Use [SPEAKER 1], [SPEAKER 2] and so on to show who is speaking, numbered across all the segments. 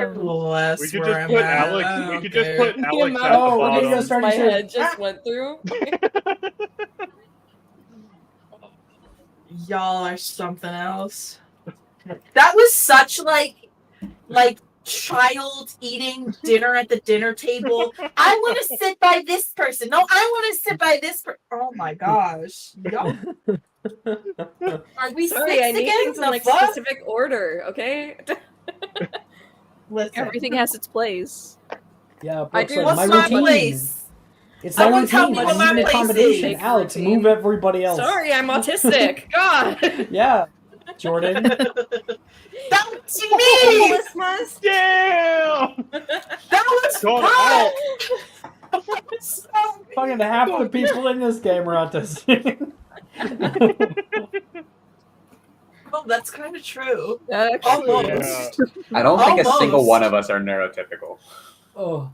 [SPEAKER 1] care less.
[SPEAKER 2] We could
[SPEAKER 1] where
[SPEAKER 2] just
[SPEAKER 1] I'm
[SPEAKER 2] put
[SPEAKER 1] at.
[SPEAKER 2] Alex.
[SPEAKER 1] I
[SPEAKER 2] We
[SPEAKER 1] don't
[SPEAKER 2] could just
[SPEAKER 1] care.
[SPEAKER 2] put
[SPEAKER 3] The
[SPEAKER 2] Alex
[SPEAKER 3] amount
[SPEAKER 2] at the
[SPEAKER 3] of
[SPEAKER 4] okay, you
[SPEAKER 2] bottom.
[SPEAKER 4] guys start
[SPEAKER 3] my
[SPEAKER 4] to say,
[SPEAKER 3] head just went through.
[SPEAKER 1] Y'all are something else. That was such like child eating dinner at the dinner table. I want to sit by this person. No, I want to sit by this person. Oh my gosh. Y'all, are we
[SPEAKER 3] Sorry,
[SPEAKER 1] six
[SPEAKER 3] I need
[SPEAKER 1] again?
[SPEAKER 3] things in
[SPEAKER 1] The
[SPEAKER 3] like
[SPEAKER 1] fuck?
[SPEAKER 3] specific order, okay?
[SPEAKER 1] Listen,
[SPEAKER 5] Everything has its place.
[SPEAKER 4] yeah,
[SPEAKER 3] I
[SPEAKER 4] Brooke
[SPEAKER 3] do-
[SPEAKER 4] said,
[SPEAKER 1] what's
[SPEAKER 4] my
[SPEAKER 1] my
[SPEAKER 4] routine.
[SPEAKER 1] place?
[SPEAKER 4] It's
[SPEAKER 1] I
[SPEAKER 4] my
[SPEAKER 1] won't tell
[SPEAKER 4] routine.
[SPEAKER 1] me
[SPEAKER 4] I
[SPEAKER 1] what my
[SPEAKER 4] need an
[SPEAKER 1] place
[SPEAKER 4] accommodation.
[SPEAKER 3] is.
[SPEAKER 4] Alex,
[SPEAKER 3] Routine.
[SPEAKER 4] move everybody else.
[SPEAKER 3] Sorry, I'm autistic. God.
[SPEAKER 4] Yeah, Jordan.
[SPEAKER 1] That was me.
[SPEAKER 3] Homelessness.
[SPEAKER 2] Damn!
[SPEAKER 1] That was
[SPEAKER 2] Going
[SPEAKER 1] Brooke. That was so
[SPEAKER 4] Fucking half the people in this game are autistic.
[SPEAKER 1] Oh, that's kind of true.
[SPEAKER 5] Actually,
[SPEAKER 1] Almost.
[SPEAKER 6] I don't think a single
[SPEAKER 1] Almost.
[SPEAKER 6] one of us are neurotypical.
[SPEAKER 4] Oh,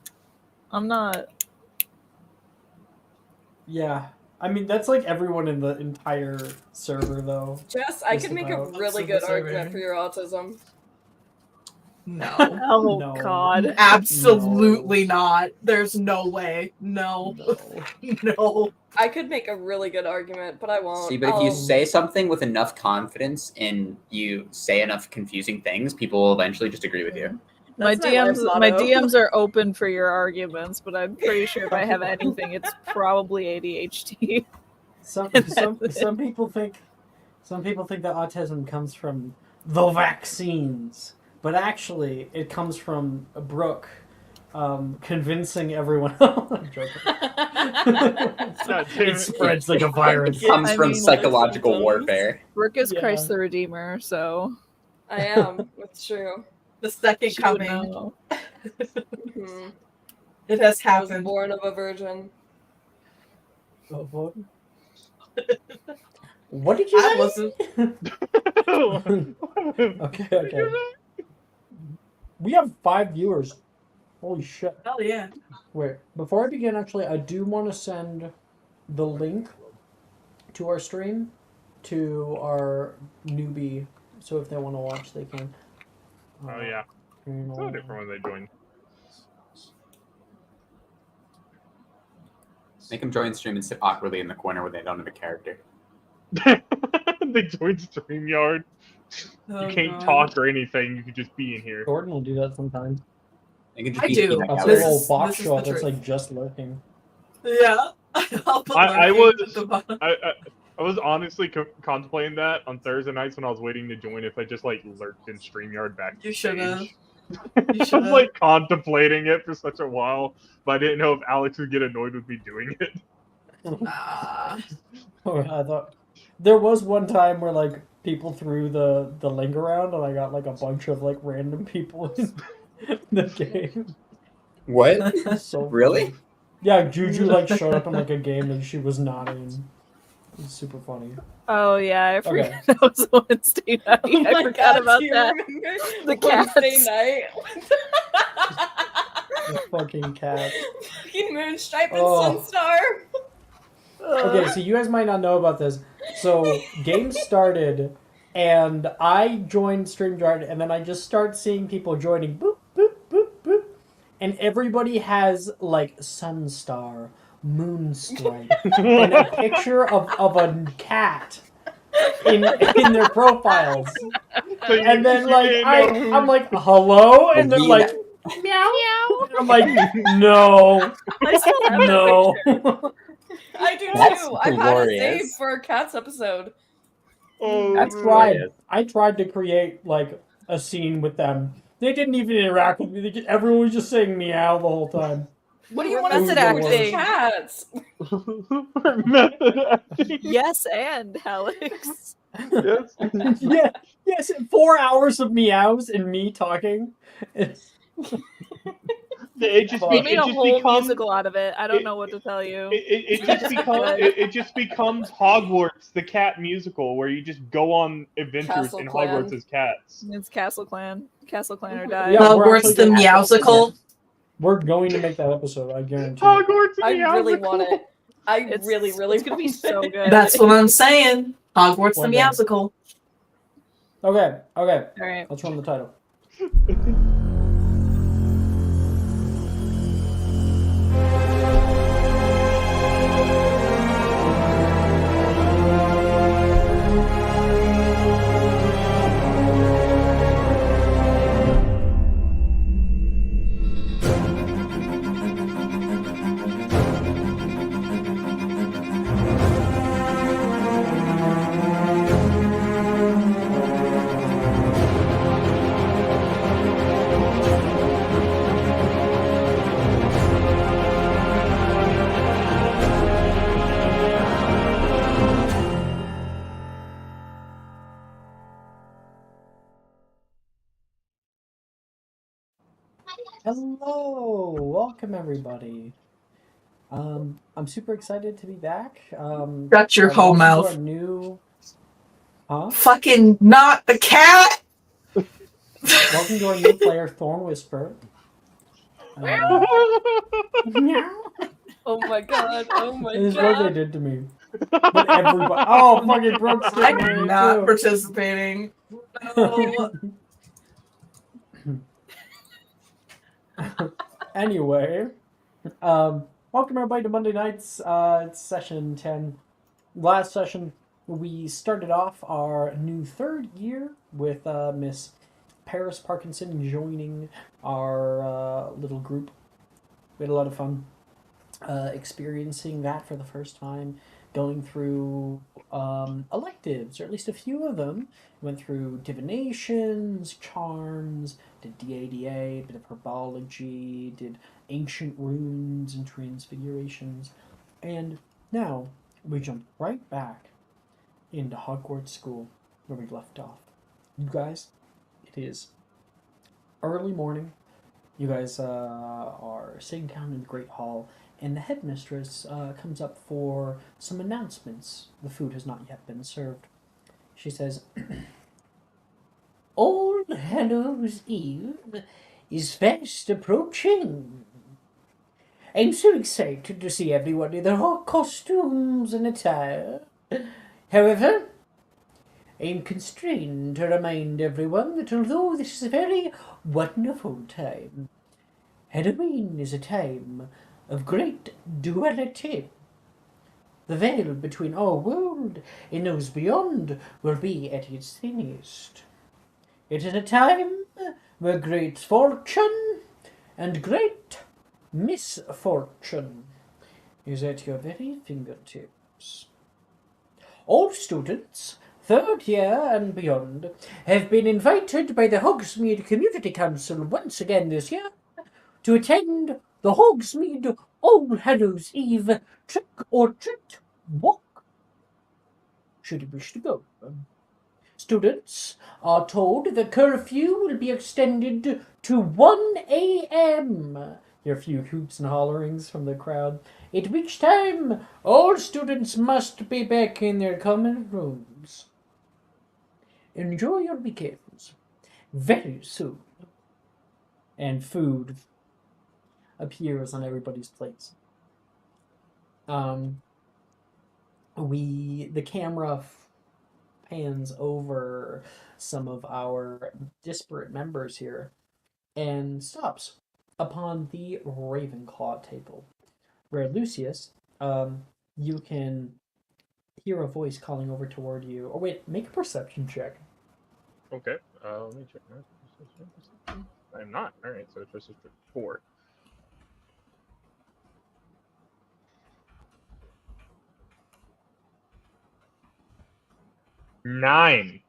[SPEAKER 5] I'm not.
[SPEAKER 4] yeah. I mean, that's like everyone in the entire server, though.
[SPEAKER 3] Jess, I
[SPEAKER 4] Just
[SPEAKER 3] could make a
[SPEAKER 4] about.
[SPEAKER 3] really
[SPEAKER 1] So
[SPEAKER 3] good
[SPEAKER 1] this
[SPEAKER 3] argument
[SPEAKER 1] over.
[SPEAKER 3] for your autism.
[SPEAKER 1] No.
[SPEAKER 5] Oh
[SPEAKER 4] No.
[SPEAKER 5] God.
[SPEAKER 1] Absolutely not. There's no way. No. No.
[SPEAKER 3] I could make a really good argument, but I won't.
[SPEAKER 6] See, but if you say something with enough confidence and you say enough confusing things, people will eventually just agree with you.
[SPEAKER 5] My
[SPEAKER 3] That's my life
[SPEAKER 5] my
[SPEAKER 3] motto.
[SPEAKER 5] DMs are open for your arguments, but I'm pretty sure if I have anything, it's probably ADHD.
[SPEAKER 4] Some people think that autism comes from the vaccines, but actually it comes from Brooke convincing everyone. I'm joking. It spreads like a virus.
[SPEAKER 6] It comes
[SPEAKER 5] I
[SPEAKER 6] from
[SPEAKER 5] mean,
[SPEAKER 6] psychological
[SPEAKER 3] symptoms.
[SPEAKER 6] warfare.
[SPEAKER 5] Brooke is
[SPEAKER 4] Yeah.
[SPEAKER 5] Christ the Redeemer, so
[SPEAKER 3] I am. It's true.
[SPEAKER 1] The second
[SPEAKER 5] she would
[SPEAKER 1] coming.
[SPEAKER 5] know.
[SPEAKER 3] Mhm.
[SPEAKER 1] It has
[SPEAKER 3] I was
[SPEAKER 1] happened.
[SPEAKER 3] born of a virgin.
[SPEAKER 4] Oh, what? What did you
[SPEAKER 1] I
[SPEAKER 4] say?
[SPEAKER 1] wasn't.
[SPEAKER 4] Okay. We have 5 viewers. Holy shit.
[SPEAKER 1] Hell yeah.
[SPEAKER 4] Wait, before I begin, actually, I do want to send the link to our stream to our newbie, so if they want to watch, they can.
[SPEAKER 2] Oh yeah. It's so different when they join.
[SPEAKER 6] Make them join stream and sit awkwardly in the corner where they don't have a character.
[SPEAKER 2] They join StreamYard.
[SPEAKER 1] Oh,
[SPEAKER 2] You can't
[SPEAKER 1] God.
[SPEAKER 2] talk or anything. You can just be in here.
[SPEAKER 4] Jordan will do that sometimes.
[SPEAKER 6] They can just
[SPEAKER 1] I
[SPEAKER 6] be
[SPEAKER 1] do.
[SPEAKER 6] peanut
[SPEAKER 4] That's a
[SPEAKER 1] This
[SPEAKER 6] gallery.
[SPEAKER 4] little
[SPEAKER 1] is-
[SPEAKER 4] box
[SPEAKER 1] this is
[SPEAKER 4] show
[SPEAKER 1] the
[SPEAKER 4] that's
[SPEAKER 1] truth.
[SPEAKER 4] like just lurking.
[SPEAKER 1] Yeah. I'll put
[SPEAKER 2] I
[SPEAKER 1] lurking
[SPEAKER 2] was-
[SPEAKER 1] at the bottom.
[SPEAKER 2] I was honestly contemplating that on Thursday nights when I was waiting to join if I just like lurked in StreamYard backstage.
[SPEAKER 1] You should've. You
[SPEAKER 2] I was
[SPEAKER 1] should've.
[SPEAKER 2] like contemplating it for such a while, but I didn't know if Alex would get annoyed with me doing it.
[SPEAKER 1] Ah.
[SPEAKER 4] I thought there was one time where like people threw the link around and I got like a bunch of like random people in the game.
[SPEAKER 6] What?
[SPEAKER 4] So
[SPEAKER 6] Really?
[SPEAKER 4] funny. Yeah, Juju like showed up in like a game that she was not in. It's super funny.
[SPEAKER 5] Oh yeah, I forgot
[SPEAKER 4] Okay.
[SPEAKER 5] that was Wednesday night.
[SPEAKER 3] Oh
[SPEAKER 5] I
[SPEAKER 3] my
[SPEAKER 5] forgot
[SPEAKER 3] God,
[SPEAKER 5] about
[SPEAKER 3] do you
[SPEAKER 5] that.
[SPEAKER 3] remember
[SPEAKER 5] The
[SPEAKER 3] Wednesday
[SPEAKER 5] cats.
[SPEAKER 3] night.
[SPEAKER 4] The fucking cat.
[SPEAKER 3] Fucking Moonstripe and
[SPEAKER 4] Oh.
[SPEAKER 3] Sunstar.
[SPEAKER 4] Okay, so you guys might not know about this. So game started, and I joined StreamYard, and then I just start seeing people joining. Boop boop boop boop, and everybody has like Sunstar, Moonstripe, and a picture of a cat in their profiles.
[SPEAKER 2] So you-
[SPEAKER 4] And then
[SPEAKER 2] you
[SPEAKER 4] like
[SPEAKER 2] didn't know
[SPEAKER 4] I'm like hello, and they're like meow. I'm like no,
[SPEAKER 5] I still have that
[SPEAKER 4] no.
[SPEAKER 5] picture.
[SPEAKER 3] I do
[SPEAKER 6] That's
[SPEAKER 3] too. I've had it
[SPEAKER 6] glorious.
[SPEAKER 3] saved for a Cats episode.
[SPEAKER 2] Oh,
[SPEAKER 6] That's
[SPEAKER 2] no.
[SPEAKER 4] I tried to create like a scene with them. They didn't even interact with me. Everyone was just saying meow the whole time.
[SPEAKER 3] What do you
[SPEAKER 5] We're
[SPEAKER 3] want to
[SPEAKER 5] method
[SPEAKER 3] say?
[SPEAKER 5] acting.
[SPEAKER 3] Cats.
[SPEAKER 2] Method acting.
[SPEAKER 5] Yes, and Alex.
[SPEAKER 2] Yes.
[SPEAKER 4] Yeah, yes, 4 hours of meows and me talking.
[SPEAKER 2] It just,
[SPEAKER 5] They made a
[SPEAKER 2] it just
[SPEAKER 5] whole
[SPEAKER 2] becomes
[SPEAKER 5] musical out of it. I don't know what to tell you.
[SPEAKER 2] it just becomes Hogwarts, the cat musical, where you just go on adventures
[SPEAKER 3] Castle
[SPEAKER 2] in
[SPEAKER 3] Clan.
[SPEAKER 2] Hogwarts as cats.
[SPEAKER 5] It's Castle Clan or Die.
[SPEAKER 4] Yeah, we're
[SPEAKER 1] Hogwarts
[SPEAKER 4] actually
[SPEAKER 1] the
[SPEAKER 4] gonna-
[SPEAKER 1] Meowsicle.
[SPEAKER 4] We're going to make that episode, I guarantee.
[SPEAKER 2] Hogwarts,
[SPEAKER 3] I
[SPEAKER 2] the
[SPEAKER 3] really
[SPEAKER 2] musical.
[SPEAKER 3] want it. I
[SPEAKER 5] It's
[SPEAKER 3] really
[SPEAKER 5] it's gonna be
[SPEAKER 3] want
[SPEAKER 5] so
[SPEAKER 3] it.
[SPEAKER 5] good.
[SPEAKER 1] That's what I'm saying. Hogwarts the
[SPEAKER 4] One day.
[SPEAKER 1] Meowsicle.
[SPEAKER 4] Okay,
[SPEAKER 5] All right.
[SPEAKER 4] let's run the title. Hello, welcome everybody. I'm super excited to be back.
[SPEAKER 1] Shut your whole
[SPEAKER 4] welcome to
[SPEAKER 1] mouth.
[SPEAKER 4] our new, huh?
[SPEAKER 1] Fucking not the cat.
[SPEAKER 4] Welcome to our new player, Thorn Whisper. Meow.
[SPEAKER 3] Oh my god. Oh my
[SPEAKER 4] This is what they
[SPEAKER 3] god.
[SPEAKER 4] did to me. But everybody, oh, fucking Brooks did
[SPEAKER 1] I'm
[SPEAKER 4] me
[SPEAKER 1] not
[SPEAKER 4] too.
[SPEAKER 1] participating. No.
[SPEAKER 4] Anyway, welcome everybody to Monday nights. It's session 10. Last session, we started off our new third year with Miss Paris Parkinson joining our little group. We had a lot of fun experiencing that for the first time, going through electives, or at least a few of them. Went through divinations, charms, did DADA, a bit of herbology, did ancient runes and transfigurations, and now we jump right back into Hogwarts School where we left off. You guys, it is early morning. You guys are sitting down in the Great Hall, and the headmistress comes up for some announcements. The food has not yet been served. She says, All Hallows Eve is fast approaching. I'm so excited to see everyone in their hot costumes and attire. However, I'm constrained to remind everyone that although this is a very wonderful time, Halloween is a time of great duality. The veil between our world and those beyond will be at its thinnest. It is a time where great fortune and great misfortune is at your very fingertips. All students, third year and beyond, have been invited by the Hogsmeade Community Council once again this year to attend the Hogsmeade All Hallows Eve Trick or Treat Walk, should you wish to go. Students are told the curfew will be extended to 1 a.m. Hear a few hoots and hollerings from the crowd, at which time all students must be back in their common rooms. Enjoy your weekends. Very soon. And food appears on everybody's plates. The camera pans over some of our disparate members here and stops upon the Ravenclaw table, where Lucius, you can hear a voice calling over toward you. Or wait, make a perception check.
[SPEAKER 2] Okay, let me check my. I'm not. All right, so it's just 4. Nine.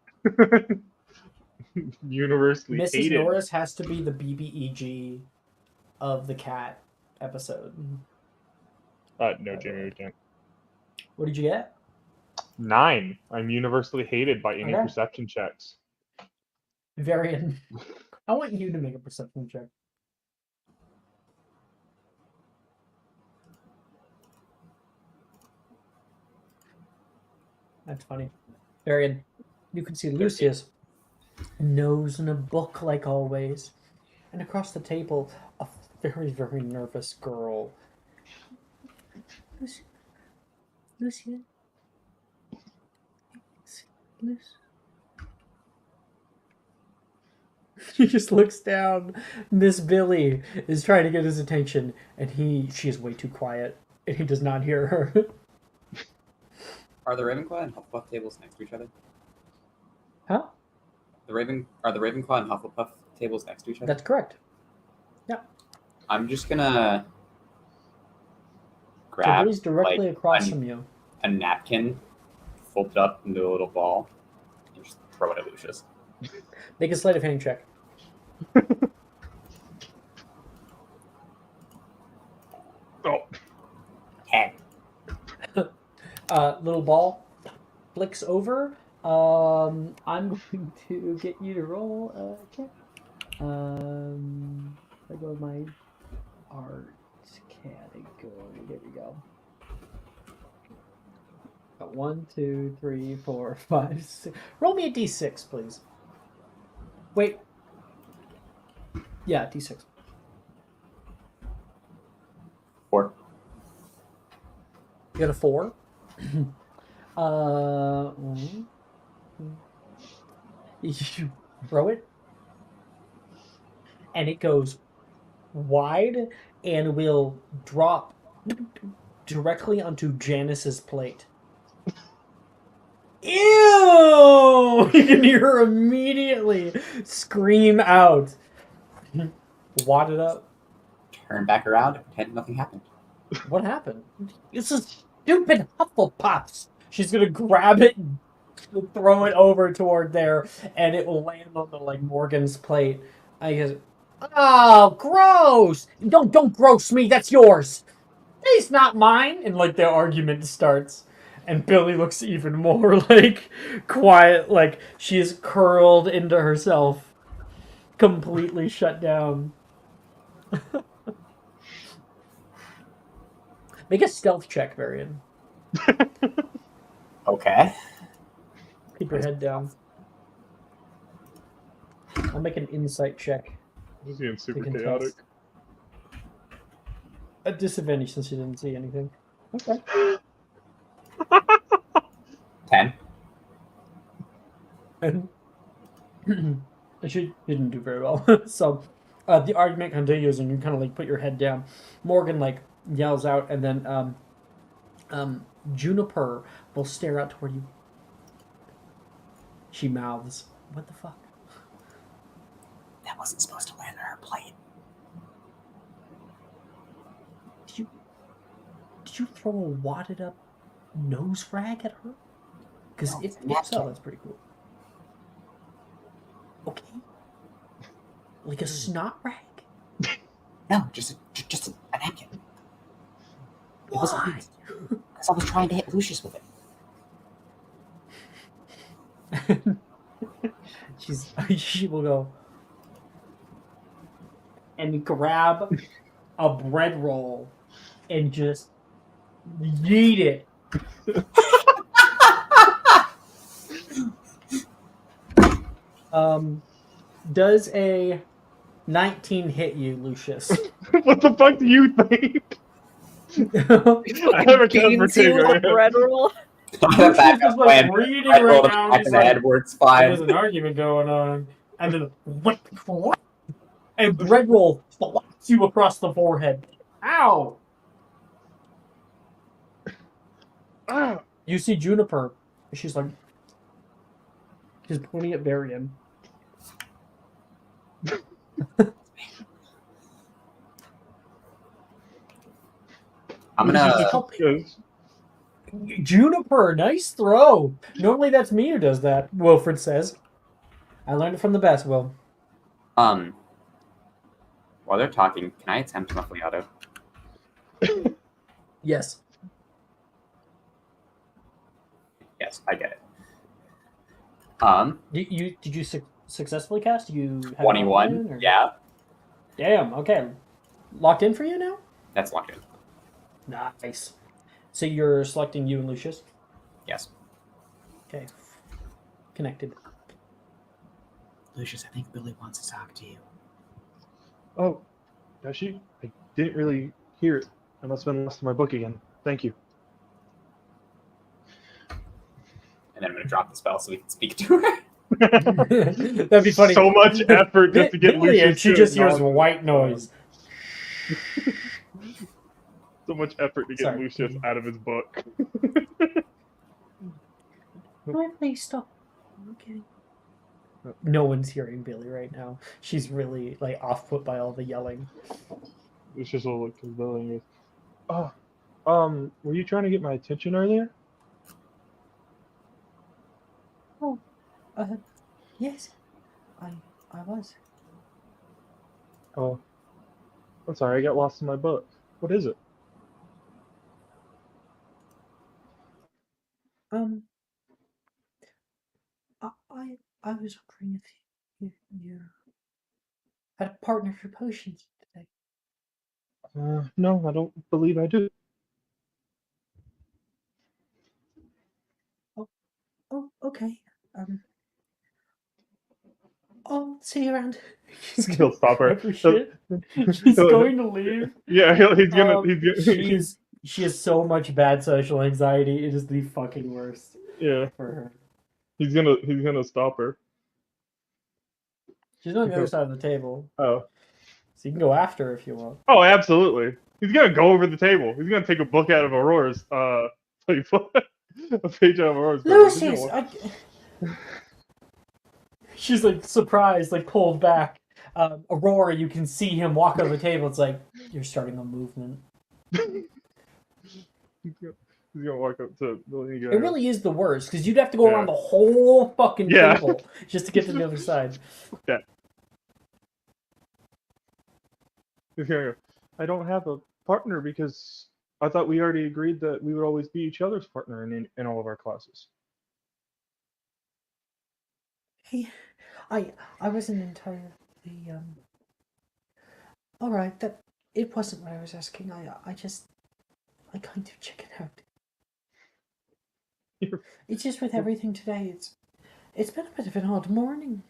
[SPEAKER 2] Universally
[SPEAKER 4] Mrs.
[SPEAKER 2] hated.
[SPEAKER 4] Norris has to be the BBEG of the cat episode.
[SPEAKER 2] No, Jamie, we can't.
[SPEAKER 4] What did you get?
[SPEAKER 2] 9. I'm universally hated by any
[SPEAKER 4] Okay.
[SPEAKER 2] perception checks.
[SPEAKER 4] Varian, I want you to make a perception check. That's funny. Varian, you can see Lucius, nose in a book like always, and across the table, a very, very nervous girl. Lucius. He just looks down. Miss Billy is trying to get his attention, and she is way too quiet, and he does not hear her.
[SPEAKER 6] Are the Ravenclaw and Hufflepuff tables next to each other?
[SPEAKER 4] Huh?
[SPEAKER 6] Are the Ravenclaw and Hufflepuff tables next to each other?
[SPEAKER 4] That's correct.
[SPEAKER 6] I'm just gonna
[SPEAKER 4] So
[SPEAKER 6] grab
[SPEAKER 4] Billy's directly across from you.
[SPEAKER 6] a napkin, fold it up into a little ball, and just throw it at Lucius.
[SPEAKER 4] Make a sleight of hand check.
[SPEAKER 2] Oh.
[SPEAKER 6] 10.
[SPEAKER 4] Little ball flicks over. I'm going to get you to roll a check. I go go to my art category. There we go. Got 1, 2, 3, 4, 5, 6. Roll me a d6, please. Wait. Yeah, d6.
[SPEAKER 6] 4.
[SPEAKER 4] You got a 4. Mm, you throw it, and it goes wide and will drop directly onto Janice's plate. Ew! You can hear her immediately scream out. Wad it up.
[SPEAKER 6] Turn back around and pretend nothing happened.
[SPEAKER 4] What happened? This is stupid Hufflepuffs. She's gonna grab it and throw it over toward there, and it will land on the Morgan's plate. I guess. Oh, gross! Don't gross me. That's yours. It's not mine. And the argument starts, and Billy looks even more quiet, like she is curled into herself, completely shut down. Make a stealth check, Varian.
[SPEAKER 6] Okay.
[SPEAKER 4] Keep your head down. I'll make an insight check.
[SPEAKER 2] This is getting super
[SPEAKER 4] You can
[SPEAKER 2] chaotic.
[SPEAKER 4] test. At disadvantage since you didn't see anything. Okay.
[SPEAKER 6] 10.
[SPEAKER 4] And she didn't do very well. So the argument continues, and you kind of put your head down. Morgan yells out, and then Juniper will stare out toward you. She mouths, "What the fuck?"
[SPEAKER 6] That wasn't supposed to land on her plate.
[SPEAKER 4] Did you throw a wadded up nose rag at her? Because
[SPEAKER 6] No,
[SPEAKER 4] if
[SPEAKER 6] it's
[SPEAKER 4] so,
[SPEAKER 6] napkin.
[SPEAKER 4] that's pretty cool. Okay. Like a snot rag?
[SPEAKER 6] No, just a napkin. It wasn't
[SPEAKER 4] Why?
[SPEAKER 6] used. Because I was trying to hit Lucius with it.
[SPEAKER 4] She will go and grab a bread roll and just yeet it. Does a 19 hit you, Lucius?
[SPEAKER 2] What the fuck do you think? I have a
[SPEAKER 5] Beans you
[SPEAKER 2] Casper
[SPEAKER 5] a bread roll.
[SPEAKER 4] Lucius
[SPEAKER 6] Back
[SPEAKER 4] is
[SPEAKER 6] up plan.
[SPEAKER 4] reading
[SPEAKER 6] Red roll
[SPEAKER 4] right
[SPEAKER 6] the
[SPEAKER 4] now.
[SPEAKER 6] back
[SPEAKER 4] He's
[SPEAKER 6] of the
[SPEAKER 4] like,
[SPEAKER 6] head works
[SPEAKER 4] there's
[SPEAKER 6] fine.
[SPEAKER 4] an argument going on. And then, what? A bread roll slaps you across the forehead. Ow!
[SPEAKER 2] Ah,
[SPEAKER 4] You see Juniper. She's pointing at Varian.
[SPEAKER 6] I'm gonna.
[SPEAKER 2] yes.
[SPEAKER 4] Juniper, nice throw. Normally that's me who does that, Wilfred says. I learned it from the best, Will.
[SPEAKER 6] While they're talking, can I attempt muffling auto?
[SPEAKER 4] Yes.
[SPEAKER 6] Yes, I get it.
[SPEAKER 4] Did you successfully cast? You have
[SPEAKER 6] 21.
[SPEAKER 4] locked in, or?
[SPEAKER 6] Yeah,
[SPEAKER 4] Damn. Okay. Locked in for you now.
[SPEAKER 6] that's locked in.
[SPEAKER 4] Nice. So you're selecting you and Lucius.
[SPEAKER 6] Yes.
[SPEAKER 4] Okay. Connected.
[SPEAKER 6] Lucius, I think Billy wants to talk to you.
[SPEAKER 2] Oh, does she? I didn't really hear it. I must have been lost in my book again. Thank you.
[SPEAKER 6] And then I'm gonna drop the spell so we can speak to her.
[SPEAKER 4] That'd be funny.
[SPEAKER 2] So much effort just to get
[SPEAKER 4] Billy, and
[SPEAKER 2] Lucius.
[SPEAKER 4] she
[SPEAKER 2] to
[SPEAKER 4] just hears
[SPEAKER 2] acknowledge-
[SPEAKER 4] white noise.
[SPEAKER 2] So much effort to get
[SPEAKER 4] Sorry.
[SPEAKER 2] Lucius out of his book.
[SPEAKER 4] Please stop. Okay. No one's hearing Billy right now. She's really off put by all the yelling.
[SPEAKER 2] Lucius will look to Billy and goes, were you trying to get my attention earlier?
[SPEAKER 4] Yes, I was.
[SPEAKER 2] Oh, I'm sorry, I got lost in my book. What is it?
[SPEAKER 4] I was wondering if you had a partner for potions today.
[SPEAKER 2] No, I don't believe I do.
[SPEAKER 4] Oh, okay. I'll see you around.
[SPEAKER 2] He'll stop her.
[SPEAKER 4] Every shit. She's going to leave.
[SPEAKER 2] Yeah, he's gonna.
[SPEAKER 4] She has so much bad social anxiety. It is the fucking worst
[SPEAKER 2] Yeah,
[SPEAKER 4] for her.
[SPEAKER 2] he's gonna stop her.
[SPEAKER 4] She's on the other side of the table,
[SPEAKER 2] Oh,
[SPEAKER 4] so you can go after her if you want.
[SPEAKER 2] oh, absolutely. He's gonna go over the table. He's gonna take a book out of Aurora's playbook, a page out of Aurora's playbook. He's
[SPEAKER 4] Lucius,
[SPEAKER 2] gonna
[SPEAKER 4] she's like surprised, like pulled back. Aurora, you can see him walk over the table. It's like you're starting a movement.
[SPEAKER 2] He's gonna walk up to the guy.
[SPEAKER 4] It really is the worst because you'd have to go
[SPEAKER 2] Yeah.
[SPEAKER 4] around the whole fucking
[SPEAKER 2] Yeah.
[SPEAKER 4] table just to get to the other side.
[SPEAKER 2] Yeah. He's gonna go, I don't have a partner because I thought we already agreed that we would always be each other's partner in all of our classes.
[SPEAKER 4] Hey, I wasn't entirely All right, that it wasn't what I was asking. I kind of chicken out.
[SPEAKER 2] You're-
[SPEAKER 4] It's just with everything today. It's been a bit of an odd morning.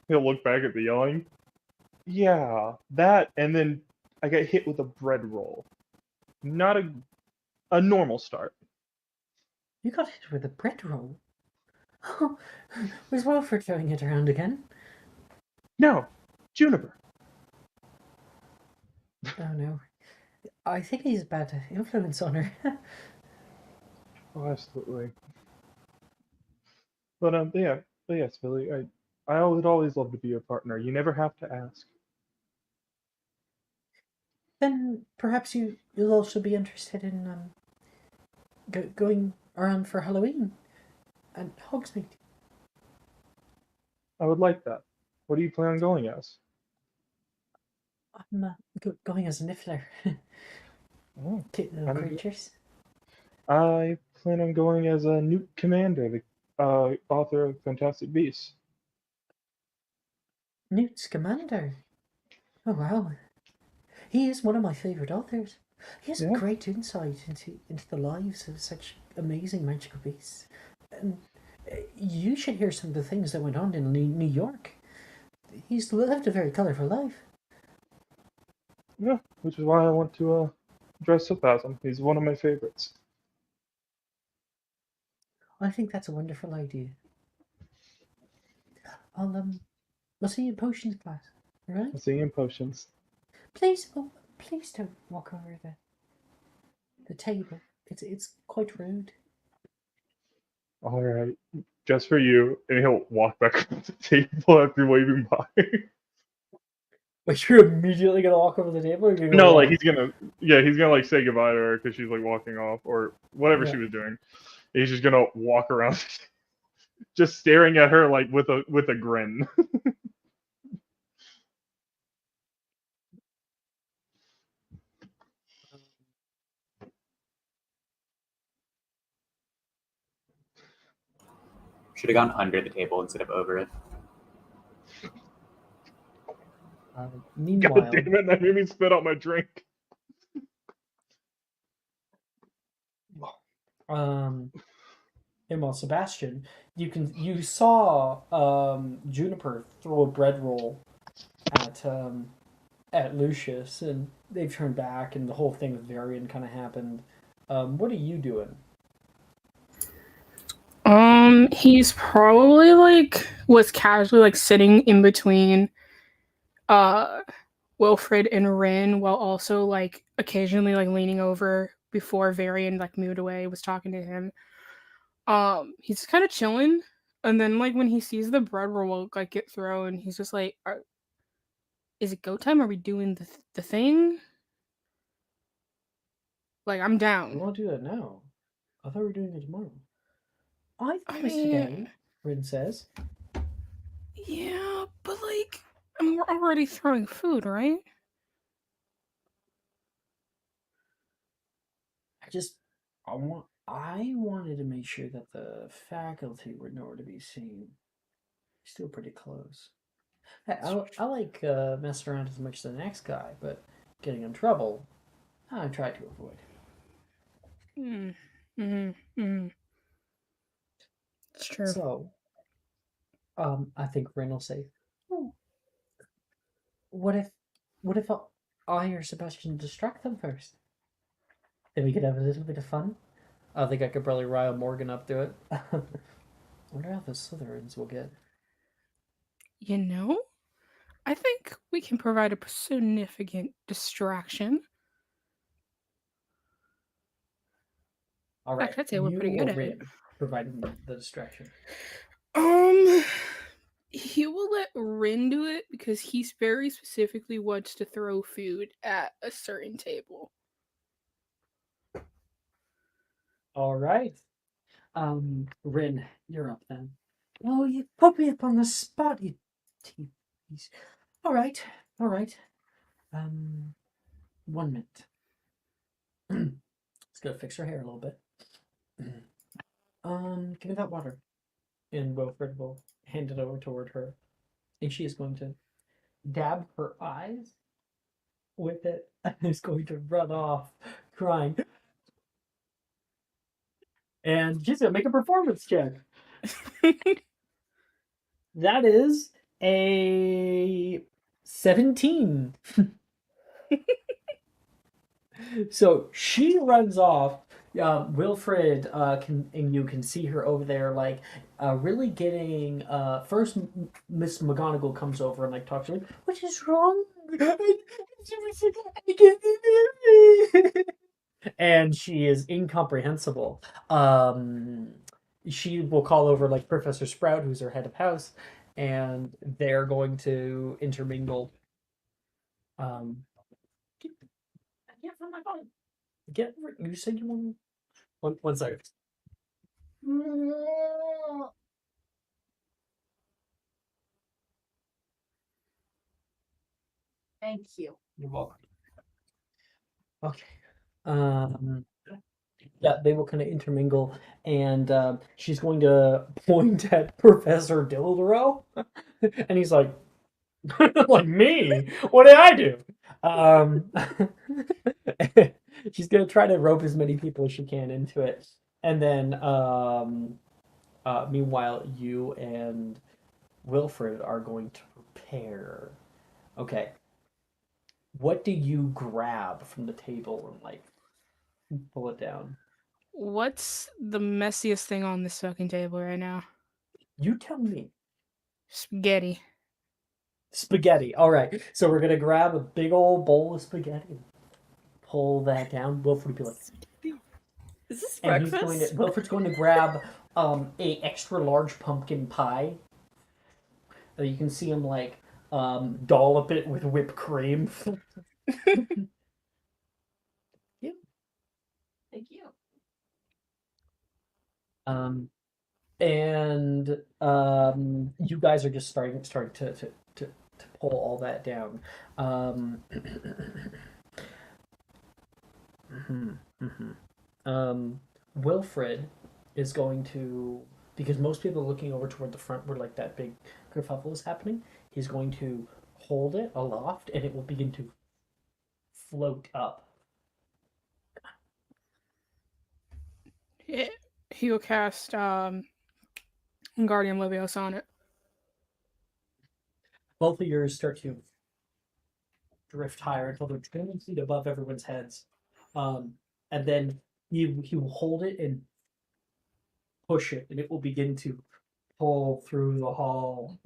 [SPEAKER 2] He'll look back at the yelling. Yeah, that, and then I got hit with a bread roll. Not a normal start.
[SPEAKER 4] You got hit with a bread roll. Oh, was Wilfred throwing it around again?
[SPEAKER 2] No, Juniper.
[SPEAKER 4] Oh no, I think he's a bad influence on her.
[SPEAKER 2] Oh, absolutely. But yeah, but yes, Billy, I would always love to be your partner. You never have to ask.
[SPEAKER 4] Then perhaps you'll also be interested in going around for Halloween and Hogsmeade.
[SPEAKER 2] I would like that. What do you plan on going as?
[SPEAKER 4] I'm going as a Niffler.
[SPEAKER 2] Oh,
[SPEAKER 4] Cute little
[SPEAKER 2] I'm-
[SPEAKER 4] creatures.
[SPEAKER 2] I plan on going as a Newt Commander, the author of Fantastic Beasts.
[SPEAKER 4] Newt Scamander. Oh wow. He is one of my favourite authors. He has
[SPEAKER 2] Yeah.
[SPEAKER 4] a great insight into the lives of such amazing magical beasts. And you should hear some of the things that went on in New York. He's lived a very colourful life.
[SPEAKER 2] Yeah, which is why I want to dress up as him. He's one of my favorites.
[SPEAKER 4] I think that's a wonderful idea. We'll see you in potions class, alright?
[SPEAKER 2] I'm seeing potions.
[SPEAKER 4] Please don't walk over the table. It's quite rude.
[SPEAKER 2] All right, just for you. And he'll walk back up to the table after waving by.
[SPEAKER 4] But you're immediately gonna walk over the table? Or you're gonna
[SPEAKER 2] No,
[SPEAKER 4] walk?
[SPEAKER 2] like he's gonna like say goodbye to her because she's like walking off or whatever she was doing. He's just gonna walk around, just staring at her like with a grin.
[SPEAKER 6] Should have gone under the table instead of over it.
[SPEAKER 4] Meanwhile,
[SPEAKER 2] God damn it! That made me spit out my drink.
[SPEAKER 4] meanwhile, Sebastian, you saw Juniper throw a bread roll at Lucius, and they've turned back, and the whole thing with Varian kind of happened. What are you doing?
[SPEAKER 3] He's probably was casually sitting in between Wilfred and Rin while also occasionally leaning over before Varian moved away, was talking to him. He's kind of chilling, and then when he sees the bread roll get thrown, he's just like, is it go time? Are we doing the thing? I'm
[SPEAKER 4] You
[SPEAKER 3] down.
[SPEAKER 4] want to do that now? I thought we were doing it tomorrow. I
[SPEAKER 3] I
[SPEAKER 4] think it's
[SPEAKER 3] mean-
[SPEAKER 4] today, Rin says.
[SPEAKER 3] Yeah, but we're already throwing food, right?
[SPEAKER 4] I wanted to make sure that the faculty were nowhere to be seen. Still pretty close. I like messing around as much as the next guy, but getting in trouble, I try to avoid.
[SPEAKER 3] It's true.
[SPEAKER 4] So, I think Rin will say, "Oh, what if I or Sebastian distract them first? Then we could have a little bit of fun." I think I could probably rile Morgan up to it. I wonder how the Slytherins will get.
[SPEAKER 3] You know, I think we can provide a significant distraction.
[SPEAKER 4] All right,
[SPEAKER 3] Actually, I'd say we're
[SPEAKER 4] you
[SPEAKER 3] pretty
[SPEAKER 4] or
[SPEAKER 3] good at it.
[SPEAKER 4] Rin providing the distraction.
[SPEAKER 3] He will let Rin do it because he's very specifically wants to throw food at a certain table.
[SPEAKER 4] All right. Rin, you're up then. Oh, you put me up on the spot, you tease. All right, all right. 1 minute. Let's go fix her hair a little bit. Give me that water. And Wilfred will hand it over toward her. And she is going to dab her eyes with it and is going to run off crying. And she's going to make a performance check. That is a 17. So she runs off. Wilfred and you can see her over there, like really getting. First, Miss McGonagall comes over and like talks to her. What is wrong? And she is incomprehensible. She will call over like Professor Sprout, who's her head of house, and they're going to intermingle. I can't find my phone. You said you want one second.
[SPEAKER 1] Thank you.
[SPEAKER 4] You're welcome. Okay. Yeah, they will kind of intermingle, and she's going to point at Professor Dildero, and he's like, like me? What did I do? She's gonna try to rope as many people as she can into it, and then meanwhile, you and Wilfred are going to prepare. Okay. What do you grab from the table and like pull it down?
[SPEAKER 3] What's the messiest thing on this fucking table right now?
[SPEAKER 4] You tell me.
[SPEAKER 3] Spaghetti.
[SPEAKER 4] Spaghetti. All right. So we're gonna grab a big old bowl of spaghetti. Pull that down. Wilfred will be like,
[SPEAKER 7] Is this
[SPEAKER 4] and
[SPEAKER 7] breakfast?
[SPEAKER 4] Wilfred's going to grab a extra large pumpkin pie. You can see him like dollop it with whipped cream. Yeah.
[SPEAKER 1] Thank you.
[SPEAKER 4] And you guys are just starting to pull all that down. Wilfred is going to, because most people are looking over toward the front where like that big kerfuffle is happening. He's going to hold it aloft, and it will begin to float up.
[SPEAKER 3] He will cast Guardian Leviosa on it.
[SPEAKER 4] Both of yours start to drift higher until they're 20 feet above everyone's heads. And then he will hold it and push it, and it will begin to pull through the hall,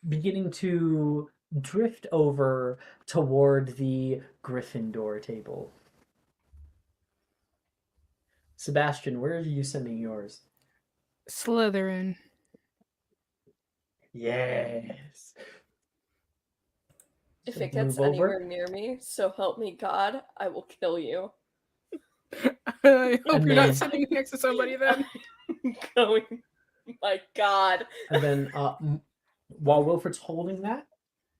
[SPEAKER 4] beginning to drift over toward the Gryffindor table. Sebastian, where are you sending yours?
[SPEAKER 3] Slytherin.
[SPEAKER 4] Yes.
[SPEAKER 7] If
[SPEAKER 4] So
[SPEAKER 7] it gets
[SPEAKER 4] move over.
[SPEAKER 7] anywhere near me, so help me God, I will kill you.
[SPEAKER 3] I hope
[SPEAKER 4] And
[SPEAKER 3] you're
[SPEAKER 4] then-
[SPEAKER 3] not sitting next to somebody then.
[SPEAKER 7] Going, my God.
[SPEAKER 4] And then while Wilfred's holding that,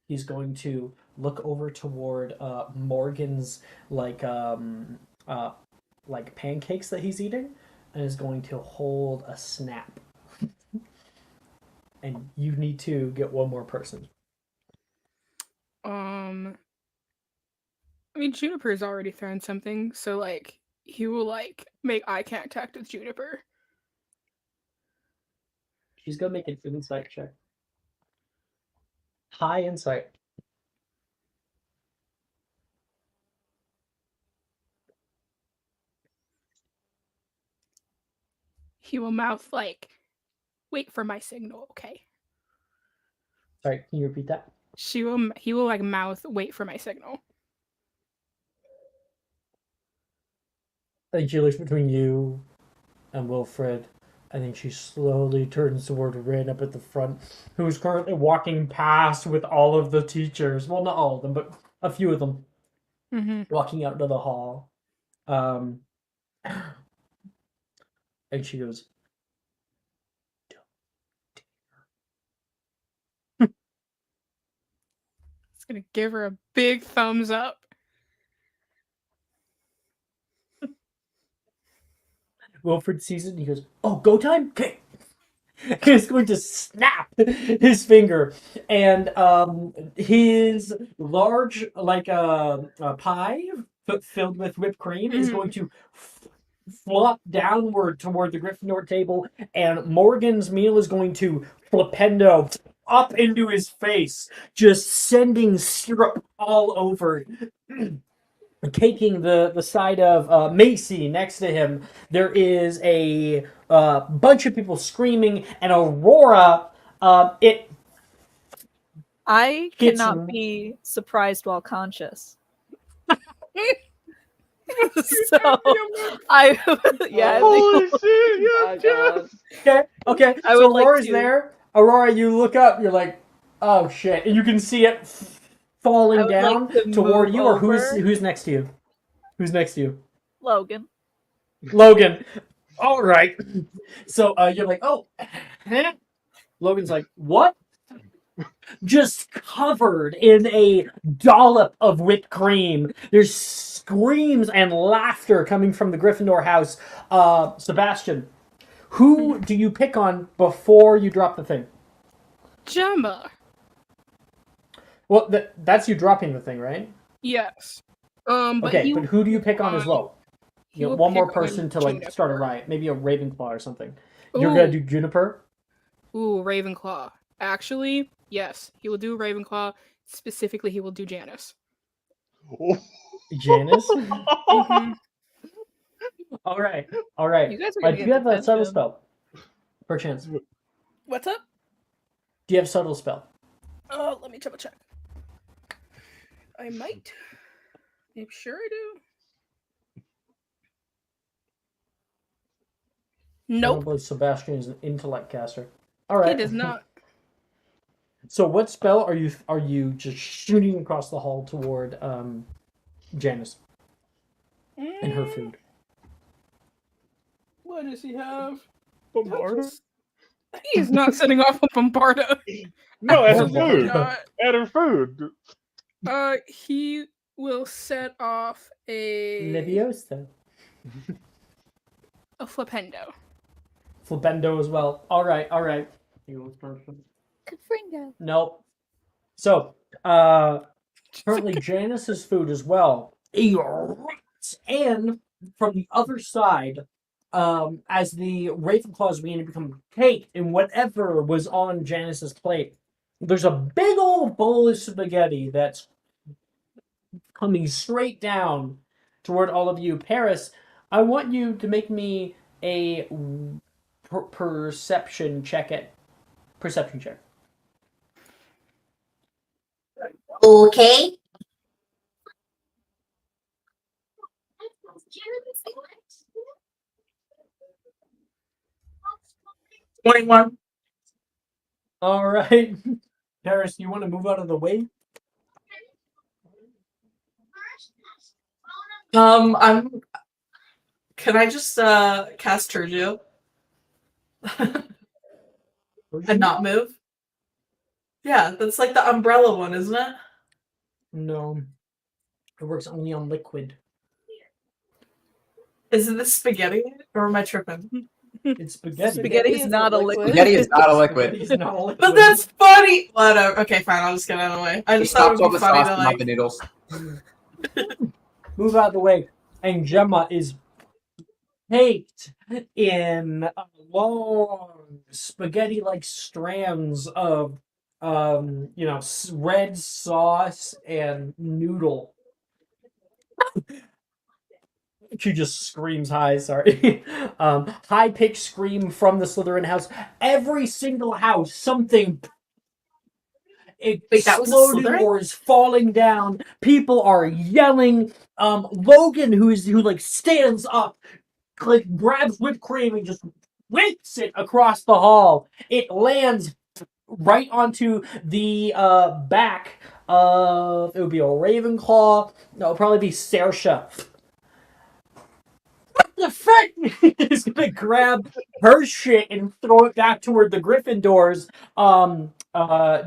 [SPEAKER 4] he's going to look over toward Morgan's like pancakes that he's eating, and is going to hold a snap. And you need to get one more person.
[SPEAKER 3] I mean, Juniper's already thrown something, so like he will like make eye contact with Juniper.
[SPEAKER 4] She's gonna make an insight check. High insight.
[SPEAKER 3] He will mouth like, "Wait for my signal, okay?"
[SPEAKER 4] Sorry, can you repeat that?
[SPEAKER 3] He will like mouth, "Wait for my signal."
[SPEAKER 4] I think she looks between you and Wilfred. I think she slowly turns toward Rin up at the front, who's currently walking past with all of the teachers. Well, not all of them, but a few of them
[SPEAKER 3] Mm-hmm.
[SPEAKER 4] walking out to the hall. And she goes,
[SPEAKER 3] It's gonna give her a big thumbs up.
[SPEAKER 4] Wilfred sees it and he goes, "Oh, go time? Okay." He's going to snap his finger, and his large, like a pie filled with whipped cream, is going to flop downward toward the Gryffindor table, and Morgan's meal is going to flipendo up into his face, just sending syrup all over. Caking the side of Macy next to him. There is a bunch of people screaming, and Aurora, it
[SPEAKER 5] I
[SPEAKER 4] Gets
[SPEAKER 5] cannot
[SPEAKER 4] m-
[SPEAKER 5] be surprised while conscious. So I yeah, I
[SPEAKER 2] Holy
[SPEAKER 5] think
[SPEAKER 2] shit!
[SPEAKER 7] Oh my
[SPEAKER 2] Yes,
[SPEAKER 7] god.
[SPEAKER 4] okay.
[SPEAKER 5] I
[SPEAKER 4] So
[SPEAKER 5] would like
[SPEAKER 4] Aurora's
[SPEAKER 5] to-
[SPEAKER 4] there. Aurora, you look up. You're like, oh shit, and you can see it
[SPEAKER 5] I
[SPEAKER 4] falling
[SPEAKER 5] would
[SPEAKER 4] down
[SPEAKER 5] like to
[SPEAKER 4] toward
[SPEAKER 5] move
[SPEAKER 4] you. Or who's
[SPEAKER 5] over.
[SPEAKER 4] who's next to you? Who's next to you?
[SPEAKER 5] Logan.
[SPEAKER 4] Logan. All right. So you're like, oh. Logan's like, what? Just covered in a dollop of whipped cream. There's screams and laughter coming from the Gryffindor house. Sebastian, who do you pick on before you drop the thing?
[SPEAKER 3] Gemma.
[SPEAKER 4] Well, that's you dropping the thing, right?
[SPEAKER 3] Yes. But
[SPEAKER 4] Okay,
[SPEAKER 3] he
[SPEAKER 4] but who do you pick on as well?
[SPEAKER 3] he
[SPEAKER 4] You know,
[SPEAKER 3] will
[SPEAKER 4] one more
[SPEAKER 3] pick on
[SPEAKER 4] person to like
[SPEAKER 3] Juniper.
[SPEAKER 4] start a riot. Maybe a Ravenclaw or something. You're
[SPEAKER 3] Ooh.
[SPEAKER 4] gonna do Juniper?
[SPEAKER 3] Ooh, Ravenclaw. Actually, yes, he will do Ravenclaw. Specifically, he will do Janice.
[SPEAKER 4] Janice?
[SPEAKER 3] Mhm.
[SPEAKER 4] All right, all right.
[SPEAKER 5] You guys are gonna
[SPEAKER 4] Do
[SPEAKER 5] get
[SPEAKER 4] you have that subtle
[SPEAKER 5] detention.
[SPEAKER 4] spell? Perchance. Do
[SPEAKER 3] What's up?
[SPEAKER 4] you have subtle spell?
[SPEAKER 3] Oh, let me double check. I might. I'm sure I do.
[SPEAKER 4] I don't
[SPEAKER 3] Nope,
[SPEAKER 4] believe Sebastian is an intellect caster. All right.
[SPEAKER 3] he does not.
[SPEAKER 4] So, what spell are you just shooting across the hall toward Janice and her food?
[SPEAKER 3] What does he have?
[SPEAKER 2] Bombarda?
[SPEAKER 3] He's not setting off a Bombarda.
[SPEAKER 2] No, at her
[SPEAKER 4] Bombarda.
[SPEAKER 2] food.
[SPEAKER 3] Not.
[SPEAKER 2] At her food.
[SPEAKER 3] He will set off a
[SPEAKER 4] Leviosa.
[SPEAKER 3] flipendo.
[SPEAKER 4] Flipendo as well. All right, all right.
[SPEAKER 5] Confringo.
[SPEAKER 4] Nope. So, currently Janice's food as well erupts, and from the other side, as the Ravenclaws begin to become caked in whatever was on Janice's plate, there's a big old bowl of spaghetti that's coming straight down toward all of you. Paris, I want you to make me a perception check. Perception check.
[SPEAKER 1] Okay. $21.
[SPEAKER 4] All right. Paris, you want to move out of the way?
[SPEAKER 1] I'm. Can I just cast Turgio and not move? Yeah, that's like the umbrella one, isn't it?
[SPEAKER 4] No. It works only on liquid.
[SPEAKER 1] Is it the spaghetti, or am I tripping?
[SPEAKER 4] It's spaghetti.
[SPEAKER 5] Spaghetti is not a liquid.
[SPEAKER 6] Spaghetti is not a
[SPEAKER 4] Spaghetti
[SPEAKER 6] liquid.
[SPEAKER 4] is not a liquid.
[SPEAKER 1] But that's funny. Whatever. Okay, fine. I'll just get out of the way. I
[SPEAKER 6] He
[SPEAKER 1] just thought it
[SPEAKER 6] stops all
[SPEAKER 1] would
[SPEAKER 6] the
[SPEAKER 1] be funny
[SPEAKER 6] sauce
[SPEAKER 1] to
[SPEAKER 6] and not
[SPEAKER 1] like.
[SPEAKER 6] the noodles.
[SPEAKER 4] Move out of the way. And Gemma is caked in long spaghetti-like strands of, red sauce and noodle. She just screams high, sorry. High-pitched scream from the Slytherin house. Every single house, something
[SPEAKER 1] Wait, that was a
[SPEAKER 4] exploding
[SPEAKER 1] Slytherin?
[SPEAKER 4] or is falling down. People are yelling. Logan, who stands up, grabs whipped cream and just whips it across the hall. It lands right onto the back of, it would be a Ravenclaw. No, it'll probably be Saoirse. What the frick? He's gonna grab her shit and throw it back toward the Gryffindors.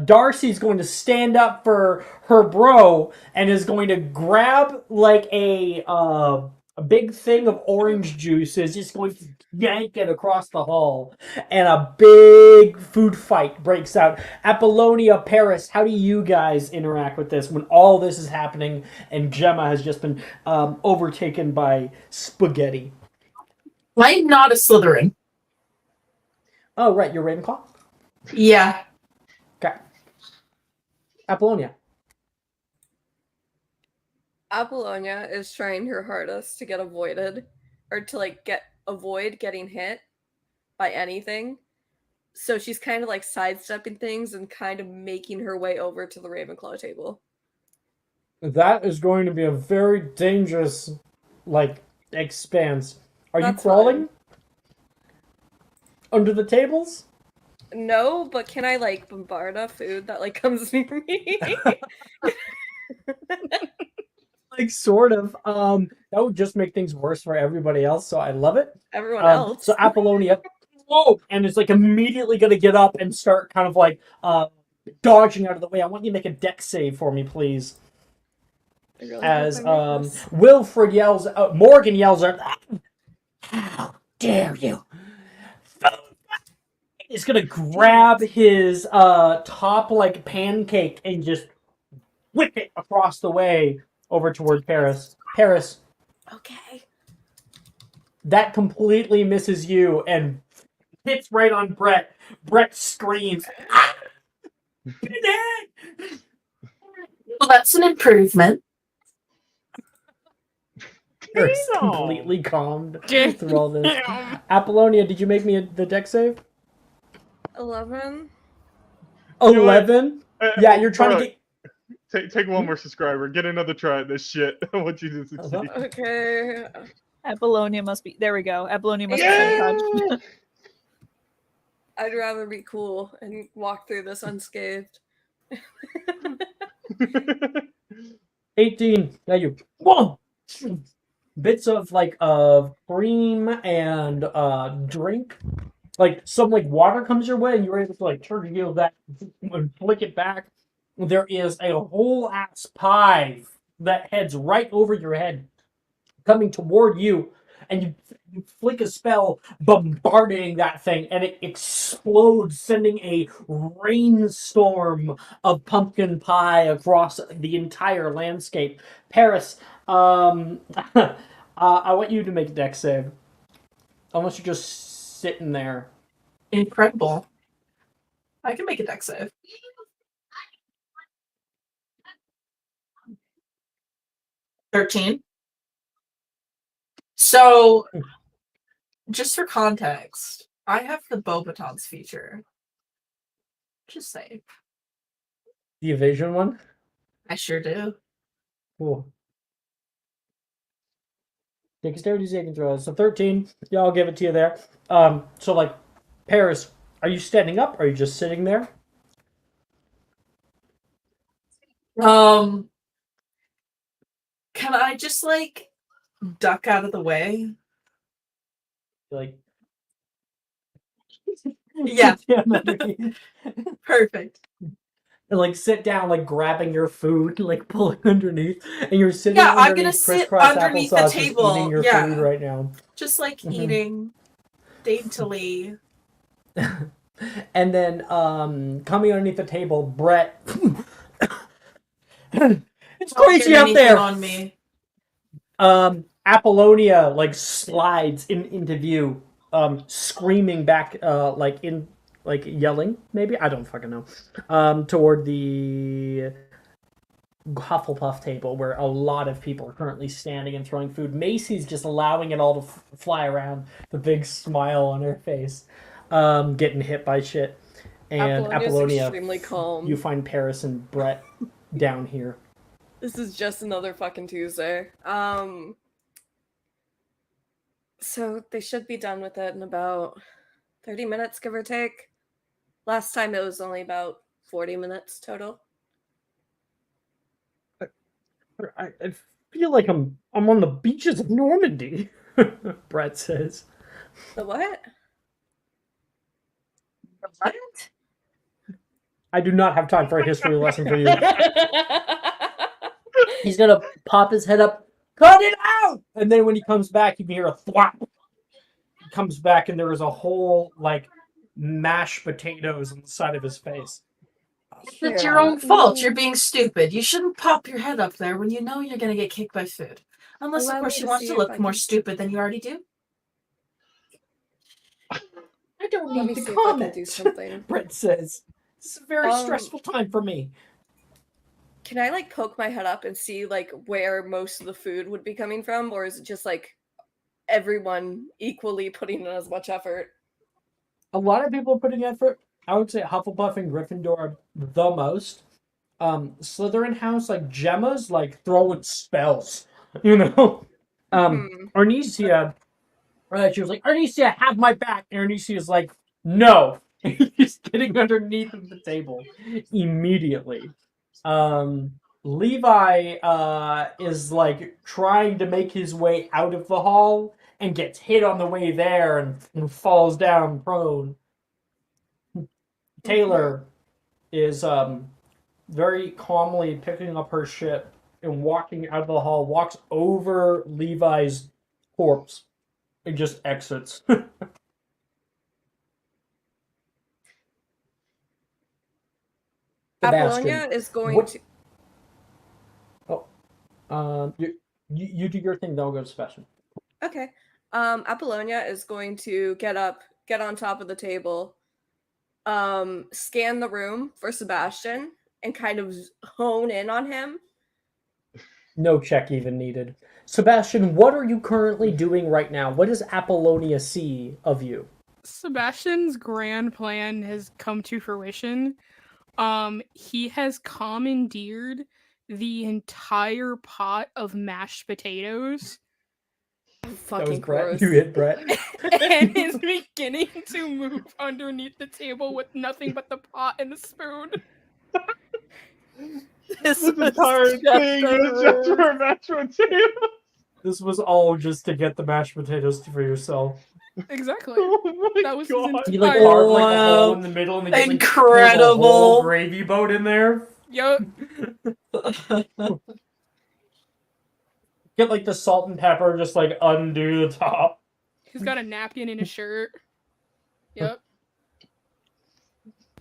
[SPEAKER 4] Darcy's going to stand up for her bro and is going to grab like a big thing of orange juice, is just going to yank it across the hall, and a big food fight breaks out. Apollonia, Paris, how do you guys interact with this when all this is happening and Gemma has just been overtaken by spaghetti?
[SPEAKER 1] I'm not a Slytherin.
[SPEAKER 4] Oh, right, you're Ravenclaw?
[SPEAKER 1] Yeah.
[SPEAKER 4] Okay. Apollonia.
[SPEAKER 7] Apollonia is trying her hardest to get avoided, or to like avoid getting hit by anything. So she's kind of like sidestepping things and kind of making her way over to the Ravenclaw table.
[SPEAKER 4] That is going to be a very dangerous, expanse. Are you
[SPEAKER 7] That's
[SPEAKER 4] crawling? Under the tables?
[SPEAKER 7] No, but can I like bombard a food that like comes near me?
[SPEAKER 4] Sort of. That would just make things worse for everybody else, so I love it.
[SPEAKER 7] Everyone else.
[SPEAKER 4] So Apollonia, whoa, and is immediately gonna get up and start kind of dodging out of the way. I want you to make a dex save for me, please.
[SPEAKER 7] Really
[SPEAKER 4] As Wilfred yells, Morgan yells out, "How dare you!" He's gonna grab his top pancake and just whip it across the way over toward Paris. Paris,
[SPEAKER 7] Okay.
[SPEAKER 4] that completely misses you and hits right on Brett. Brett screams, "Ah!
[SPEAKER 1] Well, that's an improvement.
[SPEAKER 4] Paris completely calmed through all this. Apollonia, did you make me the deck save?
[SPEAKER 7] 11.
[SPEAKER 4] 11? Yeah, you're trying to get...
[SPEAKER 2] Take one more subscriber. Get another try at this shit. I want you to succeed.
[SPEAKER 7] Okay.
[SPEAKER 5] Apollonia must be. There we go. Apollonia must be.
[SPEAKER 2] Yeah!
[SPEAKER 7] I'd rather be cool and walk through this unscathed.
[SPEAKER 4] 18. Yeah, you... Whoa! Bits of cream and drink. Some water comes your way and you're able to turn your that and flick it back. There is a whole ass pie that heads right over your head, coming toward you, and you flick a spell bombarding that thing, and it explodes, sending a rainstorm of pumpkin pie across the entire landscape. Paris, I want you to make a dex save. Unless you're just sitting there.
[SPEAKER 1] Incredible. I can make a dex save. 13. So, just for context, I have the Bobatons feature. Just saying.
[SPEAKER 4] The evasion one?
[SPEAKER 1] I sure do.
[SPEAKER 4] Cool. Dexterity saving throws. So 13. Yeah, I'll give it to you there. So Paris, are you standing up or are you just sitting there?
[SPEAKER 1] Can I just duck out of the way? Yeah. Perfect.
[SPEAKER 4] And sit down, grabbing your food, pulling underneath, and you're sitting.
[SPEAKER 1] Yeah, I'm
[SPEAKER 4] underneath
[SPEAKER 1] gonna sit
[SPEAKER 4] crisscross
[SPEAKER 1] underneath the
[SPEAKER 4] applesauce, just
[SPEAKER 1] table.
[SPEAKER 4] eating your
[SPEAKER 1] Yeah.
[SPEAKER 4] food right now.
[SPEAKER 1] Just eating daintily.
[SPEAKER 4] And then coming underneath the table, Brett It's
[SPEAKER 1] Don't
[SPEAKER 4] crazy
[SPEAKER 1] get
[SPEAKER 4] out
[SPEAKER 1] anything
[SPEAKER 4] there.
[SPEAKER 1] on me.
[SPEAKER 4] Apollonia like slides into view, screaming back, like yelling. Maybe I don't fucking know. Toward the Hufflepuff table where a lot of people are currently standing and throwing food. Macy's just allowing it all to fly around, the big smile on her face, getting hit by shit. And
[SPEAKER 7] Apollonia's
[SPEAKER 4] Apollonia,
[SPEAKER 7] extremely calm.
[SPEAKER 4] you find Paris and Brett down here.
[SPEAKER 7] This is just another fucking Tuesday. So they should be done with it in about 30 minutes, give or take. Last time it was only about 40 minutes total.
[SPEAKER 4] I feel like I'm on the beaches of Normandy, Brett says.
[SPEAKER 7] The what?
[SPEAKER 1] What?
[SPEAKER 4] I do not have time for a history lesson for you. He's gonna pop his head up, cut it out! And then when he comes back, you can hear a thwap. He comes back and there is a whole, like, mashed potatoes on the side of his face.
[SPEAKER 1] It's your own fault. You're being stupid. You shouldn't pop your head up there when you know you're going to get kicked by food. Unless,
[SPEAKER 7] Allow
[SPEAKER 1] of course,
[SPEAKER 7] me
[SPEAKER 1] you
[SPEAKER 7] to
[SPEAKER 1] want
[SPEAKER 7] see
[SPEAKER 1] to
[SPEAKER 7] if
[SPEAKER 1] look
[SPEAKER 7] I
[SPEAKER 1] more
[SPEAKER 7] can-
[SPEAKER 1] stupid than you already do.
[SPEAKER 4] I don't
[SPEAKER 7] Let me
[SPEAKER 4] need
[SPEAKER 7] see
[SPEAKER 4] to
[SPEAKER 7] if I can
[SPEAKER 4] comment,
[SPEAKER 7] do something.
[SPEAKER 4] Brett says. It's a very
[SPEAKER 7] Um,
[SPEAKER 4] stressful time for me.
[SPEAKER 7] Can I like poke my head up and see like where most of the food would be coming from, or is it just like everyone equally putting in as much effort?
[SPEAKER 4] A lot of people are putting effort. I would say Hufflepuff and Gryffindor the most. Slytherin house, like Gemma's like throwing spells, you know. Arnesia, she was like, Arnesia, have my back. And Arnesia's like, no. He's getting underneath of the table immediately. Levi is like trying to make his way out of the hall and gets hit on the way there and falls down prone. Taylor is very calmly picking up her shit and walking out of the hall, walks over Levi's corpse and just exits.
[SPEAKER 7] Apollonia is going
[SPEAKER 4] what-
[SPEAKER 7] to.
[SPEAKER 4] You do your thing, then I'll go to Sebastian.
[SPEAKER 7] Okay. Apollonia is going to get up, get on top of the table, scan the room for Sebastian, and kind of hone in on him.
[SPEAKER 4] No check even needed. Sebastian, what are you currently doing right now? What does Apollonia see of you?
[SPEAKER 3] Sebastian's grand plan has come to fruition. He has commandeered the entire pot of mashed potatoes
[SPEAKER 7] Fucking
[SPEAKER 4] Brett.
[SPEAKER 7] gross.
[SPEAKER 4] You hit Brett.
[SPEAKER 3] and is beginning to move underneath the table with nothing but the pot and the spoon.
[SPEAKER 2] This entire thing is just for mashed potatoes.
[SPEAKER 4] This was all just to get the mashed potatoes for yourself.
[SPEAKER 3] Exactly.
[SPEAKER 2] Oh my
[SPEAKER 3] That was his
[SPEAKER 2] god.
[SPEAKER 4] You like
[SPEAKER 3] entire-
[SPEAKER 4] carve like a hole in the middle and then just, like, pour the whole
[SPEAKER 1] Incredible.
[SPEAKER 4] gravy boat in there.
[SPEAKER 3] Yup.
[SPEAKER 4] Get like the salt and pepper, just like undo the top.
[SPEAKER 3] He's got a napkin in his shirt. Yep.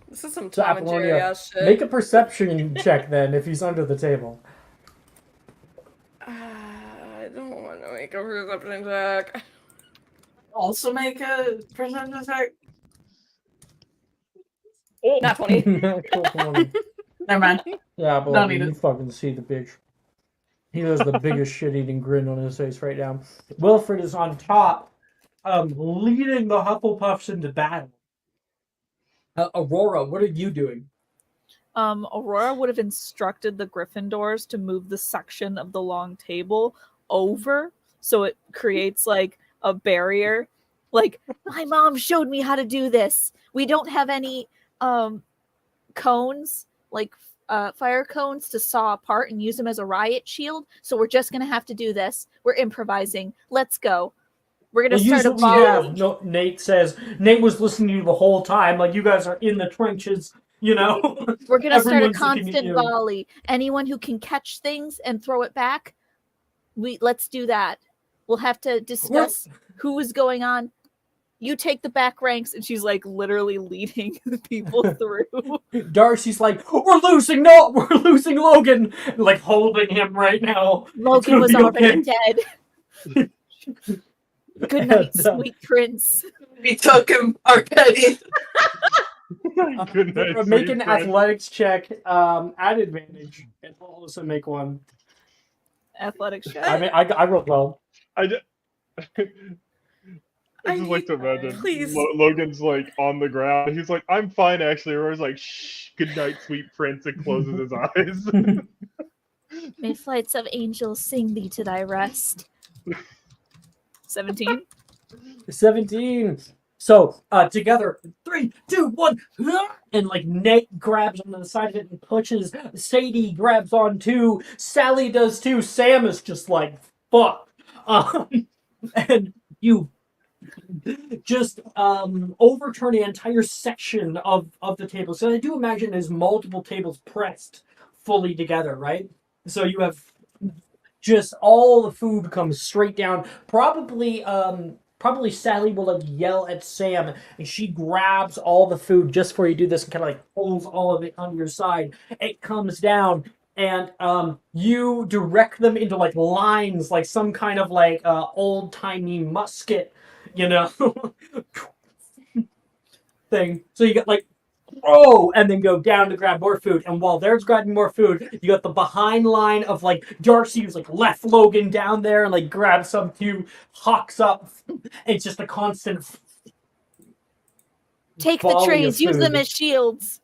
[SPEAKER 7] This is some
[SPEAKER 4] So
[SPEAKER 7] Tom and Jerry
[SPEAKER 4] Apollonia,
[SPEAKER 7] ass shit.
[SPEAKER 4] make a perception check then if he's under the table.
[SPEAKER 7] I don't want to make a perception check.
[SPEAKER 1] Also make a perception check.
[SPEAKER 2] Oh,
[SPEAKER 7] Not 20.
[SPEAKER 1] Never mind.
[SPEAKER 4] Yeah,
[SPEAKER 1] Don't
[SPEAKER 4] but
[SPEAKER 1] need
[SPEAKER 4] you
[SPEAKER 1] it.
[SPEAKER 4] fucking see the bitch. He has the biggest shit-eating grin on his face right now. Wilfred is on top, leading the Hufflepuffs into battle. Aurora, what are you doing?
[SPEAKER 5] Aurora would have instructed the Gryffindors to move the section of the long table over so it creates like a barrier. Like, my mom showed me how to do this. We don't have any cones, like fire cones to saw apart and use them as a riot shield. So we're just gonna have to do this. We're improvising. Let's go. We're gonna
[SPEAKER 4] Well,
[SPEAKER 5] start a
[SPEAKER 4] use what we have.
[SPEAKER 5] volley.
[SPEAKER 4] No, Nate says. Nate was listening to you the whole time. Like, you guys are in the trenches, you know?
[SPEAKER 5] We're gonna start a
[SPEAKER 4] Everyone's looking at
[SPEAKER 5] constant
[SPEAKER 4] you.
[SPEAKER 5] volley. Anyone who can catch things and throw it back, let's do that. We'll have to discuss who is going on. you take the back ranks, and she's like literally leading the people through.
[SPEAKER 4] Darcy's like, we're losing Logan, like holding him right now.
[SPEAKER 5] Logan was
[SPEAKER 4] gonna be
[SPEAKER 5] already
[SPEAKER 4] okay.
[SPEAKER 5] dead. Good night,
[SPEAKER 4] And,
[SPEAKER 5] sweet prince.
[SPEAKER 1] We took him already.
[SPEAKER 2] Good night,
[SPEAKER 4] Make
[SPEAKER 2] sweet
[SPEAKER 4] an
[SPEAKER 2] friend.
[SPEAKER 4] athletics check at advantage, and I'll also make one.
[SPEAKER 5] Athletics check.
[SPEAKER 4] I mean, I rolled well.
[SPEAKER 2] I just
[SPEAKER 7] I
[SPEAKER 2] like
[SPEAKER 7] need-
[SPEAKER 2] to imagine
[SPEAKER 7] please.
[SPEAKER 2] Logan's like on the ground. He's like, "I'm fine, actually." Aurora's like, "Shh, good night, sweet prince," and closes his eyes.
[SPEAKER 5] May flights of angels sing thee to thy rest. 17.
[SPEAKER 4] 17. So together, 3, 2, 1, and like Nate grabs onto the side of it and pushes. Sadie grabs on too. Sally does too. Sam is just like fuck. And you just overturn the entire section of the table. So I do imagine there's multiple tables pressed fully together, right? So you have just all the food comes straight down. Probably Sally will like yell at Sam, and she grabs all the food just before you do this and kind of like pulls all of it on your side. It comes down, and you direct them into like lines, like some kind of like old timey musket, you know, thing. So you get like and then go down to grab more food. And while they're grabbing more food, you got the behind line of like Darcy who's like left Logan down there and like grabs some too, hawks up. It's just a constant
[SPEAKER 5] Take the
[SPEAKER 4] volley
[SPEAKER 5] trays,
[SPEAKER 4] of
[SPEAKER 5] use them
[SPEAKER 4] food.
[SPEAKER 5] as shields.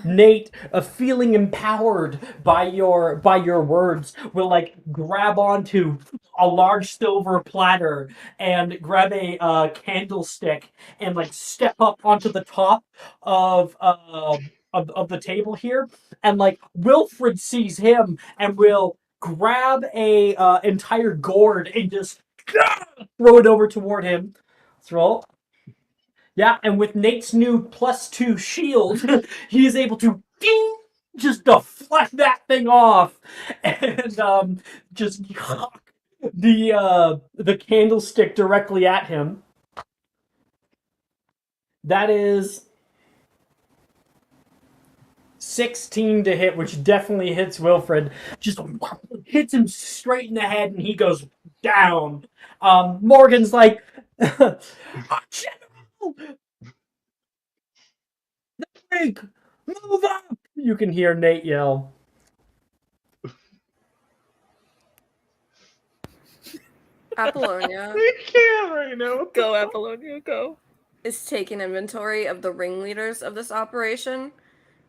[SPEAKER 4] Nate, feeling empowered by your words, will like grab onto a large silver platter and grab a candlestick and like step up onto the top of the table here, and like Wilfred sees him and will grab a entire gourd and just throw it over toward him. Throw. Yeah, and with Nate's new +2 shield, he is able to ding, just deflect that thing off and just cock the candlestick directly at him. That is 16 to hit, which definitely hits Wilfred. Just hits him straight in the head, and he goes down. Morgan's like, General! The freak! Move up! You can hear Nate yell.
[SPEAKER 7] Apollonia
[SPEAKER 2] I can't right now.
[SPEAKER 5] Go, Apollonia, go.
[SPEAKER 7] is taking inventory of the ringleaders of this operation,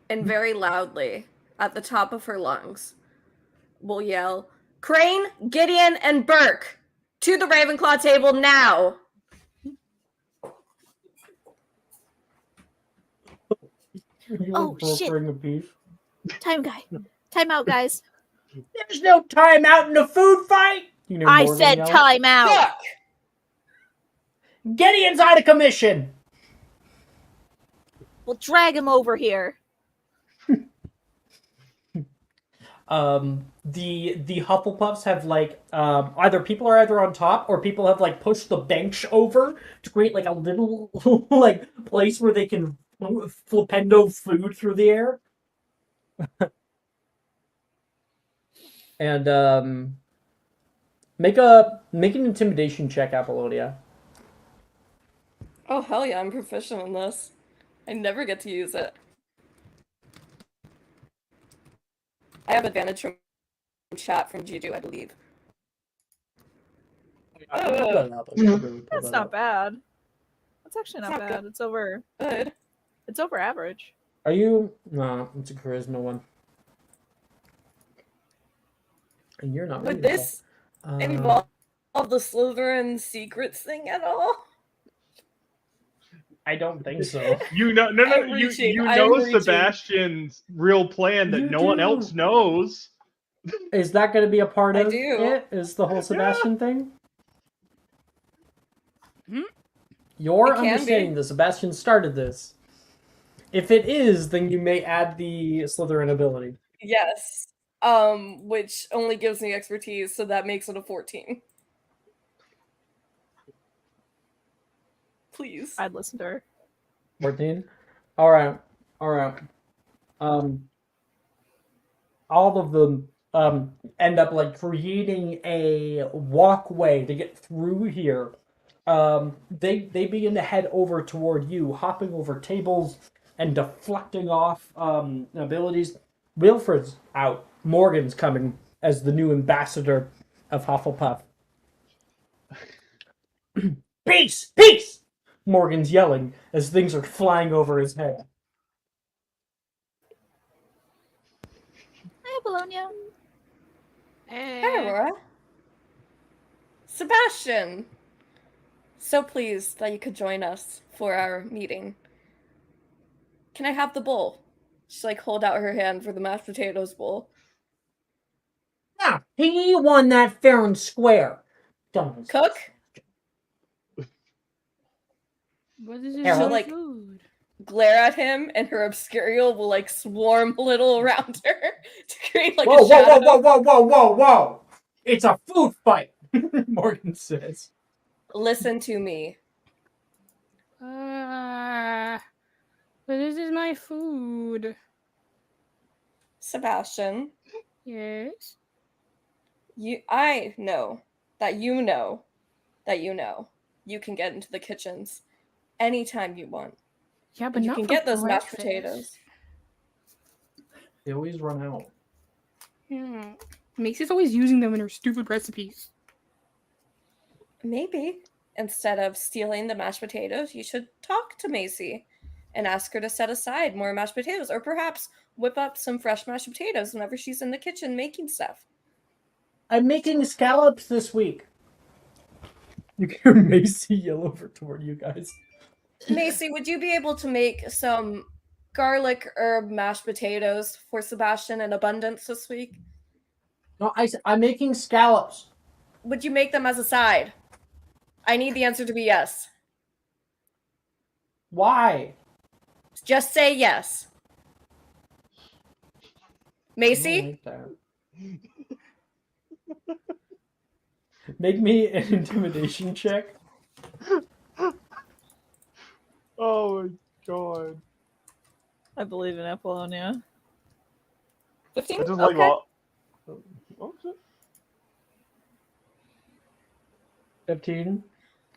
[SPEAKER 7] and very loudly, at the top of her lungs, will yell, Crane, Gideon, and Burke! To the Ravenclaw table now!
[SPEAKER 5] Oh, shit.
[SPEAKER 4] A piece.
[SPEAKER 5] Time out, guys.
[SPEAKER 4] There's no time out in a food fight! You know
[SPEAKER 5] I
[SPEAKER 4] Morgan
[SPEAKER 5] said
[SPEAKER 4] yelled.
[SPEAKER 5] time out.
[SPEAKER 7] Fuck!
[SPEAKER 4] Gideon's out of commission!
[SPEAKER 5] We'll drag him over here.
[SPEAKER 4] The Hufflepuffs have like either people are either on top or people have like pushed the bench over to create like a little like place where they can flipendo food through the air. And make an intimidation check, Apollonia.
[SPEAKER 7] Oh, hell yeah, I'm proficient in this. I never get to use it. I have advantage from chat from Juju, I believe.
[SPEAKER 5] That's not bad. That's actually not
[SPEAKER 7] It's not
[SPEAKER 5] bad. It's over.
[SPEAKER 7] Good.
[SPEAKER 5] It's over average.
[SPEAKER 4] Are you? No, it's a charisma one. And you're not.
[SPEAKER 7] Would
[SPEAKER 4] ready,
[SPEAKER 7] this
[SPEAKER 4] though.
[SPEAKER 7] involve the Slytherin secrets thing at all?
[SPEAKER 4] I don't think so.
[SPEAKER 2] You know,
[SPEAKER 7] I'm
[SPEAKER 2] you
[SPEAKER 7] reaching,
[SPEAKER 2] you
[SPEAKER 7] I'm
[SPEAKER 2] know
[SPEAKER 7] reaching.
[SPEAKER 2] Sebastian's real plan that
[SPEAKER 4] You
[SPEAKER 2] no one
[SPEAKER 4] do.
[SPEAKER 2] else knows.
[SPEAKER 4] Is that going to be a part
[SPEAKER 7] I
[SPEAKER 4] of
[SPEAKER 7] do.
[SPEAKER 4] it? Is the whole Sebastian thing?
[SPEAKER 5] Hmm?
[SPEAKER 4] You're
[SPEAKER 7] It can
[SPEAKER 4] understanding
[SPEAKER 7] be.
[SPEAKER 4] that Sebastian started this. If it is, then you may add the Slytherin ability.
[SPEAKER 7] Yes. Which only gives me expertise, so that makes it a 14. Please.
[SPEAKER 5] I'd listen to her.
[SPEAKER 4] 14? Alright. All of them end up like creating a walkway to get through here. They begin to head over toward you, hopping over tables and deflecting off abilities. Wilfred's out. Morgan's coming as the new ambassador of Hufflepuff. Peace! Peace! Morgan's yelling as things are flying over his head.
[SPEAKER 5] Hi, Bologna.
[SPEAKER 7] Hi, Aurora. Sebastian! So pleased that you could join us for our meeting. Can I have the bowl? She hold out her hand for the mashed potatoes bowl.
[SPEAKER 4] Yeah, he won that fair and square. Dumbass.
[SPEAKER 7] Cook?
[SPEAKER 3] What is
[SPEAKER 4] She'll,
[SPEAKER 3] my
[SPEAKER 7] like,
[SPEAKER 3] food?
[SPEAKER 7] Glare at him, and her obscurial will swarm a little around her to create a
[SPEAKER 4] Whoa!
[SPEAKER 7] shadow.
[SPEAKER 4] It's a food fight, Morgan says.
[SPEAKER 7] Listen to me.
[SPEAKER 3] But this is my food.
[SPEAKER 7] Sebastian,
[SPEAKER 3] Yes.
[SPEAKER 7] I know that you know you can get into the kitchens anytime you want.
[SPEAKER 3] Yeah, but
[SPEAKER 7] And you
[SPEAKER 3] not
[SPEAKER 7] can
[SPEAKER 3] for
[SPEAKER 7] get those mashed
[SPEAKER 3] breakfast.
[SPEAKER 7] potatoes.
[SPEAKER 4] They always run out.
[SPEAKER 3] Yeah. Macy's always using them in her stupid recipes.
[SPEAKER 7] Maybe instead of stealing the mashed potatoes, you should talk to Macy and ask her to set aside more mashed potatoes, or perhaps whip up some fresh mashed potatoes whenever she's in the kitchen making stuff.
[SPEAKER 4] I'm making scallops this week. You hear Macy yell over toward you guys.
[SPEAKER 7] Macy, would you be able to make some garlic herb mashed potatoes for Sebastian in abundance this week?
[SPEAKER 4] No, I'm making scallops.
[SPEAKER 7] Would you make them as a side? I need the answer to be yes.
[SPEAKER 4] Why?
[SPEAKER 7] Just say yes.
[SPEAKER 4] I
[SPEAKER 7] Macy?
[SPEAKER 4] don't like that. Make me an intimidation check.
[SPEAKER 2] Oh my god.
[SPEAKER 5] I believe in Apollonia.
[SPEAKER 7] 15?
[SPEAKER 2] I just
[SPEAKER 7] Okay.
[SPEAKER 2] all. Oh, shit.
[SPEAKER 4] 15.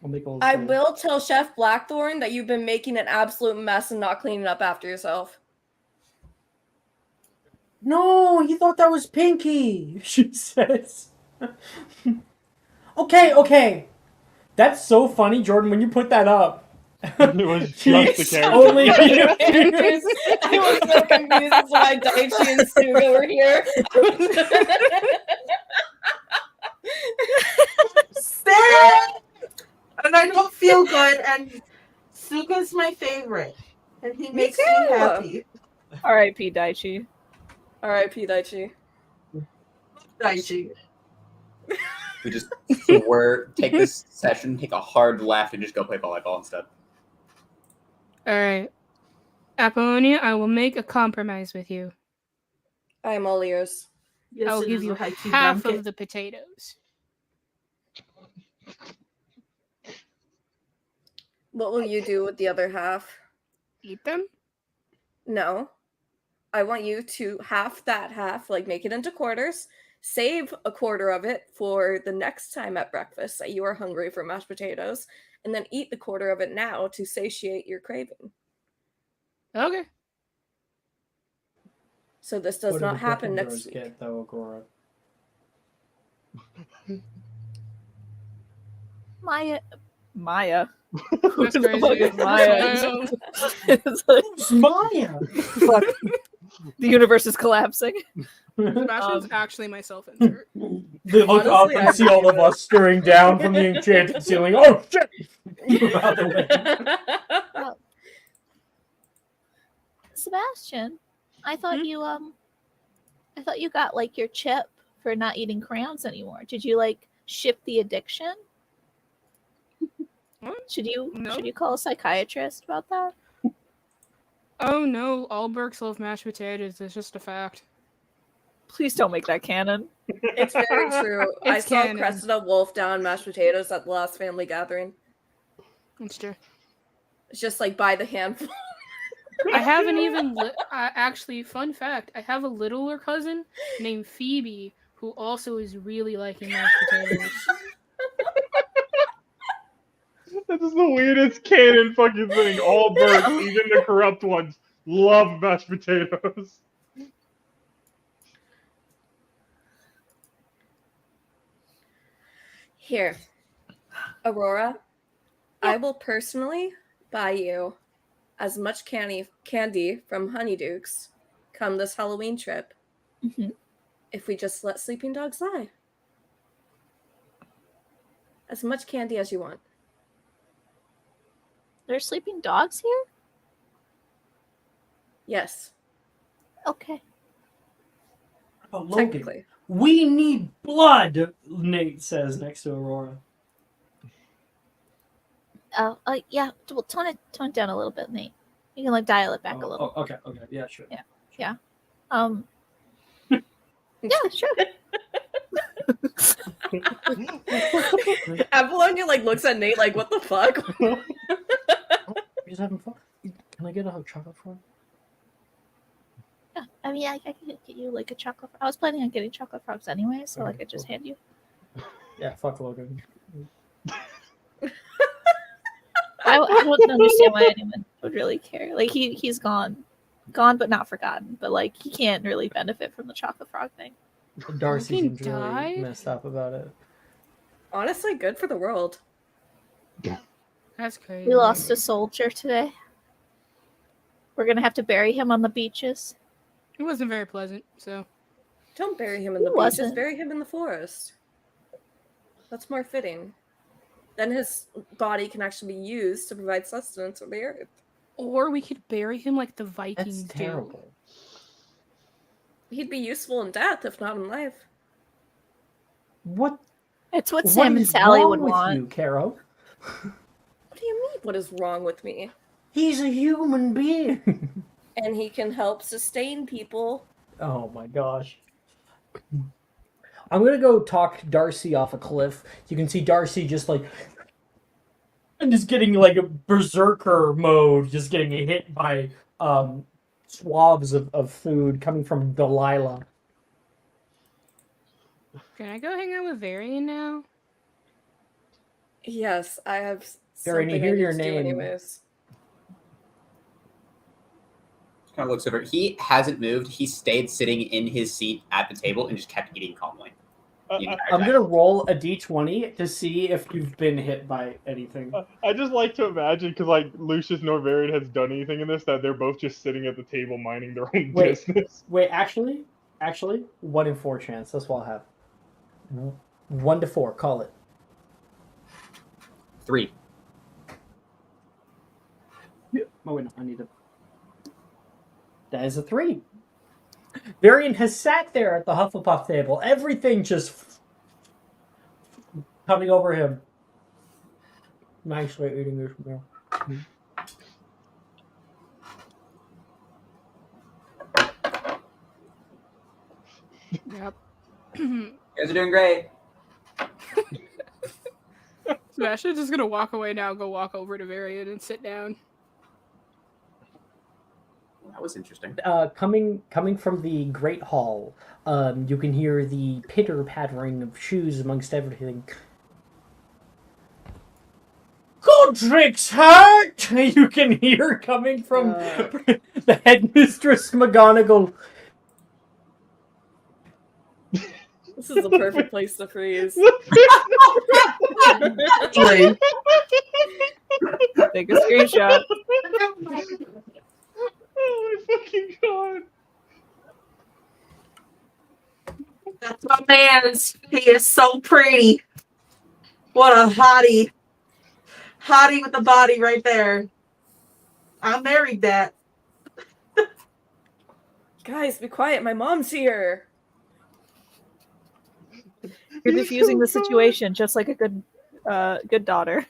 [SPEAKER 4] I'll make all.
[SPEAKER 7] I will tell Chef Blackthorn that you've been making an absolute mess and not cleaning up after yourself.
[SPEAKER 4] No, he thought that was Pinky. She says. Okay. That's so funny, Jordan. When you put that up.
[SPEAKER 2] It was just the character.
[SPEAKER 4] Only
[SPEAKER 7] I was so confused as to why Daichi and Suga were here.
[SPEAKER 1] Sad! And I don't feel good, and Suga's my favorite. And he makes me
[SPEAKER 7] too.
[SPEAKER 1] happy.
[SPEAKER 5] R.I.P. Daichi.
[SPEAKER 7] R.I.P. Daichi.
[SPEAKER 1] Daichi.
[SPEAKER 6] We just take this session, take a hard left, and just go play volleyball instead.
[SPEAKER 3] Alright. Apollonia, I will make a compromise with you.
[SPEAKER 7] I am all ears.
[SPEAKER 1] Yes,
[SPEAKER 3] I'll
[SPEAKER 1] it
[SPEAKER 3] give
[SPEAKER 1] is
[SPEAKER 3] you
[SPEAKER 1] a haiku
[SPEAKER 3] half
[SPEAKER 1] blanket.
[SPEAKER 3] of the potatoes.
[SPEAKER 7] What will you do with the other half?
[SPEAKER 3] Eat them?
[SPEAKER 7] No. I want you to half that half, make it into quarters, save a quarter of it for the next time at breakfast that you are hungry for mashed potatoes, and then eat the quarter of it now to satiate your craving.
[SPEAKER 3] Okay.
[SPEAKER 7] So this does
[SPEAKER 4] What do
[SPEAKER 7] not
[SPEAKER 4] the
[SPEAKER 7] happen next
[SPEAKER 4] Gryffindors
[SPEAKER 7] week.
[SPEAKER 4] get, though, Agora?
[SPEAKER 5] Maya.
[SPEAKER 3] That's
[SPEAKER 5] Who the fuck
[SPEAKER 3] crazy.
[SPEAKER 5] is Maya? It's like,
[SPEAKER 4] Who's Maya?
[SPEAKER 5] fuck. The universe is collapsing.
[SPEAKER 3] Sebastian's
[SPEAKER 5] Um,
[SPEAKER 3] actually my self-insert.
[SPEAKER 4] They look
[SPEAKER 7] Honestly,
[SPEAKER 4] up and
[SPEAKER 7] I
[SPEAKER 4] see all of us staring down from the enchanted ceiling. Oh, shit! Move out of the way.
[SPEAKER 8] Sebastian, I thought you got your chip for not eating crayons anymore. Did you shift the addiction?
[SPEAKER 3] What?
[SPEAKER 8] Should you
[SPEAKER 3] No.
[SPEAKER 8] call a psychiatrist about that?
[SPEAKER 3] Oh no, all Berks love mashed potatoes. It's just a fact.
[SPEAKER 5] Please don't make that canon.
[SPEAKER 7] It's very true. I
[SPEAKER 3] It's
[SPEAKER 7] saw
[SPEAKER 3] canon.
[SPEAKER 7] Cressida wolf down mashed potatoes at the last family gathering.
[SPEAKER 3] It's true.
[SPEAKER 7] just like by the handful.
[SPEAKER 3] I haven't even actually. Fun fact: I have a littler cousin named Phoebe who also is really liking mashed potatoes.
[SPEAKER 2] That is the weirdest canon fucking thing. All birds, even the corrupt ones, love mashed potatoes.
[SPEAKER 7] Here, Aurora, I will personally buy you as much candy from Honeydukes come this Halloween trip
[SPEAKER 8] Mhm.
[SPEAKER 7] if we just let sleeping dogs lie. As much candy as you want.
[SPEAKER 8] There's sleeping dogs here?
[SPEAKER 7] Yes,
[SPEAKER 8] Okay.
[SPEAKER 4] Oh, Logan,
[SPEAKER 7] technically.
[SPEAKER 4] we need blood, Nate says next to Aurora.
[SPEAKER 8] Oh, yeah. Well, tone it down a little bit, Nate. You can like dial it back a little.
[SPEAKER 4] Oh, okay, yeah, sure.
[SPEAKER 8] Yeah. Yeah, sure.
[SPEAKER 7] Apollonia like looks at Nate like, what the fuck?
[SPEAKER 4] You're just having fun. Can I get a chocolate frog?
[SPEAKER 8] Yeah. I mean, I could get you like a chocolate. I was planning on getting chocolate frogs anyway, so
[SPEAKER 4] Okay,
[SPEAKER 8] like I just
[SPEAKER 4] cool.
[SPEAKER 8] hand you.
[SPEAKER 4] Yeah, fuck Logan.
[SPEAKER 8] I don't understand why anyone would really care. Like he's gone but not forgotten. But like he can't really benefit from the chocolate frog thing.
[SPEAKER 4] Darcy
[SPEAKER 3] Logan
[SPEAKER 4] seems really
[SPEAKER 3] died?
[SPEAKER 4] messed up about it.
[SPEAKER 7] Honestly, good for the world.
[SPEAKER 3] That's crazy.
[SPEAKER 8] We lost a soldier today. We're gonna have to bury him on the beaches.
[SPEAKER 3] It wasn't very pleasant, so.
[SPEAKER 7] Don't bury him in the
[SPEAKER 8] He
[SPEAKER 7] beach, just
[SPEAKER 8] wasn't.
[SPEAKER 7] bury him in the forest. That's more fitting. Then his body can actually be used to provide sustenance for the earth.
[SPEAKER 3] Or we could bury him like the Vikings
[SPEAKER 4] That's
[SPEAKER 3] do.
[SPEAKER 4] terrible.
[SPEAKER 7] He'd be useful in death, if not in life.
[SPEAKER 4] What?
[SPEAKER 8] It's what
[SPEAKER 4] What
[SPEAKER 8] Sam and
[SPEAKER 4] is
[SPEAKER 8] Sally
[SPEAKER 4] wrong
[SPEAKER 8] would
[SPEAKER 4] with
[SPEAKER 8] want.
[SPEAKER 4] you, Caro?
[SPEAKER 7] What do you mean, what is wrong with me?
[SPEAKER 4] He's a human being.
[SPEAKER 7] And he can help sustain people.
[SPEAKER 4] Oh my gosh. I'm gonna go talk Darcy off a cliff. You can see Darcy just like and just getting like a berserker mode, just getting hit by swabs of food coming from Delilah.
[SPEAKER 3] Can I go hang out with Varian now?
[SPEAKER 7] Yes, I have
[SPEAKER 4] Darren, you
[SPEAKER 7] something I
[SPEAKER 4] hear
[SPEAKER 7] need
[SPEAKER 4] your
[SPEAKER 7] to do
[SPEAKER 4] name.
[SPEAKER 7] anyways.
[SPEAKER 6] Kind of looks over. He hasn't moved. He stayed sitting in his seat at the table and just kept eating calmly. The entire
[SPEAKER 4] I'm
[SPEAKER 6] time.
[SPEAKER 4] gonna roll a d20 to see if you've been hit by anything.
[SPEAKER 2] I just like to imagine, because like Lucius nor Varian has done anything in this, that they're both just sitting at the table minding their own
[SPEAKER 4] Wait.
[SPEAKER 2] business.
[SPEAKER 4] Wait, actually, 1 in 4 chance. That's what I'll have. 1 to 4. Call it.
[SPEAKER 6] 3.
[SPEAKER 4] Oh wait, no, I need to. That is a 3. Varian has sat there at the Hufflepuff table. Everything just coming over him. Nicely eating this meal.
[SPEAKER 3] Yep.
[SPEAKER 6] You guys are doing great.
[SPEAKER 3] Sebastian's just gonna walk away now, go walk over to Varian and sit down.
[SPEAKER 6] That was interesting.
[SPEAKER 4] Coming from the Great Hall, you can hear the pitter-pattering of shoes amongst everything. Godric's hurt! You can hear coming from the headmistress McGonagall.
[SPEAKER 7] This is the perfect place to freeze.
[SPEAKER 5] Take a screenshot.
[SPEAKER 2] Oh my fucking god.
[SPEAKER 1] That's my man's. He is so pretty. What a hottie. Hottie with the body right there. I married that.
[SPEAKER 7] Guys, be quiet. My mom's here.
[SPEAKER 5] You're diffusing the situation just like a good daughter.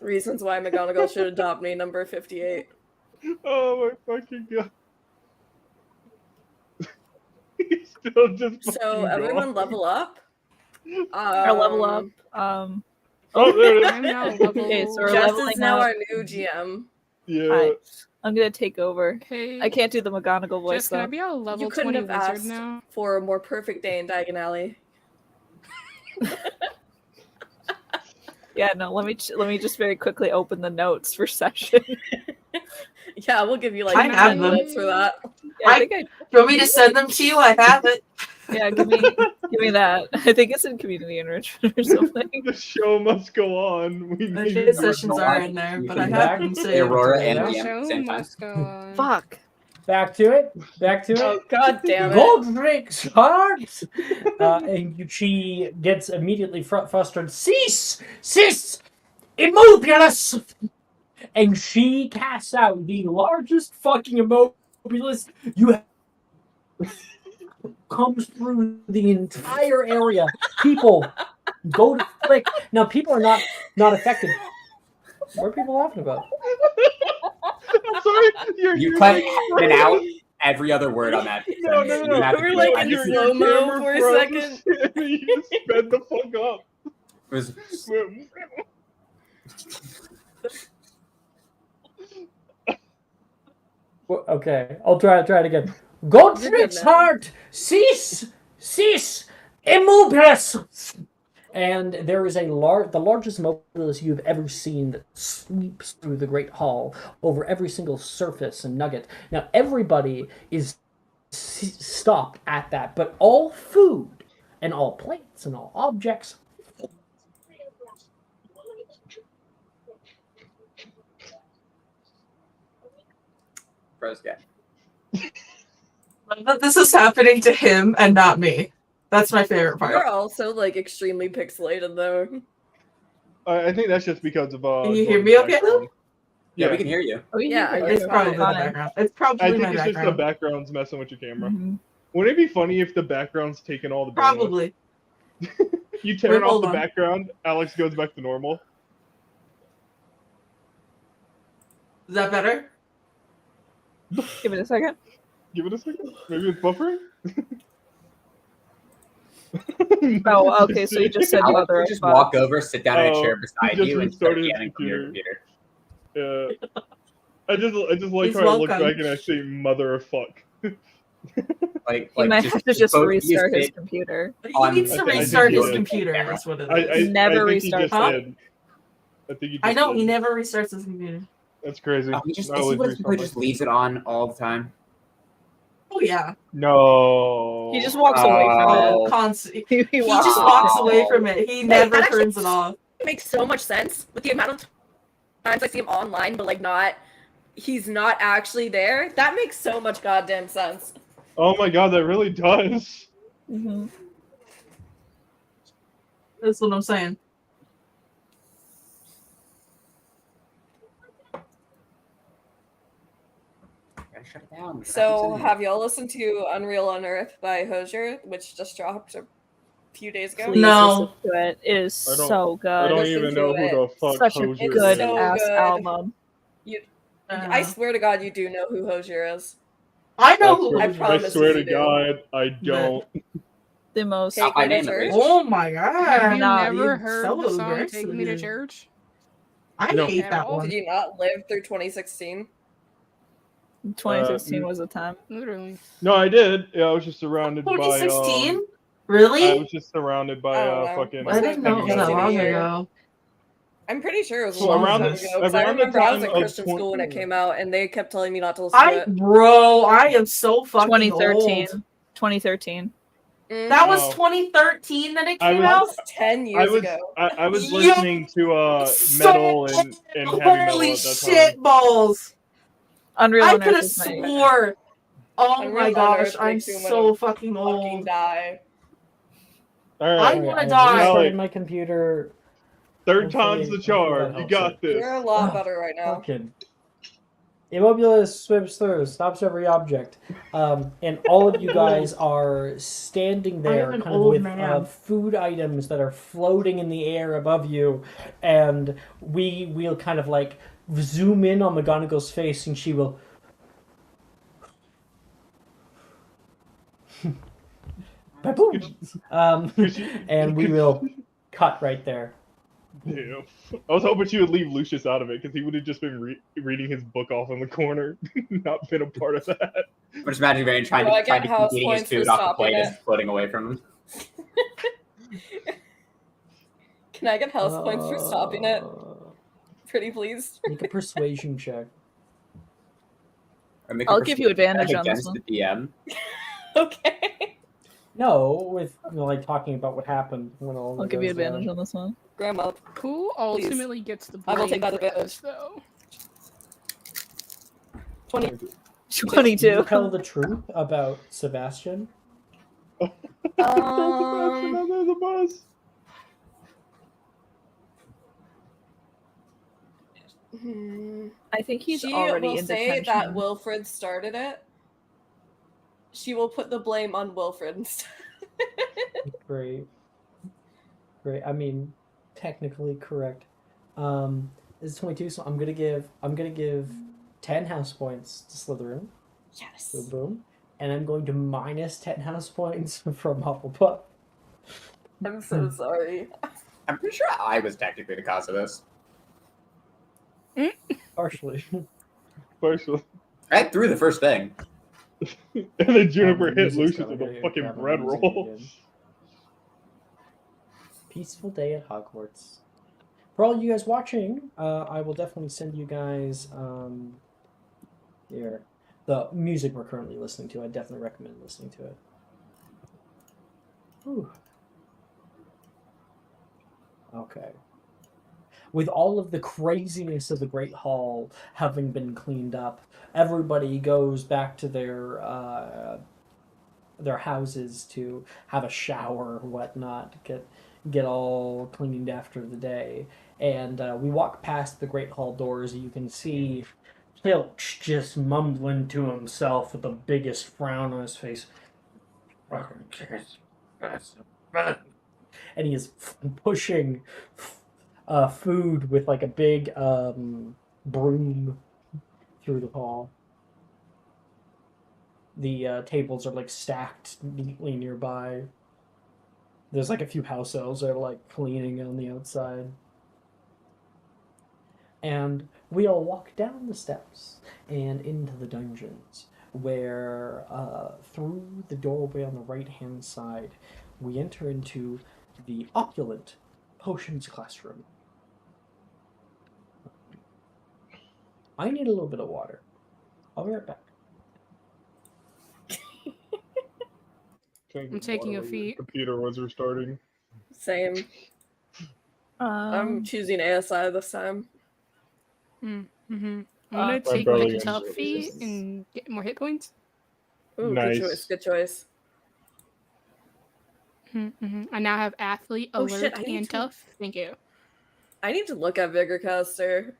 [SPEAKER 7] Reasons why McGonagall should adopt me, number 58.
[SPEAKER 2] Oh my fucking god. He's still just
[SPEAKER 7] So
[SPEAKER 2] fucking
[SPEAKER 7] everyone
[SPEAKER 2] gone.
[SPEAKER 7] level up.
[SPEAKER 5] Or level up.
[SPEAKER 2] Oh, there it is.
[SPEAKER 3] I'm now level.
[SPEAKER 5] Okay, so we're
[SPEAKER 7] Jess
[SPEAKER 5] leveling
[SPEAKER 7] is now
[SPEAKER 5] up.
[SPEAKER 7] our new GM.
[SPEAKER 2] Yeah.
[SPEAKER 5] Hi. I'm gonna take over.
[SPEAKER 3] Hey,
[SPEAKER 5] I can't do the McGonagall voice
[SPEAKER 3] Jess, can I
[SPEAKER 5] though.
[SPEAKER 3] be a level
[SPEAKER 7] You couldn't
[SPEAKER 3] 20
[SPEAKER 7] have
[SPEAKER 3] wizard
[SPEAKER 7] asked
[SPEAKER 3] now?
[SPEAKER 7] for a more perfect day in Diagon Alley.
[SPEAKER 5] Yeah, no. Let me just very quickly open the notes for session.
[SPEAKER 7] Yeah, we'll give you like
[SPEAKER 1] I
[SPEAKER 7] 10
[SPEAKER 1] have them.
[SPEAKER 7] minutes for that.
[SPEAKER 5] Yeah, I think
[SPEAKER 1] Do you want me to send them to you? I have it.
[SPEAKER 5] yeah. Give me that. I think it's in community enrichment or something.
[SPEAKER 2] The show must go on. We
[SPEAKER 1] The
[SPEAKER 2] need
[SPEAKER 1] day sessions are in there, but I have them
[SPEAKER 6] The
[SPEAKER 1] saved.
[SPEAKER 6] Aurora
[SPEAKER 4] Yeah.
[SPEAKER 6] and
[SPEAKER 3] The
[SPEAKER 6] DM at
[SPEAKER 3] show
[SPEAKER 6] the same time.
[SPEAKER 3] must go on.
[SPEAKER 5] Fuck.
[SPEAKER 4] Back to it. Back to it.
[SPEAKER 7] Oh, god damn it.
[SPEAKER 4] Godric's heart! And she gets immediately frustrated. Cease! Immobilus! And she casts out the largest fucking immobilus you have. Comes through the entire area. People go to flick. Now, people are not affected. What are people laughing about?
[SPEAKER 2] I'm sorry.
[SPEAKER 6] You
[SPEAKER 2] You're
[SPEAKER 6] cut
[SPEAKER 2] like,
[SPEAKER 6] in and out every other word on that.
[SPEAKER 2] No,
[SPEAKER 6] sentence.
[SPEAKER 2] no,
[SPEAKER 6] You
[SPEAKER 2] no.
[SPEAKER 6] have to
[SPEAKER 7] We're
[SPEAKER 6] be
[SPEAKER 7] like
[SPEAKER 6] I
[SPEAKER 7] in
[SPEAKER 6] just-
[SPEAKER 7] slow-mo
[SPEAKER 2] camera
[SPEAKER 7] for a
[SPEAKER 2] froze,
[SPEAKER 7] second.
[SPEAKER 2] and you just sped the fuck up.
[SPEAKER 6] it was-
[SPEAKER 4] Well, okay, I'll try it again. Godric's
[SPEAKER 7] now.
[SPEAKER 4] heart! Cease! Immobilus! And there is the largest immobilus you've ever seen that sweeps through the Great Hall over every single surface and nugget. Now, everybody is stopped at that, but all food and all plates and all objects.
[SPEAKER 6] Bros guy.
[SPEAKER 1] But this is happening to him and not me. That's my favorite
[SPEAKER 7] You're
[SPEAKER 1] part.
[SPEAKER 7] also like extremely pixelated though.
[SPEAKER 2] I think that's just because of
[SPEAKER 1] Can you hear
[SPEAKER 2] Jordan's
[SPEAKER 1] me okay,
[SPEAKER 2] background.
[SPEAKER 6] Yeah, we can hear you.
[SPEAKER 5] Oh,
[SPEAKER 7] Yeah, I
[SPEAKER 1] It's
[SPEAKER 7] guess
[SPEAKER 1] probably my
[SPEAKER 5] fine.
[SPEAKER 1] background. It's
[SPEAKER 2] I
[SPEAKER 1] probably
[SPEAKER 2] think
[SPEAKER 1] my
[SPEAKER 2] it's just the
[SPEAKER 1] background.
[SPEAKER 2] background's messing with your camera.
[SPEAKER 5] Mhm.
[SPEAKER 2] Wouldn't it be funny if the background's taken all the bandwidth?
[SPEAKER 1] Probably.
[SPEAKER 2] You turn
[SPEAKER 1] Wait,
[SPEAKER 2] off
[SPEAKER 1] hold
[SPEAKER 2] the
[SPEAKER 1] on.
[SPEAKER 2] background, Alex goes back to normal.
[SPEAKER 1] Is that better?
[SPEAKER 5] Give it a second.
[SPEAKER 2] Give it a second. Maybe it's buffering?
[SPEAKER 5] Oh, okay. So you just said
[SPEAKER 6] Alex
[SPEAKER 5] mother
[SPEAKER 6] would
[SPEAKER 5] of
[SPEAKER 6] just
[SPEAKER 5] fuck.
[SPEAKER 6] walk over, sit down in a
[SPEAKER 2] Oh,
[SPEAKER 6] chair
[SPEAKER 2] he
[SPEAKER 6] beside
[SPEAKER 2] just
[SPEAKER 6] you, and start
[SPEAKER 2] restarted his
[SPEAKER 6] jamming from your
[SPEAKER 2] computer.
[SPEAKER 6] computer.
[SPEAKER 2] I just like
[SPEAKER 1] He's
[SPEAKER 2] how I look
[SPEAKER 1] welcome.
[SPEAKER 2] back and I say mother of fuck.
[SPEAKER 5] He might have to just
[SPEAKER 6] both
[SPEAKER 5] restart his
[SPEAKER 6] sit
[SPEAKER 5] computer.
[SPEAKER 1] He
[SPEAKER 6] On-
[SPEAKER 1] needs to
[SPEAKER 2] I think
[SPEAKER 1] restart
[SPEAKER 2] he
[SPEAKER 1] his
[SPEAKER 2] did.
[SPEAKER 1] computer. That's what it
[SPEAKER 2] I
[SPEAKER 1] is.
[SPEAKER 5] Never
[SPEAKER 2] think he
[SPEAKER 5] restarts
[SPEAKER 2] just
[SPEAKER 1] it.
[SPEAKER 2] did. I think he just
[SPEAKER 1] I know
[SPEAKER 2] did.
[SPEAKER 1] he never restarts his computer.
[SPEAKER 2] That's crazy.
[SPEAKER 6] He just,
[SPEAKER 2] I
[SPEAKER 6] is he
[SPEAKER 2] always
[SPEAKER 6] one of those people who
[SPEAKER 2] restart
[SPEAKER 6] just leaves it on all the time?
[SPEAKER 1] Oh yeah.
[SPEAKER 2] No.
[SPEAKER 5] He just walks away from it.
[SPEAKER 6] Oh.
[SPEAKER 1] Constantly.
[SPEAKER 5] He
[SPEAKER 1] He
[SPEAKER 5] walks
[SPEAKER 1] just
[SPEAKER 5] away.
[SPEAKER 1] walks away from it. He never
[SPEAKER 7] that actually-
[SPEAKER 1] turns it off.
[SPEAKER 7] It makes so much sense with the amount of times I see him online, but like he's not actually there. That makes so much goddamn sense.
[SPEAKER 2] Oh my god, that really does.
[SPEAKER 5] Mm-hmm.
[SPEAKER 1] That's what I'm saying.
[SPEAKER 6] Gotta shut it down.
[SPEAKER 7] So, have y'all listened to Unreal Unearthed by Hosier, which just dropped a few days ago?
[SPEAKER 5] Please
[SPEAKER 1] No.
[SPEAKER 5] listen to it. It is
[SPEAKER 2] I don't-
[SPEAKER 5] so good.
[SPEAKER 2] I don't
[SPEAKER 7] Listen
[SPEAKER 2] even
[SPEAKER 7] to
[SPEAKER 2] know who
[SPEAKER 7] it.
[SPEAKER 2] the fuck
[SPEAKER 5] Such a
[SPEAKER 2] Hosier
[SPEAKER 5] good
[SPEAKER 2] is.
[SPEAKER 7] So
[SPEAKER 5] ass
[SPEAKER 7] good.
[SPEAKER 5] album.
[SPEAKER 7] I swear to God, you do know who Hosier is.
[SPEAKER 1] I know
[SPEAKER 2] I
[SPEAKER 1] who.
[SPEAKER 2] swear,
[SPEAKER 7] I
[SPEAKER 1] it is.
[SPEAKER 7] promise
[SPEAKER 2] swear
[SPEAKER 7] you
[SPEAKER 2] to
[SPEAKER 7] do.
[SPEAKER 2] God, I don't.
[SPEAKER 5] The most.
[SPEAKER 7] Take
[SPEAKER 6] I
[SPEAKER 7] me to
[SPEAKER 6] name it,
[SPEAKER 7] church.
[SPEAKER 6] Rich.
[SPEAKER 1] Oh my god!
[SPEAKER 3] Have you
[SPEAKER 5] Nah,
[SPEAKER 3] never
[SPEAKER 1] you
[SPEAKER 3] heard
[SPEAKER 1] so
[SPEAKER 3] the song
[SPEAKER 1] aggressive.
[SPEAKER 3] Take Me to Church?
[SPEAKER 1] I
[SPEAKER 2] No.
[SPEAKER 1] hate
[SPEAKER 3] At
[SPEAKER 1] that
[SPEAKER 3] all?
[SPEAKER 1] one.
[SPEAKER 7] Did you not live through 2016?
[SPEAKER 5] 2016 was the time.
[SPEAKER 3] Literally.
[SPEAKER 2] No, I did. Yeah, I was just surrounded by.
[SPEAKER 1] 2016?
[SPEAKER 2] I
[SPEAKER 1] Really?
[SPEAKER 2] was just surrounded by
[SPEAKER 7] I don't know.
[SPEAKER 2] fucking.
[SPEAKER 7] Was
[SPEAKER 1] I didn't know it was that
[SPEAKER 7] Maybe
[SPEAKER 1] long
[SPEAKER 7] a year.
[SPEAKER 1] ago.
[SPEAKER 7] I'm pretty sure it was a
[SPEAKER 2] So
[SPEAKER 7] long
[SPEAKER 2] around
[SPEAKER 7] time
[SPEAKER 2] the-
[SPEAKER 7] ago. 'cause I
[SPEAKER 2] around the
[SPEAKER 7] remember I was
[SPEAKER 2] time
[SPEAKER 7] in
[SPEAKER 2] of
[SPEAKER 7] Christian school when it
[SPEAKER 2] 20
[SPEAKER 7] came out, and they kept telling me not to listen to it.
[SPEAKER 1] Bro, I am so fucking
[SPEAKER 5] 2013.
[SPEAKER 1] old.
[SPEAKER 5] 2013.
[SPEAKER 1] That was
[SPEAKER 2] No.
[SPEAKER 1] 2013 that it
[SPEAKER 2] I
[SPEAKER 1] came
[SPEAKER 2] was-
[SPEAKER 1] out?
[SPEAKER 7] That was 10
[SPEAKER 2] I
[SPEAKER 7] years
[SPEAKER 2] was
[SPEAKER 7] ago.
[SPEAKER 2] I was
[SPEAKER 1] Yo,
[SPEAKER 2] listening to metal and heavy metal
[SPEAKER 1] Holy
[SPEAKER 2] at that
[SPEAKER 1] shit
[SPEAKER 2] time.
[SPEAKER 1] balls!
[SPEAKER 5] Unreal
[SPEAKER 1] I
[SPEAKER 5] Unearthed
[SPEAKER 1] could have
[SPEAKER 5] is my
[SPEAKER 1] swore. Oh
[SPEAKER 7] Unreal
[SPEAKER 1] my gosh,
[SPEAKER 7] Unearthed
[SPEAKER 1] I'm
[SPEAKER 7] makes you
[SPEAKER 1] so
[SPEAKER 7] wanna
[SPEAKER 1] fucking
[SPEAKER 7] Fucking
[SPEAKER 1] old.
[SPEAKER 7] die.
[SPEAKER 2] All
[SPEAKER 1] I
[SPEAKER 2] right,
[SPEAKER 1] wanna
[SPEAKER 4] I
[SPEAKER 1] die.
[SPEAKER 4] restarted
[SPEAKER 2] Alec.
[SPEAKER 4] my computer.
[SPEAKER 2] third
[SPEAKER 4] Hopefully-
[SPEAKER 2] time's the
[SPEAKER 4] hopefully
[SPEAKER 2] charm.
[SPEAKER 4] that
[SPEAKER 2] You
[SPEAKER 4] helps
[SPEAKER 2] got
[SPEAKER 4] it.
[SPEAKER 2] this.
[SPEAKER 7] You're a lot
[SPEAKER 4] Oh,
[SPEAKER 7] better right now.
[SPEAKER 4] Fucking. Immobilus swims through, stops every object. And all of you guys are standing there
[SPEAKER 1] I am an
[SPEAKER 4] kind of
[SPEAKER 1] old
[SPEAKER 4] with
[SPEAKER 1] man.
[SPEAKER 4] food items that are floating in the air above you. And we'll kind of like zoom in on McGonagall's face and she will. Ba-boom! And we will cut right there.
[SPEAKER 2] Damn. I was hoping she would leave Lucius out of it because he would have just been reading his book off in the corner, not been a part of that.
[SPEAKER 6] I'm just imagining Varian trying
[SPEAKER 7] Do I
[SPEAKER 6] to
[SPEAKER 7] get
[SPEAKER 6] keep
[SPEAKER 7] house
[SPEAKER 6] eating his
[SPEAKER 7] points for
[SPEAKER 6] food off the
[SPEAKER 7] stopping
[SPEAKER 6] plate
[SPEAKER 7] it?
[SPEAKER 6] as it's floating away from him.
[SPEAKER 7] Can I get house points for stopping it? Pretty please.
[SPEAKER 4] Make a persuasion check.
[SPEAKER 6] Or make a
[SPEAKER 5] I'll give you
[SPEAKER 6] persuasion
[SPEAKER 5] advantage
[SPEAKER 6] check
[SPEAKER 5] on this
[SPEAKER 6] against
[SPEAKER 5] one.
[SPEAKER 6] the DM.
[SPEAKER 7] Okay.
[SPEAKER 4] No, with like talking about what happened when all.
[SPEAKER 5] I'll
[SPEAKER 4] that
[SPEAKER 5] give you
[SPEAKER 4] goes
[SPEAKER 5] advantage
[SPEAKER 4] down.
[SPEAKER 5] on this one.
[SPEAKER 7] Grandma.
[SPEAKER 3] Who ultimately gets the
[SPEAKER 7] I will take
[SPEAKER 3] blame
[SPEAKER 7] that
[SPEAKER 3] for
[SPEAKER 7] advantage.
[SPEAKER 3] this, though?
[SPEAKER 7] 20.
[SPEAKER 5] 22.
[SPEAKER 4] You tell the truth about Sebastian.
[SPEAKER 2] Under the bus.
[SPEAKER 5] I think he's
[SPEAKER 7] She
[SPEAKER 5] already
[SPEAKER 7] will
[SPEAKER 5] in
[SPEAKER 7] say
[SPEAKER 5] detention.
[SPEAKER 7] that Wilfred started it. She will put the blame on Wilfred instead.
[SPEAKER 4] Great. I mean, technically correct. This is 22, so I'm gonna give 10 house points to Slytherin.
[SPEAKER 7] Yes.
[SPEAKER 4] Boom, boom. And I'm going to minus 10 house points from Hufflepuff.
[SPEAKER 7] I'm so sorry.
[SPEAKER 6] I'm pretty sure I was technically the cause of this.
[SPEAKER 4] Partially.
[SPEAKER 2] Partially.
[SPEAKER 6] I threw the first thing.
[SPEAKER 2] And then Juniper hit
[SPEAKER 4] music's
[SPEAKER 2] Lucius
[SPEAKER 4] going.
[SPEAKER 2] with
[SPEAKER 4] I
[SPEAKER 2] a
[SPEAKER 4] gotta
[SPEAKER 2] fucking
[SPEAKER 4] grab my
[SPEAKER 2] bread
[SPEAKER 4] music
[SPEAKER 2] roll.
[SPEAKER 4] again. Peaceful day at Hogwarts. For all you guys watching, I will definitely send you guys here the music we're currently listening to. I definitely recommend listening to it. Whew. Okay. With all of the craziness of the Great Hall having been cleaned up, everybody goes back to their houses to have a shower or whatnot, get all cleaned after the day. And we walk past the Great Hall doors. You can see Filch just mumbling to himself with the biggest frown on his face. And he is pushing food with like a big broom through the hall. The tables are like stacked neatly nearby. There's like a few house elves that are like cleaning on the outside. And we all walk down the steps and into the dungeons, where through the doorway on the right-hand side, we enter into the opulent potions classroom. I need a little bit of water. I'll be right back.
[SPEAKER 3] I'm taking a feat.
[SPEAKER 2] Computer was restarting.
[SPEAKER 7] Same. I'm choosing ASI this time.
[SPEAKER 3] I'm gonna take
[SPEAKER 2] barely
[SPEAKER 3] the tough
[SPEAKER 2] enjoy
[SPEAKER 3] feat
[SPEAKER 2] this.
[SPEAKER 3] and get more hit points.
[SPEAKER 7] Ooh,
[SPEAKER 2] Nice.
[SPEAKER 7] good choice. Good choice.
[SPEAKER 3] I now have athlete,
[SPEAKER 7] Oh,
[SPEAKER 3] alert,
[SPEAKER 7] shit, I need
[SPEAKER 3] and
[SPEAKER 7] to-
[SPEAKER 3] tough. Thank you.
[SPEAKER 7] I need to look at Vigorcaster.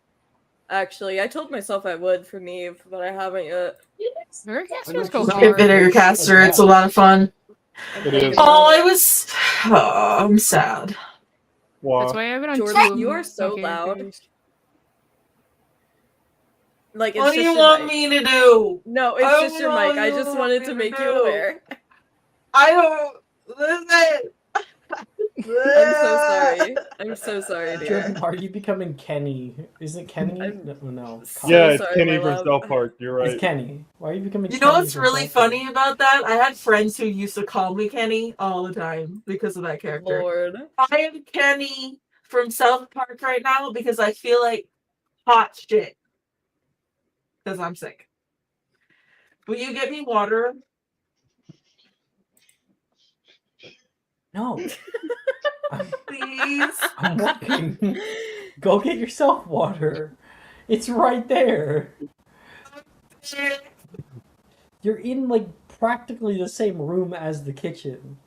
[SPEAKER 7] Actually, I told myself I would for Neve, but I haven't yet.
[SPEAKER 3] Vigorcasters go
[SPEAKER 4] Look
[SPEAKER 1] Look at
[SPEAKER 3] hard.
[SPEAKER 1] Vigorcaster. It's a lot of fun.
[SPEAKER 7] I'm
[SPEAKER 2] It
[SPEAKER 7] thinking
[SPEAKER 2] is.
[SPEAKER 7] about
[SPEAKER 1] Oh,
[SPEAKER 7] it.
[SPEAKER 1] I was. Oh, I'm sad.
[SPEAKER 2] Wow.
[SPEAKER 3] That's why I have it on
[SPEAKER 7] Jordan,
[SPEAKER 3] two.
[SPEAKER 7] you are so
[SPEAKER 3] Okay,
[SPEAKER 7] loud.
[SPEAKER 3] okay.
[SPEAKER 7] Like, it's
[SPEAKER 1] What do
[SPEAKER 7] just
[SPEAKER 1] you
[SPEAKER 7] your
[SPEAKER 1] want
[SPEAKER 7] mic.
[SPEAKER 1] me to do?
[SPEAKER 7] No, it's
[SPEAKER 1] I
[SPEAKER 7] just your
[SPEAKER 1] don't
[SPEAKER 7] mic. I
[SPEAKER 1] know
[SPEAKER 7] just
[SPEAKER 1] what
[SPEAKER 7] wanted
[SPEAKER 1] you
[SPEAKER 7] to
[SPEAKER 1] want
[SPEAKER 7] make
[SPEAKER 1] me
[SPEAKER 7] you
[SPEAKER 1] to do.
[SPEAKER 7] aware.
[SPEAKER 1] I don't. Listen.
[SPEAKER 7] I'm so sorry. I'm so sorry,
[SPEAKER 4] Jordan,
[SPEAKER 7] dear.
[SPEAKER 4] are you becoming Kenny? Is it Kenny?
[SPEAKER 7] I'm
[SPEAKER 4] No.
[SPEAKER 7] so
[SPEAKER 2] Yeah, it's
[SPEAKER 7] sorry,
[SPEAKER 2] Kenny
[SPEAKER 7] my
[SPEAKER 2] from
[SPEAKER 7] love.
[SPEAKER 2] South Park. You're right.
[SPEAKER 4] It's Kenny. Why are you becoming
[SPEAKER 1] You
[SPEAKER 4] Kenny?
[SPEAKER 1] know what's
[SPEAKER 4] from
[SPEAKER 1] really
[SPEAKER 4] South Park?
[SPEAKER 1] funny about that? I had friends who used to call me Kenny all the time because of that character.
[SPEAKER 7] Lord.
[SPEAKER 1] I am Kenny from South Park right now because I feel like hot shit. Because I'm sick. Will you get me water?
[SPEAKER 4] No.
[SPEAKER 1] Please?
[SPEAKER 4] I'm walking. Go get yourself water. It's right there. You're in like practically the same room as the kitchen.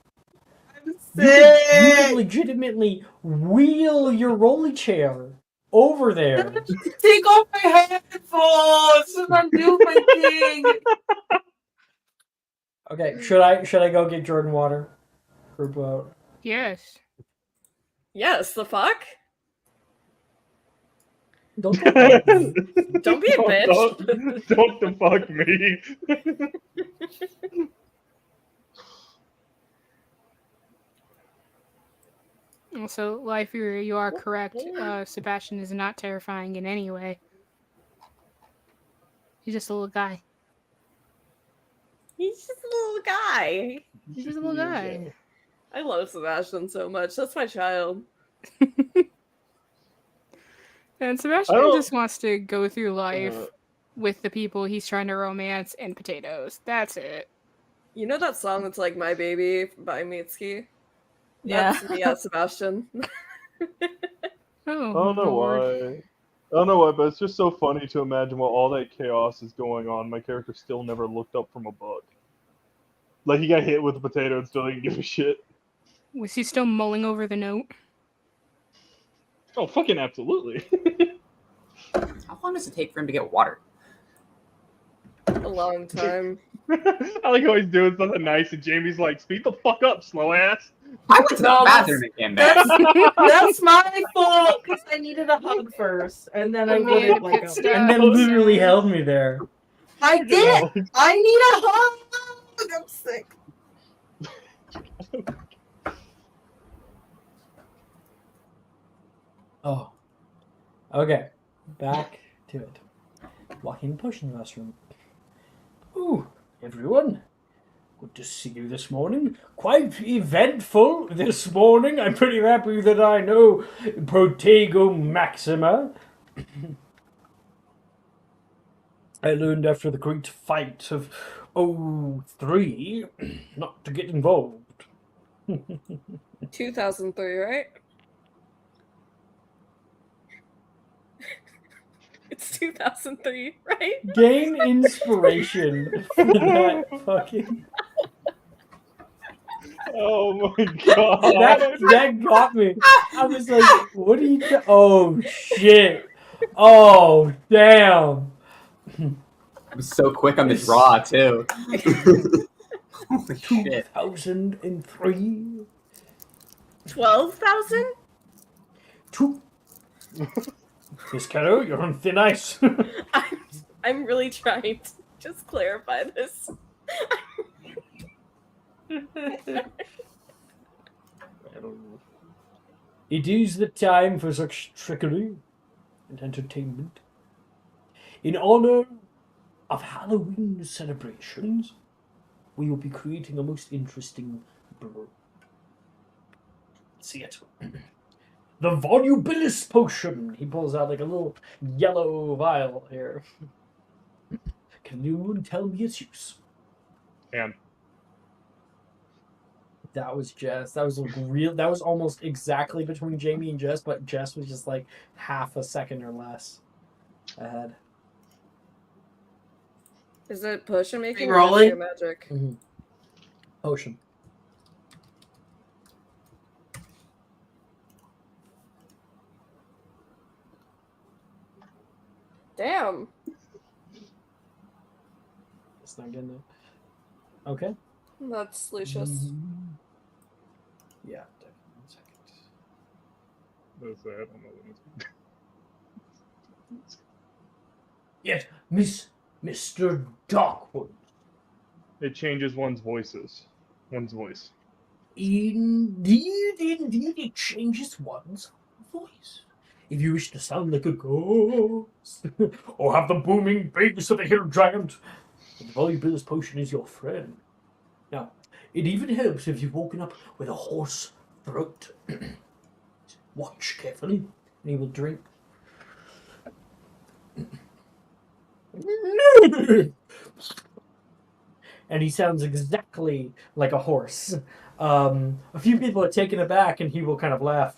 [SPEAKER 1] I'm
[SPEAKER 4] You
[SPEAKER 1] sick.
[SPEAKER 4] could legitimately wheel your rolly chair over there.
[SPEAKER 1] Take off my headphones and undo my thing.
[SPEAKER 4] Okay, should I go get Jordan water? Group out.
[SPEAKER 3] Yes.
[SPEAKER 7] Yes, the fuck?
[SPEAKER 4] Don't go fuck me.
[SPEAKER 7] Don't be a bitch.
[SPEAKER 2] Don't the fuck me.
[SPEAKER 3] Also, Life, you are correct. Sebastian is not terrifying in any way. He's just a little guy.
[SPEAKER 7] He's just a little guy.
[SPEAKER 3] He's just a little guy.
[SPEAKER 7] I love Sebastian so much. That's my child.
[SPEAKER 3] And Sebastian just wants to go through life with the people he's trying to romance and potatoes. That's it.
[SPEAKER 7] You know that song that's like My Baby by Mitski?
[SPEAKER 5] Yeah.
[SPEAKER 7] That's me as Sebastian.
[SPEAKER 3] Oh,
[SPEAKER 2] I don't know
[SPEAKER 3] Lord.
[SPEAKER 2] why, but it's just so funny to imagine while all that chaos is going on, my character still never looked up from a book. Like, he got hit with a potato and still didn't give a shit.
[SPEAKER 3] Was he still mulling over the note?
[SPEAKER 2] Oh, fucking absolutely.
[SPEAKER 6] How long does it take for him to get water?
[SPEAKER 7] A long time.
[SPEAKER 2] I like how he's doing something nice, and Jamie's like, "Speed the fuck up, slow ass."
[SPEAKER 6] I went to the bathroom and came back.
[SPEAKER 1] That's my fault because I needed a hug first, and then I
[SPEAKER 3] Yeah,
[SPEAKER 1] wouldn't
[SPEAKER 3] the
[SPEAKER 1] let
[SPEAKER 3] pit
[SPEAKER 1] go.
[SPEAKER 3] stop.
[SPEAKER 4] And then literally held me there.
[SPEAKER 1] I did. I need a hug. I'm sick.
[SPEAKER 4] Oh. Okay. Back to it. Walking in the potion classroom. Ooh, everyone. Good to see you this morning. Quite eventful this morning. I'm pretty happy that I know Protego Maxima. I learned after the great fight of 03 not to get involved.
[SPEAKER 7] 2003, right? It's 2003, right?
[SPEAKER 4] Gain inspiration for that fucking...
[SPEAKER 2] Oh my god.
[SPEAKER 4] That got me. I was like, what are you oh shit. Oh damn.
[SPEAKER 6] I was so quick on the draw, too. Holy shit.
[SPEAKER 4] 2003.
[SPEAKER 7] 12,000?
[SPEAKER 4] Miss Caro, you're on thin ice.
[SPEAKER 7] I'm really trying to just clarify this.
[SPEAKER 4] It is the time for such trickery and entertainment. In honor of Halloween celebrations, we will be creating a most interesting brew. See it. The Volubilis Potion. He pulls out like a little yellow vial here. Can anyone tell me its use?
[SPEAKER 2] And
[SPEAKER 4] That was Jess. That was real. That was almost exactly between Jamie and Jess, but Jess was just like half a second or less ahead.
[SPEAKER 7] Is it potion making
[SPEAKER 1] Are
[SPEAKER 7] or
[SPEAKER 1] you rolling?
[SPEAKER 7] your magic?
[SPEAKER 4] Mm-hmm. Potion.
[SPEAKER 7] Damn.
[SPEAKER 4] It's not getting it. Okay.
[SPEAKER 7] That's Lucius.
[SPEAKER 4] Yeah, definitely. 1 second.
[SPEAKER 2] that's I don't know what it's...
[SPEAKER 4] Yes, Mr. Darkwood.
[SPEAKER 2] It changes one's voice.
[SPEAKER 4] Indeed, it changes one's voice. If you wish to sound like a ghost, or have the booming bass of a hill giant, the Volubilis Potion is your friend. Now, it even helps if you've woken up with a hoarse throat. Watch carefully, and he will drink. And he sounds exactly like a horse. A few people are taken aback, and he will kind of laugh.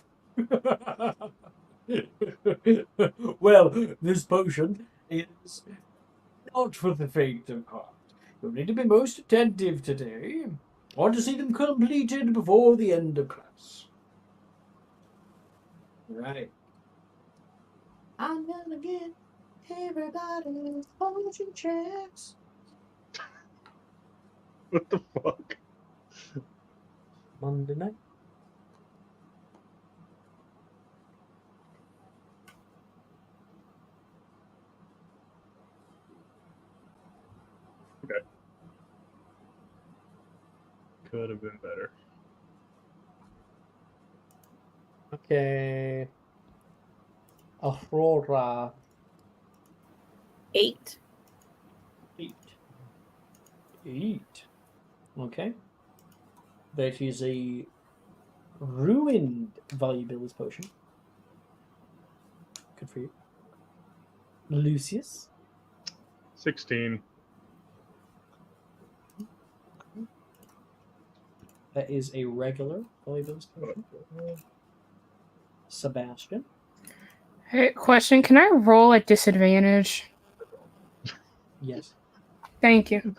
[SPEAKER 4] Well, this potion is not for the faint of heart. You'll need to be most attentive today. I want to see them completed before the end of class. Right. I'm gonna get everybody's potion checks.
[SPEAKER 2] What the fuck?
[SPEAKER 4] Monday night.
[SPEAKER 2] Could have been better.
[SPEAKER 4] Okay. Aurora.
[SPEAKER 8] 8.
[SPEAKER 4] 8. 8. Okay. That is a ruined volubilis potion. Good for you. Lucius.
[SPEAKER 2] 16.
[SPEAKER 4] That is a regular volubilis potion. Sebastian.
[SPEAKER 3] Hey, question: can I roll at disadvantage?
[SPEAKER 4] Yes.
[SPEAKER 3] Thank you.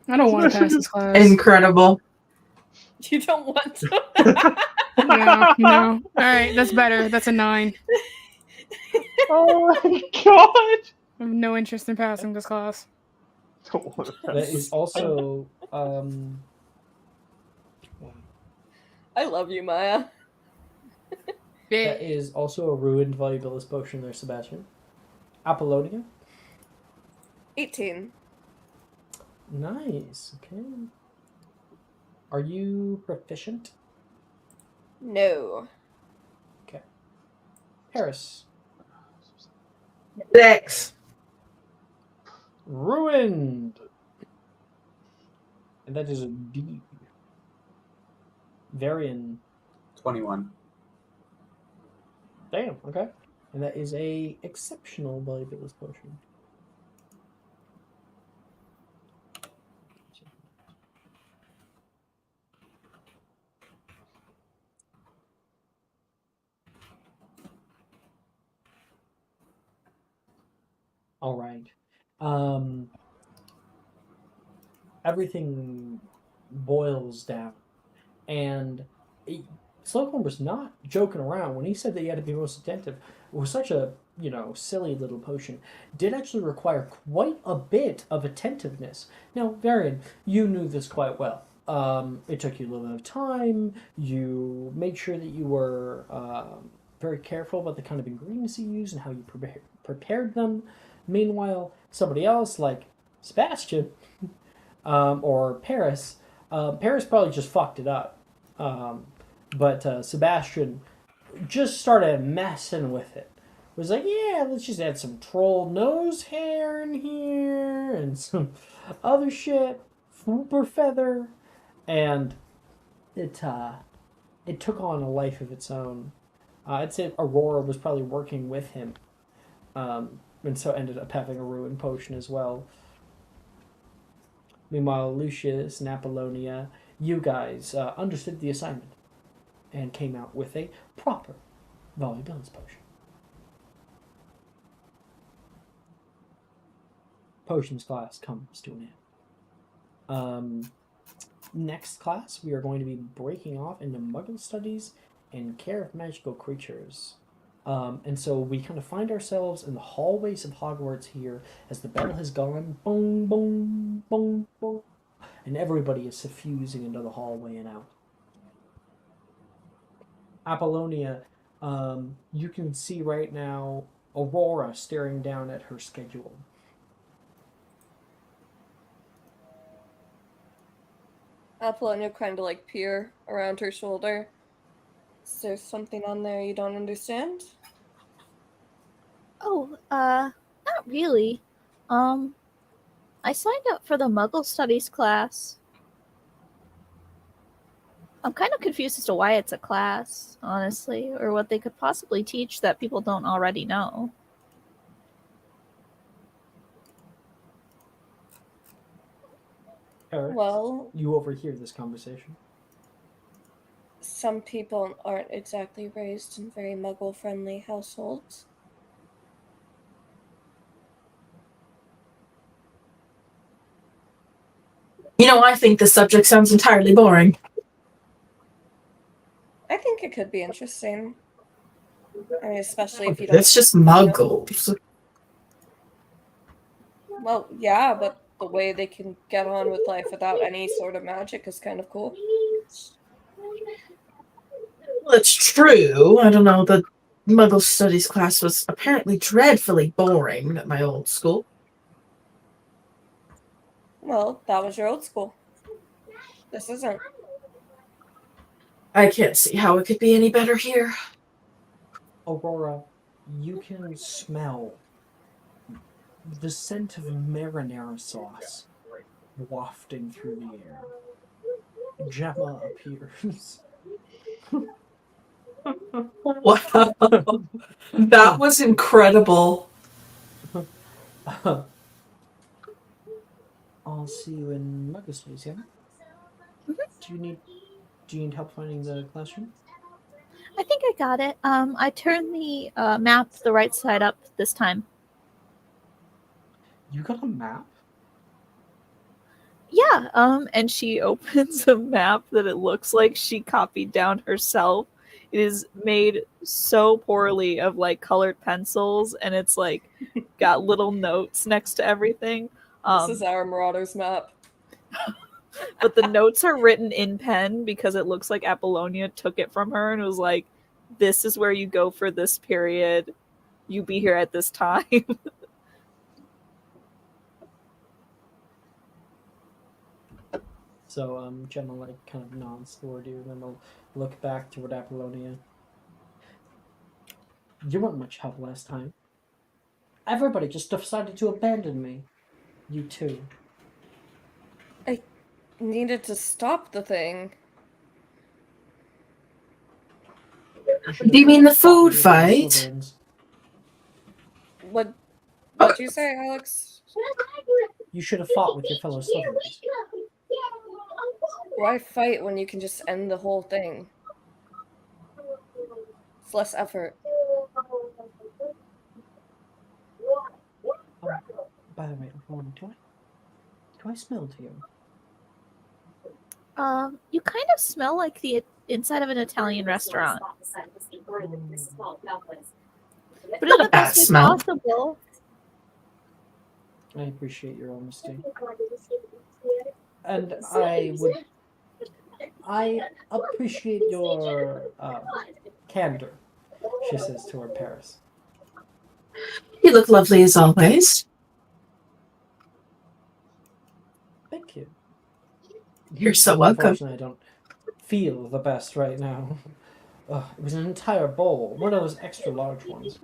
[SPEAKER 3] I don't want to pass this class.
[SPEAKER 1] Incredible.
[SPEAKER 7] You don't want to.
[SPEAKER 3] No. All right, that's better. That's a 9.
[SPEAKER 2] Oh my god!
[SPEAKER 3] I have no interest in passing this class.
[SPEAKER 2] Don't want to
[SPEAKER 4] That is also
[SPEAKER 7] I love you, Maya.
[SPEAKER 4] that is also a ruined volubilis potion there, Sebastian. Apollonia.
[SPEAKER 7] 18.
[SPEAKER 4] Nice. Okay. Are you proficient?
[SPEAKER 7] No.
[SPEAKER 4] Okay. Paris.
[SPEAKER 1] Dex.
[SPEAKER 4] Ruined. And that is a D. Varian.
[SPEAKER 6] 21.
[SPEAKER 4] Damn, okay. And that is a exceptional volubilis potion. All right. Everything boils down. And Slughorn was not joking around when he said that he had to be most attentive. It was such a, silly little potion. It did actually require quite a bit of attentiveness. Now, Varian, you knew this quite well. It took you a little bit of time. You made sure that you were very careful about the kind of ingredients you used and how you prepared them. Meanwhile, somebody else like Sebastian or Paris, Paris probably just fucked it up. But Sebastian just started messing with it. Was like, yeah, let's just add some troll nose hair in here and some other shit, Fooper feather, and it took on a life of its own. I'd say Aurora was probably working with him, and so ended up having a ruin potion as well. Meanwhile, Lucius and Apollonia, you guys understood the assignment and came out with a proper volubilis potion. Potions class comes to an end. Next class, we are going to be breaking off into Muggle Studies and Care of Magical Creatures. And so we kind of find ourselves in the hallways of Hogwarts here as the bell has gone, boom, boom, boom, boom, and everybody is suffusing into the hallway and out. Apollonia, you can see right now Aurora staring down at her schedule.
[SPEAKER 7] Apollonia kind of like peer around her shoulder. Is there something on there you don't understand?
[SPEAKER 8] Oh, not really. I signed up for the Muggle Studies class. I'm kind of confused as to why it's a class, honestly, or what they could possibly teach that people don't already know.
[SPEAKER 4] Eric,
[SPEAKER 7] Well,
[SPEAKER 4] you overhear this conversation.
[SPEAKER 7] some people aren't exactly raised in very muggle-friendly households.
[SPEAKER 1] I think this subject sounds entirely boring.
[SPEAKER 7] I think it could be interesting. I mean, especially if you don't...
[SPEAKER 1] It's just muggles.
[SPEAKER 7] Well, yeah, but the way they can get on with life without any sort of magic is kind of cool.
[SPEAKER 1] Well, it's true. I don't know. The Muggle Studies class was apparently dreadfully boring at my old school.
[SPEAKER 7] Well, that was your old school. This isn't.
[SPEAKER 1] I can't see how it could be any better here.
[SPEAKER 4] Aurora, you can smell the scent of marinara sauce wafting through the air. Gemma appears.
[SPEAKER 1] Wow. That was incredible.
[SPEAKER 4] I'll see you in Marcus Place, yeah? Do you need help finding the classroom?
[SPEAKER 8] I think I got it. I turned the map the right side up this time.
[SPEAKER 4] You got a map?
[SPEAKER 5] Yeah, and she opens a map that it looks like she copied down herself. It is made so poorly of like colored pencils, and it's like got little notes next to everything.
[SPEAKER 7] This is our Marauders map.
[SPEAKER 5] But the notes are written in pen because it looks like Apollonia took it from her and was like, "This is where you go for this period. You be here at this time."
[SPEAKER 4] So Gemma like kind of nods toward you, and then will look back toward Apollonia. You weren't much help last time. Everybody just decided to abandon me. You too.
[SPEAKER 7] Needed to stop the thing.
[SPEAKER 1] Do you mean the food fight?
[SPEAKER 7] What'd you say, Alex?
[SPEAKER 4] You should have fought with your fellow Slytherins.
[SPEAKER 7] Why fight when you can just end the whole thing? It's less effort.
[SPEAKER 4] By the way, Ron, do I smell to you?
[SPEAKER 8] You kind of smell like the inside of an Italian restaurant. But in the
[SPEAKER 1] Bad
[SPEAKER 8] best way
[SPEAKER 1] smell.
[SPEAKER 8] possible.
[SPEAKER 4] I appreciate your honesty. And I appreciate your candor, she says toward Paris.
[SPEAKER 1] You look lovely as always.
[SPEAKER 4] Thank you.
[SPEAKER 1] You're so welcome.
[SPEAKER 4] Unfortunately, I don't feel the best right now. It was an entire bowl, one of those extra large ones.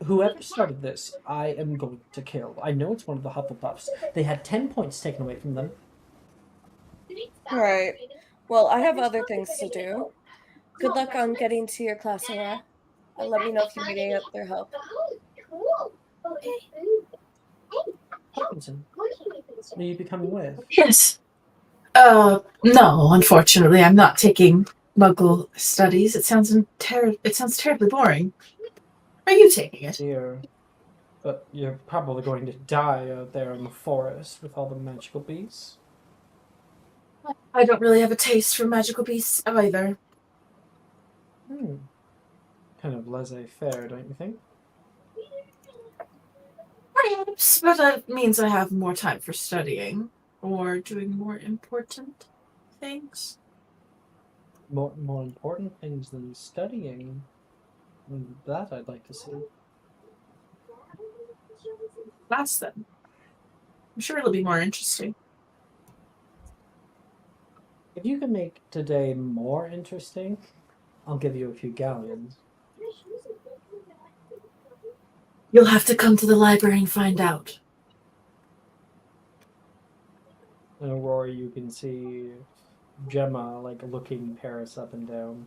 [SPEAKER 4] Whoever started this, I am going to kill. I know it's one of the Hufflepuffs. They had 10 points taken away from them.
[SPEAKER 7] Alright. Well, I have other things to do. Good luck on getting to your class, Aurora. Let me know if you need any other help.
[SPEAKER 4] Hawkinson, will you be coming with?
[SPEAKER 1] Yes. No, unfortunately, I'm not taking Muggle studies. It sounds terribly boring. Are you taking it?
[SPEAKER 4] Dear, but you're probably going to die out there in the forest with all the magical beasts.
[SPEAKER 1] I don't really have a taste for magical beasts either.
[SPEAKER 4] Kind of laissez-faire, don't you think?
[SPEAKER 1] Perhaps, but that means I have more time for studying or doing more important things.
[SPEAKER 4] More important things than studying. That I'd like to see.
[SPEAKER 1] Class then. I'm sure it'll be more interesting.
[SPEAKER 4] If you can make today more interesting, I'll give you a few galleons.
[SPEAKER 1] You'll have to come to the library and find out.
[SPEAKER 4] In Aurora, you can see Gemma like looking Paris up and down.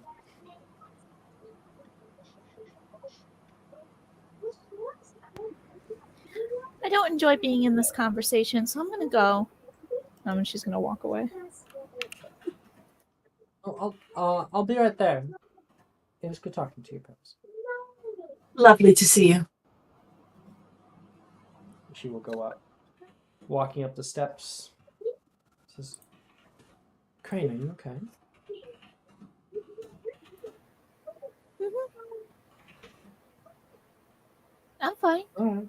[SPEAKER 8] I don't enjoy being in this conversation, so I'm gonna go. And she's gonna walk away.
[SPEAKER 4] I'll be right there. It was good talking to you, Paris.
[SPEAKER 1] Lovely to see you.
[SPEAKER 4] She will go up, walking up the steps. Says, Crane, are you okay?
[SPEAKER 8] I'm fine.
[SPEAKER 4] All right.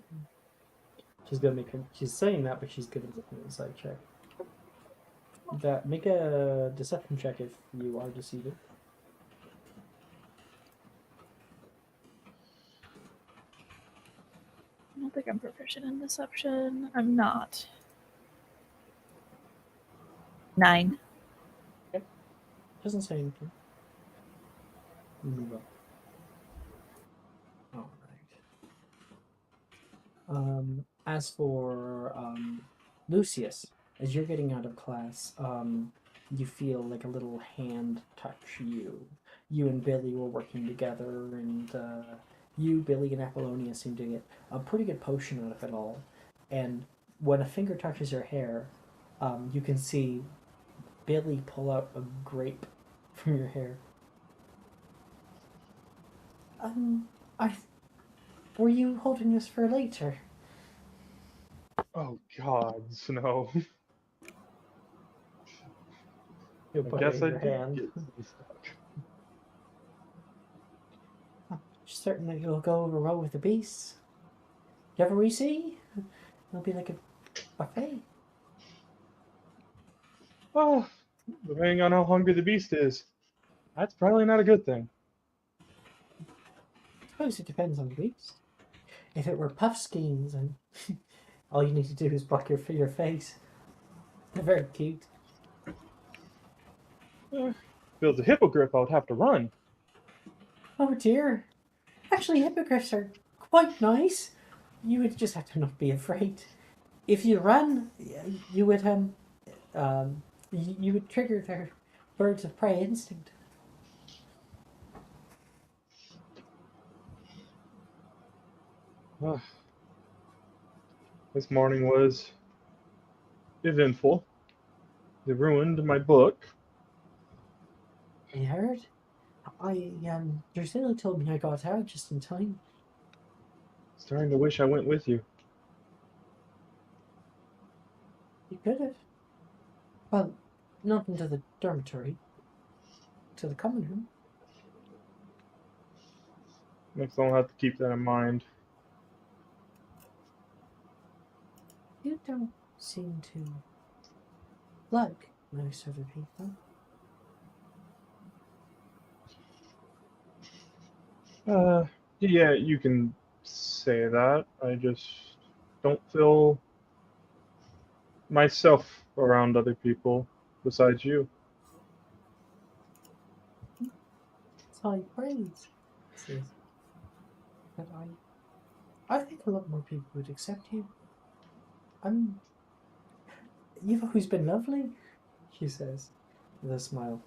[SPEAKER 4] She's saying that, but she's gonna make an insight check. Make a deception check if you are deceived.
[SPEAKER 8] I don't think I'm proficient in deception. I'm not. 9.
[SPEAKER 4] Doesn't say anything. Move up. All right. As for Lucius, as you're getting out of class, you feel like a little hand touch you. You and Billy were working together, and you, Billy, and Apollonia seem to get a pretty good potion out of it all. And when a finger touches your hair, you can see Billy pull out a grape from your hair. I were you holding this for later?
[SPEAKER 2] Oh God, no.
[SPEAKER 4] You'll
[SPEAKER 2] I
[SPEAKER 4] put
[SPEAKER 2] guess
[SPEAKER 4] it in
[SPEAKER 2] I
[SPEAKER 4] your
[SPEAKER 2] did
[SPEAKER 4] hand.
[SPEAKER 2] get some stuff.
[SPEAKER 4] Certainly you'll go over well with the beasts. Whatever we see, it'll be like a buffet.
[SPEAKER 2] Well, depending on how hungry the beast is, that's probably not a good thing.
[SPEAKER 4] I suppose it depends on the beast. If it were puffskeins, and all you need to do is block your face. They're very cute.
[SPEAKER 2] If it was a hippogriff, I would have to run.
[SPEAKER 4] Oh dear. Actually, hippogriffs are quite nice. You would just have to not be afraid. If you run, you would you would trigger their birds of prey instinct.
[SPEAKER 2] Ah, this morning was eventful. They ruined my book.
[SPEAKER 4] I heard. Drusilla told me I got out just in time.
[SPEAKER 2] Starting to wish I went with you.
[SPEAKER 4] You could have. Well, not into the dormitory. To the common room.
[SPEAKER 2] Next, I'll have to keep that in mind.
[SPEAKER 4] You don't seem to like most other people.
[SPEAKER 2] Yeah, you can say that. I just don't feel myself around other people besides you.
[SPEAKER 4] It's high praise. Says, but I think a lot more people would accept you. You've always been lovely, she says, with a smile.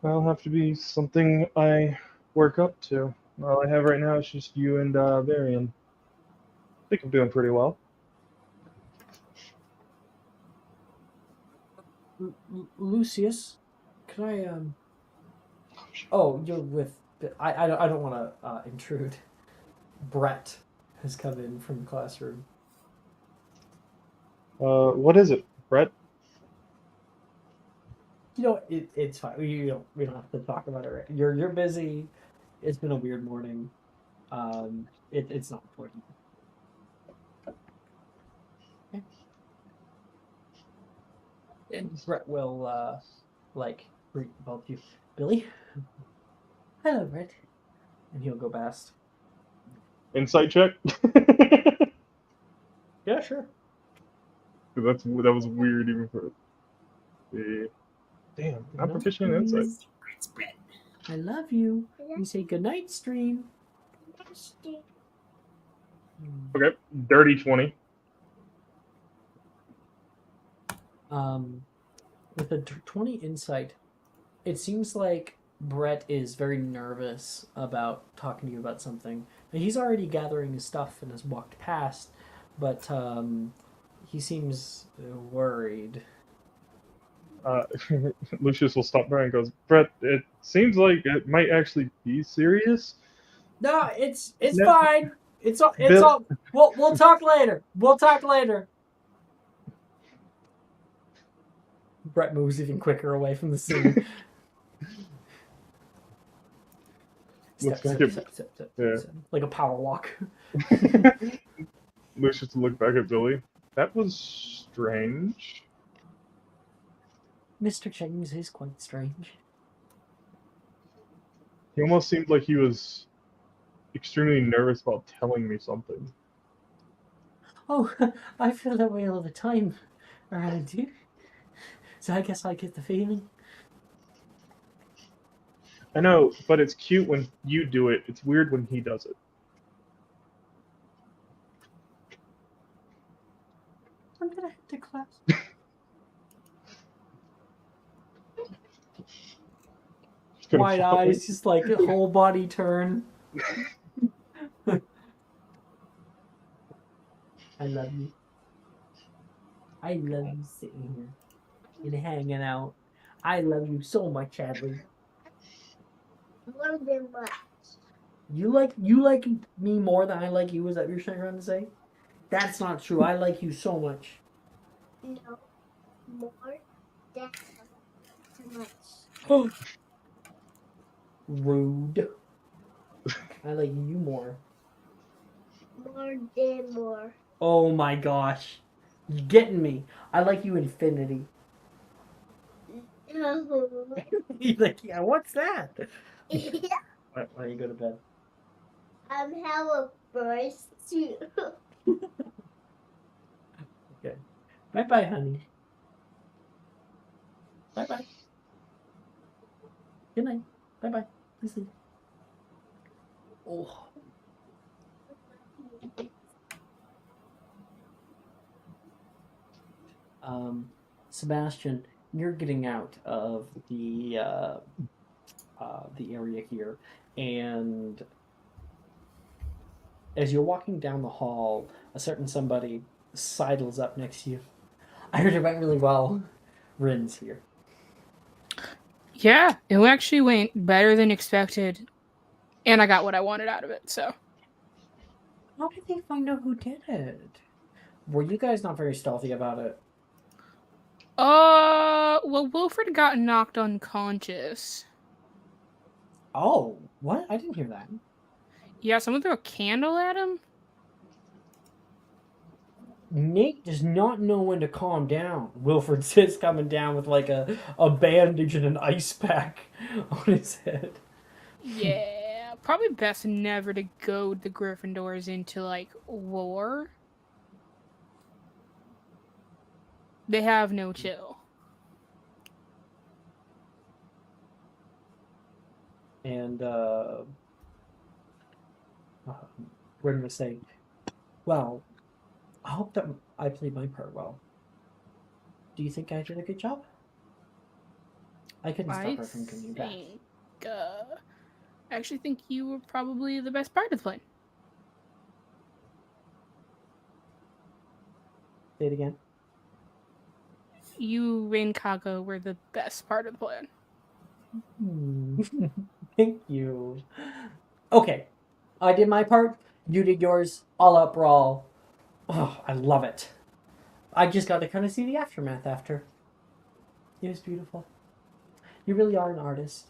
[SPEAKER 2] That'll have to be something I work up to. All I have right now is just you and Varian. I think I'm doing pretty well.
[SPEAKER 4] Lucius, can I Oh, you're with. I don't want to intrude. Brett has come in from the classroom.
[SPEAKER 2] What is it, Brett?
[SPEAKER 4] You know, it's fine. We don't have to talk about it. Right? You're busy. It's been a weird morning. It's not important. Okay. And Brett will greet both of you. Billy. Hello, Brett. And he'll go past.
[SPEAKER 2] Insight check?
[SPEAKER 4] Yeah, sure.
[SPEAKER 2] that was weird even for the. Damn, I'm proficient in insight.
[SPEAKER 6] Secrets, Brett.
[SPEAKER 4] I love you. You say goodnight, stream.
[SPEAKER 2] Okay, dirty 20.
[SPEAKER 4] With a 20 insight, it seems like Brett is very nervous about talking to you about something. And he's already gathering his stuff and has walked past, but he seems worried.
[SPEAKER 2] Lucius will stop by and goes, Brett, it seems like it might actually be serious.
[SPEAKER 4] No, it's
[SPEAKER 2] No.
[SPEAKER 4] fine. It's all. We'll talk later. We'll talk later. Brett moves even quicker away from the scene.
[SPEAKER 2] Looks
[SPEAKER 4] Step,
[SPEAKER 2] like
[SPEAKER 4] step,
[SPEAKER 2] it-
[SPEAKER 4] step, step,
[SPEAKER 2] yeah.
[SPEAKER 4] step. Like a power walk.
[SPEAKER 2] Lucius will look back at Billy. That was strange.
[SPEAKER 4] Mr. James is quite strange.
[SPEAKER 2] He almost seemed like he was extremely nervous about telling me something.
[SPEAKER 4] Oh, I feel that way all the time around you. So I guess I get the feeling.
[SPEAKER 2] I know, but it's cute when you do it. It's weird when he does it.
[SPEAKER 4] I'm gonna head to class.
[SPEAKER 2] He's gonna
[SPEAKER 4] Wide
[SPEAKER 2] follow
[SPEAKER 4] eyes, just like a whole body turn. I love you. I love you sitting here and hanging out. I love you so much, Adley.
[SPEAKER 9] More than what?
[SPEAKER 4] You like me more than I like you. Is that what you're trying to say? That's not true. I like you so much.
[SPEAKER 9] No. More than too much.
[SPEAKER 4] Rude. I like you more.
[SPEAKER 9] More than more.
[SPEAKER 4] Oh my gosh. You're getting me. I like you infinity.
[SPEAKER 9] No.
[SPEAKER 4] He's like, yeah, what's that? Why don't you go to bed?
[SPEAKER 9] Have a first too.
[SPEAKER 4] Okay. Bye bye, honey. Bye bye. Good night. Bye bye. Please sleep. Oh. Sebastian, you're getting out of the area here, and as you're walking down the hall, a certain somebody sidles up next to you. I heard it went really well. Rin's here.
[SPEAKER 3] Yeah, it actually went better than expected, and I got what I wanted out of it. So
[SPEAKER 4] How did they find out who did it? Were you guys not very stealthy about it?
[SPEAKER 3] well, Wilfred got knocked unconscious.
[SPEAKER 4] Oh, what? I didn't hear that.
[SPEAKER 3] Yeah, someone threw a candle at him.
[SPEAKER 4] Nate does not know when to calm down. Wilfred says, coming down with like a bandage and an ice pack on his head.
[SPEAKER 3] Yeah, probably best never to goad the Gryffindors into like war. They have no chill.
[SPEAKER 4] And Rin was saying, well, I hope that I played my part well. Do you think I did a good job? I couldn't stop her from coming back.
[SPEAKER 3] I actually think you were probably the best part of the plan.
[SPEAKER 4] Say it again.
[SPEAKER 3] You and Kago were the best part of the plan.
[SPEAKER 4] Thank you. Okay, I did my part. You did yours. All out brawl. Oh, I love it. I just got to kind of see the aftermath after. It was beautiful. You really are an artist.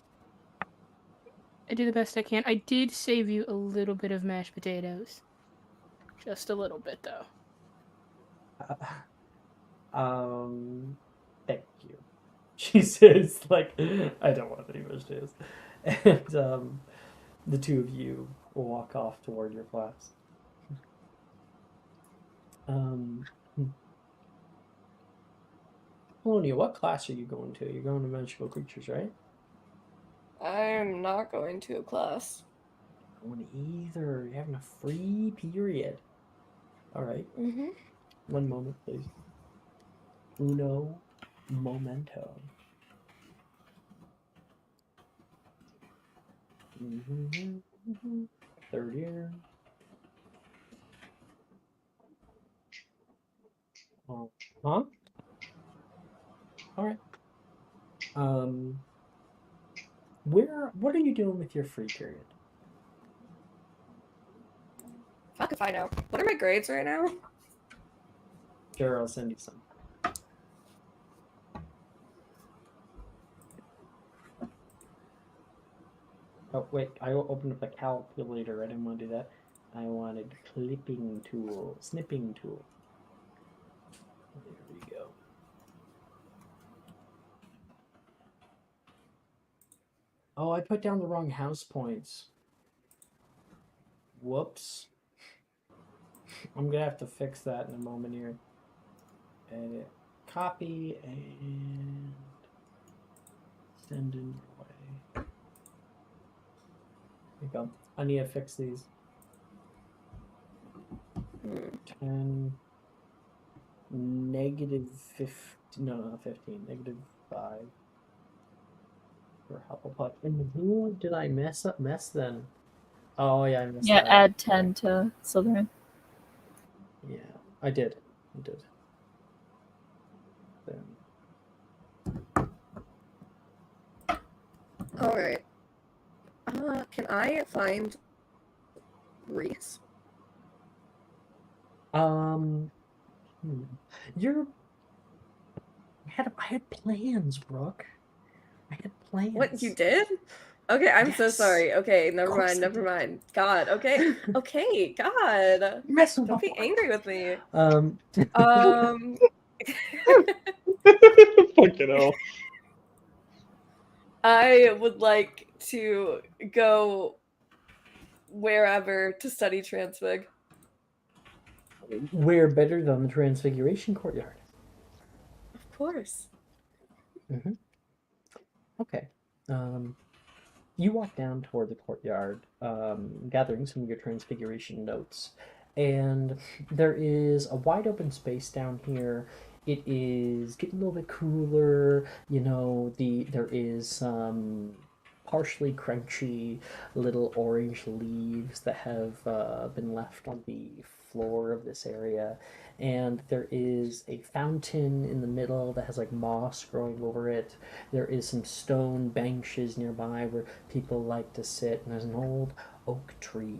[SPEAKER 3] I do the best I can. I did save you a little bit of mashed potatoes. Just a little bit, though.
[SPEAKER 4] Thank you. She says, like, I don't want any mashed potatoes. And, the two of you will walk off toward your class. Polonia, what class are you going to? You're going to Magical Creatures, right?
[SPEAKER 7] I'm not going to a class.
[SPEAKER 4] I don't want to either. You're having a free period. Alright.
[SPEAKER 7] Mm-hmm.
[SPEAKER 4] One moment, please. Uno momento. Third year. Oh, huh? Alright. What are you doing with your free period?
[SPEAKER 7] Fuck if I know. What are my grades right now?
[SPEAKER 4] Sure, I'll send you some. Oh, wait, I opened up a calculator. I didn't want to do that. I wanted clipping tool, snipping tool. There we go. Oh, I put down the wrong house points. Whoops. I'm gonna have to fix that in a moment here. Edit, copy, and send in your way. you go. I need to fix these. 10, -15. No, not 15. -5 for Hufflepuff. And who did I mess then? Oh yeah, I messed
[SPEAKER 5] Yeah,
[SPEAKER 4] that.
[SPEAKER 5] add 10 to Slytherin.
[SPEAKER 4] Yeah, I did. Then.
[SPEAKER 7] All right. Can I find Reese?
[SPEAKER 4] You're. I had plans, Brooke. I had plans.
[SPEAKER 7] What, you did? Okay, I'm so
[SPEAKER 4] Yes.
[SPEAKER 7] sorry. Okay, never
[SPEAKER 4] Of course I
[SPEAKER 7] mind, never
[SPEAKER 4] did.
[SPEAKER 7] mind. God, okay. Okay, God.
[SPEAKER 4] You're messing with
[SPEAKER 7] Don't
[SPEAKER 4] my
[SPEAKER 7] be
[SPEAKER 4] mind.
[SPEAKER 7] angry with me.
[SPEAKER 2] Fucking hell.
[SPEAKER 7] I would like to go wherever to study Transfig.
[SPEAKER 4] Where better than the Transfiguration Courtyard?
[SPEAKER 7] Of course.
[SPEAKER 4] Okay. You walk down toward the courtyard, gathering some of your Transfiguration notes, and there is a wide open space down here. It is getting a little bit cooler. You know, there is some partially crunchy little orange leaves that have been left on the floor of this area, and there is a fountain in the middle that has like moss growing over it. There is some stone benches nearby where people like to sit, and there's an old oak tree.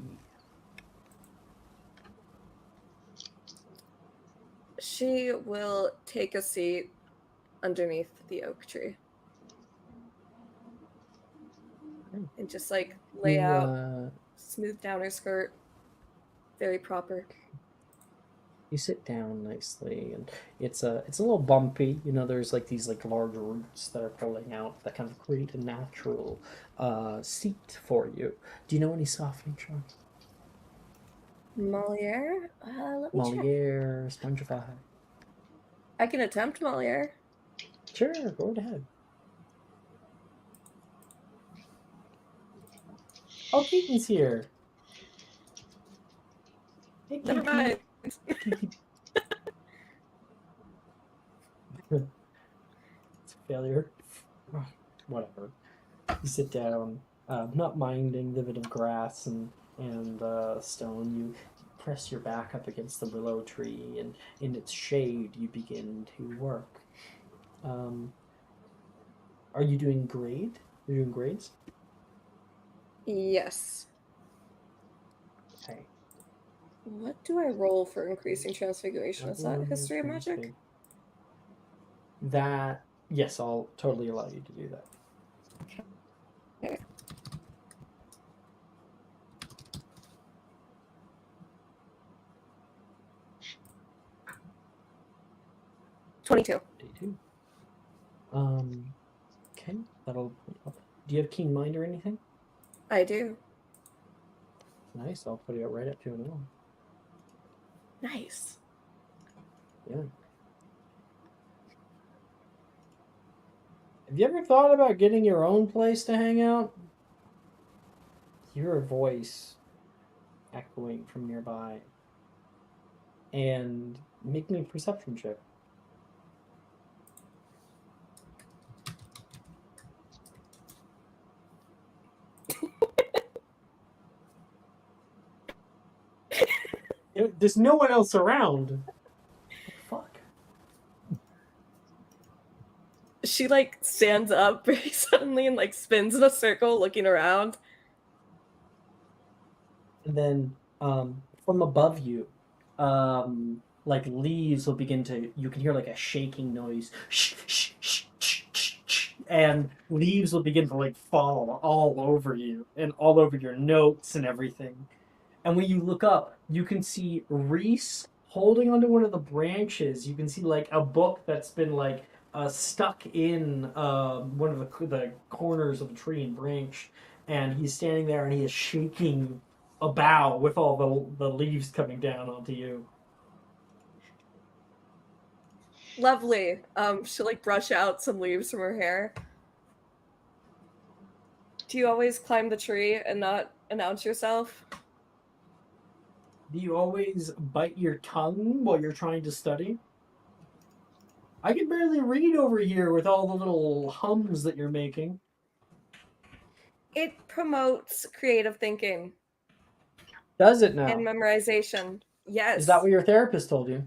[SPEAKER 7] She will take a seat underneath the oak tree. And just like lay out, smooth down her skirt. Very proper.
[SPEAKER 4] You sit down nicely, and it's a little bumpy. You know, there's like these like large roots that are pulling out that kind of create a natural seat for you. Do you know any softening charms?
[SPEAKER 7] Moliere? Let me check.
[SPEAKER 4] Moliere, Spongify.
[SPEAKER 7] I can attempt Moliere.
[SPEAKER 4] Sure, go ahead. Oh, Keaton's here. Hey,
[SPEAKER 7] Never
[SPEAKER 4] Keaton.
[SPEAKER 7] mind.
[SPEAKER 4] It's a failure. Whatever. You sit down, not minding the bit of grass and stone. You press your back up against the willow tree, and in its shade, you begin to work. Are you doing grade? Are you doing grades?
[SPEAKER 7] Yes.
[SPEAKER 4] Okay.
[SPEAKER 7] What do I roll for increasing transfiguration? Is that
[SPEAKER 4] Level
[SPEAKER 7] history of magic?
[SPEAKER 4] transfig- That, yes, I'll totally allow you to do that.
[SPEAKER 7] Okay. $22.
[SPEAKER 4] Okay, that'll. Do you have keen mind or anything?
[SPEAKER 7] I do.
[SPEAKER 4] Nice. I'll put it right up to an 0.
[SPEAKER 7] Nice.
[SPEAKER 4] Yeah. Have you ever thought about getting your own place to hang out? Hear a voice echoing from nearby, and make me a perception check. There's no one else around. Fuck.
[SPEAKER 7] She like stands up very suddenly and like spins in a circle looking around.
[SPEAKER 4] And then from above you, like leaves will begin to, you can hear like a shaking noise. And leaves will begin to like fall all over you and all over your notes and everything. And when you look up, you can see Reese holding onto one of the branches. You can see like a book that's been like stuck in one of the corners of the tree and branch. And he's standing there and he is shaking a bough with all the leaves coming down onto you.
[SPEAKER 7] Lovely. She'll like brush out some leaves from her hair. Do you always climb the tree and not announce yourself.
[SPEAKER 4] Do you always bite your tongue while you're trying to study? I can barely read over here with all the little hums that you're making.
[SPEAKER 7] It promotes creative thinking
[SPEAKER 4] Does it now?
[SPEAKER 7] and memorization. Yes.
[SPEAKER 4] Is that what your therapist told you?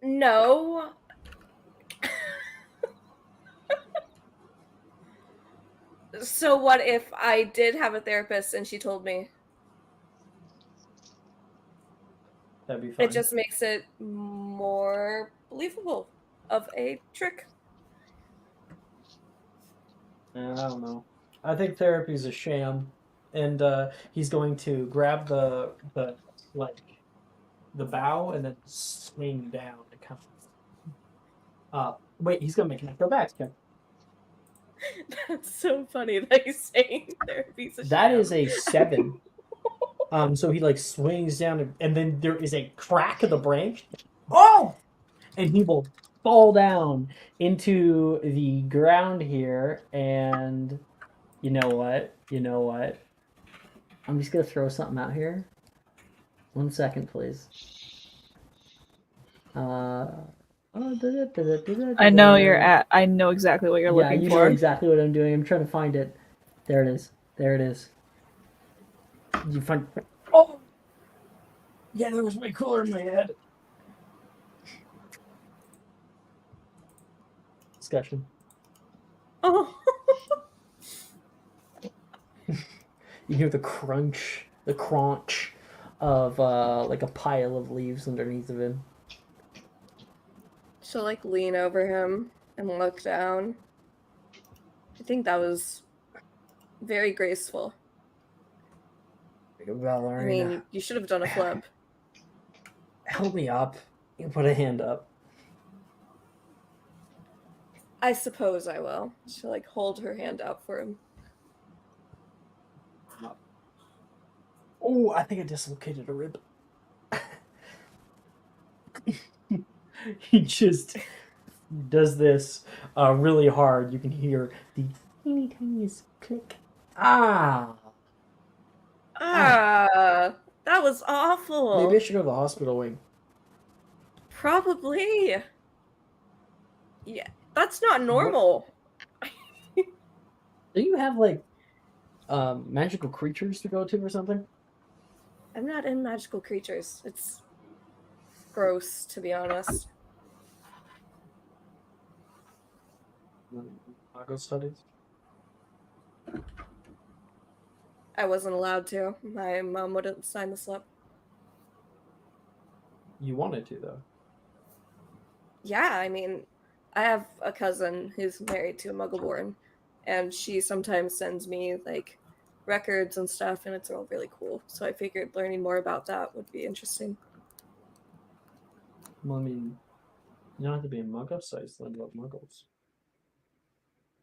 [SPEAKER 7] No. So what if I did have a therapist and she told me?
[SPEAKER 4] That'd be fine.
[SPEAKER 7] It just makes it more believable of a trick.
[SPEAKER 4] I don't know. I think therapy's a sham, and he's going to grab the bow and then swing down and come. Wait, he's gonna make an acrobatics check.
[SPEAKER 7] That's so funny that he's saying therapy's a
[SPEAKER 4] That
[SPEAKER 7] sham.
[SPEAKER 4] is a 7. So he like swings down, and then there is a crack of the branch. Oh! And he will fall down into the ground here. And you know what? I'm just gonna throw something out here. 1 second, please.
[SPEAKER 5] I know you're at. I know exactly what you're
[SPEAKER 4] Yeah,
[SPEAKER 5] looking
[SPEAKER 4] you
[SPEAKER 5] for.
[SPEAKER 4] know exactly what I'm doing. I'm trying to find it. There it is. There it is. You find. Oh! Yeah, that was way cooler in my head. Discussion.
[SPEAKER 7] Oh.
[SPEAKER 4] You hear the crunch of like a pile of leaves underneath of him.
[SPEAKER 7] She'll like lean over him and look down. I think that was very graceful. I mean, you should have done a flip.
[SPEAKER 4] Help me up. You put a hand up.
[SPEAKER 7] I suppose I will. She'll like hold her hand out for him.
[SPEAKER 4] Oh, I think I dislocated a rib. He just does this really hard. You can hear the teeny tiniest click. Ah!
[SPEAKER 7] That was awful.
[SPEAKER 4] Maybe I should go to the hospital wing.
[SPEAKER 7] Probably. Yeah, that's not normal.
[SPEAKER 4] Do you have like magical creatures to go to or something?
[SPEAKER 7] I'm not in magical creatures. It's gross, to be honest.
[SPEAKER 4] Mago studies?
[SPEAKER 7] I wasn't allowed to. My mom wouldn't sign the slip.
[SPEAKER 4] You wanted to, though.
[SPEAKER 7] Yeah, I mean, I have a cousin who's married to a Muggleborn, and she sometimes sends me like records and stuff, and it's all really cool. So I figured learning more about that would be interesting.
[SPEAKER 4] Well, I mean, you don't have to be a mug-up size to learn about muggles.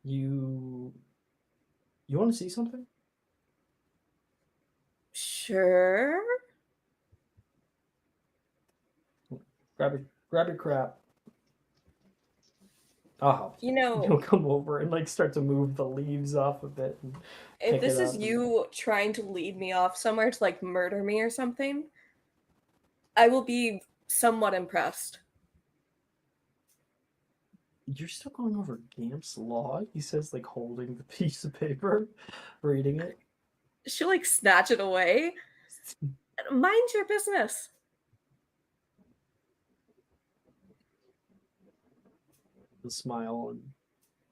[SPEAKER 4] You want to see something?
[SPEAKER 7] Sure.
[SPEAKER 4] Grab your crap. Oh,
[SPEAKER 7] You know,
[SPEAKER 4] he'll come over and like start to move the leaves off of it. And
[SPEAKER 7] if
[SPEAKER 4] pick
[SPEAKER 7] this
[SPEAKER 4] it
[SPEAKER 7] is
[SPEAKER 4] up
[SPEAKER 7] you trying to lead me off somewhere to like murder me or something, I will be somewhat impressed.
[SPEAKER 4] You're still going over Gamp's law? He says, like, holding the piece of paper, reading it.
[SPEAKER 7] She'll like snatch it away. Mind your business.
[SPEAKER 4] The smile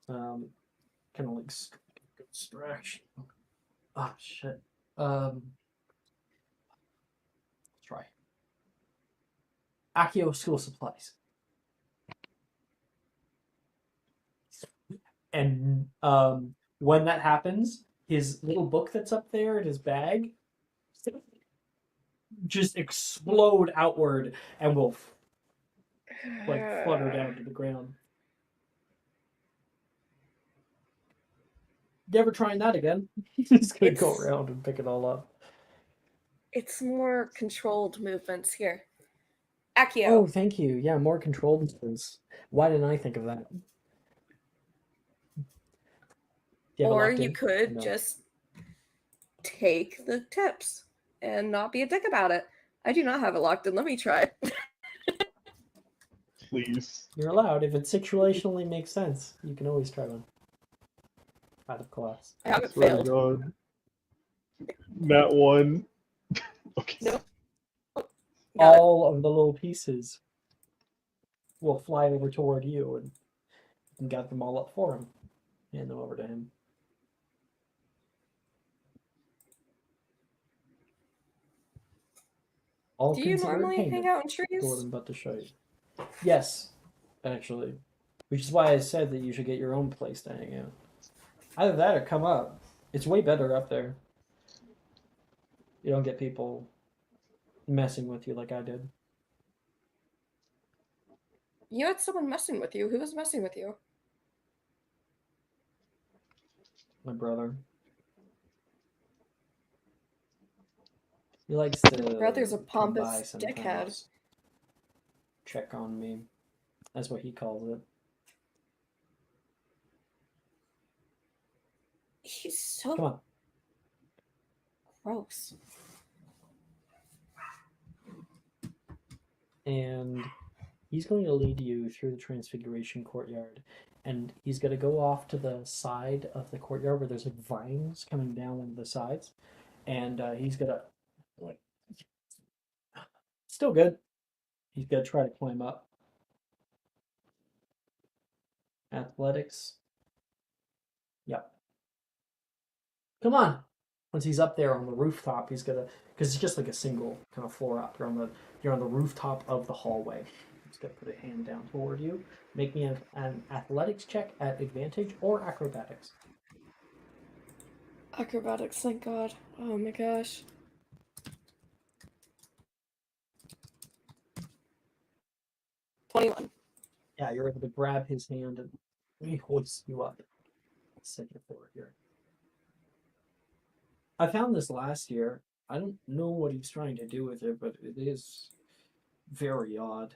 [SPEAKER 4] and kind of like stretch. Oh shit. Let's try. Accio school supplies. And when that happens, his little book that's up there in his bag just explode outward and will like flutter down to the ground. You ever trying that again? He's gonna go around and pick it all up.
[SPEAKER 7] It's more controlled movements here. Accio.
[SPEAKER 4] Oh, thank you. Yeah, more controlled movements. Why didn't I think of that? Do you have it
[SPEAKER 7] Or
[SPEAKER 4] locked
[SPEAKER 7] you
[SPEAKER 4] in?
[SPEAKER 7] could
[SPEAKER 4] No.
[SPEAKER 7] just take the tips and not be a dick about it. I do not have it locked in. Let me try.
[SPEAKER 2] Please.
[SPEAKER 4] You're allowed. If it situationally makes sense, you can always try one. Out of class.
[SPEAKER 7] I haven't
[SPEAKER 2] Swear
[SPEAKER 7] failed.
[SPEAKER 2] to God. That one. Okay.
[SPEAKER 7] Nope. Got it.
[SPEAKER 4] All of the little pieces will fly over toward you, and you can gather them all up for him. Hand them over to him. All
[SPEAKER 7] Do you
[SPEAKER 4] considered
[SPEAKER 7] normally
[SPEAKER 4] payment.
[SPEAKER 7] hang out in
[SPEAKER 4] Go
[SPEAKER 7] trees?
[SPEAKER 4] them but to show you. Yes, actually. Which is why I said that you should get your own place to hang out. Either that or come up. It's way better up there. You don't get people messing with you like I did.
[SPEAKER 7] You had someone messing with you. Who was messing with you?
[SPEAKER 4] My brother. He likes to
[SPEAKER 7] Brother's a
[SPEAKER 4] come by
[SPEAKER 7] pompous dickhead.
[SPEAKER 4] sometimes. Check on me. That's what he calls it.
[SPEAKER 7] He's so
[SPEAKER 4] Come on.
[SPEAKER 7] gross.
[SPEAKER 4] And he's going to lead you through the Transfiguration courtyard. And he's going to go off to the side of the courtyard where there's like vines coming down one of the sides. And he's going to, like, still good. He's going to try to climb up. Athletics. Yep. Come on. Once he's up there on the rooftop, he's gonna, because it's just like a single kind of floor up. You're on the rooftop of the hallway. He's gonna put a hand down toward you. Make me an athletics check at advantage or acrobatics.
[SPEAKER 7] Acrobatics, thank God. Oh my gosh. $21.
[SPEAKER 4] Yeah, you're able to grab his hand and he hoists you up. Set you forward here. I found this last year. I don't know what he's trying to do with it, but it is very odd.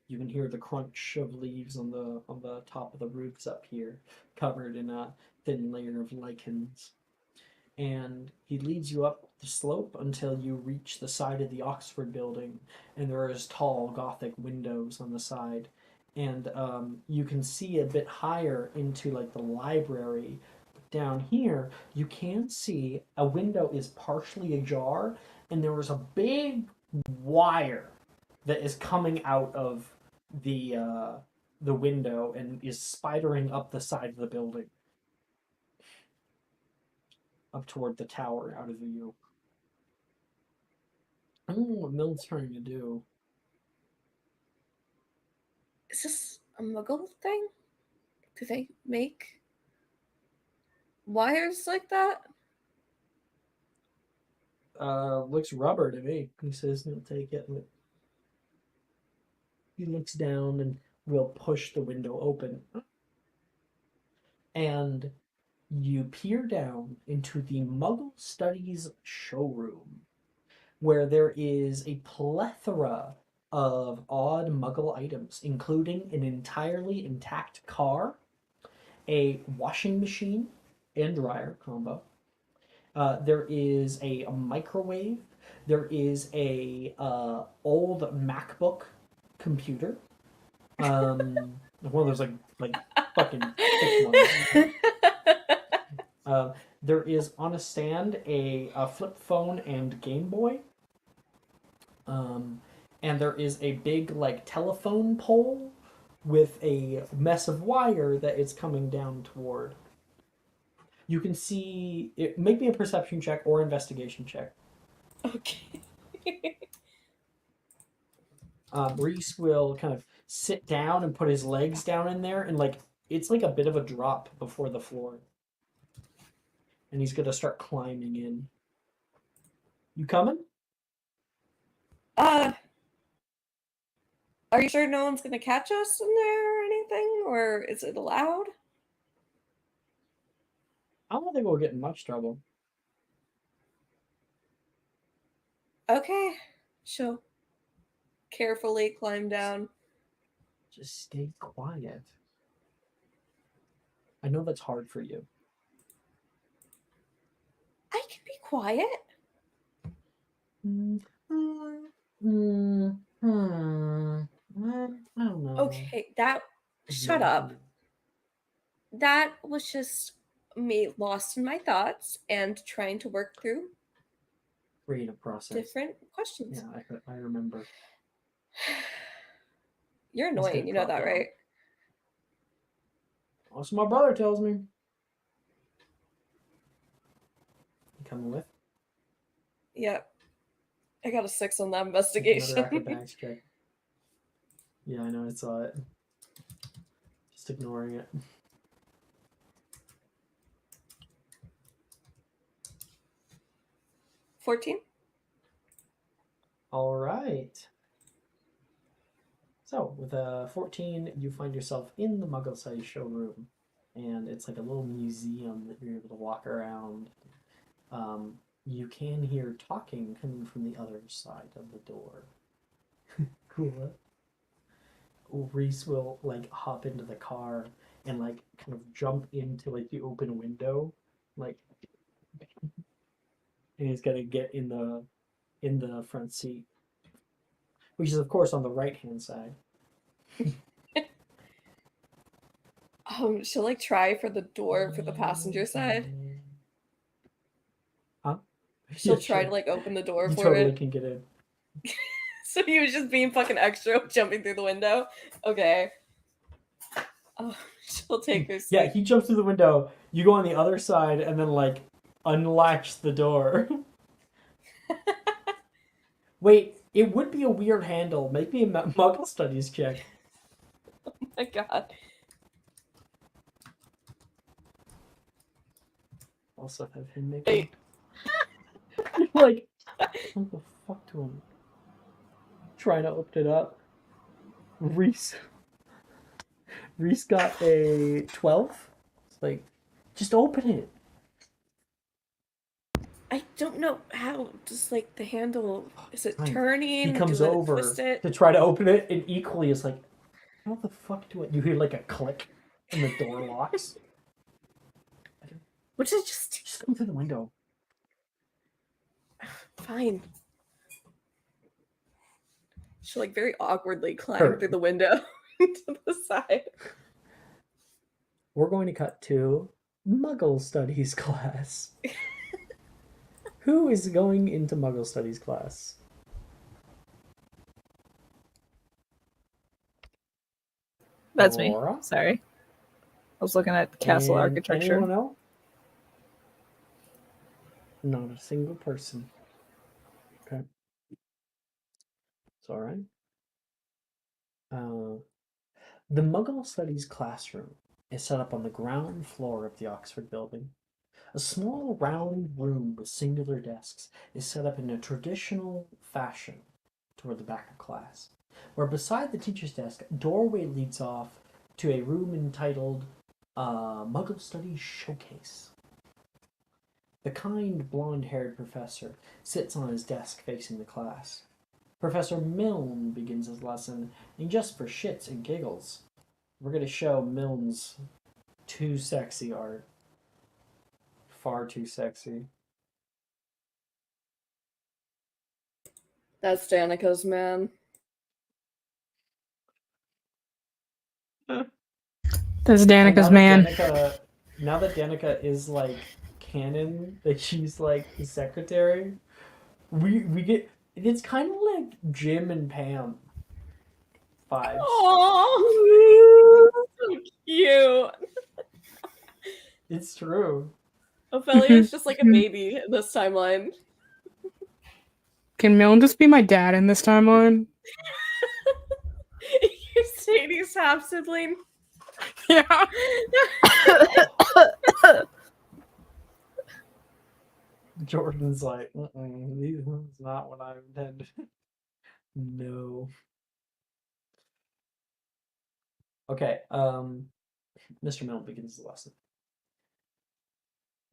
[SPEAKER 4] You can hear the crunch of leaves on the top of the roofs up here, covered in a thin layer of lichens. And he leads you up the slope until you reach the side of the Oxford building, and there is tall Gothic windows on the side. And you can see a bit higher into like the library. Down here, you can see a window is partially ajar, and there is a big wire that is coming out of the window and is spidering up the side of the building, up toward the tower, out of view. I don't know what Milne's trying to do.
[SPEAKER 7] Is this a muggle thing? Do they make wires like that?
[SPEAKER 4] Looks rubber to me. He says he'll take it. He looks down and will push the window open. And you peer down into the Muggle Studies showroom, where there is a plethora of odd Muggle items, including an entirely intact car, a washing machine and dryer combo. There is a microwave. There is a old MacBook computer. One of those like fucking thick ones. There is on a stand a flip phone and Game Boy. And there is a big like telephone pole with a mess of wire that it's coming down toward. You can see it. Make me a perception check or investigation check.
[SPEAKER 7] Okay.
[SPEAKER 4] Reese will kind of sit down and put his legs down in there, and like it's like a bit of a drop before the floor. And he's gonna start climbing in. You coming?
[SPEAKER 7] Are you sure no one's gonna catch us in there or anything? Or is it allowed?
[SPEAKER 4] I don't think we'll get in much trouble.
[SPEAKER 7] Okay. She'll carefully climb down.
[SPEAKER 4] Just stay quiet. I know that's hard for you.
[SPEAKER 7] I can be quiet.
[SPEAKER 4] I don't know.
[SPEAKER 7] Okay, shut up. That was just me lost in my thoughts and trying to work through
[SPEAKER 4] Creative process.
[SPEAKER 7] different questions.
[SPEAKER 4] Yeah, I remember.
[SPEAKER 7] You're
[SPEAKER 4] Let's
[SPEAKER 7] annoying,
[SPEAKER 4] get
[SPEAKER 7] you know
[SPEAKER 4] dropped
[SPEAKER 7] that,
[SPEAKER 4] down.
[SPEAKER 7] right?
[SPEAKER 4] Also, my brother tells me. You coming with?
[SPEAKER 7] Yep. I got a 6 on that
[SPEAKER 4] Another
[SPEAKER 7] investigation.
[SPEAKER 4] acrobatics check. Yeah, I know, I saw it. Just ignoring it.
[SPEAKER 7] $14.
[SPEAKER 4] All right. So, with a 14, you find yourself in the Muggle Studies showroom. And it's like a little museum that you're able to walk around. You can hear talking coming from the other side of the door. Cool. Reese will like hop into the car and like kind of jump into like the open window, like, and he's gonna get in the front seat, which is of course on the right hand side.
[SPEAKER 7] She'll like try for the door for the passenger side.
[SPEAKER 4] Huh?
[SPEAKER 7] She'll
[SPEAKER 4] Yeah,
[SPEAKER 7] try
[SPEAKER 4] sure.
[SPEAKER 7] to like open the door
[SPEAKER 4] You
[SPEAKER 7] for
[SPEAKER 4] totally
[SPEAKER 7] it.
[SPEAKER 4] can get in.
[SPEAKER 7] So he was just being fucking extra, jumping through the window. Okay. Oh, she'll take her seat.
[SPEAKER 4] Yeah, he jumps through the window. You go on the other side and then like unlatch the door. Wait, it would be a weird handle. Make me a Muggle Studies check.
[SPEAKER 7] Oh my god.
[SPEAKER 4] Also have him make
[SPEAKER 7] Wait.
[SPEAKER 4] like, what the fuck to him? Trying to open it up. Reese got a 12. It's like, just open it.
[SPEAKER 7] I don't know how. Just like the handle, is it
[SPEAKER 4] Fine.
[SPEAKER 7] turning?
[SPEAKER 4] He comes
[SPEAKER 7] Do I
[SPEAKER 4] over
[SPEAKER 7] twist it?
[SPEAKER 4] to try to open it, and equally is like, how the fuck do I? You hear like a click, and the door locks.
[SPEAKER 7] Which is just
[SPEAKER 4] come through the window.
[SPEAKER 7] Fine. She'll like very awkwardly climb
[SPEAKER 4] Hurry.
[SPEAKER 7] through the window to the side.
[SPEAKER 4] We're going to cut to Muggle Studies class. Who is going into Muggle Studies class?
[SPEAKER 5] That's me.
[SPEAKER 4] Aurora?
[SPEAKER 5] Sorry. I was looking at castle
[SPEAKER 4] And
[SPEAKER 5] architecture.
[SPEAKER 4] Anyone else? Not a single person. Okay. It's all right. The Muggle Studies classroom is set up on the ground floor of the Oxford building. A small round room with singular desks is set up in a traditional fashion toward the back of class, where beside the teacher's desk, a doorway leads off to a room entitled Muggle Studies Showcase. The kind, blonde-haired professor sits on his desk facing the class. Professor Milne begins his lesson, and just for shits and giggles, we're going to show Milne's too sexy art. Far too sexy.
[SPEAKER 7] That's Danica's man.
[SPEAKER 3] That's Danica's man.
[SPEAKER 4] Now that Danica is like canon, that she's like the secretary, we get it's kind of like Jim and Pam vibes.
[SPEAKER 7] Oh, so cute.
[SPEAKER 4] It's true.
[SPEAKER 7] Ophelia's just like a baby in this timeline.
[SPEAKER 3] Can Milne just be my dad in this timeline?
[SPEAKER 7] You're Sadie's half sibling.
[SPEAKER 3] Yeah.
[SPEAKER 4] Jordan's like, this is not what I intended. No. Okay, Mr. Milne begins the lesson.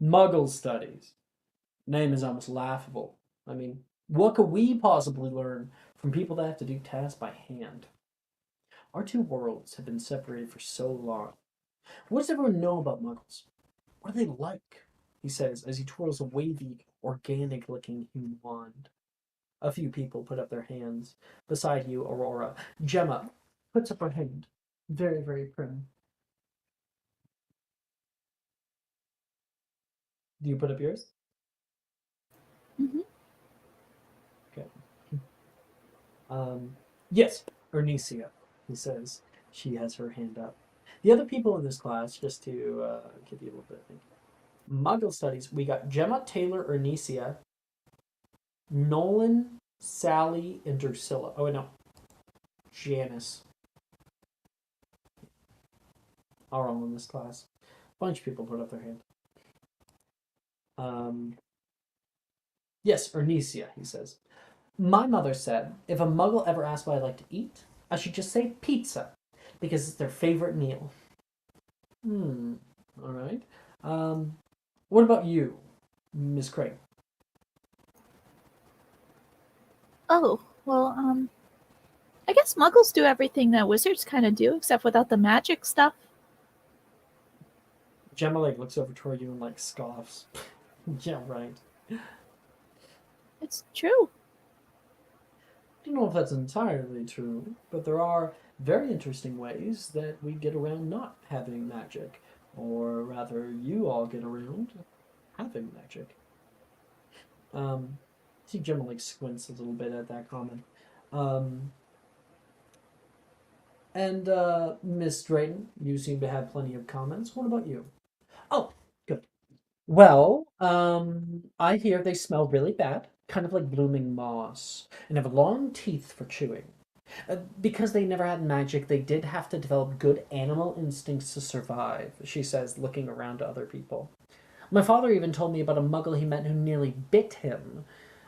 [SPEAKER 4] Muggle Studies. Name is almost laughable. I mean, what could we possibly learn from people that have to do tasks by hand? Our two worlds have been separated for so long. What does everyone know about Muggles? What are they like? he says as he twirls a wavy, organic-looking human wand. A few people put up their hands. Beside you, Aurora. Gemma puts up her hand. Very, very prim. Do you put up yours?
[SPEAKER 8] Mhm.
[SPEAKER 4] Okay. Yes, Ernesia, he says. She has her hand up. The other people in this class, just to give you a little bit, I think. Muggle Studies, we got Gemma, Taylor, Ernesia, Nolan, Sally, and Drusilla. Oh, no. Janice are all in this class. A bunch of people put up their hand. Yes, Ernesia, he says. My mother said if a muggle ever asked what I like to eat, I should just say pizza, because it's their favorite meal. All right. What about you, Miss Craig?
[SPEAKER 8] Oh, well, I guess muggles do everything that wizards kind of do, except without the magic stuff.
[SPEAKER 4] Gemma looks over toward you and scoffs. Yeah, right.
[SPEAKER 8] It's true.
[SPEAKER 4] I don't know if that's entirely true, but there are very interesting ways that we get around not having magic, or rather, you all get around having magic. See, Gemma squints a little bit at that comment. And Miss Drayton, you seem to have plenty of comments. What about you? Oh, good. Well, I hear they smell really bad, kind of like blooming moss, and have long teeth for chewing. Because they never had magic, they did have to develop good animal instincts to survive, she says, looking around to other people. My father even told me about a muggle he met who nearly bit him.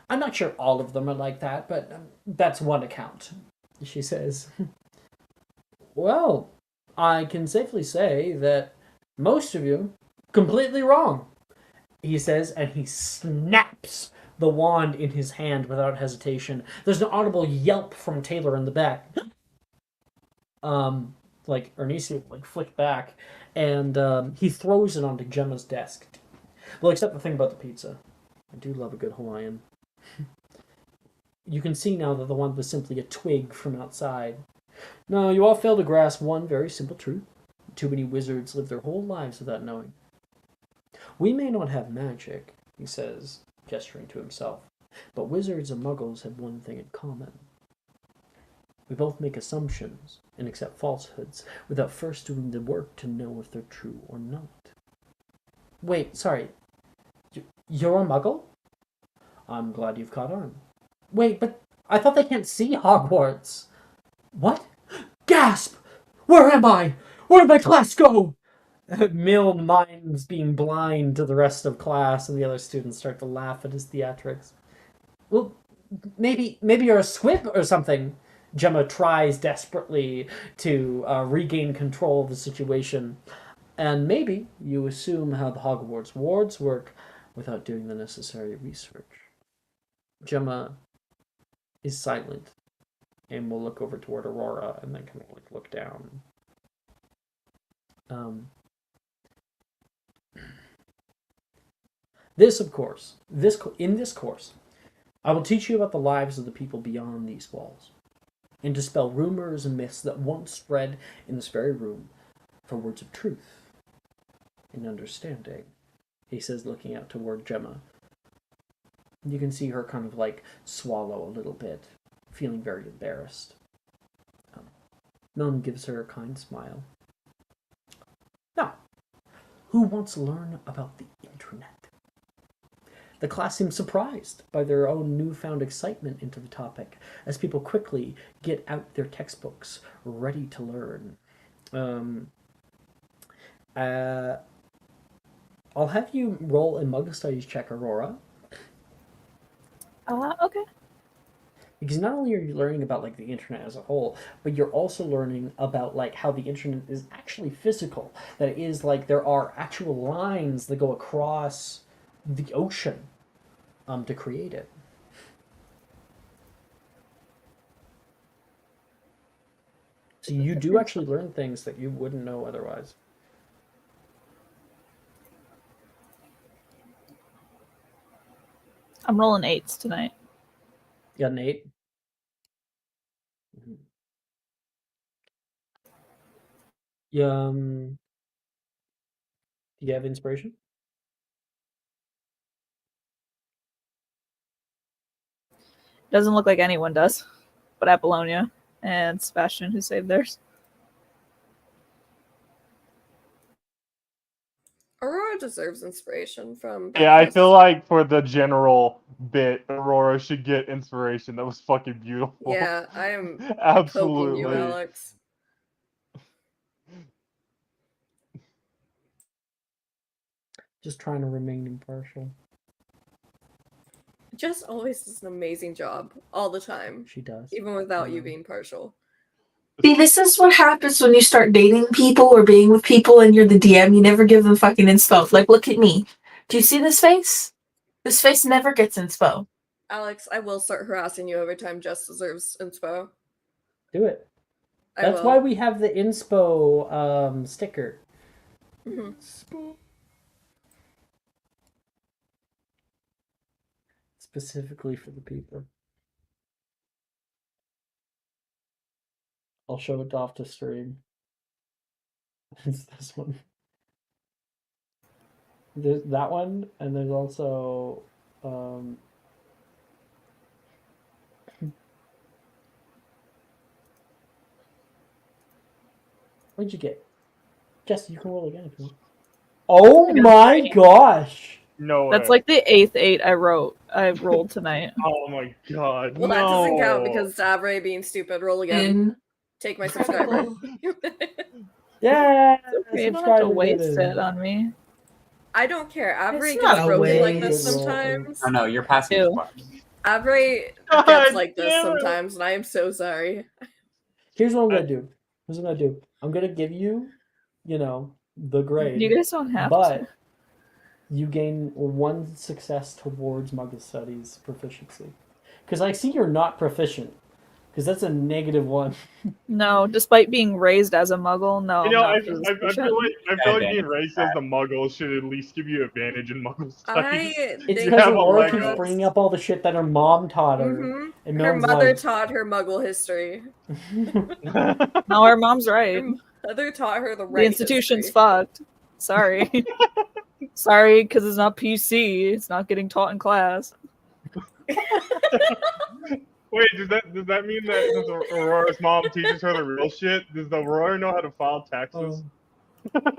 [SPEAKER 4] I'm not sure all of them are like that, but that's one account, she says. Well, I can safely say that most of you completely wrong, he says, and he snaps the wand in his hand without hesitation. There's an audible yelp from Taylor in the back. Ernesia flick back, and he throws it onto Gemma's desk. Well, except the thing about the pizza. I do love a good Hawaiian. You can see now that the wand was simply a twig from outside. No, you all fail to grasp one very simple truth. Too many wizards live their whole lives without knowing. We may not have magic, he says, gesturing to himself, but wizards and muggles have one thing in common. We both make assumptions and accept falsehoods without first doing the work to know if they're true or not. Wait, sorry. You're a muggle? I'm glad you've caught on. Wait, but I thought they can't see Hogwarts. What? Gasp! Where am I? Where did my class go? Milne minds being blind to the rest of class, and the other students start to laugh at his theatrics. Well, maybe you're a squib or something. Gemma tries desperately to regain control of the situation. And maybe you assume how the Hogwarts wards work without doing the necessary research. Gemma is silent and will look over toward Aurora and then kind of look down. This, of course, in this course, I will teach you about the lives of the people beyond these walls, and dispel rumors and myths that once spread in this very room for words of truth and understanding, he says, looking out toward Gemma. You can see her kind of swallow a little bit, feeling very embarrassed. Milne gives her a kind smile. Now, who wants to learn about the internet? The class seems surprised by their own newfound excitement into the topic, as people quickly get out their textbooks, ready to learn. I'll have you roll a Muggle Studies check, Aurora.
[SPEAKER 8] Okay.
[SPEAKER 4] Because not only are you learning about the internet as a whole, but you're also learning about how the internet is actually physical. That it is there are actual lines that go across the ocean to create it. So you do actually learn things that you wouldn't know otherwise.
[SPEAKER 5] I'm rolling 8s tonight.
[SPEAKER 4] You got an 8? Do you have inspiration?
[SPEAKER 5] Doesn't look like anyone does, but Apollonia and Sebastian who saved theirs.
[SPEAKER 7] Aurora deserves inspiration from.
[SPEAKER 2] Yeah, I
[SPEAKER 7] Breakfast.
[SPEAKER 2] feel like for the general bit, Aurora should get inspiration. That was fucking beautiful.
[SPEAKER 7] Yeah, I am poking
[SPEAKER 2] Absolutely.
[SPEAKER 7] you, Alex.
[SPEAKER 4] Just trying to remain impartial.
[SPEAKER 7] Jess always does an amazing job all the time,
[SPEAKER 4] She does.
[SPEAKER 7] even without you being partial.
[SPEAKER 1] See, this is what happens when you start dating people or being with people and you're the DM. You never give them fucking inspo. Like, look at me. Do you see this face? This face never gets inspo.
[SPEAKER 7] Alex, I will start harassing you every time Jess deserves inspo.
[SPEAKER 4] Do it.
[SPEAKER 7] I
[SPEAKER 4] That's
[SPEAKER 7] will.
[SPEAKER 4] why we have the inspo sticker.
[SPEAKER 7] Mhm.
[SPEAKER 4] Specifically for the people. I'll show it off to stream. It's this one. There's that one, and there's also what'd you get? Jess, you can roll again if you want. Oh my gosh!
[SPEAKER 2] No way.
[SPEAKER 5] That's like the 8th 8 I rolled tonight.
[SPEAKER 2] Oh my god.
[SPEAKER 7] Well,
[SPEAKER 2] no.
[SPEAKER 7] that doesn't count because Davray being stupid. Roll again. Take my subscriber.
[SPEAKER 4] Yeah!
[SPEAKER 5] It's okay, you don't have to waste it on me.
[SPEAKER 7] I don't care. Avery
[SPEAKER 1] It's not
[SPEAKER 7] gets
[SPEAKER 1] a
[SPEAKER 7] broken like
[SPEAKER 1] waste.
[SPEAKER 7] this sometimes.
[SPEAKER 6] Oh no, you're passing the spark.
[SPEAKER 7] Avery
[SPEAKER 2] God
[SPEAKER 7] gets like this
[SPEAKER 2] damn it.
[SPEAKER 7] sometimes, and I am so sorry.
[SPEAKER 4] Here's what I'm gonna do. I'm gonna give you, the grade.
[SPEAKER 5] You guys don't have
[SPEAKER 4] but
[SPEAKER 5] to.
[SPEAKER 4] you gain 1 success towards Muggle Studies proficiency. Because I see you're not proficient. Because that's a -1.
[SPEAKER 5] No, despite being raised as a Muggle, no.
[SPEAKER 2] You know,
[SPEAKER 5] I'm
[SPEAKER 2] I
[SPEAKER 5] not
[SPEAKER 2] feel
[SPEAKER 5] proficient.
[SPEAKER 2] like being raised as a Muggle should at least give you advantage in Muggle studies.
[SPEAKER 4] It's
[SPEAKER 7] think
[SPEAKER 4] because
[SPEAKER 2] have a
[SPEAKER 4] Aurora
[SPEAKER 2] leg
[SPEAKER 4] keeps
[SPEAKER 2] up.
[SPEAKER 4] bringing up all the shit that her mom taught her.
[SPEAKER 7] Mhm.
[SPEAKER 4] And
[SPEAKER 7] Her
[SPEAKER 4] Melon's
[SPEAKER 7] mother
[SPEAKER 4] like,
[SPEAKER 7] taught her Muggle history.
[SPEAKER 5] No, her mom's right.
[SPEAKER 7] Her mother taught her the
[SPEAKER 5] The
[SPEAKER 7] right
[SPEAKER 5] institution's
[SPEAKER 7] history.
[SPEAKER 5] fucked. Sorry. Sorry, because it's not PC. It's not getting taught in class.
[SPEAKER 2] Wait, does that mean that since Aurora's mom teaches her the real shit, does Aurora know how to file taxes?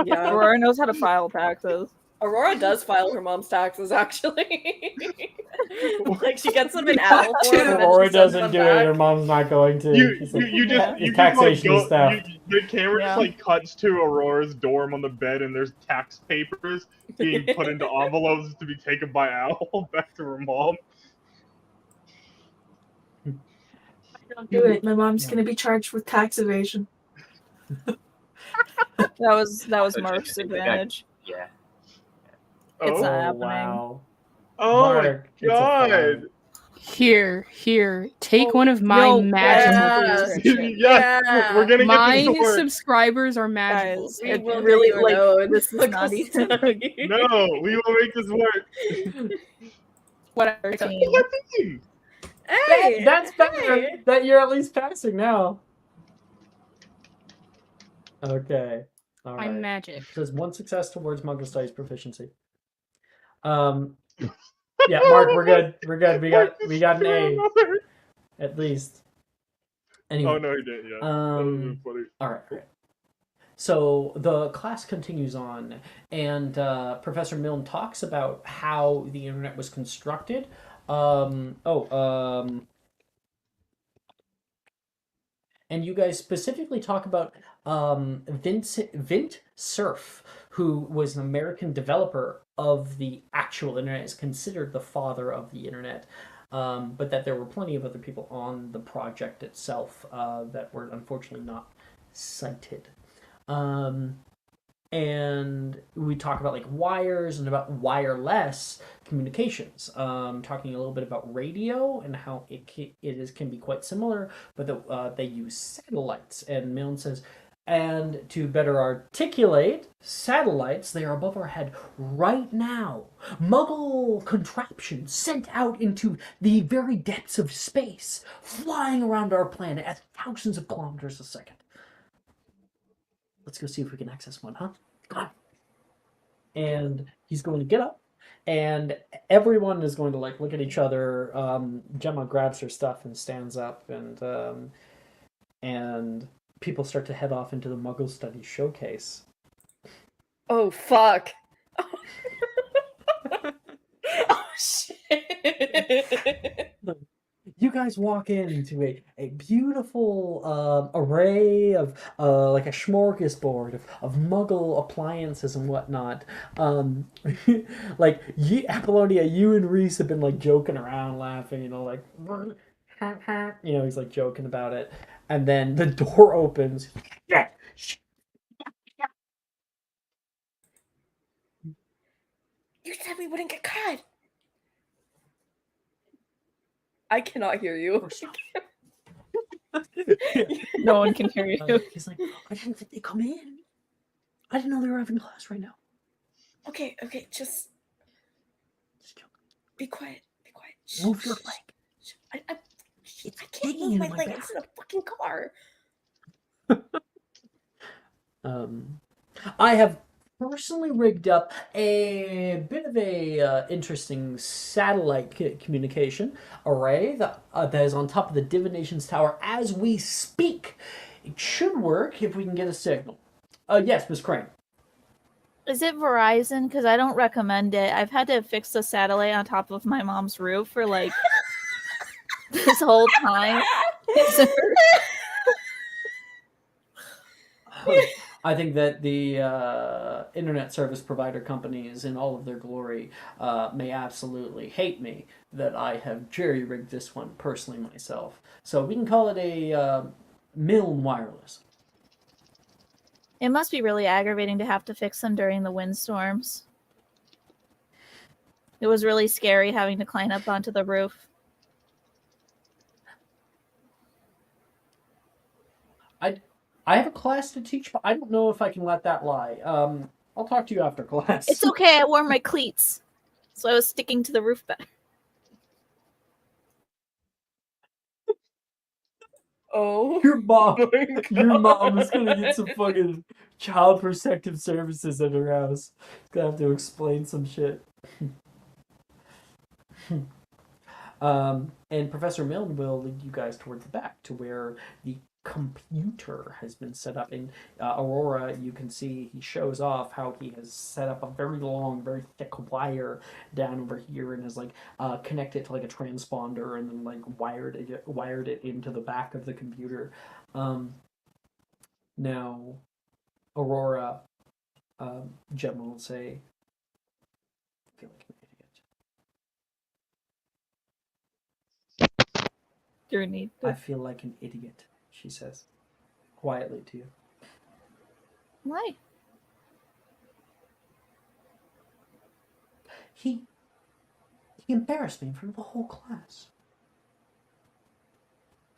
[SPEAKER 7] Yeah.
[SPEAKER 5] Aurora knows how to file taxes.
[SPEAKER 7] Aurora does file her mom's taxes, actually. Like, she gets them in owl form, and then
[SPEAKER 4] Aurora
[SPEAKER 7] she sends
[SPEAKER 4] doesn't
[SPEAKER 7] them
[SPEAKER 4] do
[SPEAKER 7] back.
[SPEAKER 4] it, her mom's not going to.
[SPEAKER 2] You
[SPEAKER 4] She's like,
[SPEAKER 2] just
[SPEAKER 4] "It's taxation is theft."
[SPEAKER 2] the camera
[SPEAKER 5] Yeah.
[SPEAKER 2] just like cuts to Aurora's dorm on the bed, and there's tax papers being put into envelopes to be taken by Owl back to her mom.
[SPEAKER 1] Don't do it. My mom's gonna be charged with tax evasion.
[SPEAKER 5] That was Mark's advantage.
[SPEAKER 6] Yeah.
[SPEAKER 5] It's
[SPEAKER 2] Oh,
[SPEAKER 5] not happening.
[SPEAKER 4] Wow.
[SPEAKER 2] oh
[SPEAKER 4] Mark,
[SPEAKER 2] my
[SPEAKER 4] it's a
[SPEAKER 2] god!
[SPEAKER 3] Here. Take one of my
[SPEAKER 5] No,
[SPEAKER 3] magical.
[SPEAKER 2] Yes, we're gonna
[SPEAKER 3] My
[SPEAKER 2] get this to work.
[SPEAKER 3] subscribers are magical.
[SPEAKER 5] Guys,
[SPEAKER 7] We
[SPEAKER 5] it
[SPEAKER 7] will
[SPEAKER 5] really
[SPEAKER 7] get you a
[SPEAKER 5] like
[SPEAKER 7] node.
[SPEAKER 5] this is not
[SPEAKER 7] Muggle
[SPEAKER 5] even
[SPEAKER 7] study.
[SPEAKER 2] No, we will make this work.
[SPEAKER 3] Whatever.
[SPEAKER 5] team.
[SPEAKER 7] Hey,
[SPEAKER 4] That's better.
[SPEAKER 7] hey.
[SPEAKER 4] That you're at least passing now. Okay. All right.
[SPEAKER 3] I'm magic.
[SPEAKER 4] It says 1 success towards Muggle Studies proficiency. Yeah, Mark, we're good. We got an A at least. Anyway.
[SPEAKER 2] Oh no, he didn't. Yeah. That would've been funny.
[SPEAKER 4] All right. So the class continues on, and Professor Milne talks about how the internet was constructed. And you guys specifically talk about Vint Cerf, who was an American developer of the actual internet, is considered the father of the internet. But that there were plenty of other people on the project itself that were unfortunately not cited. And we talk about like wires and about wireless communications, talking a little bit about radio and how it can be quite similar, but that they use satellites. And Milne says And to better articulate, satellites, they are above our head right now. Muggle contraptions sent out into the very depths of space, flying around our planet at thousands of kilometers a second. Let's go see if we can access one, huh? Come on. And he's going to get up, and everyone is going to like look at each other. Gemma grabs her stuff and stands up, and people start to head off into the Muggle Studies showcase.
[SPEAKER 7] Oh fuck.
[SPEAKER 5] Oh shit.
[SPEAKER 4] You guys walk into a beautiful array of like a smorgasbord of Muggle appliances and whatnot. Like Apollonia, you and Reese have been like joking around, laughing, like he's like joking about it, and then the door opens.
[SPEAKER 7] You said we wouldn't get caught. I cannot hear you.
[SPEAKER 5] No one can hear you.
[SPEAKER 4] He's like, I didn't think they'd come in. I didn't know they were having class right now.
[SPEAKER 7] Okay, just be quiet. Be quiet. Shh,
[SPEAKER 4] Move your
[SPEAKER 7] shh,
[SPEAKER 4] leg.
[SPEAKER 7] shh. I
[SPEAKER 4] It's
[SPEAKER 7] can't
[SPEAKER 4] digging
[SPEAKER 7] move
[SPEAKER 4] into
[SPEAKER 7] my
[SPEAKER 4] my
[SPEAKER 7] leg.
[SPEAKER 4] back.
[SPEAKER 7] It's in a fucking car.
[SPEAKER 4] I have personally rigged up a bit of a interesting satellite communication array that is on top of the Divinations Tower as we speak. It should work if we can get a signal. Yes, Miss Crane.
[SPEAKER 8] Is it Verizon? Because I don't recommend it. I've had to fix the satellite on top of my mom's roof for like this whole time.
[SPEAKER 4] I think that the internet service provider companies, in all of their glory, may absolutely hate me that I have jerry-rigged this one personally myself. So we can call it a Milne Wireless.
[SPEAKER 8] It must be really aggravating to have to fix them during the windstorms. It was really scary having to climb up onto the roof.
[SPEAKER 4] I have a class to teach, but I don't know if I can let that lie. I'll talk to you after class.
[SPEAKER 8] It's okay, I wore my cleats. So I was sticking to the roof better.
[SPEAKER 7] Oh.
[SPEAKER 4] Your mom is gonna get some fucking child protective services at her house. Gonna have to explain some shit. And Professor Milne will lead you guys towards the back to where the computer has been set up. In Aurora, you can see he shows off how he has set up a very long, very thick wire down over here and has like connected to like a transponder and then like wired it into the back of the computer. Now, Aurora, Gemma will say, I feel like an idiot.
[SPEAKER 5] You're neat.
[SPEAKER 4] I feel like an idiot, she says, quietly to you.
[SPEAKER 8] Why?
[SPEAKER 4] He embarrassed me in front of the whole class.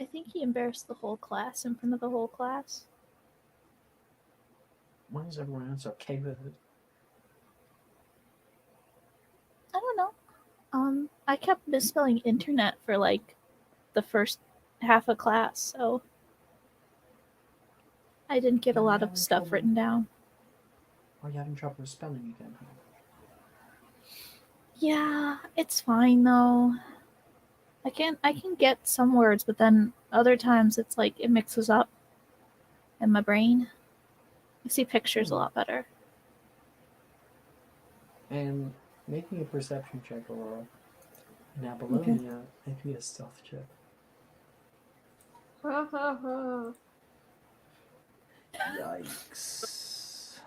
[SPEAKER 8] I think he embarrassed the whole class in front of the whole class.
[SPEAKER 4] Why is everyone else okay with it?
[SPEAKER 8] I don't know. I kept misspelling internet for like the first half of class, so I didn't get a lot of stuff written down.
[SPEAKER 4] Are you having trouble spelling again?
[SPEAKER 8] Yeah, it's fine though. I can get some words, but then other times it's like it mixes up in my brain. I see pictures a lot better.
[SPEAKER 4] And making a perception check, Aurora. In Apollonia, maybe a stealth check.
[SPEAKER 7] Ha ha ha.
[SPEAKER 4] Yikes.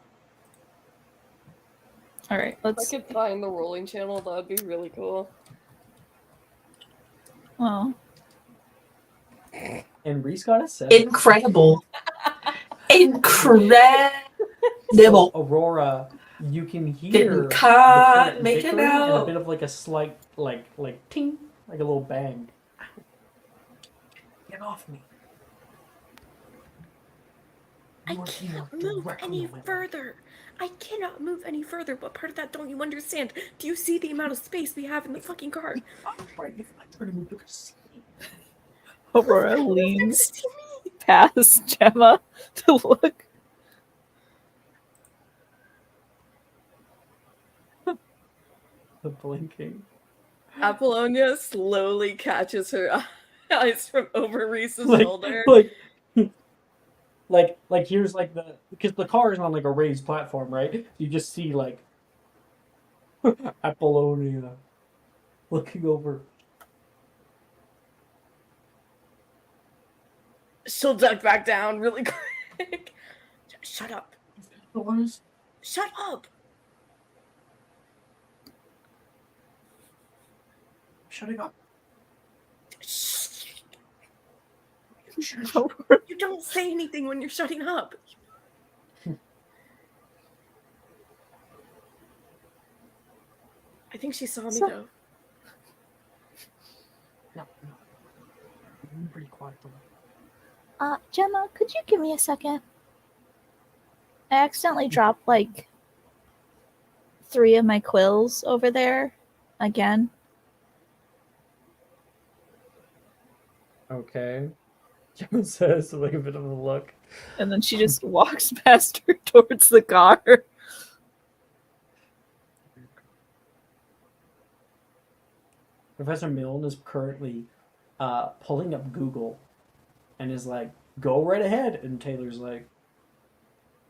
[SPEAKER 5] Alright,
[SPEAKER 7] If I
[SPEAKER 5] let's.
[SPEAKER 7] could find the rolling channel, that would be really cool.
[SPEAKER 8] Well,
[SPEAKER 4] And Reese got a 7.
[SPEAKER 1] Incredible. Incredible.
[SPEAKER 4] So, Aurora, you can hear
[SPEAKER 1] Getting
[SPEAKER 4] the
[SPEAKER 1] caught,
[SPEAKER 4] planet
[SPEAKER 1] making
[SPEAKER 4] bickering and a
[SPEAKER 1] out.
[SPEAKER 4] bit of like a slight like ting, like a little bang. Get off me.
[SPEAKER 10] I
[SPEAKER 4] You are
[SPEAKER 10] can't
[SPEAKER 4] more
[SPEAKER 10] move
[SPEAKER 4] directly
[SPEAKER 10] any
[SPEAKER 4] on my line.
[SPEAKER 10] further. I cannot move any further. What part of that don't you understand? Do you see the amount of space we have in the fucking car?
[SPEAKER 4] Right, if I try to move, you're gonna see me.
[SPEAKER 5] Aurora
[SPEAKER 10] You're
[SPEAKER 5] leans
[SPEAKER 10] next to me.
[SPEAKER 5] past Gemma to look.
[SPEAKER 4] The blinking.
[SPEAKER 7] Apollonia slowly catches her eyes from over Reese's
[SPEAKER 4] Like,
[SPEAKER 7] shoulder.
[SPEAKER 4] like here's like because the car is on like a raised platform, right? You just see like Apollonia looking over.
[SPEAKER 7] She'll duck back down really quick.
[SPEAKER 10] Shut up.
[SPEAKER 4] Doors.
[SPEAKER 10] Shut up.
[SPEAKER 4] Shutting up.
[SPEAKER 10] Shh.
[SPEAKER 4] Shush.
[SPEAKER 10] You don't say anything when you're shutting up. I think she saw me
[SPEAKER 8] So-
[SPEAKER 10] though.
[SPEAKER 4] No. I'm pretty quiet.
[SPEAKER 8] Gemma, could you give me a second? I accidentally dropped like 3 of my quills over there again.
[SPEAKER 4] Okay. Gemma says with a bit of a look.
[SPEAKER 5] And then she just walks past her towards the car.
[SPEAKER 4] Professor Milne is currently pulling up Google and is like, go right ahead. And Taylor's like,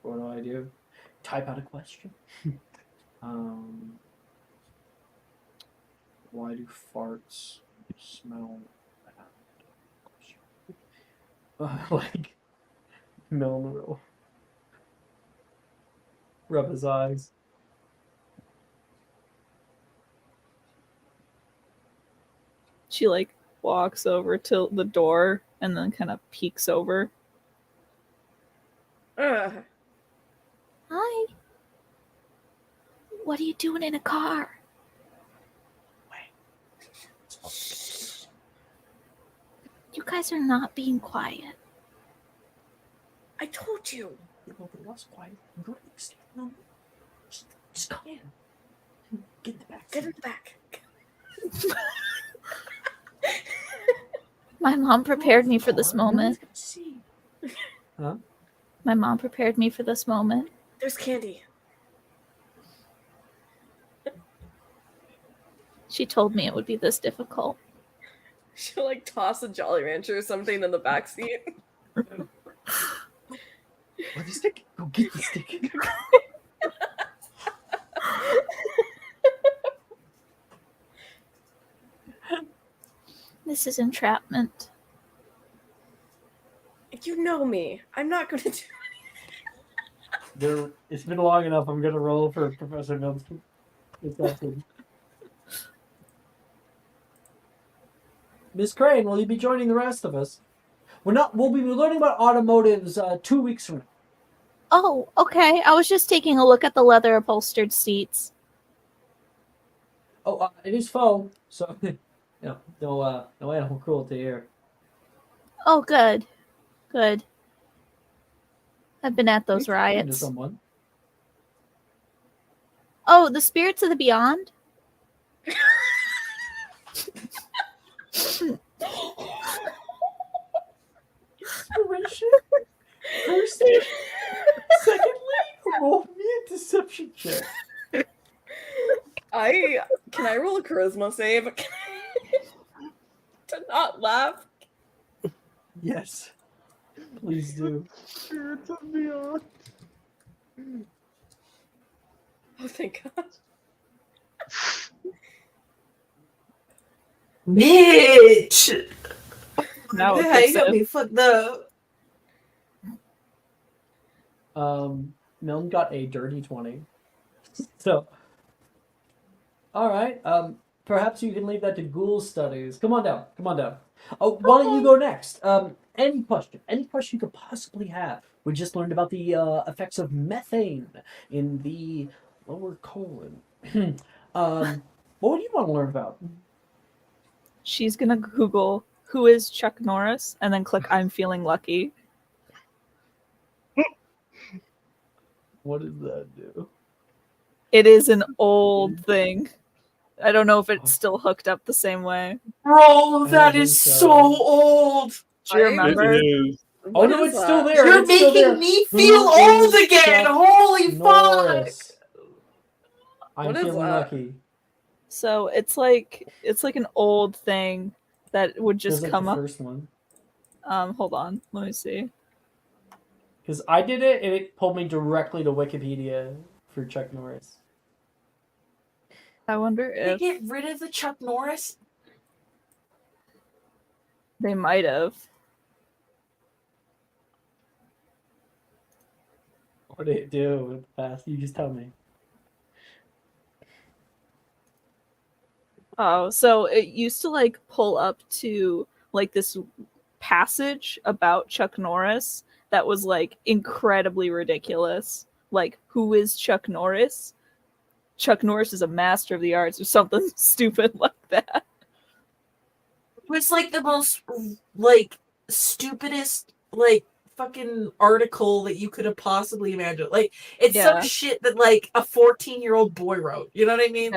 [SPEAKER 4] what do I do? Type out a question. Why do farts smell bad? Like, Milne will rub his eyes.
[SPEAKER 5] She like walks over to the door and then kind of peeks over.
[SPEAKER 7] Ugh.
[SPEAKER 8] Hi. What are you doing in a car? You guys are not being quiet.
[SPEAKER 10] I told you.
[SPEAKER 4] Just come in. Get in the back.
[SPEAKER 10] Get in the back.
[SPEAKER 8] My mom prepared me for this
[SPEAKER 4] No one's
[SPEAKER 8] moment.
[SPEAKER 4] gonna see. Huh?
[SPEAKER 8] My mom prepared me for this moment.
[SPEAKER 10] There's candy.
[SPEAKER 8] She told me it would be this difficult.
[SPEAKER 7] She'll like toss a Jolly Rancher or something in the backseat.
[SPEAKER 4] Where's the stick? Go get the stick.
[SPEAKER 8] This is entrapment.
[SPEAKER 10] You know me. I'm not going to do
[SPEAKER 4] It's been long enough. I'm gonna roll for Professor Milne's perception. Miss Crane, will you be joining the rest of us? We'll be learning about automotives 2 weeks from now.
[SPEAKER 8] Oh, okay. I was just taking a look at the leather upholstered seats.
[SPEAKER 4] Oh, it is faux, so no animal cruelty here.
[SPEAKER 8] Oh, good. Good. I've been at those
[SPEAKER 4] Are you talking to
[SPEAKER 8] riots.
[SPEAKER 4] someone?
[SPEAKER 8] Oh, the spirits of the beyond?
[SPEAKER 4] Inspiration. Firstly, secondly, roll me a deception check.
[SPEAKER 7] Can I roll a charisma save to not laugh?
[SPEAKER 4] Yes, please do.
[SPEAKER 2] Spirits of beyond.
[SPEAKER 7] Oh, thank God.
[SPEAKER 1] Mitch!
[SPEAKER 5] Now it
[SPEAKER 1] Yeah,
[SPEAKER 5] kicks
[SPEAKER 1] you got
[SPEAKER 5] in.
[SPEAKER 1] me fucked up.
[SPEAKER 4] Milne got a dirty 20. So, all right. Perhaps you can leave that to Ghoul Studies. Come on down. Come on down. Oh, why don't you go next? Any question you could possibly have. We just learned about the effects of methane in the lower colon. What would you want to learn about?
[SPEAKER 5] She's gonna Google who is Chuck Norris and then click I'm feeling lucky.
[SPEAKER 4] What does that do?
[SPEAKER 5] It is an old thing. I don't know if it's still hooked up the same way.
[SPEAKER 1] Bro,
[SPEAKER 4] I
[SPEAKER 1] that
[SPEAKER 4] don't
[SPEAKER 1] is
[SPEAKER 4] think
[SPEAKER 1] so old.
[SPEAKER 5] Do you
[SPEAKER 7] Right?
[SPEAKER 5] remember?
[SPEAKER 2] It is.
[SPEAKER 4] Oh
[SPEAKER 7] What
[SPEAKER 4] no,
[SPEAKER 7] is
[SPEAKER 4] it's still
[SPEAKER 7] that?
[SPEAKER 4] there.
[SPEAKER 1] You're
[SPEAKER 4] It's still
[SPEAKER 1] making
[SPEAKER 4] there.
[SPEAKER 1] me
[SPEAKER 4] Who
[SPEAKER 1] feel old
[SPEAKER 4] is
[SPEAKER 1] again.
[SPEAKER 4] Chuck
[SPEAKER 1] Holy fuck.
[SPEAKER 4] Norris? I'm
[SPEAKER 7] What is
[SPEAKER 4] feeling
[SPEAKER 7] that?
[SPEAKER 4] lucky.
[SPEAKER 5] So it's like an old thing that would just
[SPEAKER 4] Feels like
[SPEAKER 5] come
[SPEAKER 4] the
[SPEAKER 5] up.
[SPEAKER 4] first one.
[SPEAKER 5] Hold on, let me see.
[SPEAKER 4] Because I did it and it pulled me directly to Wikipedia for Chuck Norris.
[SPEAKER 5] I wonder
[SPEAKER 1] Did they
[SPEAKER 5] if
[SPEAKER 1] get rid of the Chuck Norris?
[SPEAKER 5] they might have.
[SPEAKER 4] What did it do with the past? You just tell me.
[SPEAKER 5] Oh, so it used to like pull up to like this passage about Chuck Norris that was like incredibly ridiculous. Like, who is Chuck Norris? Chuck Norris is a master of the arts, or something stupid like that.
[SPEAKER 1] It was like the most like stupidest like fucking article that you could have possibly imagined. Like it's some
[SPEAKER 5] Yeah.
[SPEAKER 1] shit that like a 14-year-old boy wrote. You know what I mean?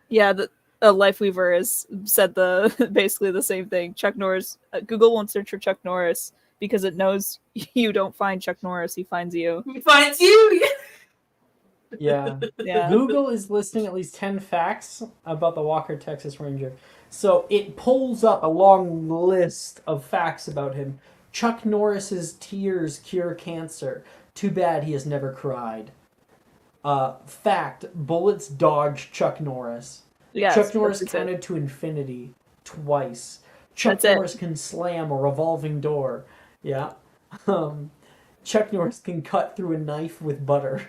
[SPEAKER 5] Yeah, the Lifeweaver has said the basically the same thing. Chuck Norris. Google won't search for Chuck Norris because it knows you don't find Chuck Norris; he finds you.
[SPEAKER 1] He finds you.
[SPEAKER 4] Yeah.
[SPEAKER 5] Yeah.
[SPEAKER 4] Google is listing at least 10 facts about the Walker Texas Ranger. So it pulls up a long list of facts about him. Chuck Norris's tears cure cancer. Too bad he has never cried. Fact: bullets dodge Chuck Norris.
[SPEAKER 5] Yes,
[SPEAKER 4] Chuck Norris
[SPEAKER 5] that's it.
[SPEAKER 4] counted to infinity twice. Chuck
[SPEAKER 5] That's it.
[SPEAKER 4] Norris can slam a revolving door. Yeah. Chuck Norris can cut through a knife with butter.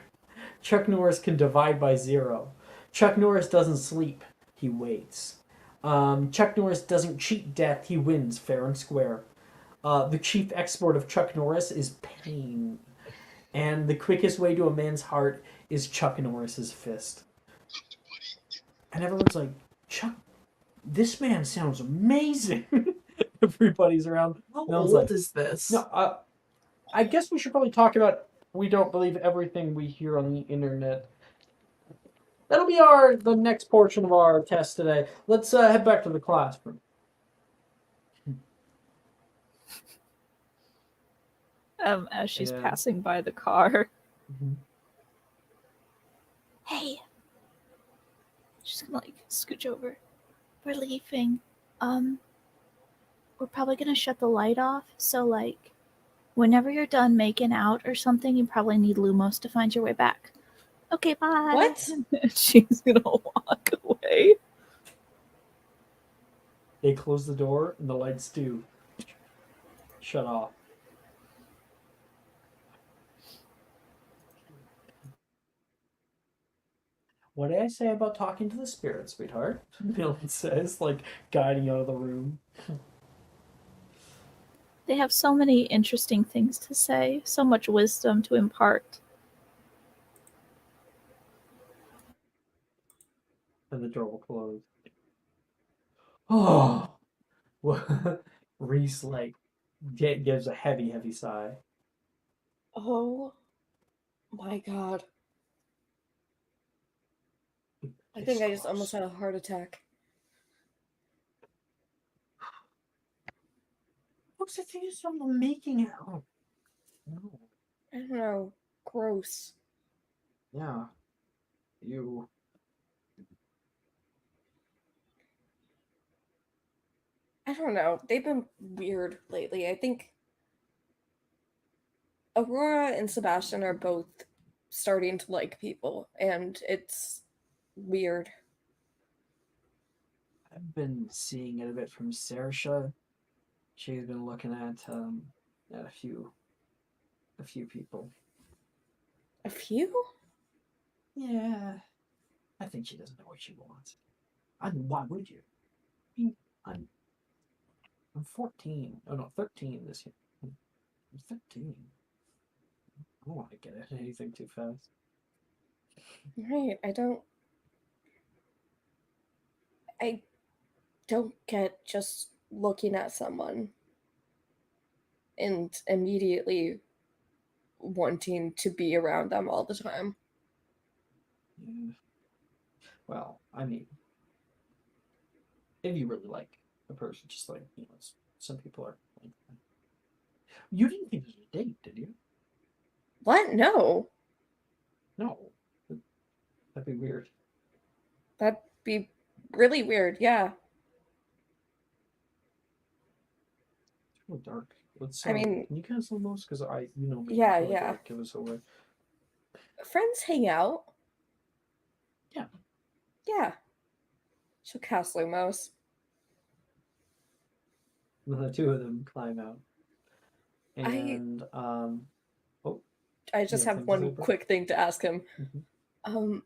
[SPEAKER 4] Chuck Norris can divide by 0. Chuck Norris doesn't sleep. He waits. Chuck Norris doesn't cheat death. He wins fair and square. The chief export of Chuck Norris is pain. And the quickest way to a man's heart is Chuck Norris's fist. And everyone's like, Chuck, this man sounds amazing. Everybody's around.
[SPEAKER 1] How
[SPEAKER 4] No one's
[SPEAKER 1] old
[SPEAKER 4] like,
[SPEAKER 1] is this?
[SPEAKER 4] No, I guess we should probably talk about we don't believe everything we hear on the internet. That'll be the next portion of our test today. Let's head back to the classroom.
[SPEAKER 5] As she's
[SPEAKER 4] Yeah.
[SPEAKER 5] passing by the car.
[SPEAKER 8] Hey. She's gonna like scooch over. We're leaving. We're probably gonna shut the light off, so like whenever you're done making out or something, you probably need Lumos to find your way back. Okay, bye.
[SPEAKER 7] What?
[SPEAKER 5] She's gonna walk away.
[SPEAKER 4] They close the door and the lights do shut off. What did I say about talking to the spirit, sweetheart? Milton says, like guiding out of the room.
[SPEAKER 8] They have so many interesting things to say, so much wisdom to impart.
[SPEAKER 4] And the door will close. Oh, Reese like gives a heavy, heavy sigh.
[SPEAKER 7] Oh my god. I think I just almost had a heart attack.
[SPEAKER 4] What's the thing is from the making out? No.
[SPEAKER 7] I don't know. Gross.
[SPEAKER 4] Yeah. You.
[SPEAKER 7] I don't know. They've been weird lately. I think Aurora and Sebastian are both starting to like people, and it's weird.
[SPEAKER 4] I've been seeing it a bit from Saoirse. She's been looking at a few people.
[SPEAKER 7] A few?
[SPEAKER 4] Yeah. I think she doesn't know what she wants. And why would you? I mean, I'm 14. Oh no, 13 this year. I'm 13. I don't want to get at anything too fast.
[SPEAKER 7] Right. I don't get just looking at someone and immediately wanting to be around them all the time.
[SPEAKER 4] Yeah. Well, I mean, if you really like a person, just like, some people are like that. You didn't think it was a date, did you?
[SPEAKER 7] What? No.
[SPEAKER 4] No. That'd be weird.
[SPEAKER 7] That'd be really weird, yeah.
[SPEAKER 4] It's real dark. Let's.
[SPEAKER 7] I mean,
[SPEAKER 4] can you cancel those? Because me.
[SPEAKER 7] Yeah,
[SPEAKER 4] I feel like
[SPEAKER 7] yeah.
[SPEAKER 4] it'll give us away.
[SPEAKER 7] Friends hang out.
[SPEAKER 4] Yeah.
[SPEAKER 7] Yeah. She'll cast Lumos.
[SPEAKER 4] The two of them climb out, and
[SPEAKER 7] I just
[SPEAKER 4] Yeah,
[SPEAKER 7] have
[SPEAKER 4] things
[SPEAKER 7] one
[SPEAKER 4] over.
[SPEAKER 7] quick thing to ask him.
[SPEAKER 4] Mhm.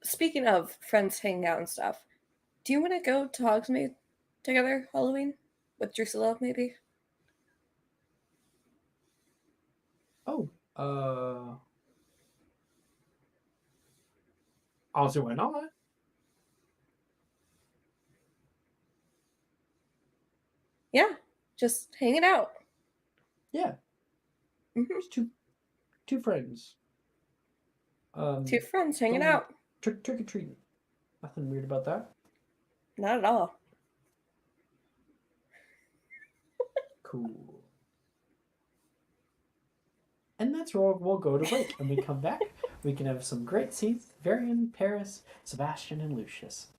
[SPEAKER 7] Speaking of friends hanging out and stuff, do you want to go to Hogsmeade together Halloween with Drusilla, maybe?
[SPEAKER 4] Also, why not?
[SPEAKER 7] Yeah, just hanging out.
[SPEAKER 4] Yeah.
[SPEAKER 7] Mhm.
[SPEAKER 4] It's two friends.
[SPEAKER 7] Two friends hanging
[SPEAKER 4] Going
[SPEAKER 7] out.
[SPEAKER 4] trick or treating. Nothing weird about that.
[SPEAKER 7] Not at all.
[SPEAKER 4] Cool. And that's where we'll go to break. And we come back, we can have some great scenes. Varian, Paris, Sebastian, and Lucius.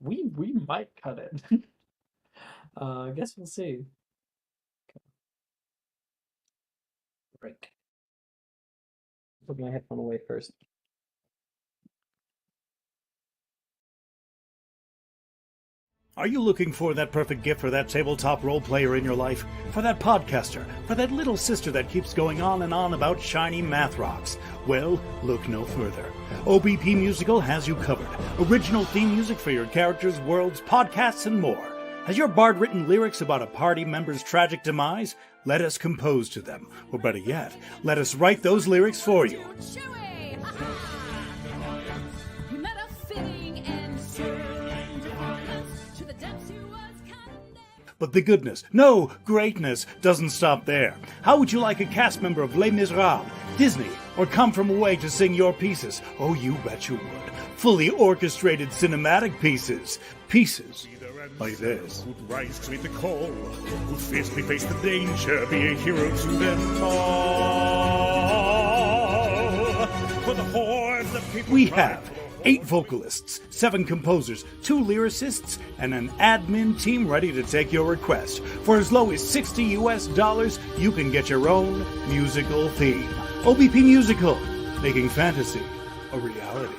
[SPEAKER 4] We might cut it. I guess we'll see. Break. Put my headphone away first.
[SPEAKER 11] Are you looking for that perfect gift for that tabletop role player in your life? For that podcaster? For that little sister that keeps going on and on about shiny math rocks? Well, look no further. OBP Musical has you covered. Original theme music for your characters, worlds, podcasts, and more. Has your bard written lyrics about a party member's tragic demise? Let us compose to them. Or better yet, let us write those lyrics for you. But the goodness, no, greatness, doesn't stop there. How would you like a cast member of Les Miserables, Disney, or Come From Away to sing your pieces? Oh, you bet you would. Fully orchestrated cinematic pieces. Pieces like this.
[SPEAKER 12] Who'd rise to meet the call, who'd fiercely face the danger, be a hero to them all. For the hordes of people
[SPEAKER 11] We have 8 vocalists, 7 composers, 2 lyricists, and an admin team ready to take your request. For as low as $60 US, you can get your own musical theme. OBP Musical, making fantasy a reality.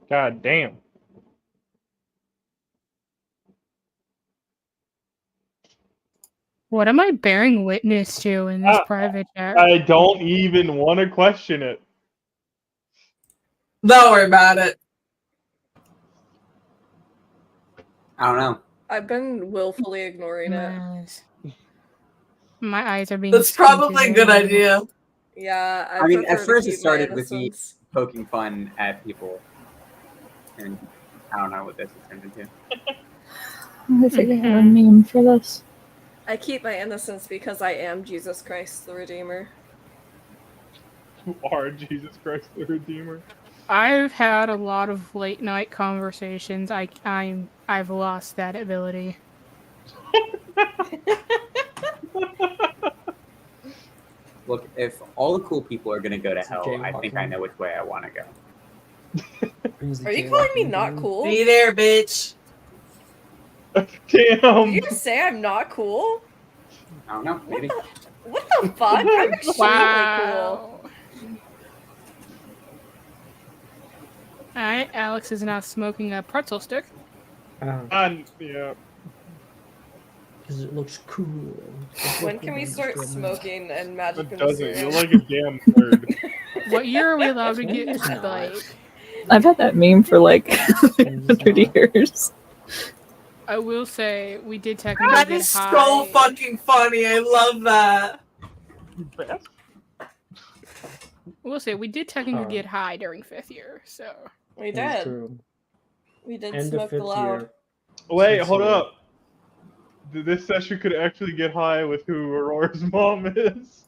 [SPEAKER 2] God damn.
[SPEAKER 3] What am I bearing witness to in this private chat?
[SPEAKER 2] I don't even want to question it.
[SPEAKER 1] Don't worry about it.
[SPEAKER 6] I don't know.
[SPEAKER 7] I've been willfully ignoring it.
[SPEAKER 3] Nice. My eyes are being.
[SPEAKER 1] That's probably a good
[SPEAKER 3] squinted.
[SPEAKER 1] idea.
[SPEAKER 7] Yeah,
[SPEAKER 6] I mean,
[SPEAKER 7] prefer
[SPEAKER 6] at
[SPEAKER 7] to
[SPEAKER 6] first it
[SPEAKER 7] keep my
[SPEAKER 6] started with me
[SPEAKER 7] innocence.
[SPEAKER 6] poking fun at people, and I don't know what this has turned into.
[SPEAKER 8] I figured out a meme for this.
[SPEAKER 7] I keep my innocence because I am Jesus Christ the Redeemer.
[SPEAKER 2] You are Jesus Christ the Redeemer.
[SPEAKER 3] I've had a lot of late night conversations. I've lost that ability.
[SPEAKER 6] Look, if all the cool people are gonna go to hell, I think I
[SPEAKER 4] jaywalking.
[SPEAKER 6] know which way I want to go.
[SPEAKER 7] Are you calling me not cool?
[SPEAKER 1] Be there, bitch.
[SPEAKER 7] Did
[SPEAKER 2] Damn.
[SPEAKER 7] you just say I'm not cool?
[SPEAKER 6] I don't know, maybe.
[SPEAKER 7] What the fuck? I'm extremely cool.
[SPEAKER 3] Alright, Alex is now smoking a pretzel stick.
[SPEAKER 2] Yeah.
[SPEAKER 4] Because it looks cool.
[SPEAKER 7] When can we start smoking and Magic
[SPEAKER 2] It
[SPEAKER 7] and
[SPEAKER 2] doesn't.
[SPEAKER 7] Mysterium?
[SPEAKER 2] You're like a damn nerd.
[SPEAKER 3] What year are we allowed to get like?
[SPEAKER 5] I've had that meme for like 100 years.
[SPEAKER 3] I will say we did technically
[SPEAKER 1] That
[SPEAKER 3] get
[SPEAKER 1] is
[SPEAKER 3] high.
[SPEAKER 1] so fucking funny. I love that.
[SPEAKER 3] We'll say we did technically get high during 5th year, so
[SPEAKER 7] We
[SPEAKER 4] That's
[SPEAKER 7] did.
[SPEAKER 4] true.
[SPEAKER 7] We did
[SPEAKER 4] End of
[SPEAKER 7] smoke the
[SPEAKER 4] 5th
[SPEAKER 7] loud.
[SPEAKER 4] year.
[SPEAKER 2] Wait, hold up. This session could actually get high with who Aurora's mom is.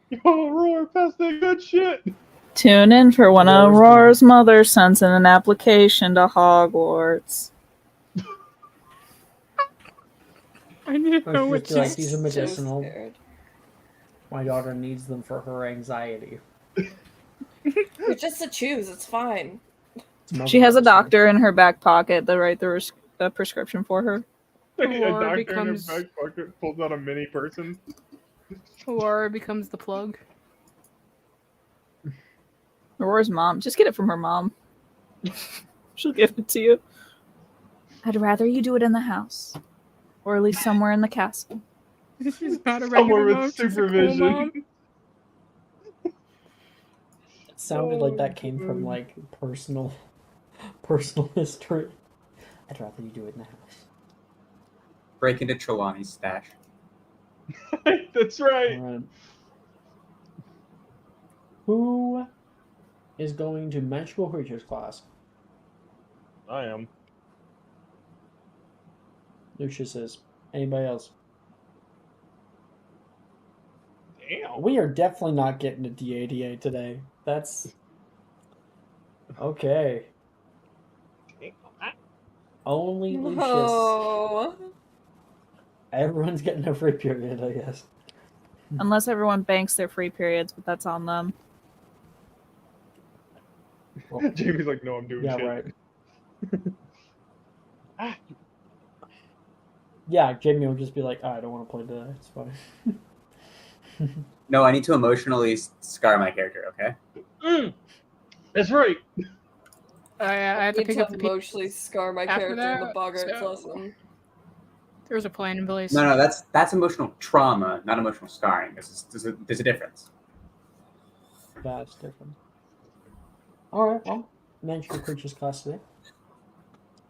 [SPEAKER 2] Yo, Aurora, pass that good shit.
[SPEAKER 5] Tune in for when Aurora's mother sends in an application to Hogwarts.
[SPEAKER 3] I need to know
[SPEAKER 4] Or
[SPEAKER 3] what
[SPEAKER 4] she's like, these are
[SPEAKER 7] So
[SPEAKER 4] medicinal.
[SPEAKER 7] scared.
[SPEAKER 4] My daughter needs them for her anxiety.
[SPEAKER 7] You're just to choose. It's fine.
[SPEAKER 5] She has a doctor in her back pocket that write the prescription for her.
[SPEAKER 2] A
[SPEAKER 3] Aurora
[SPEAKER 2] doctor
[SPEAKER 3] becomes
[SPEAKER 2] in her back pocket pulls out a mini person.
[SPEAKER 3] Aurora becomes the plug.
[SPEAKER 5] Aurora's mom. Just get it from her mom. She'll give it to you. I'd rather you do it in the house. Or at least somewhere in the castle.
[SPEAKER 3] This is not a
[SPEAKER 2] Somewhere
[SPEAKER 3] regular
[SPEAKER 2] with
[SPEAKER 3] mom, she's a cool
[SPEAKER 2] supervision.
[SPEAKER 3] mom.
[SPEAKER 4] It sounded like that came from like personal history. I'd rather you do it in the house.
[SPEAKER 6] Break into Trelawney's stash.
[SPEAKER 2] That's right.
[SPEAKER 4] Alright. Who is going to magical creatures class?
[SPEAKER 2] I am.
[SPEAKER 4] Lucius is. Anybody else?
[SPEAKER 2] Damn.
[SPEAKER 4] We are definitely not getting a DADA today. That's okay. Only Lucius.
[SPEAKER 7] No.
[SPEAKER 4] Everyone's getting a free period, I guess.
[SPEAKER 5] Unless everyone banks their free periods, but that's on them.
[SPEAKER 4] Well,
[SPEAKER 2] Jamie's like, no, I'm doing
[SPEAKER 4] yeah,
[SPEAKER 2] shit.
[SPEAKER 4] right. Yeah, Jamie will just be like, oh, I don't want to play today. It's fine.
[SPEAKER 6] No, I need to emotionally scar my character, okay?
[SPEAKER 2] That's right.
[SPEAKER 3] I had to
[SPEAKER 7] Need
[SPEAKER 3] pick
[SPEAKER 7] to
[SPEAKER 3] up the
[SPEAKER 7] emotionally scar my
[SPEAKER 3] after
[SPEAKER 7] character in the
[SPEAKER 3] that,
[SPEAKER 7] Boggarts
[SPEAKER 3] so-
[SPEAKER 7] lesson.
[SPEAKER 3] There's a plan in place.
[SPEAKER 6] No, that's emotional trauma, not emotional scarring. There's a difference.
[SPEAKER 4] That's different. Alright, well, magical creatures class today.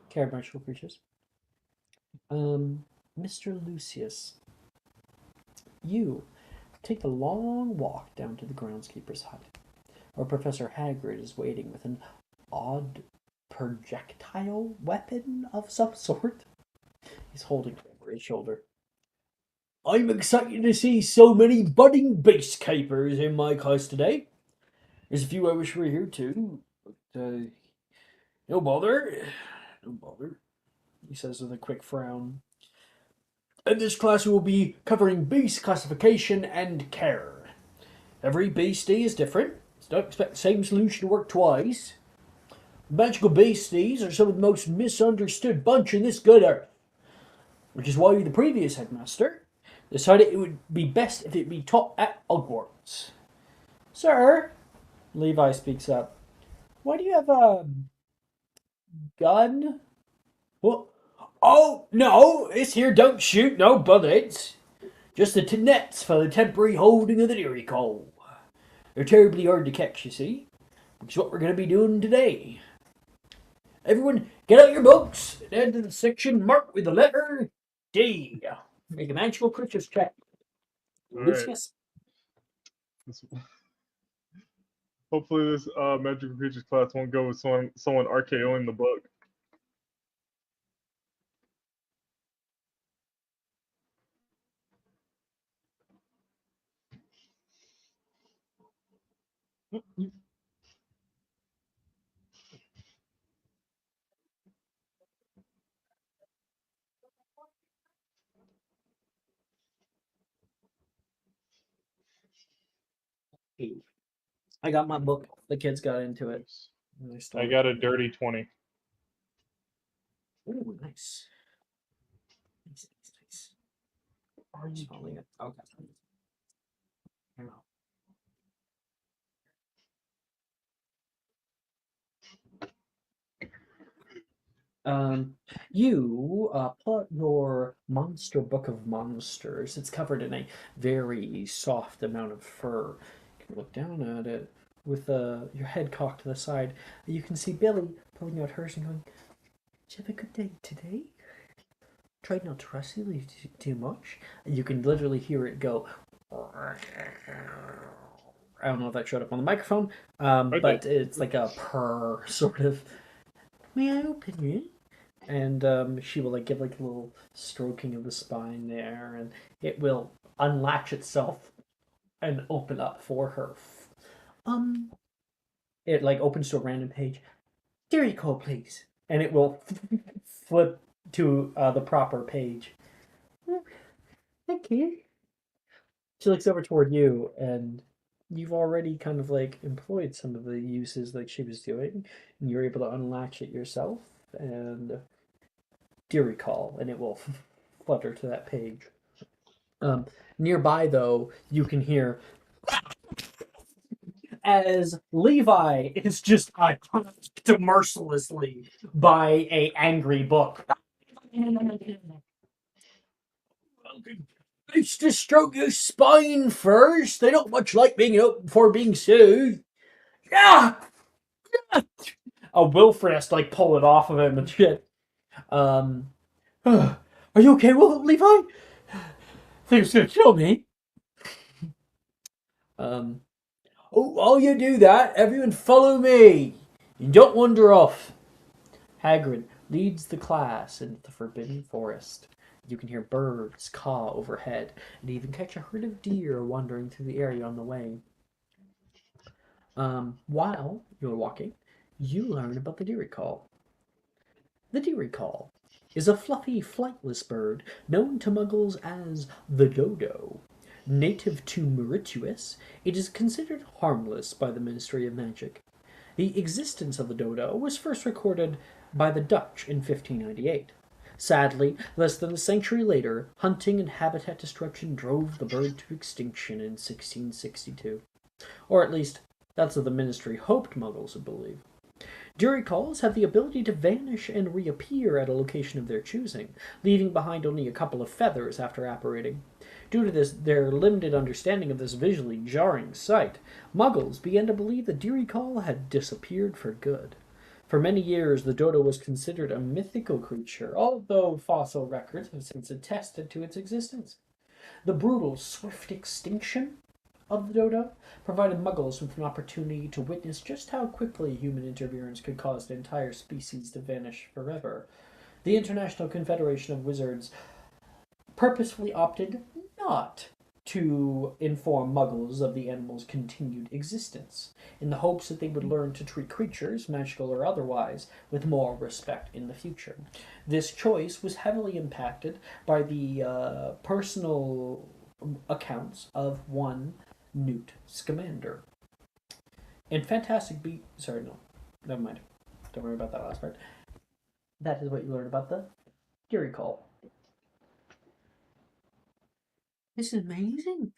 [SPEAKER 4] Care of magical creatures. Mr. Lucius, you take the long walk down to the groundskeeper's hut, where Professor Hagrid is waiting with an odd projectile weapon of some sort. He's holding it over his shoulder. I'm excited to see so many budding base capers in my class today. There's a few I wish were here too, but no bother. No bother, he says with a quick frown. And this class will be covering base classification and care. Every base day is different, so don't expect the same solution to work twice. Magical base days are some of the most misunderstood bunch in this good earth, which is why the previous headmaster decided it would be best if it be taught at Hogwarts. Sir, Levi speaks up, Why do you have a gun? Well, oh, no, it's here. Don't shoot no bullets. Just the nets for the temporary holding of the dairy coal. They're terribly hard to catch, you see. Which is what we're going to be doing today. Everyone, get out your books and head to the section marked with the letter D. Make an actual purchase check.
[SPEAKER 2] All right.
[SPEAKER 4] Lucius.
[SPEAKER 2] Hopefully this magical creatures class won't go with someone RKOing the book.
[SPEAKER 4] I got my book. The kids got into it.
[SPEAKER 2] I got a dirty 20.
[SPEAKER 4] Ooh, nice. Nice. Are you spelling it? Okay. You pull out your monster book of monsters. It's covered in a very soft amount of fur. You can look down at it with your head cocked to the side. You can see Billy pulling out hers and going, "Did you have a good day today? Tried not to rustle you too much." And you can literally hear it go. I don't know if that showed up on the microphone, but it's like a purr sort of. May I open it? And she will give a little stroking of the spine there, and it will unlatch itself and open up for her. It opens to a random page. Dairy call, please, and it will flip to the proper page. Thank you. She looks over toward you, and you've already kind of employed some of the uses she was doing, and you're able to unlatch it yourself and Deary call, and it will flutter to that page. Nearby, though, you can hear as Levi is just attacked mercilessly by a angry book. It's to stroke your spine first. They don't much like being up before being soothed. Yeah. Wilfred has to pull it off of him and shit. Are you okay, Levi? Think it's gonna kill me. While you do that, everyone follow me. And don't wander off. Hagrid leads the class into the Forbidden Forest. You can hear birds caw overhead, and even catch a herd of deer wandering through the area on the way. While you're walking, you learn about the Deary Call. The Deary Call is a fluffy, flightless bird known to Muggles as the dodo. Native to Mauritius, it is considered harmless by the Ministry of Magic. The existence of the dodo was first recorded by the Dutch in 1598. Sadly, less than a century later, hunting and habitat destruction drove the bird to extinction in 1662. Or at least, that's what the Ministry hoped Muggles would believe. Deary calls have the ability to vanish and reappear at a location of their choosing, leaving behind only a couple of feathers after apparating. Due to their limited understanding of this visually jarring sight, Muggles began to believe the Deary call had disappeared for good. For many years, the dodo was considered a mythical creature, although fossil records have since attested to its existence. The brutal, swift extinction of the dodo provided Muggles with an opportunity to witness just how quickly human interference could cause an entire species to vanish forever. The International Confederation of Wizards purposefully opted not to inform Muggles of the animal's continued existence, in the hopes that they would learn to treat creatures, magical or otherwise, with more respect in the future. This choice was heavily impacted by the personal accounts of one Newt Scamander. In Fantastic Beasts... Sorry, no. Never mind. Don't worry about that last part. That is what you learn about the Deary Call. This is amazing.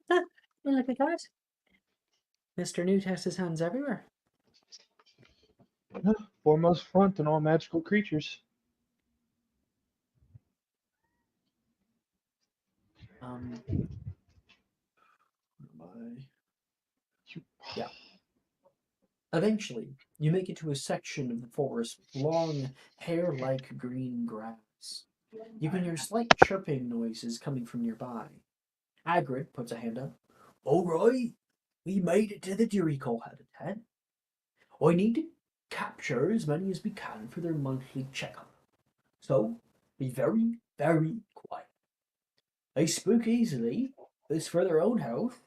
[SPEAKER 4] Look at that. Mr. Newt has his hands everywhere.
[SPEAKER 2] Foremost front in all magical creatures.
[SPEAKER 4] Yeah. Eventually, you make it to a section of the forest with long, hair-like green grass. You can hear slight chirping noises coming from nearby. Hagrid puts a hand up. All right, we made it to the Jericho habitat. I need to capture as many as we can for their monthly checkup. So, be very, very quiet. They spook easily, but it's for their own health.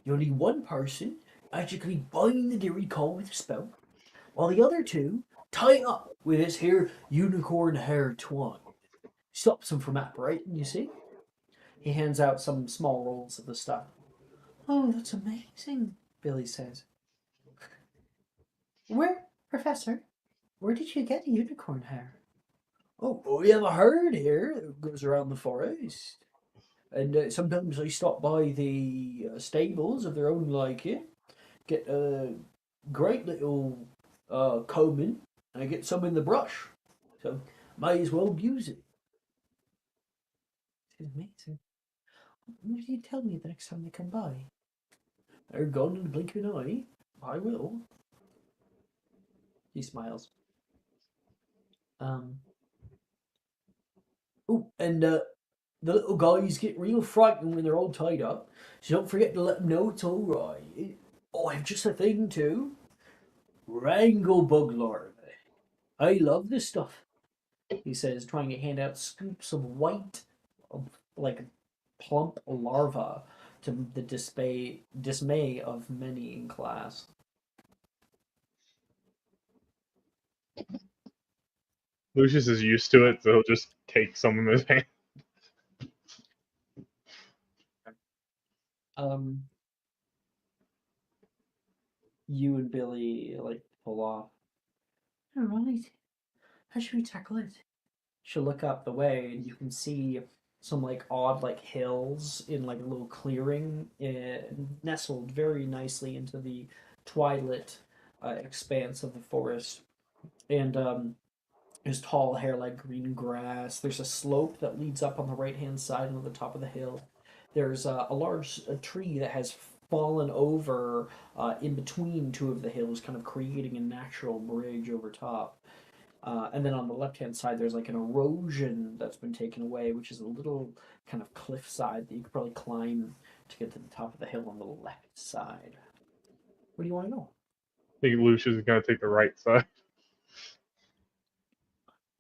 [SPEAKER 4] You only one person magically bind the Jericho with a spell, while the other two tie it up with this here unicorn hair twine. Stops them from apparating, you see? He hands out some small rolls of the stuff. Oh, that's amazing, Billy says. Professor, where did you get unicorn hair? Oh, we have a herd here that goes around the forest. And sometimes I stop by the stables of their own liking, get a great little combing, and I get some in the brush. So, might as well use it. It's amazing. What do you tell me the next time they come by? They're gone in the blink of an eye. I will. He smiles. Oh, and the little guys get real frightened when they're all tied up. So don't forget to let them know it's all right. Oh, I have just a thing too. Wrangle bug larvae. I love this stuff. He says, trying to hand out scoops of white, like plump larva, to the dismay of many in class.
[SPEAKER 2] Lucius is used to it, so he'll just take some in his hand.
[SPEAKER 4] You and Billy like pull off. All right, how should we tackle it? She'll look up the way, and you can see some like odd like hills in like a little clearing, nestled very nicely into the twilight expanse of the forest. And there's tall hair like green grass. There's a slope that leads up on the right hand side and on the top of the hill. There's a large tree that has fallen over in between two of the hills, kind of creating a natural bridge over top. And then on the left hand side, there's like an erosion that's been taken away, which is a little kind of cliff side that you could probably climb to get to the top of the hill on the left side. Where do you want to go?
[SPEAKER 2] I think Lucius is going to take the right side.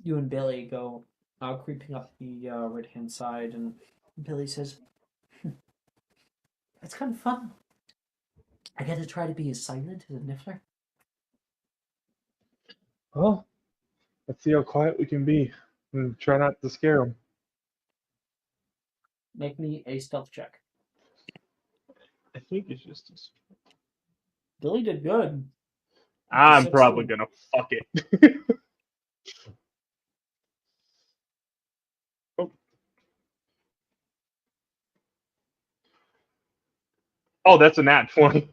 [SPEAKER 4] You and Billy go creeping up the right hand side, and Billy says, it's kind of fun. I get to try to be as silent as a niffler.
[SPEAKER 2] Well, let's see how quiet we can be and try not to scare them.
[SPEAKER 4] Make me a stealth check.
[SPEAKER 2] I think it's just.
[SPEAKER 4] Billy did good.
[SPEAKER 2] I'm probably going to fuck it. Oh, that's a nat 20.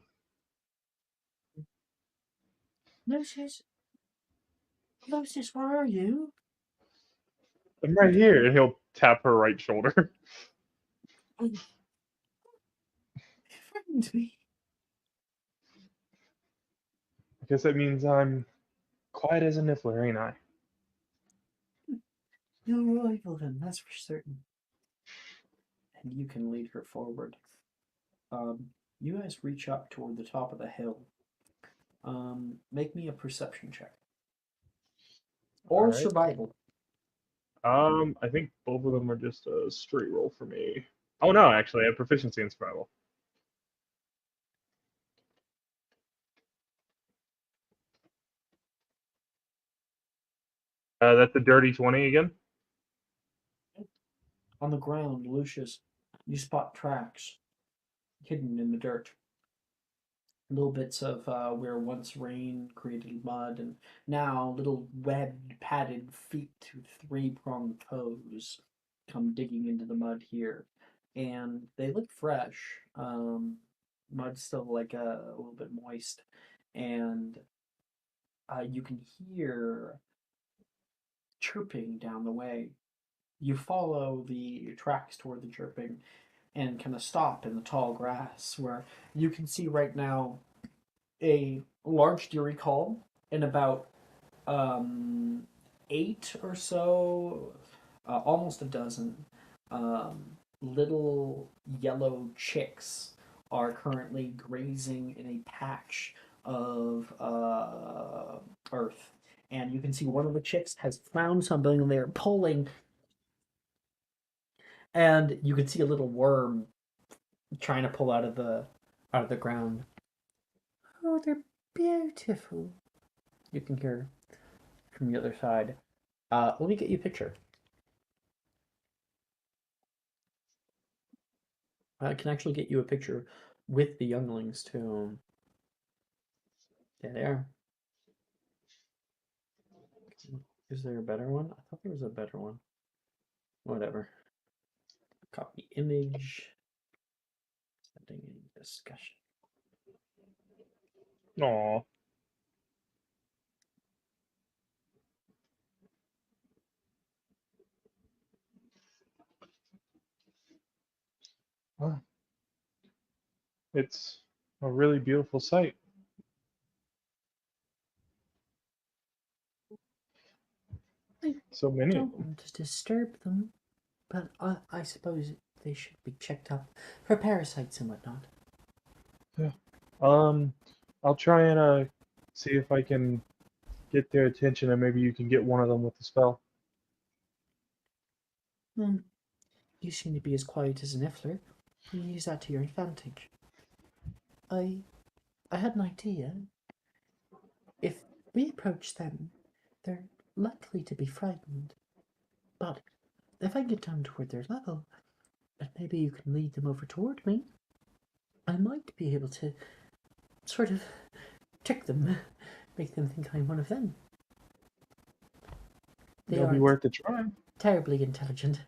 [SPEAKER 4] Lucius, where are you?
[SPEAKER 2] I'm right here. And he'll tap her right shoulder.
[SPEAKER 4] You frightened me.
[SPEAKER 2] I guess that means I'm quiet as a niffler, ain't I?
[SPEAKER 4] You're a rival then, that's for certain. And you can lead her forward. You guys reach up toward the top of the hill. Make me a perception check. Or
[SPEAKER 2] Alright.
[SPEAKER 4] survival.
[SPEAKER 2] I think both of them are just a straight roll for me. Oh no, actually, I have proficiency in survival. That's a dirty 20 again.
[SPEAKER 4] On the ground, Lucius, you spot tracks hidden in the dirt. Little bits of where once rain created mud, and now little webbed, padded feet with three-pronged toes come digging into the mud here. And they look fresh. Mud's still like a little bit moist. And you can hear chirping down the way. You follow the tracks toward the chirping and kind of stop in the tall grass where you can see right now a large deer call and about 8 or so, almost a dozen little yellow chicks are currently grazing in a patch of earth. And you can see one of the chicks has found something and they're pulling. And you can see a little worm trying to pull out of the ground. Oh, they're beautiful. You can hear from the other side. Let me get you a picture. I can actually get you a picture with the younglings too. There they are. Is there a better one? I thought there was a better one. Whatever. Copy image. Sending in discussion.
[SPEAKER 2] Aw. Wow. It's a really beautiful sight. So many of
[SPEAKER 4] Don't
[SPEAKER 2] them.
[SPEAKER 4] want to disturb them, but I suppose they should be checked up for parasites and whatnot.
[SPEAKER 2] Yeah. I'll try and see if I can get their attention, and maybe you can get one of them with the spell.
[SPEAKER 4] You seem to be as quiet as an Effler. You use that to your advantage. I had an idea. If we approach them, they're likely to be frightened. But if I get down toward their level, and maybe you can lead them over toward me, I might be able to sort of trick them, make them think I'm one of them.
[SPEAKER 2] It'll be worth a try.
[SPEAKER 4] Terribly intelligent.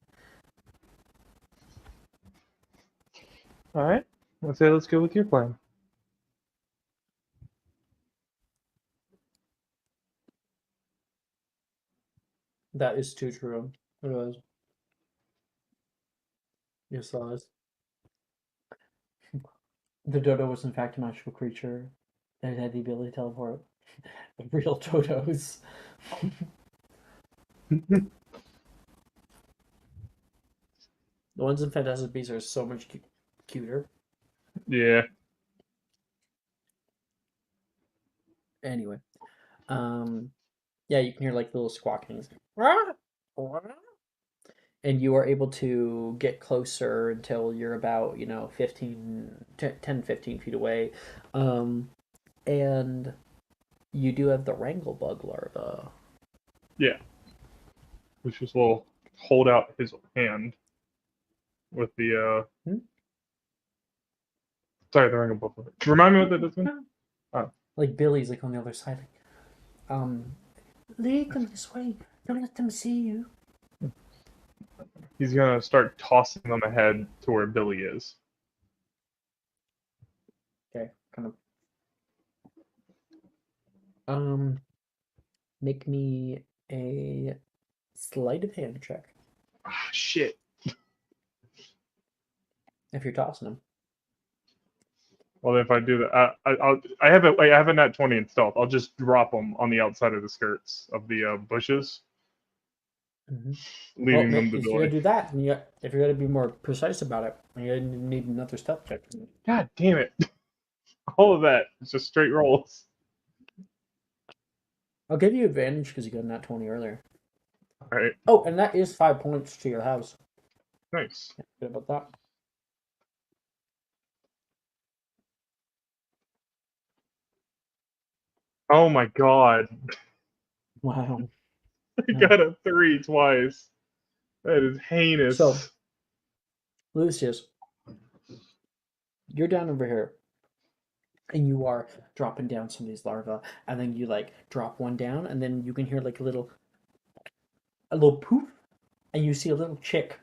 [SPEAKER 2] All right. Let's go with your plan.
[SPEAKER 4] That is too true. It was. Yes, it was. The dodo was in fact a magical creature that had the ability to teleport. The real dodos. The ones in Fantastic Beasts are so much cuter.
[SPEAKER 2] Yeah.
[SPEAKER 4] Anyway, yeah, you can hear like little squawkings, and you are able to get closer until you're about 10, 15 feet away, and you do have the Wranglebug larva.
[SPEAKER 2] Yeah. Which just will hold out his hand with the sorry, the ring of buffalo. Remind me what that does again? Oh.
[SPEAKER 4] Like Billy's like on the other side. Lead them this way. Don't let them see you.
[SPEAKER 2] He's gonna start tossing them ahead to where Billy is.
[SPEAKER 4] Okay, kind of. Make me a sleight of hand check.
[SPEAKER 2] Ah, shit.
[SPEAKER 4] If you're tossing them.
[SPEAKER 2] Well, if I do that, I have a nat 20 in stealth. I'll just drop them on the outside of the skirts of the bushes, leaving them to
[SPEAKER 4] If you're
[SPEAKER 2] Billy.
[SPEAKER 4] gonna do that, and if you're gonna be more precise about it, you're gonna need another stealth check.
[SPEAKER 2] God damn it! All of that is just straight rolls.
[SPEAKER 4] I'll give you advantage because you got a nat 20 earlier.
[SPEAKER 2] All right.
[SPEAKER 4] Oh, and that is 5 points to your house.
[SPEAKER 2] Nice.
[SPEAKER 4] Yeah, good about that.
[SPEAKER 2] Oh my god.
[SPEAKER 4] Wow.
[SPEAKER 2] I got a 3 twice. That is heinous.
[SPEAKER 4] So, Lucius, you're down over here, and you are dropping down some of these larvae, and then you like drop one down, and then you can hear like a little poof, and you see a little chick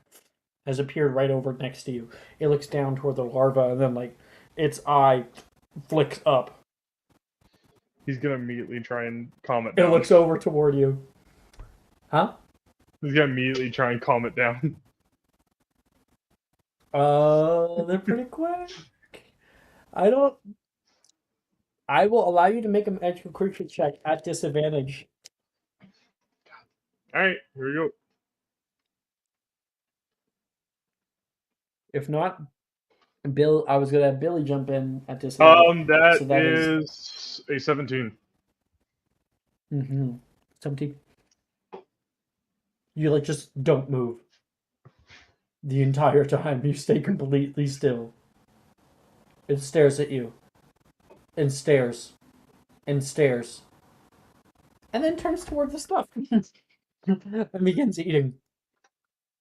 [SPEAKER 4] has appeared right over next to you. It looks down toward the larva, and then like its eye flicks up.
[SPEAKER 2] He's gonna immediately try and calm it
[SPEAKER 4] It
[SPEAKER 2] down.
[SPEAKER 4] looks over toward you. Huh?
[SPEAKER 2] He's gonna immediately try and calm it down.
[SPEAKER 4] They're pretty quick. I will allow you to make a magical creature check at disadvantage.
[SPEAKER 2] Alright, here we go.
[SPEAKER 4] If not, Bill, I was gonna have Billy jump in at disadvantage.
[SPEAKER 2] That
[SPEAKER 4] So that
[SPEAKER 2] is a 17.
[SPEAKER 4] Mm-hmm. 17. You just don't move. The entire time you stay completely still. It stares at you. And stares. And stares. And then turns toward the stuff. And begins eating.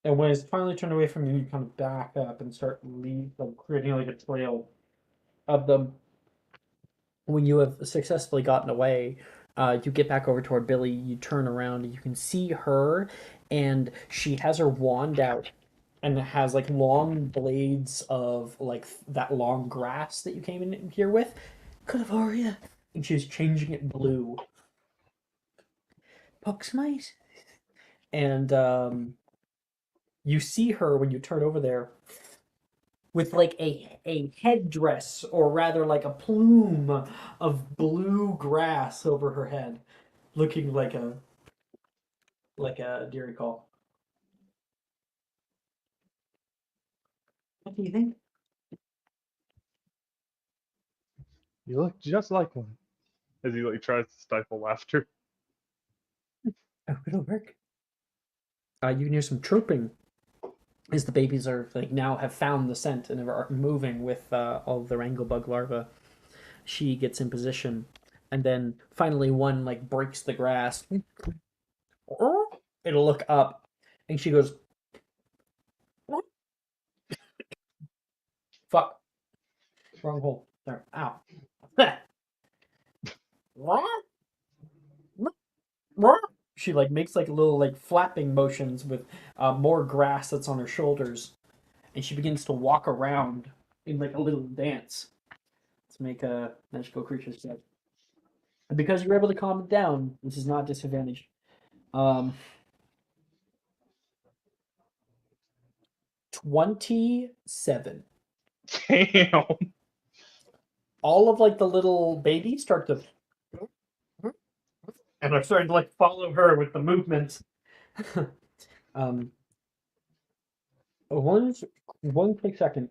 [SPEAKER 4] And when it's finally turned away from you, you kind of back up and start creating a trail of them. When you have successfully gotten away, you get back over toward Billy, you turn around, and you can see her, and she has her wand out, and it has long blades of that long grass that you came in here with. Calavoria! And she's changing it blue. Poxmite! And you see her when you turn over there with a headdress, or rather a plume of blue grass over her head, looking like a deer call. What do you think?
[SPEAKER 2] You look just like one. As he tries to stifle laughter.
[SPEAKER 4] Oh, it'll work. You can hear some chirping as the babies are now have found the scent and are moving with all of their anglebug larvae. She gets in position, and then finally one breaks the grass. It'll look up, and she goes, "Fuck, wrong hole there. Ow." She makes little flapping motions with more grass that's on her shoulders, and she begins to walk around in a little dance. Let's make a magical creature check. And because you're able to calm it down, this is not disadvantaged. 27.
[SPEAKER 2] Damn.
[SPEAKER 4] All of the little babies start to and are starting to follow her with the movements. One quick second.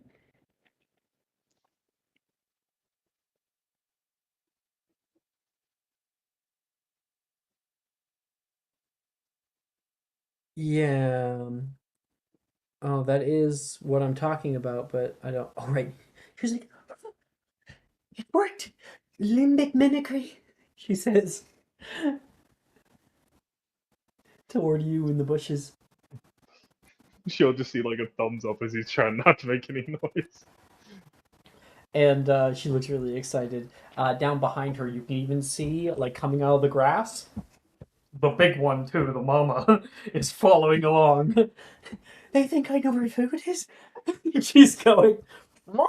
[SPEAKER 4] Yeah. Oh, that is what I'm talking about, but I don't. Oh, right. She's like, "It worked! Limbic mimicry," she says. Toward you in the bushes.
[SPEAKER 2] She'll just see a thumbs up as he's trying not to make any noise.
[SPEAKER 4] And she looks really excited. Down behind her, you can even see, coming out of the grass, the big one, too, the mama, is following along. They think I know where food is? She's going, "Mom!"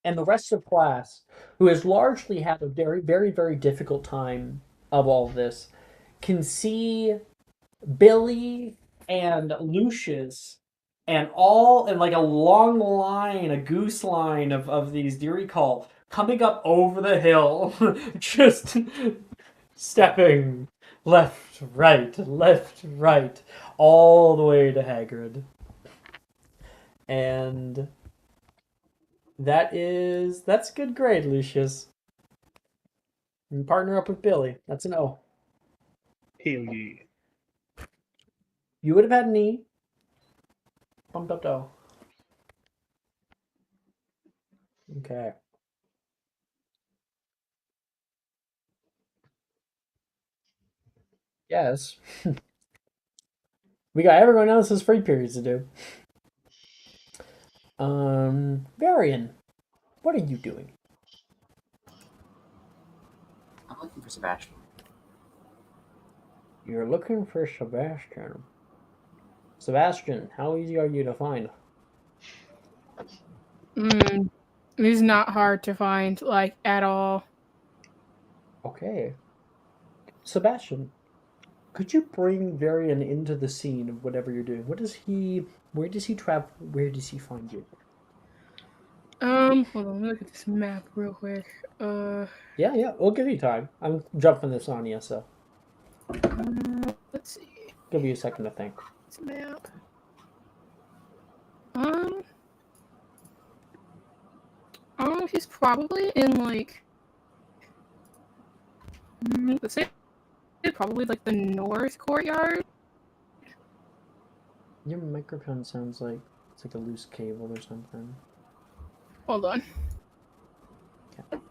[SPEAKER 4] And the rest of class, who has largely had a very, very, very difficult time of all of this, can see Billy and Lucius and a long line, a goose line of these deer call coming up over the hill, just stepping left, right, all the way to Hagrid. And that's a good grade, Lucius. And partner up with Billy. That's an O.
[SPEAKER 2] Hell yeah.
[SPEAKER 4] You would have had an E. Bumped up to O. Okay. Yes. We got everyone else's free periods to do. Varian, what are you doing?
[SPEAKER 6] I'm looking for Sebastian.
[SPEAKER 4] You're looking for Sebastian. Sebastian, how easy are you to find?
[SPEAKER 3] He's not hard to find, at all.
[SPEAKER 4] Okay. Sebastian, could you bring Varian into the scene of whatever you're doing? Where does he travel? Where does he find you?
[SPEAKER 3] Hold on, let me look at this map real quick.
[SPEAKER 4] Yeah, we'll give you time. I'm jumping this on you, so
[SPEAKER 3] Let's see.
[SPEAKER 4] give you a second to think.
[SPEAKER 3] This map. He's probably in like, let's say, probably like the north courtyard.
[SPEAKER 4] Your microphone sounds like it's like a loose cable or something.
[SPEAKER 3] Hold on.
[SPEAKER 4] Okay.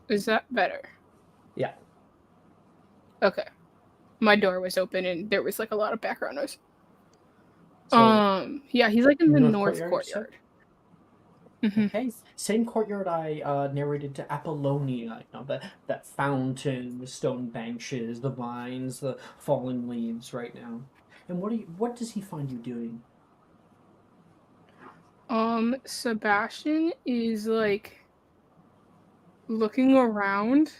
[SPEAKER 3] Is that better?
[SPEAKER 4] Yeah.
[SPEAKER 3] Okay. My door was open and there was like a lot of background noise.
[SPEAKER 4] So,
[SPEAKER 3] Yeah, he's like in the north
[SPEAKER 4] sir?
[SPEAKER 3] courtyard.
[SPEAKER 4] Okay. Same courtyard I narrated to Apollonia. You know, that fountain, the stone benches, the vines, the falling leaves right now. And what does he find you doing?
[SPEAKER 3] Sebastian is like looking around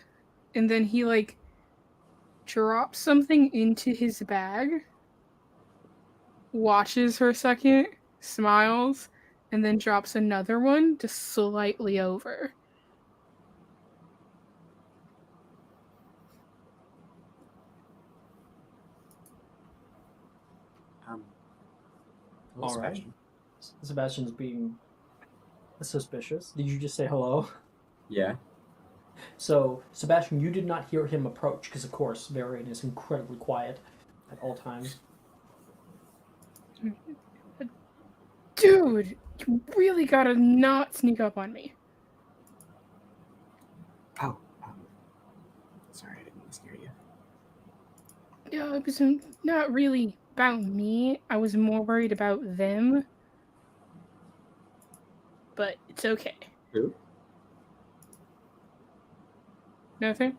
[SPEAKER 3] and then he like drops something into his bag, watches for a second, smiles, and then drops another one just slightly over.
[SPEAKER 4] All right. Sebastian's being suspicious. Did you just say hello?
[SPEAKER 6] Yeah.
[SPEAKER 4] So, Sebastian, you did not hear him approach because, of course, Varian is incredibly quiet at all times.
[SPEAKER 3] Dude, you really gotta not sneak up on me.
[SPEAKER 6] Oh. Sorry, I didn't mean to scare you.
[SPEAKER 3] Yeah, it was not really about me. I was more worried about them. But it's okay.
[SPEAKER 6] Who?
[SPEAKER 3] Nothing?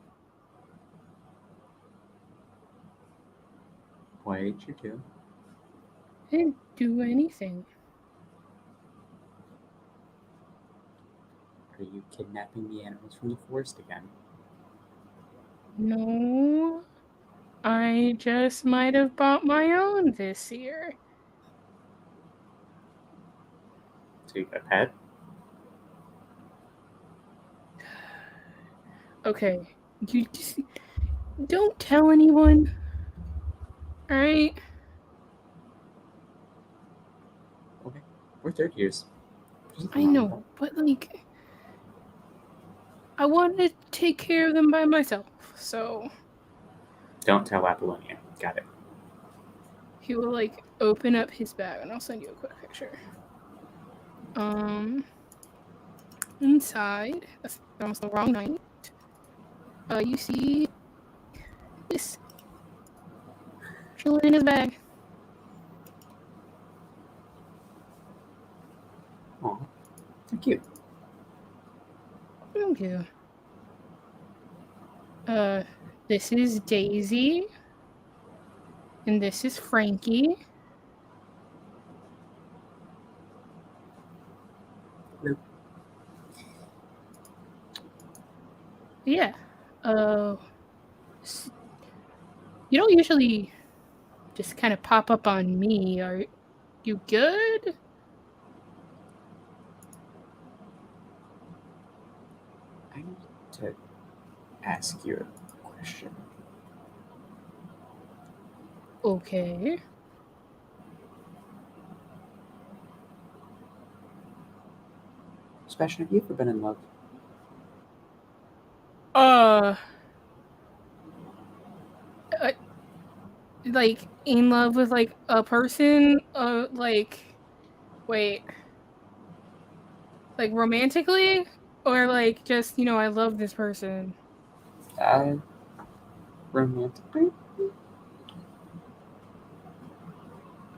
[SPEAKER 6] Why did you do?
[SPEAKER 3] I didn't do anything.
[SPEAKER 6] Are you kidnapping the animals from the forest again?
[SPEAKER 3] No. I just might have bought my own this year.
[SPEAKER 6] So you got a pet?
[SPEAKER 3] Okay. You just don't tell anyone. Alright?
[SPEAKER 6] Okay. We're third years.
[SPEAKER 3] I know, but like I wanted to take care of them by myself, so
[SPEAKER 6] Don't tell Apollonia. Got it.
[SPEAKER 3] he will like open up his bag and I'll send you a quick picture. Inside, that's almost the wrong night. You see this chilling in his bag.
[SPEAKER 6] Aw. Thank you.
[SPEAKER 3] Thank you. This is Daisy. And this is Frankie.
[SPEAKER 6] Hello.
[SPEAKER 3] Yeah. You don't usually just kind of pop up on me. Are you good?
[SPEAKER 6] I need to ask you a question.
[SPEAKER 3] Okay.
[SPEAKER 6] Sebastian, have you ever been in love?
[SPEAKER 3] Like in love with like a person? Like, wait. Like romantically? Or like just, I love this person?
[SPEAKER 6] Romantically?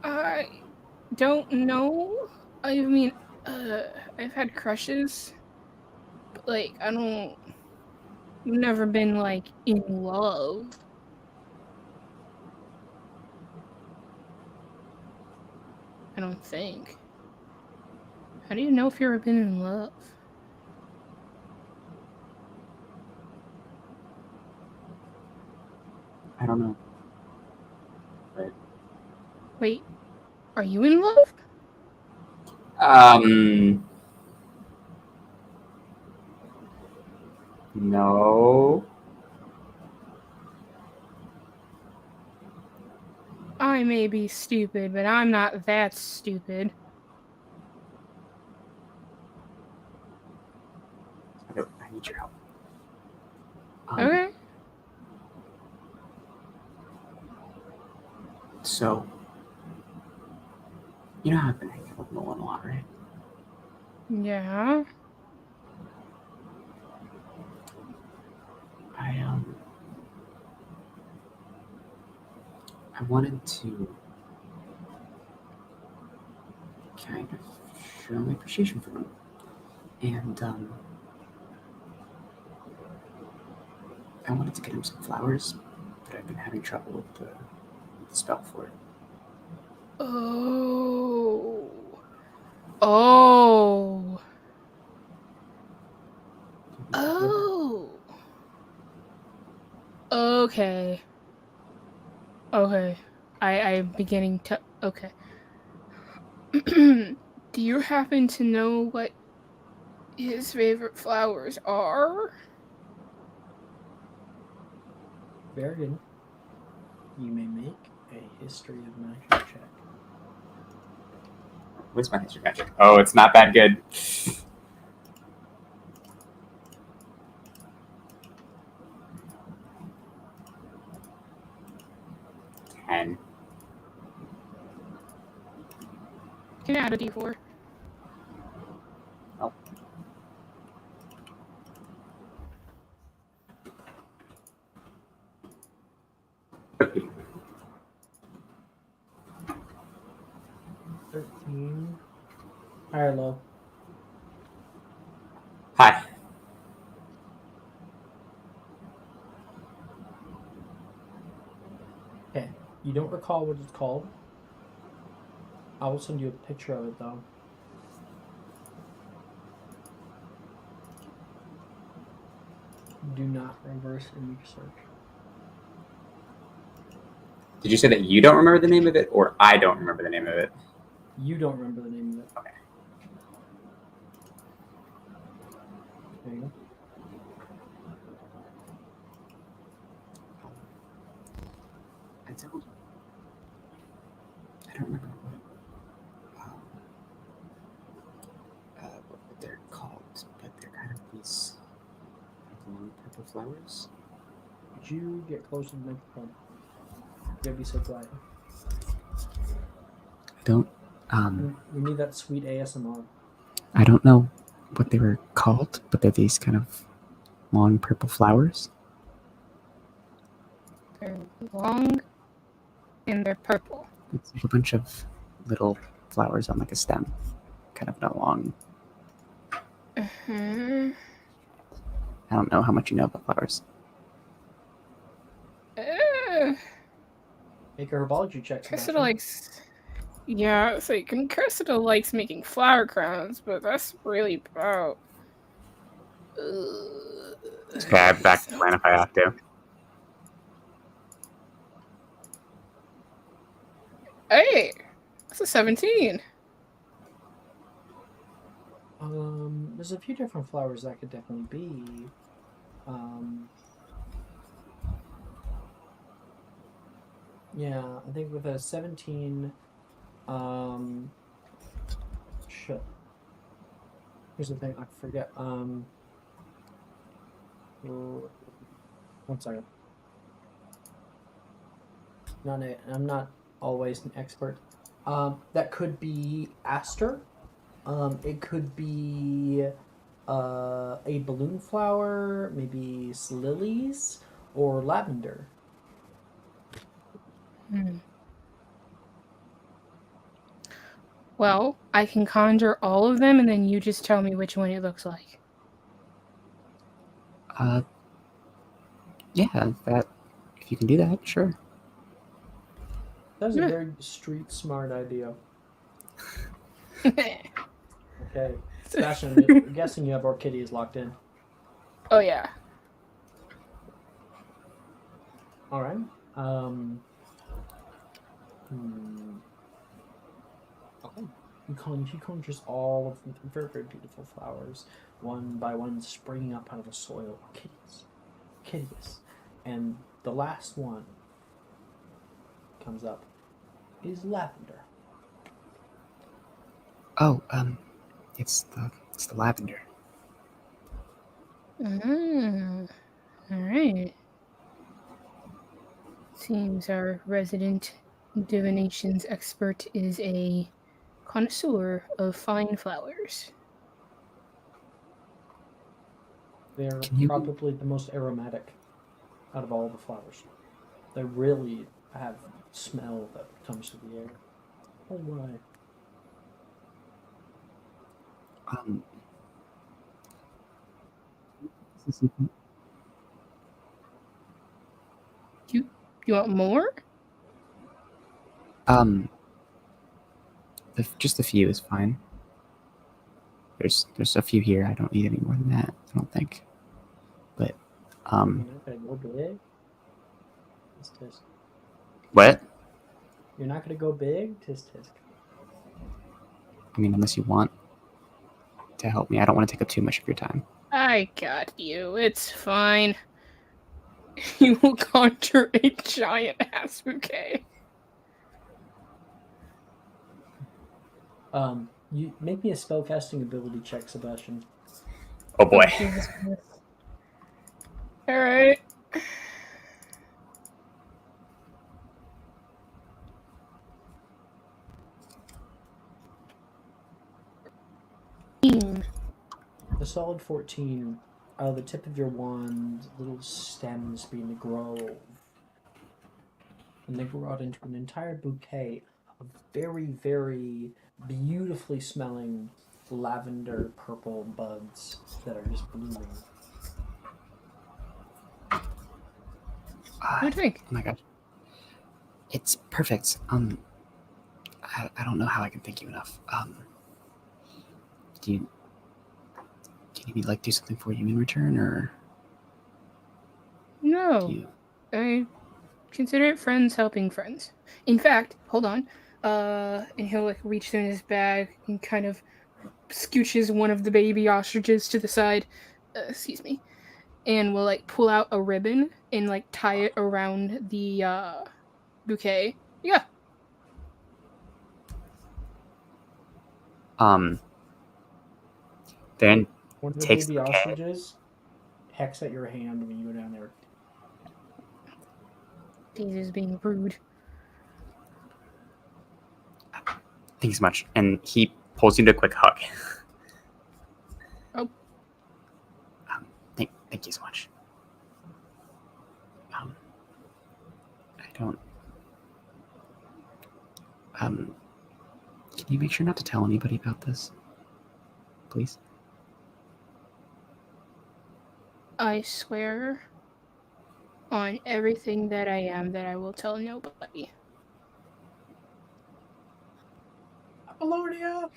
[SPEAKER 3] I don't know. I mean, I've had crushes, but like, never been like in love. I don't think. How do you know if you've ever been in love?
[SPEAKER 6] I don't know.
[SPEAKER 3] Wait, are you in love?
[SPEAKER 6] No.
[SPEAKER 3] I may be stupid, but I'm not that stupid.
[SPEAKER 6] I need your help.
[SPEAKER 3] Okay.
[SPEAKER 6] So, you know how I've been hanging out with Nolan a lot, right?
[SPEAKER 3] Yeah.
[SPEAKER 6] I wanted to kind of show my appreciation for him. And I wanted to get him some flowers, but I've been having trouble with the spell for it.
[SPEAKER 3] Oh. Oh. Oh. Okay. Okay. I'm beginning to. Okay. Do you happen to know what his favorite flowers are?
[SPEAKER 4] Bergen, you may make a history of magic check.
[SPEAKER 6] What's my history magic? Oh, it's not that good. 10.
[SPEAKER 3] Can I add a d4?
[SPEAKER 6] Oh. Okay.
[SPEAKER 4] 13. High or low?
[SPEAKER 6] Hi.
[SPEAKER 4] Okay. You don't recall what it's called. I will send you a picture of it, though. Do not reverse image search.
[SPEAKER 6] Did you say that you don't remember the name of it, or I don't remember the name of it?
[SPEAKER 4] You don't remember the name of it.
[SPEAKER 6] Okay.
[SPEAKER 4] There you go.
[SPEAKER 6] I don't remember what they're called, but they're kind of these long purple flowers.
[SPEAKER 4] Could you get close to the microphone? You'd be so quiet.
[SPEAKER 6] Don't.
[SPEAKER 4] We need that sweet ASMR.
[SPEAKER 6] I don't know what they were called, but they're these kind of long purple flowers.
[SPEAKER 3] They're long and they're purple.
[SPEAKER 6] It's a bunch of little flowers on like a stem, kind of no long.
[SPEAKER 3] Uh-huh.
[SPEAKER 6] I don't know how much you know about flowers.
[SPEAKER 4] Make a herbology check.
[SPEAKER 3] Cressida likes. Yeah, it's like Cressida likes making flower crowns, but that's really about.
[SPEAKER 6] Okay, I'm back to plan if I have to.
[SPEAKER 3] Hey, that's a 17.
[SPEAKER 4] There's a few different flowers that could definitely be. Yeah, I think with a 17, shit. Here's the thing, I forget. One second. I'm not always an expert. That could be aster. It could be a balloon flower, maybe lilies, or lavender.
[SPEAKER 3] Well, I can conjure all of them, and then you just tell me which one it looks like.
[SPEAKER 6] Yeah, if you can do that, sure.
[SPEAKER 4] That was a very street smart idea. Okay. Sebastian, I'm guessing you have Orchideas locked in.
[SPEAKER 3] Oh yeah.
[SPEAKER 4] All right. Okay. You conjures all of the very, very beautiful flowers, one by one, springing up out of the soil. Orchideas. And the last one comes up is lavender.
[SPEAKER 6] Oh, it's the lavender.
[SPEAKER 3] All right. Seems our resident divinations expert is a connoisseur of fine flowers.
[SPEAKER 4] They're
[SPEAKER 6] Can you-
[SPEAKER 4] probably the most aromatic out of all the flowers. They really have smell that comes to the air. Oh my.
[SPEAKER 3] You want more?
[SPEAKER 6] Just a few is fine. There's a few here. I don't need any more than that. I don't think. But
[SPEAKER 4] You're not gonna go big? Tisk tisk.
[SPEAKER 6] what?
[SPEAKER 4] You're not gonna go big? Tisk tisk.
[SPEAKER 6] I mean, unless you want to help me, I don't want to take up too much of your time.
[SPEAKER 3] I got you. It's fine. You will conjure a giant ass bouquet.
[SPEAKER 4] You make me a spellcasting ability check, Sebastian.
[SPEAKER 6] Oh boy.
[SPEAKER 3] All right.
[SPEAKER 4] A solid 14. Out of the tip of your wand, little stems begin to grow. And they grow out into an entire bouquet of very, very beautifully smelling lavender purple buds that are just blooming.
[SPEAKER 3] What do you think?
[SPEAKER 6] Oh my god. It's perfect. I don't know how I can thank you enough. Do you need me to do something for you in return, or
[SPEAKER 3] No. I consider it friends helping friends. In fact, hold on. And he'll reach through his bag and kind of scooches one of the baby ostriches to the side. Excuse me. And will pull out a ribbon and tie it around the bouquet. Yeah.
[SPEAKER 6] then
[SPEAKER 4] One of the
[SPEAKER 6] takes
[SPEAKER 4] baby
[SPEAKER 6] the bouquet.
[SPEAKER 4] ostriches hecks at your hand when you go down there.
[SPEAKER 3] Jesus being rude.
[SPEAKER 6] Thanks so much. And he pulls you into a quick hug.
[SPEAKER 3] Oh.
[SPEAKER 6] Thank you so much. I don't. Can you make sure not to tell anybody about this, please?
[SPEAKER 3] I swear on everything that I am that I will tell nobody.
[SPEAKER 4] Apollonia!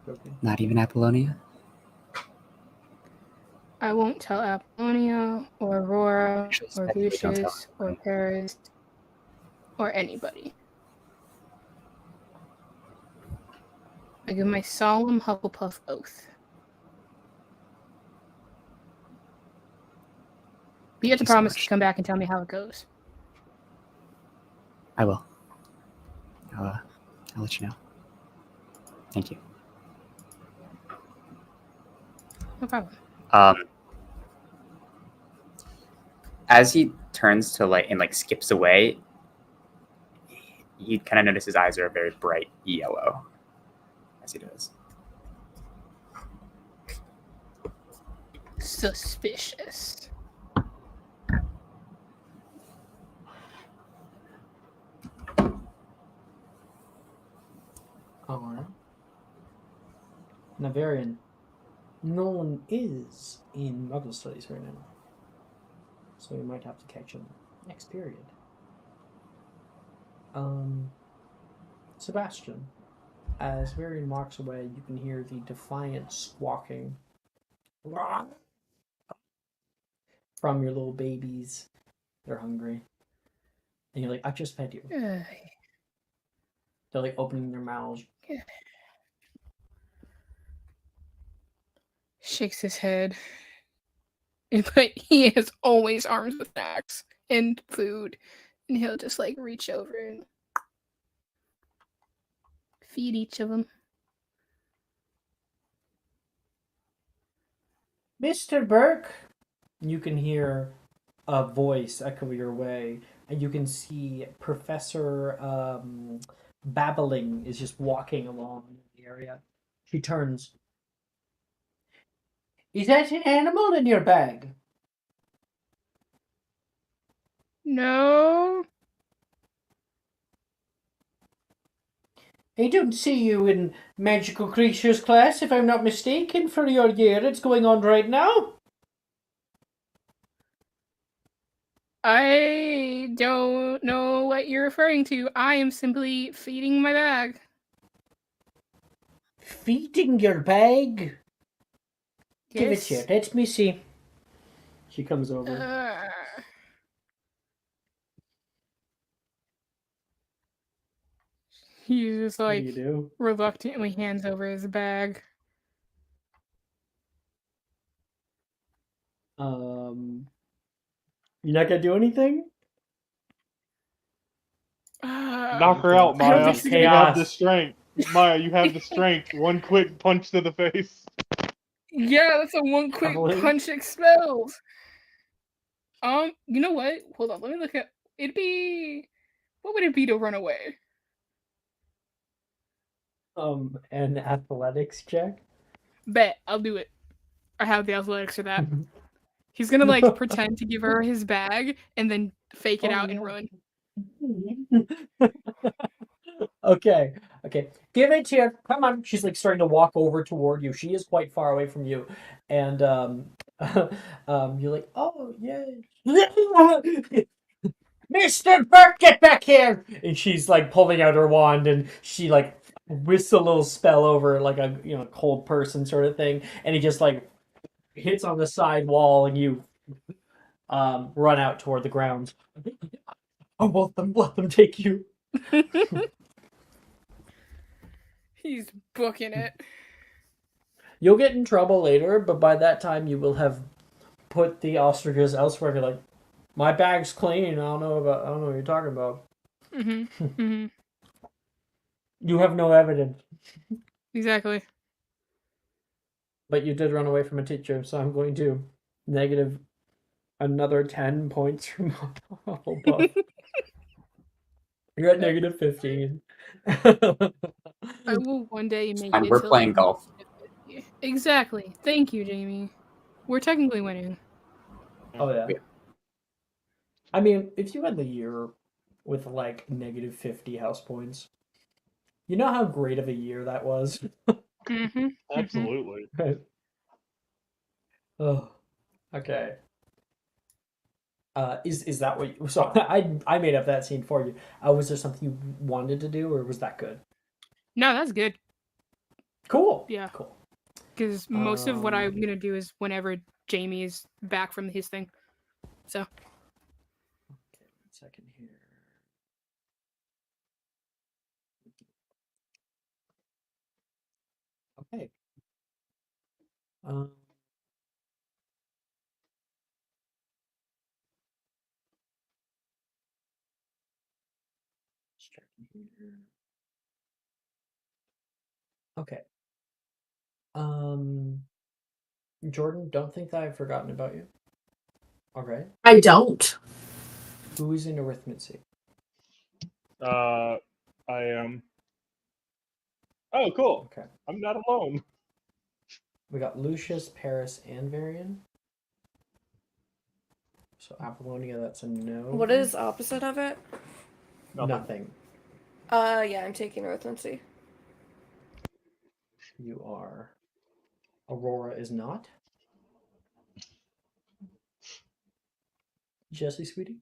[SPEAKER 6] Okay. Not even Apollonia?
[SPEAKER 3] I won't tell Apollonia or Aurora or Lucius or Paris or anybody. I give my solemn Hufflepuff oath. But you have to promise to come back and tell me how it goes.
[SPEAKER 6] I will. I'll let you know. Thank you.
[SPEAKER 3] No problem.
[SPEAKER 6] As he turns to and skips away, you kind of notice his eyes are a very bright yellow as he does.
[SPEAKER 3] Suspicious.
[SPEAKER 4] Alright. Navarian, no one is in Muggle studies right now. So we might have to catch him next period. Sebastian, as Varian walks away, you can hear the defiant squawking from your little babies. They're hungry. And you're like, I've just fed you.
[SPEAKER 3] Ugh.
[SPEAKER 4] They're like opening their mouths.
[SPEAKER 3] Shakes his head. But he has always arms with snacks and food. And he'll just like reach over and feed each of them.
[SPEAKER 4] Mr. Burke! You can hear a voice echo your way, and you can see Professor Babbling is just walking along the area. She turns. Is that an animal in your bag?
[SPEAKER 3] No.
[SPEAKER 4] I don't see you in magical creatures class, if I'm not mistaken, for your year. It's going on right now.
[SPEAKER 3] I don't know what you're referring to. I am simply feeding my bag.
[SPEAKER 4] Feeding your bag? Give it
[SPEAKER 3] Yes.
[SPEAKER 4] here. Let me see. She comes over.
[SPEAKER 3] He just
[SPEAKER 4] What
[SPEAKER 3] like
[SPEAKER 4] do you do?
[SPEAKER 3] reluctantly hands over his bag.
[SPEAKER 4] You're not gonna do anything?
[SPEAKER 2] Knock her out,
[SPEAKER 3] I don't
[SPEAKER 2] Maya.
[SPEAKER 3] think she's
[SPEAKER 2] You
[SPEAKER 3] gonna.
[SPEAKER 2] have the strength. Maya, you have the strength. One quick punch to the face.
[SPEAKER 3] Yeah, that's a one quick
[SPEAKER 4] Probably.
[SPEAKER 3] punch expels. You know what? Hold on, let me look at. It'd be. What would it be to run away?
[SPEAKER 4] An athletics check.
[SPEAKER 3] Bet I'll do it. I have the athletics for that. He's gonna like pretend to give her his bag and then fake it out and run.
[SPEAKER 4] Okay. Give it here. Come on. She's like starting to walk over toward you. She is quite far away from you, and you're like, oh yeah, Mr. Burke, get back here! And she's like pulling out her wand, and she like whisks a little spell over like a cold person sort of thing, and he just like hits on the side wall, and you run out toward the grounds. Oh, let them take you.
[SPEAKER 3] He's booking it.
[SPEAKER 4] You'll get in trouble later, but by that time you will have put the ostriches elsewhere. You're like, my bag's clean. I don't know what you're talking about.
[SPEAKER 3] Mm-hmm.
[SPEAKER 4] You have no evidence.
[SPEAKER 3] Exactly.
[SPEAKER 4] But you did run away from a teacher, so I'm going to negative another 10 points from Hufflepuff. You're at negative 15.
[SPEAKER 3] I will one day make
[SPEAKER 6] And
[SPEAKER 3] it.
[SPEAKER 6] we're
[SPEAKER 3] to,
[SPEAKER 6] playing
[SPEAKER 3] like,
[SPEAKER 6] golf.
[SPEAKER 3] Exactly. Thank you, Jamie. We're technically winning.
[SPEAKER 4] Oh yeah. I mean, if you had the year with like negative 50 house points, you know how great of a year that was.
[SPEAKER 3] Mm-hmm.
[SPEAKER 2] Absolutely.
[SPEAKER 4] Oh, okay. Is that what you, so I made up that scene for you. Was there something you wanted to do, or was that good?
[SPEAKER 3] No, that's good.
[SPEAKER 4] Cool.
[SPEAKER 3] Yeah.
[SPEAKER 4] Cool.
[SPEAKER 3] Because most of what I'm gonna do is whenever Jamie is back from his thing. So.
[SPEAKER 4] Okay, 1 second here. Okay. Just checking here. Okay. Jordan, don't think that I've forgotten about you. All right.
[SPEAKER 1] I don't.
[SPEAKER 4] Who is in arithmetic?
[SPEAKER 2] I am. Oh, cool.
[SPEAKER 4] Okay.
[SPEAKER 2] I'm not alone.
[SPEAKER 4] We got Lucius, Paris, and Varian. So Apollonia, that's a no.
[SPEAKER 7] What is opposite of it?
[SPEAKER 4] Nothing.
[SPEAKER 7] Yeah, I'm taking arithmancy.
[SPEAKER 4] You are. Aurora is not. Jesse, sweetie?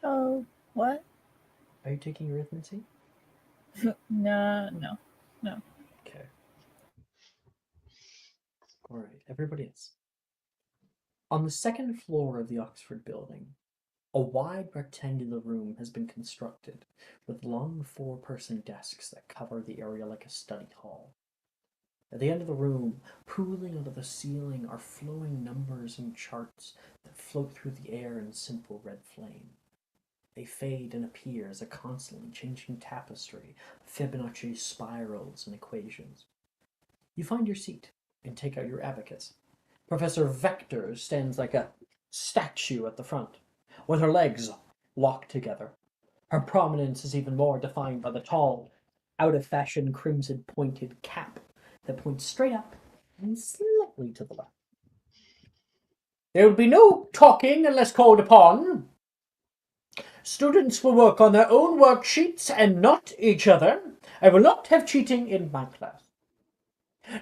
[SPEAKER 8] Oh,
[SPEAKER 5] What?
[SPEAKER 4] Are you taking arithmancy?
[SPEAKER 5] No.
[SPEAKER 4] Okay. All right, everybody is. On the second floor of the Oxford building, a wide rectangular room has been constructed with long 4-person desks that cover the area like a study hall. At the end of the room, pooling out of the ceiling, are flowing numbers and charts that float through the air in simple red flame. They fade and appear as a constantly changing tapestry of Fibonacci spirals and equations. You find your seat and take out your abacus. Professor Vector stands like a statue at the front, with her legs locked together. Her prominence is even more defined by the tall, out-of-fashion crimson pointed cap that points straight up and slightly to the left. There will be no talking unless called upon. Students will work on their own worksheets and not each other. I will not have cheating in my class.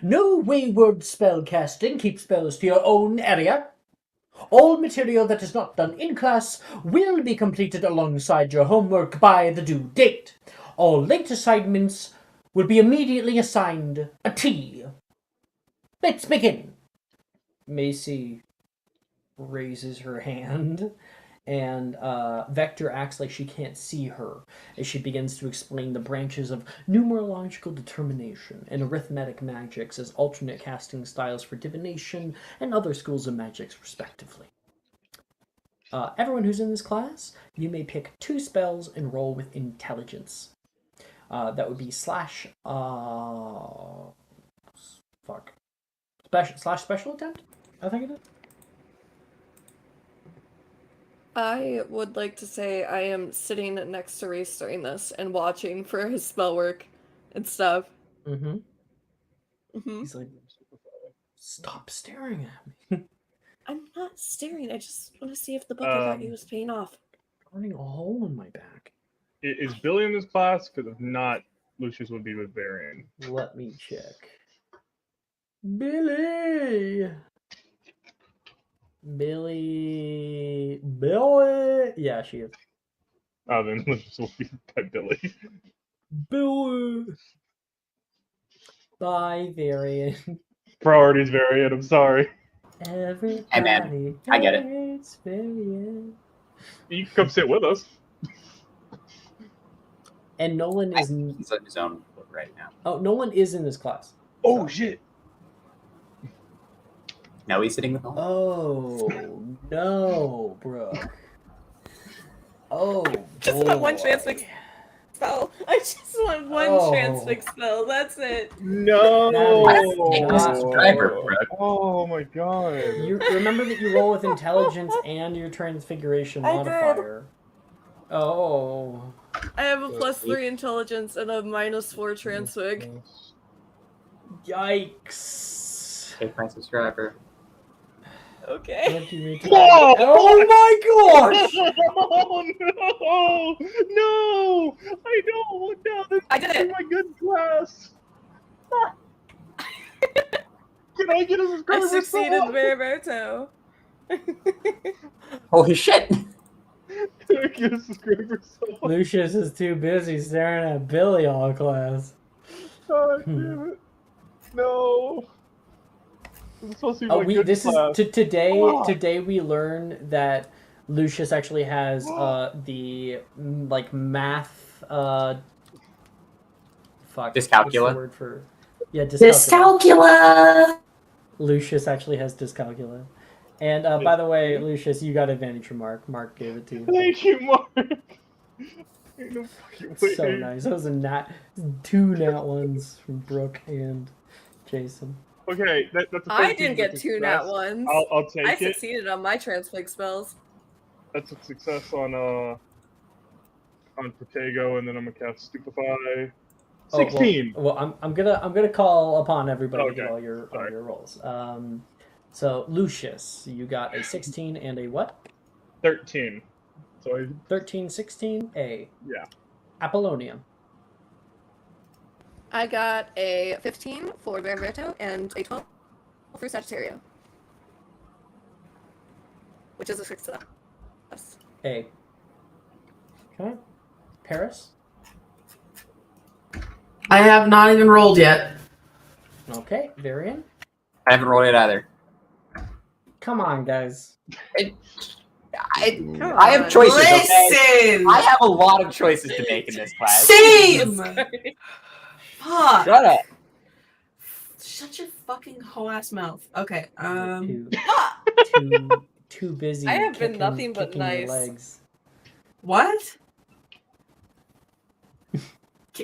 [SPEAKER 4] No wayward spell casting. Keep spells to your own area. All material that is not done in class will be completed alongside your homework by the due date. All late assignments will be immediately assigned a T. Let's begin. Macy raises her hand, and Vector acts like she can't see her as she begins to explain the branches of numerological determination and arithmetic magics as alternate casting styles for divination and other schools of magics, respectively. Everyone who's in this class, you may pick 2 spells and roll with intelligence. That would be slash special attempt, I think it is.
[SPEAKER 7] I would like to say I am sitting next to Reese during this and watching for his spell work and stuff.
[SPEAKER 4] Mm-hmm.
[SPEAKER 7] Mm-hmm.
[SPEAKER 4] He's like, stop staring at me.
[SPEAKER 10] I'm not staring. I just want to see if the book I got you was paying off.
[SPEAKER 4] Burning a hole in my back.
[SPEAKER 2] Is Billy in this class? Because if not, Lucius would be with Varian.
[SPEAKER 4] Let me check. Billy! Yeah, she is.
[SPEAKER 2] Oh, then Lucius will be by Billy.
[SPEAKER 4] Billy! Bye, Varian.
[SPEAKER 2] Priorities, Varian. I'm sorry.
[SPEAKER 4] Everybody
[SPEAKER 6] Hey, man, I get it.
[SPEAKER 4] hates Varian.
[SPEAKER 2] You can come sit with us.
[SPEAKER 4] And Nolan is...
[SPEAKER 6] He's on his own right now.
[SPEAKER 4] Oh, Nolan is in this class.
[SPEAKER 2] Oh, shit.
[SPEAKER 6] Now he's sitting with Nolan.
[SPEAKER 4] Oh, no, Brooke. Oh,
[SPEAKER 10] Just
[SPEAKER 4] boy.
[SPEAKER 10] want one transfix spell. I just want one transfix spell. That's it.
[SPEAKER 2] No.
[SPEAKER 6] Driver, Brooke.
[SPEAKER 2] Oh my god.
[SPEAKER 4] You remember that you roll with intelligence and your transfiguration modifier. Oh.
[SPEAKER 7] I have a +3 intelligence and a -4 transfig.
[SPEAKER 4] Yikes.
[SPEAKER 6] Take my subscriber.
[SPEAKER 10] Okay.
[SPEAKER 2] Whoa!
[SPEAKER 4] Oh my gosh!
[SPEAKER 2] Oh no! No! I don't want down this
[SPEAKER 10] I did
[SPEAKER 2] is
[SPEAKER 10] it.
[SPEAKER 2] my good class. Can I get a subscriber?
[SPEAKER 10] I succeeded, Roberto.
[SPEAKER 6] Holy shit!
[SPEAKER 2] Can I get a subscriber?
[SPEAKER 4] Lucius is too busy staring at Billy all class.
[SPEAKER 2] God damn it! No. This is supposed to be my good
[SPEAKER 4] this
[SPEAKER 2] class.
[SPEAKER 4] is today.
[SPEAKER 2] Oh.
[SPEAKER 4] Today we learn that Lucius actually has the like math. Fuck.
[SPEAKER 6] Dyscalculia?
[SPEAKER 4] What's the word for? Yeah, dyscalculia.
[SPEAKER 8] Dyscalculia!
[SPEAKER 4] Lucius actually has dyscalculia. And by the way, Lucius, you got advantage from Mark. Mark gave it to you.
[SPEAKER 2] Thank you, Mark. Ain't no fucking way.
[SPEAKER 4] So nice. That was a 2 nat ones from Brooke and Jason.
[SPEAKER 2] Okay, that's a
[SPEAKER 7] I
[SPEAKER 2] 13
[SPEAKER 7] didn't get
[SPEAKER 2] with
[SPEAKER 7] 2
[SPEAKER 2] success.
[SPEAKER 7] nat ones.
[SPEAKER 2] I'll take
[SPEAKER 7] I
[SPEAKER 2] it.
[SPEAKER 7] succeeded on my transfig spells.
[SPEAKER 2] That's a success on Protego, and then I'm gonna cast Stupefy. 16.
[SPEAKER 4] Well, I'm gonna call upon everybody to
[SPEAKER 2] Okay.
[SPEAKER 4] get all your rolls. So Lucius, you got a 16 and a what?
[SPEAKER 2] 13. So
[SPEAKER 4] 13, 16, a
[SPEAKER 2] yeah.
[SPEAKER 4] Apollonia.
[SPEAKER 7] I got a 15 for Roberto and a 12 for Sagittario, which is a success.
[SPEAKER 4] A. Okay. Paris?
[SPEAKER 1] I have not even rolled yet.
[SPEAKER 4] Okay. Varian?
[SPEAKER 6] I haven't rolled it either.
[SPEAKER 4] Come on, guys.
[SPEAKER 6] I have choices. Okay?
[SPEAKER 1] Listen!
[SPEAKER 6] I have a lot of choices to make in this class.
[SPEAKER 1] Same! Fuck.
[SPEAKER 6] Shut up.
[SPEAKER 1] Shut your fucking whole ass mouth. Okay.
[SPEAKER 4] Too busy.
[SPEAKER 7] I have been
[SPEAKER 4] kicking-
[SPEAKER 7] nothing but
[SPEAKER 4] kicking your
[SPEAKER 7] nice.
[SPEAKER 4] legs.
[SPEAKER 1] What?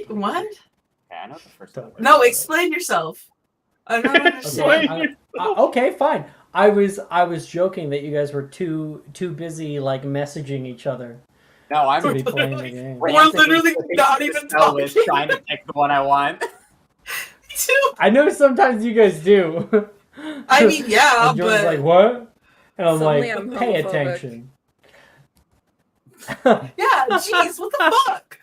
[SPEAKER 1] What?
[SPEAKER 6] Okay, I know the first one.
[SPEAKER 1] No, explain yourself. I don't understand.
[SPEAKER 4] Okay, fine. I was joking that you guys were too busy like messaging each other.
[SPEAKER 6] No, I'm
[SPEAKER 4] to be playing the game.
[SPEAKER 1] We're literally not even talking.
[SPEAKER 6] Trying to pick the one I want.
[SPEAKER 4] I know sometimes you guys do.
[SPEAKER 1] I mean, yeah,
[SPEAKER 4] and Jordan's
[SPEAKER 1] but
[SPEAKER 4] like, what? And I'm
[SPEAKER 7] Suddenly
[SPEAKER 4] like,
[SPEAKER 7] I'm
[SPEAKER 4] pay
[SPEAKER 7] homophobic.
[SPEAKER 4] attention.
[SPEAKER 1] yeah, jeez, what the fuck?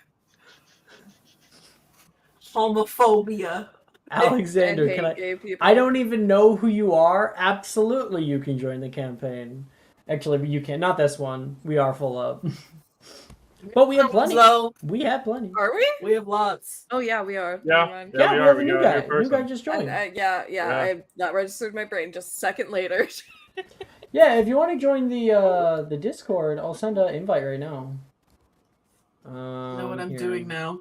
[SPEAKER 1] Homophobia.
[SPEAKER 4] Alexander,
[SPEAKER 7] I
[SPEAKER 4] can
[SPEAKER 7] hate
[SPEAKER 4] I?
[SPEAKER 7] gay people.
[SPEAKER 4] I don't even know who you are. Absolutely, you can join the campaign. Actually, you can. Not this one. We are full up. But we have plenty.
[SPEAKER 1] So,
[SPEAKER 4] We have plenty.
[SPEAKER 7] Are we?
[SPEAKER 1] we have lots.
[SPEAKER 7] Oh yeah, we are.
[SPEAKER 2] Yeah.
[SPEAKER 7] Never mind.
[SPEAKER 4] Yeah,
[SPEAKER 2] we
[SPEAKER 4] we
[SPEAKER 2] are.
[SPEAKER 4] have a
[SPEAKER 2] We
[SPEAKER 4] new
[SPEAKER 2] got a
[SPEAKER 4] guy.
[SPEAKER 2] new
[SPEAKER 4] New guy
[SPEAKER 2] person.
[SPEAKER 4] just joined.
[SPEAKER 7] Yeah,
[SPEAKER 2] Yeah.
[SPEAKER 7] I have not registered my brain. Just a second later.
[SPEAKER 4] Yeah, if you want to join the Discord, I'll send an invite right now.
[SPEAKER 1] You know what I'm
[SPEAKER 4] here.
[SPEAKER 1] doing now?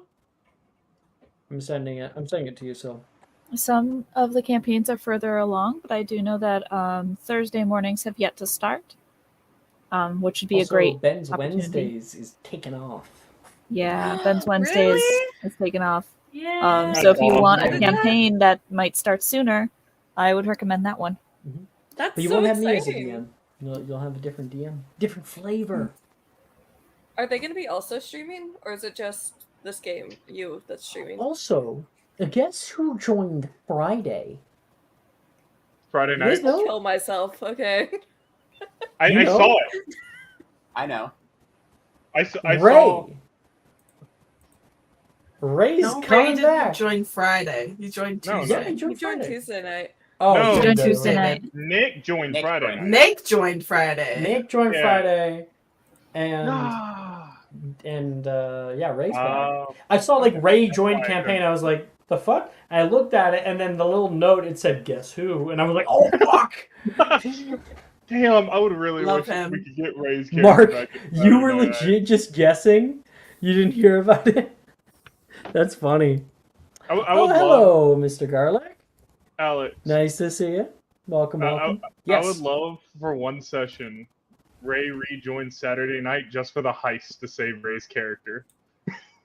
[SPEAKER 4] I'm sending it to you, so.
[SPEAKER 8] Some of the campaigns are further along, but I do know that Thursday mornings have yet to start, which would be
[SPEAKER 4] Also,
[SPEAKER 8] a great
[SPEAKER 4] Ben's
[SPEAKER 8] opportunity.
[SPEAKER 4] Wednesdays is taken off.
[SPEAKER 8] Yeah, Ben's Wednesdays is taken off.
[SPEAKER 1] Yeah.
[SPEAKER 8] So if you
[SPEAKER 2] That's
[SPEAKER 8] want a
[SPEAKER 2] awesome.
[SPEAKER 8] campaign that might start sooner, I would recommend that one.
[SPEAKER 7] That's
[SPEAKER 4] But you
[SPEAKER 7] so
[SPEAKER 4] won't have me as a
[SPEAKER 7] exciting.
[SPEAKER 4] DM. You'll have a different DM, different flavor.
[SPEAKER 7] Are they going to be also streaming, or is it just this game, you, that's streaming?
[SPEAKER 4] Also, guess who joined Friday?
[SPEAKER 2] Friday
[SPEAKER 4] You guys
[SPEAKER 2] night.
[SPEAKER 4] know?
[SPEAKER 7] Kill myself. Okay.
[SPEAKER 2] I
[SPEAKER 4] You know?
[SPEAKER 2] saw it.
[SPEAKER 6] I know.
[SPEAKER 2] I saw.
[SPEAKER 4] Ray. Ray's
[SPEAKER 1] No, Ray
[SPEAKER 4] coming
[SPEAKER 1] didn't
[SPEAKER 4] back.
[SPEAKER 1] join Friday. He joined
[SPEAKER 2] No,
[SPEAKER 1] Tuesday.
[SPEAKER 4] Yeah, he
[SPEAKER 7] You
[SPEAKER 4] joined
[SPEAKER 7] joined
[SPEAKER 4] Friday.
[SPEAKER 7] Tuesday night.
[SPEAKER 4] Oh,
[SPEAKER 2] No.
[SPEAKER 4] he
[SPEAKER 1] Joined
[SPEAKER 4] did.
[SPEAKER 1] Tuesday
[SPEAKER 4] Okay.
[SPEAKER 1] night.
[SPEAKER 2] Nick joined
[SPEAKER 6] Nick
[SPEAKER 2] Friday
[SPEAKER 6] joined.
[SPEAKER 2] night.
[SPEAKER 1] Nick joined Friday.
[SPEAKER 4] Nick joined
[SPEAKER 2] Yeah.
[SPEAKER 4] Friday, and
[SPEAKER 2] Ah.
[SPEAKER 4] yeah, Ray's back.
[SPEAKER 2] Oh.
[SPEAKER 4] I saw like Ray joined
[SPEAKER 2] why I
[SPEAKER 4] campaign. I was like, the fuck? And I looked at it, and then the little note it said, "Guess who?" And I was like, oh fuck!
[SPEAKER 2] Damn, I would really
[SPEAKER 1] Love
[SPEAKER 2] wish
[SPEAKER 1] him.
[SPEAKER 2] we could get Ray's character
[SPEAKER 4] Mark,
[SPEAKER 2] back in
[SPEAKER 4] you were
[SPEAKER 2] Saturday Night.
[SPEAKER 4] legit just guessing. You didn't hear about it. That's funny.
[SPEAKER 2] I would
[SPEAKER 4] Oh,
[SPEAKER 2] love
[SPEAKER 4] hello, Mr. Garlic.
[SPEAKER 2] Alex.
[SPEAKER 4] Nice to see you. Welcome, welcome.
[SPEAKER 2] I
[SPEAKER 4] Yes.
[SPEAKER 2] would love for one session Ray rejoins Saturday night just for the heist to save Ray's character.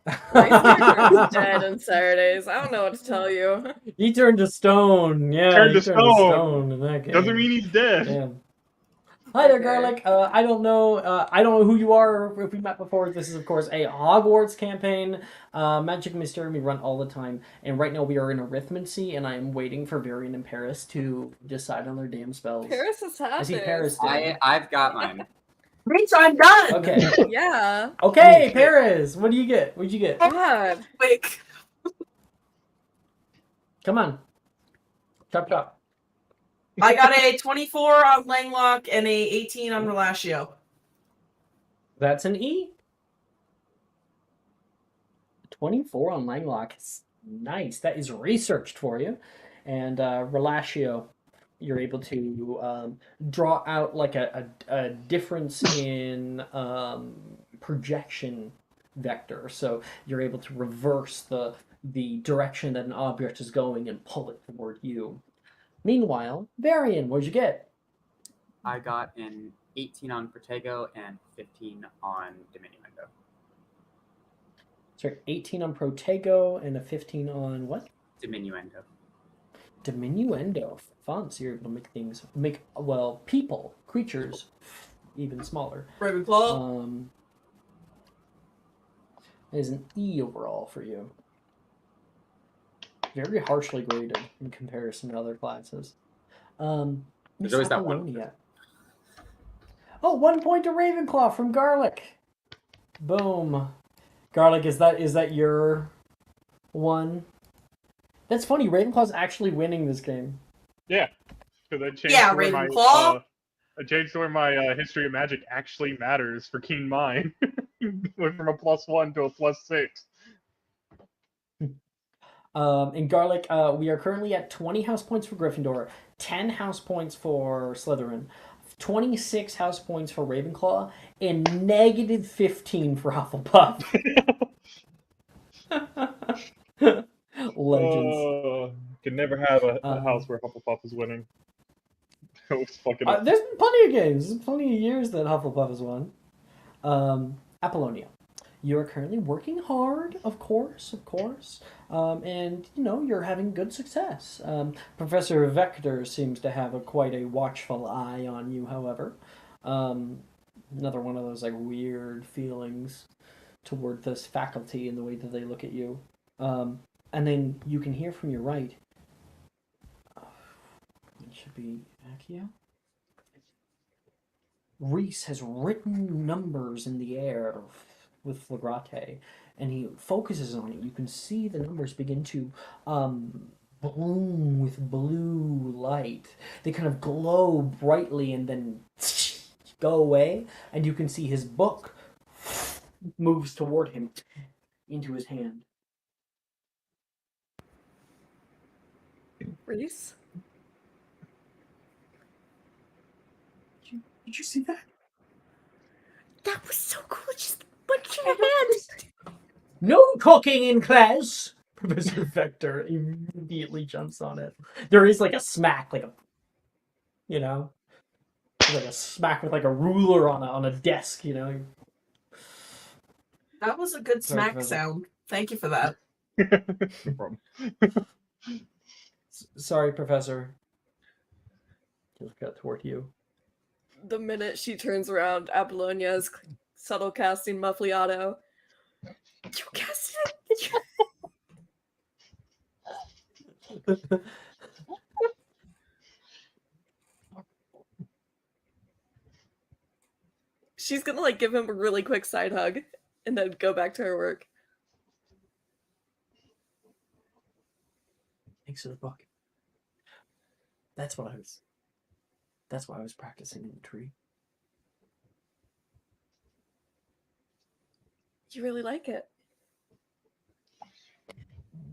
[SPEAKER 7] Ray's character is dead on Saturdays. I don't know what to tell you.
[SPEAKER 4] He turned to stone. Yeah,
[SPEAKER 2] Turned
[SPEAKER 4] he
[SPEAKER 2] to
[SPEAKER 4] turned to
[SPEAKER 2] stone.
[SPEAKER 4] stone in that game.
[SPEAKER 2] Doesn't mean he's dead.
[SPEAKER 4] Damn. Hi there,
[SPEAKER 7] Okay.
[SPEAKER 4] Garlic. I don't know who you are or if we met before. This is, of course, a Hogwarts campaign. Magic Mysterium we run all the time. And right now we are in Arithmancy, and I am waiting for Varian and Paris to decide on their damn spells.
[SPEAKER 7] Paris is
[SPEAKER 4] I
[SPEAKER 7] happy.
[SPEAKER 4] see Paris did.
[SPEAKER 6] I've got mine.
[SPEAKER 1] Bitch, I'm done.
[SPEAKER 4] Okay.
[SPEAKER 7] Yeah.
[SPEAKER 4] Okay, Paris. What do you get? What'd you get?
[SPEAKER 7] God.
[SPEAKER 1] Quick.
[SPEAKER 4] Come on. Chop chop.
[SPEAKER 1] I got a 24 on Langlock and a 18 on Relatio.
[SPEAKER 4] That's an E. 24 on Langlock. Nice. That is researched for you. And Relatio, you're able to draw out like a difference in projection vector. So you're able to reverse the direction that an object is going and pull it toward you. Meanwhile, Varian, what'd you get?
[SPEAKER 6] I got an 18 on Protego and 15 on Diminuendo.
[SPEAKER 4] Sorry, 18 on Protego and a 15 on what?
[SPEAKER 6] Diminuendo.
[SPEAKER 4] Diminuendo. Fun. So you're able to make people, creatures, even smaller.
[SPEAKER 1] Ravenclaw.
[SPEAKER 4] There's an E overall for you. Very harshly graded in comparison to other classes.
[SPEAKER 6] There's always that one.
[SPEAKER 4] Apollonia. Oh, 1 point to Ravenclaw from Garlic. Boom. Garlic, is that your one? That's funny. Ravenclaw's actually winning this game.
[SPEAKER 2] Yeah. Because I changed
[SPEAKER 1] Yeah,
[SPEAKER 2] where
[SPEAKER 1] Ravenclaw.
[SPEAKER 2] I changed where my history of magic actually matters for Keen Mind. Went from a +1 to a +6.
[SPEAKER 4] In Garlic, we are currently at 20 house points for Gryffindor, 10 house points for Slytherin, 26 house points for Ravenclaw, and -15 for Hufflepuff. Legends.
[SPEAKER 2] Could never have a
[SPEAKER 4] Um,
[SPEAKER 2] house where Hufflepuff is winning. It was fucking up.
[SPEAKER 4] There's been plenty of games, there's plenty of years that Hufflepuff has won. Apollonia. You are currently working hard, of course, and you're having good success. Professor Vector seems to have quite a watchful eye on you, however. Another one of those like weird feelings toward this faculty and the way that they look at you. And then you can hear from your right. It should be Accio. Reese has written numbers in the air with Flagrate, and he focuses on it. You can see the numbers begin to bloom with blue light. They kind of glow brightly and then go away, and you can see his book moves toward him into his hand.
[SPEAKER 7] Reese?
[SPEAKER 4] Did you see that?
[SPEAKER 10] That was so cool. It just went in your hand.
[SPEAKER 4] No cooking in class! Professor Vector immediately jumps on it. There is like a smack, like a smack with like a ruler on a desk,
[SPEAKER 1] That was a good
[SPEAKER 4] Sorry,
[SPEAKER 1] smack
[SPEAKER 4] Professor.
[SPEAKER 1] sound. Thank you for that.
[SPEAKER 2] No problem.
[SPEAKER 4] Sorry, Professor. He'll cut toward you.
[SPEAKER 7] The minute she turns around, Apollonia is subtle casting Muffliato.
[SPEAKER 10] You cast it.
[SPEAKER 7] She's gonna like give him a really quick side hug and then go back to her work.
[SPEAKER 4] Thanks for the book. That's why I was practicing in the tree.
[SPEAKER 7] You really like it.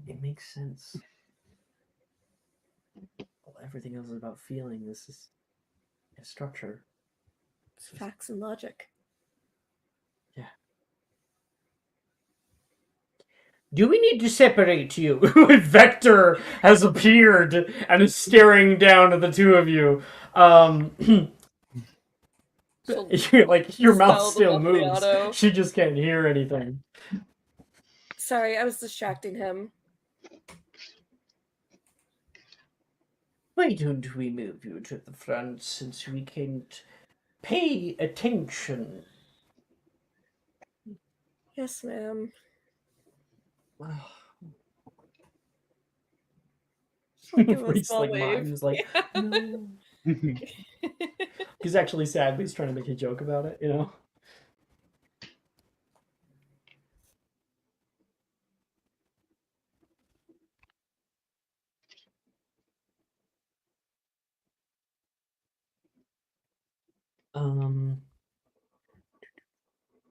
[SPEAKER 4] It makes sense. Well, everything else is about feeling. This is a structure.
[SPEAKER 7] It's facts and logic.
[SPEAKER 4] Yeah. Do we need to separate you? Vector has appeared and is staring down at the two of you. Like your mouth
[SPEAKER 7] Spell the
[SPEAKER 4] still moves.
[SPEAKER 7] Muffliato.
[SPEAKER 4] She just can't hear anything.
[SPEAKER 7] Sorry, I was distracting him.
[SPEAKER 4] Why don't we move you to the front since we can't pay attention?
[SPEAKER 7] Yes, ma'am. Just like give him a
[SPEAKER 4] Reese
[SPEAKER 7] small
[SPEAKER 4] like
[SPEAKER 7] wave.
[SPEAKER 4] mimes, like no. He's actually sad, but he's trying to make a joke about it,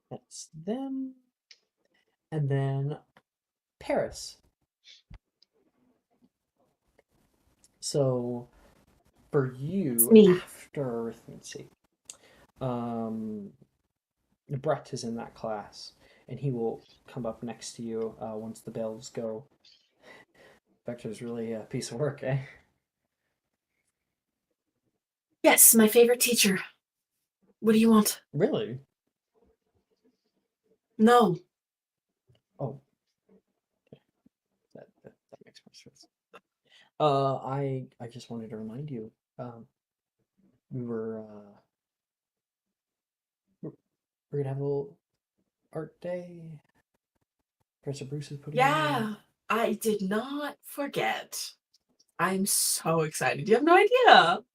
[SPEAKER 4] That's them. And then Paris. So for you,
[SPEAKER 1] me.
[SPEAKER 4] after let's see. Brett is in that class, and he will come up next to you once the bells go. Vector's really a piece of work, eh?
[SPEAKER 1] Yes, my favorite teacher. What do you want?
[SPEAKER 4] Really?
[SPEAKER 1] No.
[SPEAKER 4] Oh. Okay. That makes more sense. I just wanted to remind you, we're gonna have a little art day. Professor Bruce is putting
[SPEAKER 1] Yeah, I did not forget. I'm so excited. You have no idea.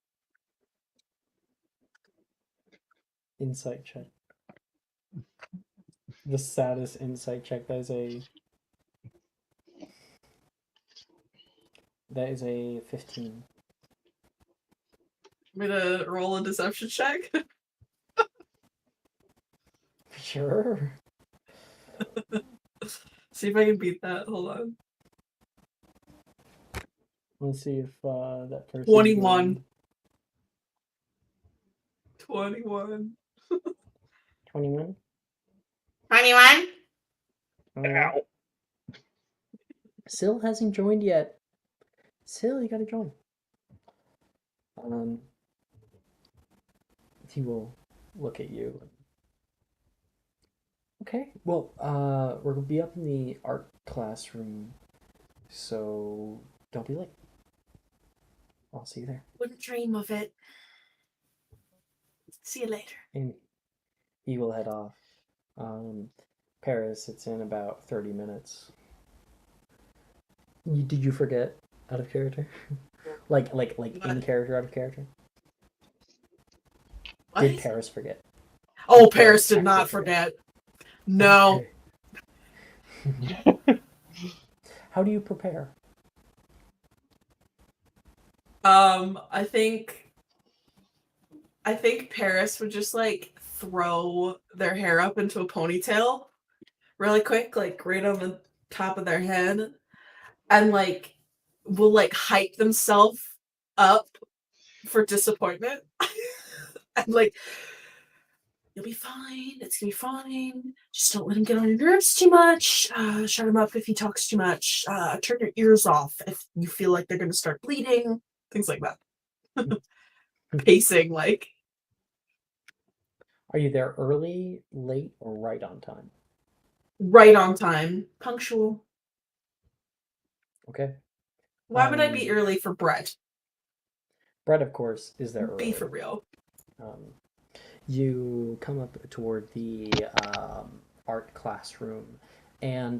[SPEAKER 4] insight check. The saddest insight check. That is a 15.
[SPEAKER 1] I'm gonna roll a deception check.
[SPEAKER 4] Sure.
[SPEAKER 1] See if I can beat that. Hold on.
[SPEAKER 4] Let's see if that person.
[SPEAKER 1] 21. 21.
[SPEAKER 4] 21.
[SPEAKER 1] 21?
[SPEAKER 4] Ow. Sil hasn't joined yet. Sil, you gotta join. He will look at you. Okay, well, we're gonna be up in the art classroom, so don't be late. I'll see you there.
[SPEAKER 1] Wouldn't dream of it. See you later.
[SPEAKER 4] And he will head off. Paris, it's in about 30 minutes. Did you forget out of character? like in character, out of character?
[SPEAKER 1] What?
[SPEAKER 4] Did Paris forget?
[SPEAKER 1] Oh, Paris did not forget. No.
[SPEAKER 4] How do you prepare?
[SPEAKER 1] I think Paris would just like throw their hair up into a ponytail really quick, like right on the top of their head, and like will like hype themselves up for disappointment. And like, you'll be fine. It's gonna be fine. Just don't let him get on your nerves too much. Shut him up if he talks too much. Turn your ears off if you feel like they're gonna start bleeding. Things like that. Pacing, like.
[SPEAKER 4] Are you there early, late, or right on time?
[SPEAKER 1] Right on time. Punctual.
[SPEAKER 4] Okay.
[SPEAKER 1] Why would I be early for Brett?
[SPEAKER 4] Brett, of course, is there early.
[SPEAKER 1] Be for real.
[SPEAKER 4] You come up toward the art classroom, and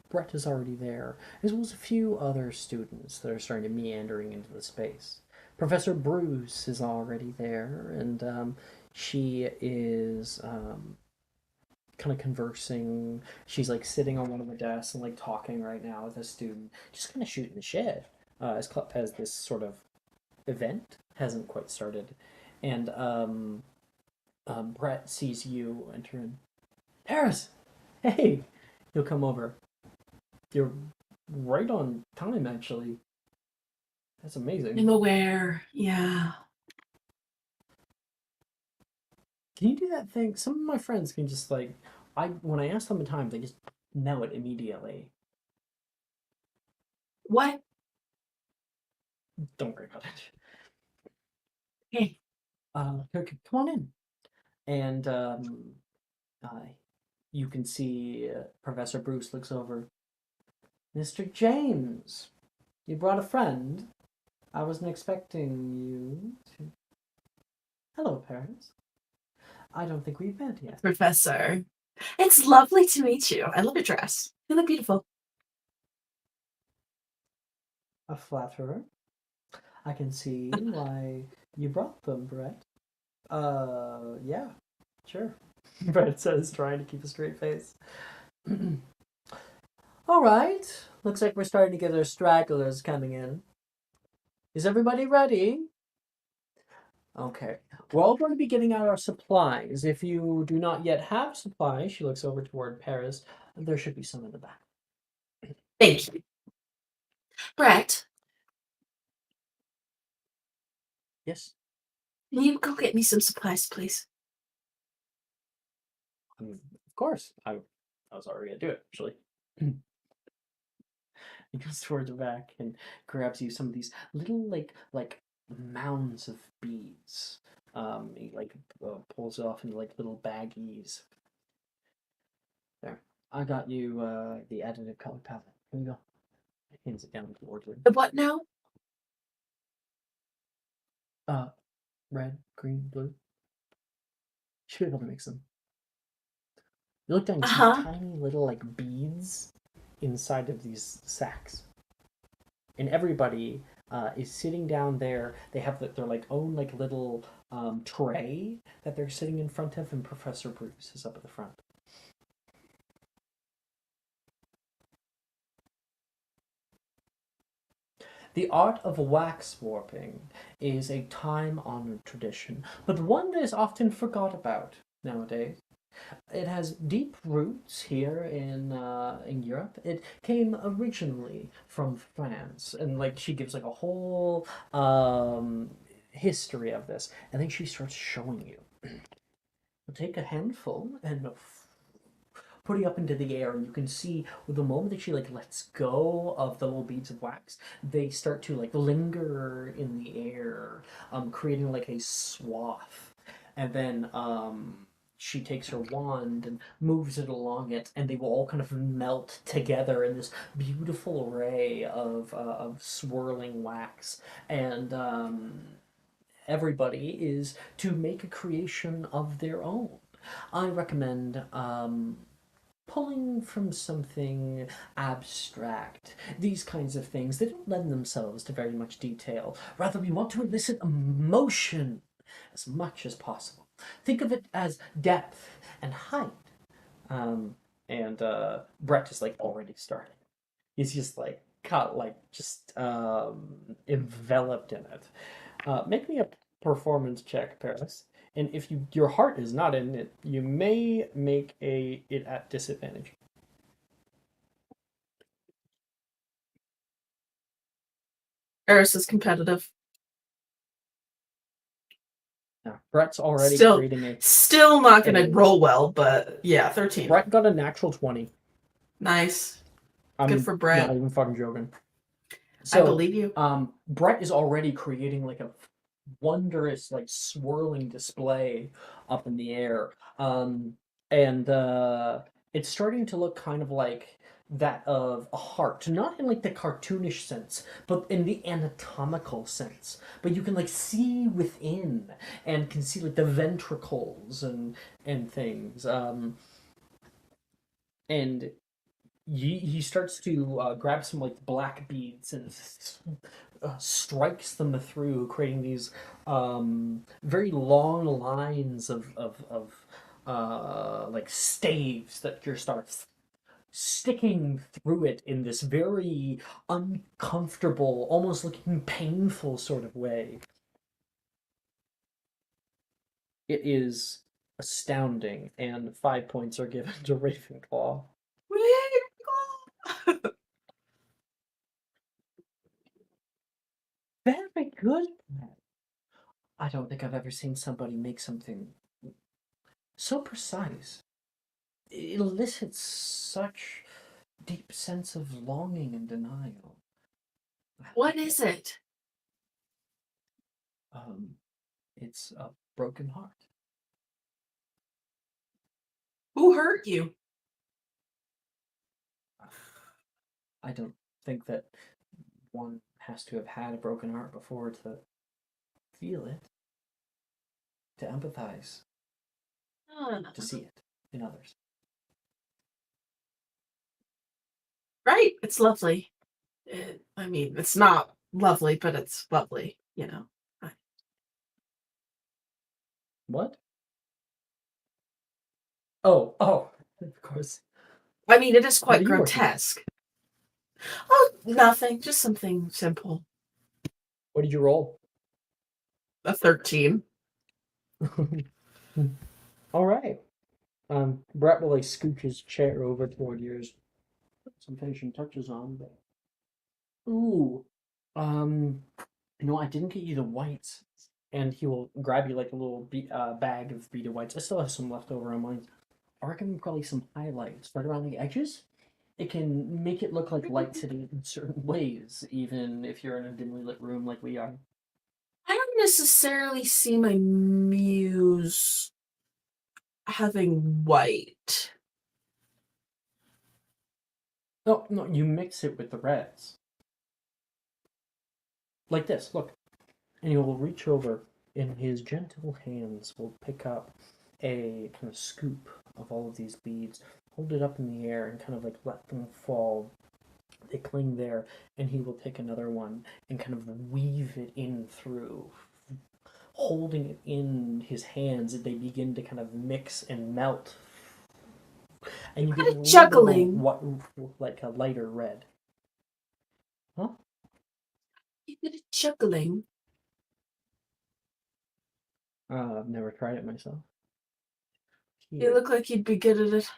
[SPEAKER 4] Brett is already there, as well as a few other students that are starting to meandering into the space. Professor Bruce is already there, and she is kind of conversing. She's like sitting on one of the desks and like talking right now with a student, just kind of shooting the shit as this sort of event hasn't quite started. And Brett sees you enter in. Paris! Hey! He'll come over. You're right on time, actually. That's amazing.
[SPEAKER 1] I'm aware. Yeah.
[SPEAKER 4] Can you do that thing? Some of my friends can just like, when I ask them a time, they just know it immediately.
[SPEAKER 1] What?
[SPEAKER 4] Don't worry about it.
[SPEAKER 1] Hey.
[SPEAKER 4] Come on in. And you can see Professor Bruce looks over. Mr. James, you brought a friend. I wasn't expecting you to. Hello, Paris. I don't think we've met yet.
[SPEAKER 1] Professor. It's lovely to meet you. I love your dress. You look beautiful.
[SPEAKER 4] A flatterer. I can see why you brought them, Brett. Yeah, sure. Brett says, trying to keep a straight face. All right. Looks like we're starting to get our stragglers coming in. Is everybody ready? Okay. We're all going to be getting out our supplies. If you do not yet have supplies, she looks over toward Paris. There should be some in the back.
[SPEAKER 1] Thank you. Brett.
[SPEAKER 4] Yes?
[SPEAKER 1] Can you go get me some supplies, please?
[SPEAKER 4] Of course. I was already going to do it, actually. He goes towards the back and grabs you some of these little, like mounds of beads. He, pulls it off into, little baggies. There. I got you, the additive color palette. Here you go. He hands it down towards her.
[SPEAKER 1] The what now?
[SPEAKER 4] Red, green, blue. Should be able to mix them. You look down and see tiny little beads inside of these sacks, and everybody is sitting down there. They have their own little tray that they're sitting in front of, and Professor Bruce is up at the front. The art of wax warping is a time-honored tradition, but one that is often forgot about nowadays. It has deep roots here in Europe. It came originally from France, and like she gives like a whole history of this, and then she starts showing you. Take a handful and put it up into the air, and you can see the moment that she like lets go of the little beads of wax, they start to like linger in the air, creating like a swath, and then she takes her wand and moves it along it, and they will all kind of melt together in this beautiful array of swirling wax, and everybody is to make a creation of their own. I recommend pulling from something abstract. These kinds of things, they don't lend themselves to very much detail. Rather, we want to elicit emotion as much as possible. Think of it as depth and height. And Brett is like already starting. He's just like caught like just enveloped in it. Make me a performance check, Paris. And if your heart is not in it, you may make it at disadvantage.
[SPEAKER 1] Eris is competitive.
[SPEAKER 4] Now, Brett's already
[SPEAKER 1] Still,
[SPEAKER 4] creating a.
[SPEAKER 1] still not gonna roll well, but yeah, 13.
[SPEAKER 4] Brett got a natural 20.
[SPEAKER 1] Nice.
[SPEAKER 4] I'm
[SPEAKER 1] Good for Brett.
[SPEAKER 4] Not even fucking joking.
[SPEAKER 1] I believe you.
[SPEAKER 4] Brett is already creating like a wondrous, like swirling display up in the air, and it's starting to look kind of like that of a heart, not in like the cartoonish sense, but in the anatomical sense. But you can like see within, and can see like the ventricles and things, and he starts to grab some like black beads and strikes them through, creating these very long lines of like staves that you're start sticking through it in this very uncomfortable, almost looking painful sort of way. It is astounding, and 5 points are given to Ravenclaw. Very good. I don't think I've ever seen somebody make something so precise. It elicits such deep sense of longing and denial.
[SPEAKER 1] What is it?
[SPEAKER 4] It's a broken heart.
[SPEAKER 1] Who hurt you?
[SPEAKER 4] I don't think that one has to have had a broken heart before to feel it, to empathize, to see it in others.
[SPEAKER 1] Right, it's lovely. I mean, it's not lovely, but it's lovely, you know.
[SPEAKER 4] What? Oh, of course.
[SPEAKER 1] I mean, it is
[SPEAKER 4] What
[SPEAKER 1] quite
[SPEAKER 4] are you working on?
[SPEAKER 1] grotesque. Oh, nothing. Just something simple.
[SPEAKER 4] What did you roll?
[SPEAKER 1] A 13.
[SPEAKER 4] All right. Brett will like scoot his chair over toward yours. Put some finishing touches on, but ooh, I didn't get you the whites, and he will grab you like a little bag of beaded whites. I still have some left over on mine. I reckon probably some highlights right around the edges. It can make it look like light sitting in certain ways, even if you're in a dimly lit room like we are.
[SPEAKER 1] I don't necessarily see my muse having white.
[SPEAKER 4] No, you mix it with the reds. Like this, look. And he will reach over, and his gentle hands will pick up a kind of scoop of all of these beads, hold it up in the air, and kind of like let them fall. They cling there, and he will take another one and kind of weave it in through, holding it in his hands, and they begin to kind of mix and melt. And you get a
[SPEAKER 1] juggling.
[SPEAKER 4] little, like a lighter red. Huh?
[SPEAKER 1] You good at juggling?
[SPEAKER 4] I've never tried it myself.
[SPEAKER 1] You look like you'd be good at it.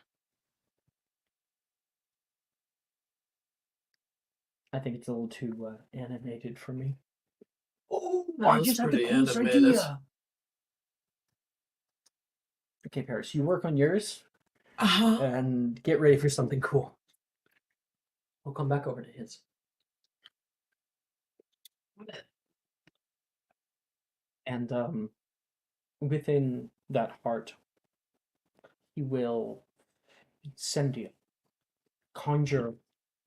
[SPEAKER 4] I think it's a little too animated for me. Oh,
[SPEAKER 1] That
[SPEAKER 4] I
[SPEAKER 1] was
[SPEAKER 4] just had the
[SPEAKER 1] pretty
[SPEAKER 4] coolest
[SPEAKER 1] animated.
[SPEAKER 4] idea. Okay, Paris, you work on yours and get ready for something cool. We'll come back over to his. And within that heart, he will send you, conjure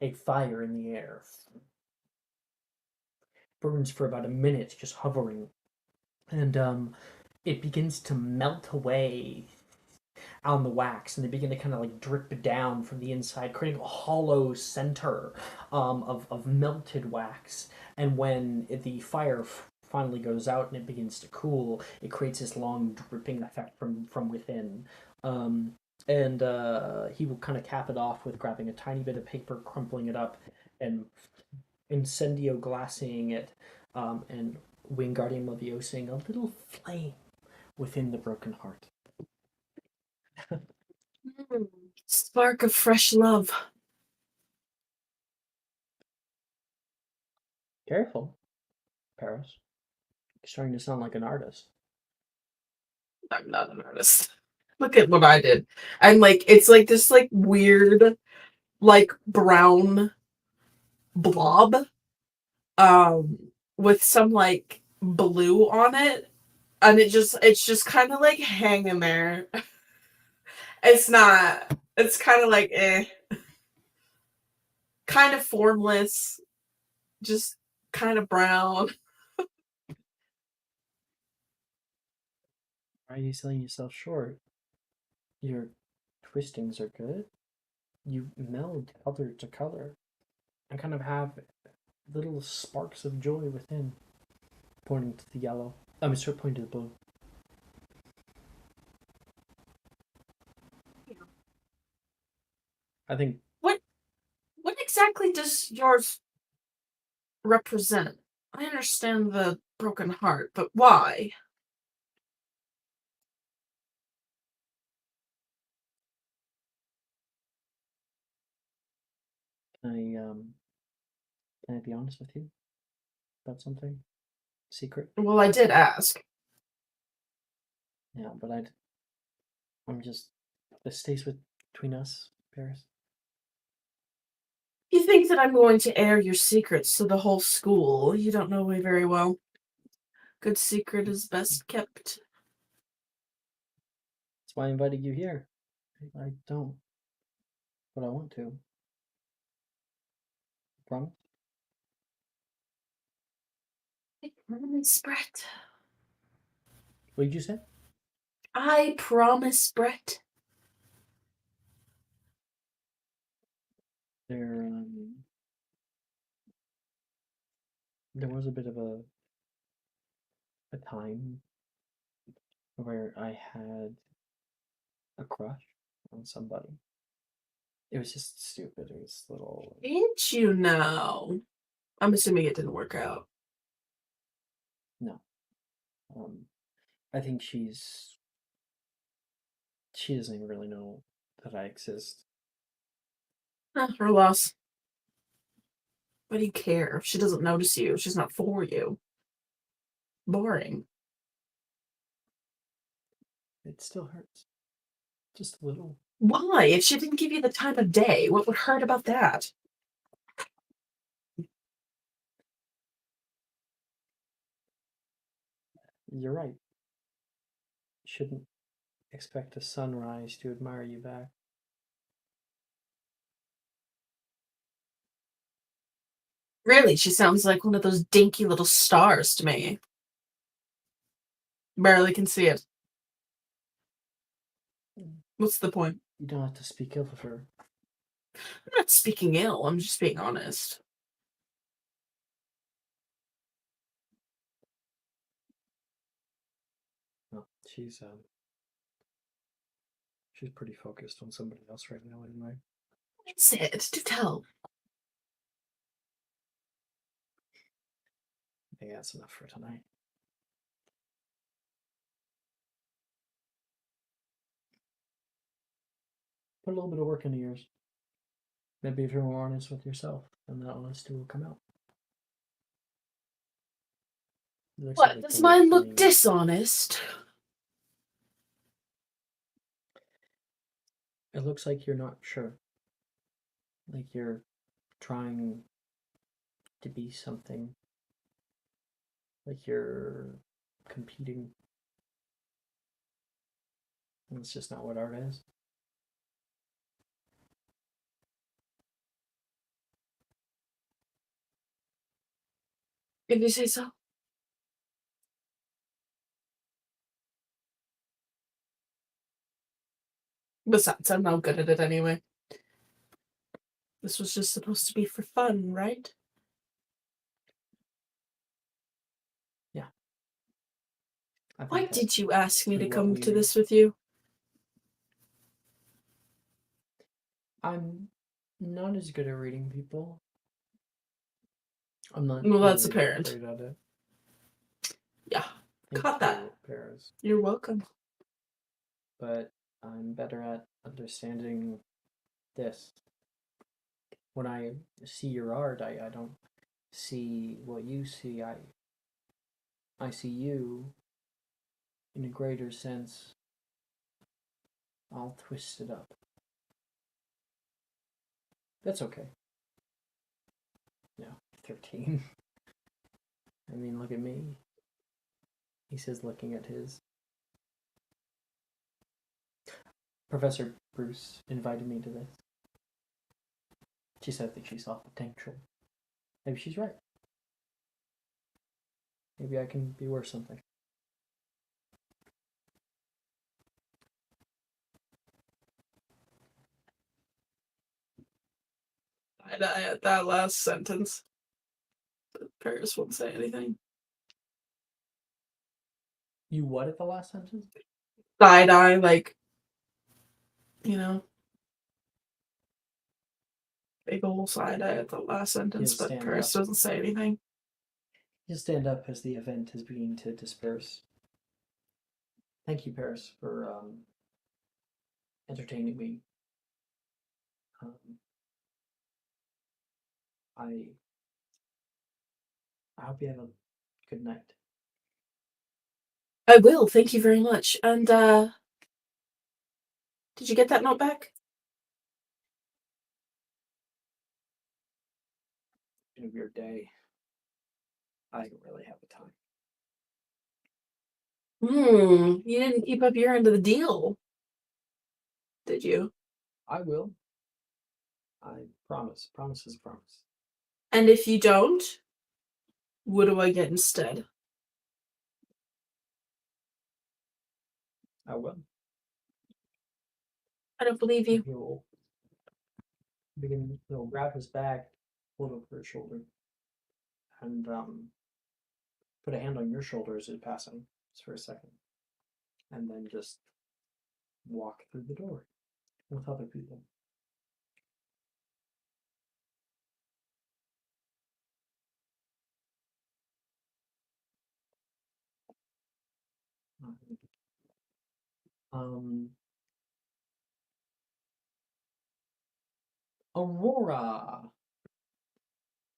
[SPEAKER 4] a fire in the air. Burns for about a minute, just hovering. And it begins to melt away on the wax, and they begin to kind of like drip down from the inside, creating a hollow center of melted wax. And when the fire finally goes out and it begins to cool, it creates this long dripping effect from within. And he will kind of cap it off with grabbing a tiny bit of paper, crumpling it up, and incendio glassing it, and Wingardium Leviosa, a little flame within the broken heart.
[SPEAKER 1] Spark of fresh love.
[SPEAKER 4] Careful, Paris. You're starting to sound like an artist.
[SPEAKER 1] I'm not an artist. Look at what I did. I'm like, it's like this like weird, like brown blob, with some like blue on it, and it's just kind of like hanging there. It's not. It's kind of like kind of formless, just kind of brown.
[SPEAKER 4] Why are you selling yourself short? Your twistings are good. You meld color to color and kind of have little sparks of joy within. Pointing to the yellow. I'm sorry, pointing to the blue. I think.
[SPEAKER 1] What exactly does yours represent? I understand the broken heart, but why?
[SPEAKER 4] Can I be honest with you about something? Secret?
[SPEAKER 1] Well, I did ask.
[SPEAKER 4] Yeah, but I'm just. This stays between us, Paris.
[SPEAKER 1] You think that I'm going to air your secrets to the whole school? You don't know me very well. Good secret is best kept.
[SPEAKER 4] That's why I invited you here. I don't, but I want to. Promise?
[SPEAKER 1] I promise, Brett.
[SPEAKER 4] What did you say?
[SPEAKER 1] I promise, Brett.
[SPEAKER 4] There was a bit of a time where I had a crush on somebody. It was just stupid. It was little.
[SPEAKER 1] Didn't you know? I'm assuming it didn't work out.
[SPEAKER 4] No. I think she doesn't even really know that I exist.
[SPEAKER 1] Her loss. Why do you care? If she doesn't notice you, she's not for you. Boring.
[SPEAKER 4] It still hurts. Just a little.
[SPEAKER 1] Why? If she didn't give you the time of day, what would hurt about that?
[SPEAKER 4] You're right. Shouldn't expect a sunrise to admire you back.
[SPEAKER 1] Really, she sounds like one of those dinky little stars to me. Barely can see it. What's the point?
[SPEAKER 4] You don't have to speak ill of her.
[SPEAKER 1] I'm not speaking ill, I'm just being honest.
[SPEAKER 4] Well, she's pretty focused on somebody else right now anyway.
[SPEAKER 1] That's it. Do tell.
[SPEAKER 4] think that's enough for tonight. Put a little bit of work into yours. Maybe if you're more honest with yourself, then that honesty will come out.
[SPEAKER 1] What? Does mine look dishonest?
[SPEAKER 4] It looks like you're not sure. Like you're trying to be something. Like you're competing. And it's just not what art is.
[SPEAKER 1] If you say so. Besides, I'm not good at it anyway. This was just supposed to be for fun, right?
[SPEAKER 4] Yeah.
[SPEAKER 1] Why did you ask me to
[SPEAKER 4] what
[SPEAKER 1] come to
[SPEAKER 4] we-
[SPEAKER 1] this with you?
[SPEAKER 4] I'm not as good at reading people. I'm not.
[SPEAKER 1] Well, that's
[SPEAKER 4] really
[SPEAKER 1] apparent.
[SPEAKER 4] great at it.
[SPEAKER 1] Yeah,
[SPEAKER 4] Thank
[SPEAKER 1] caught that.
[SPEAKER 4] you, Paris.
[SPEAKER 1] You're welcome.
[SPEAKER 4] But I'm better at understanding this. When I see your art, I don't see what you see. I see you in a greater sense. I'll twist it up. That's okay. No, 13. I mean, look at me. He says, looking at his. Professor Bruce invited me to this. She said that she saw potential. Maybe she's right. Maybe I can be worth something.
[SPEAKER 1] At that last sentence. But Paris won't say anything.
[SPEAKER 4] You what at the last sentence?
[SPEAKER 1] Side-eye, like, you know. Big ol' side-eye at the last sentence,
[SPEAKER 4] He'll
[SPEAKER 1] but
[SPEAKER 4] stand
[SPEAKER 1] Paris
[SPEAKER 4] up.
[SPEAKER 1] doesn't say anything.
[SPEAKER 4] You stand up as the event is beginning to disperse. Thank you, Paris, for entertaining me. I hope you have a good night.
[SPEAKER 1] I will, thank you very much. And, did you get that note back?
[SPEAKER 4] It's been a weird day. I don't really have the time.
[SPEAKER 1] You didn't keep up your end of the deal. Did you?
[SPEAKER 4] I will. I promise. Promise is a promise.
[SPEAKER 1] And if you don't, what do I get instead?
[SPEAKER 4] I will.
[SPEAKER 1] I don't believe you.
[SPEAKER 4] He'll grab his bag, hold over his shoulder, and put a hand on your shoulder as you pass him, just for a second, and then just walk through the door with other people. Aurora,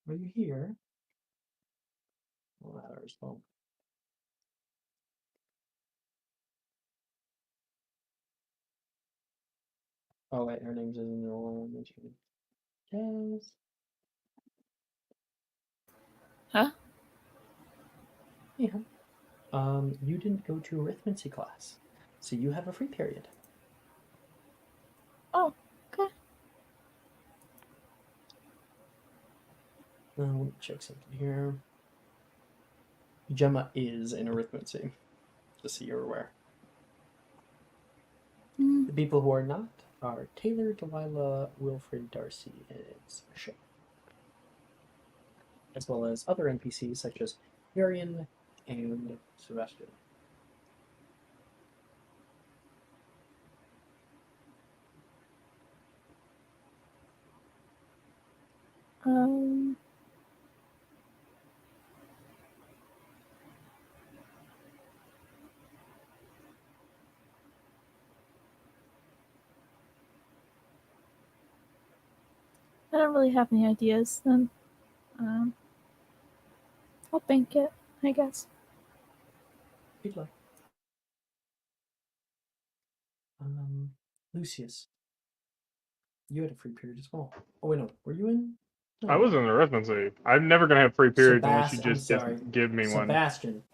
[SPEAKER 4] are you here? Well, that respond. Oh wait, her name's isn't Aurora. Yes.
[SPEAKER 8] Huh?
[SPEAKER 4] Yeah. You didn't go to arithmancy class, so you have a free period.
[SPEAKER 8] Oh, okay.
[SPEAKER 4] Let me check something here. Gemma is in arithmancy, just so you're aware. The people who are not are Taylor, Delilah, Wilfred, Darcy, and Michelle. As well as other NPCs such as Varian and Sebastian.
[SPEAKER 8] I don't really have any ideas, then I'll bank it, I guess.
[SPEAKER 4] Good luck. Lucius, you had a free period as well. Oh wait, no, were you in?
[SPEAKER 2] I was in the residency. I'm never gonna have free periods unless you
[SPEAKER 4] I'm
[SPEAKER 2] just
[SPEAKER 4] sorry.
[SPEAKER 2] give me one.
[SPEAKER 4] Sebastian,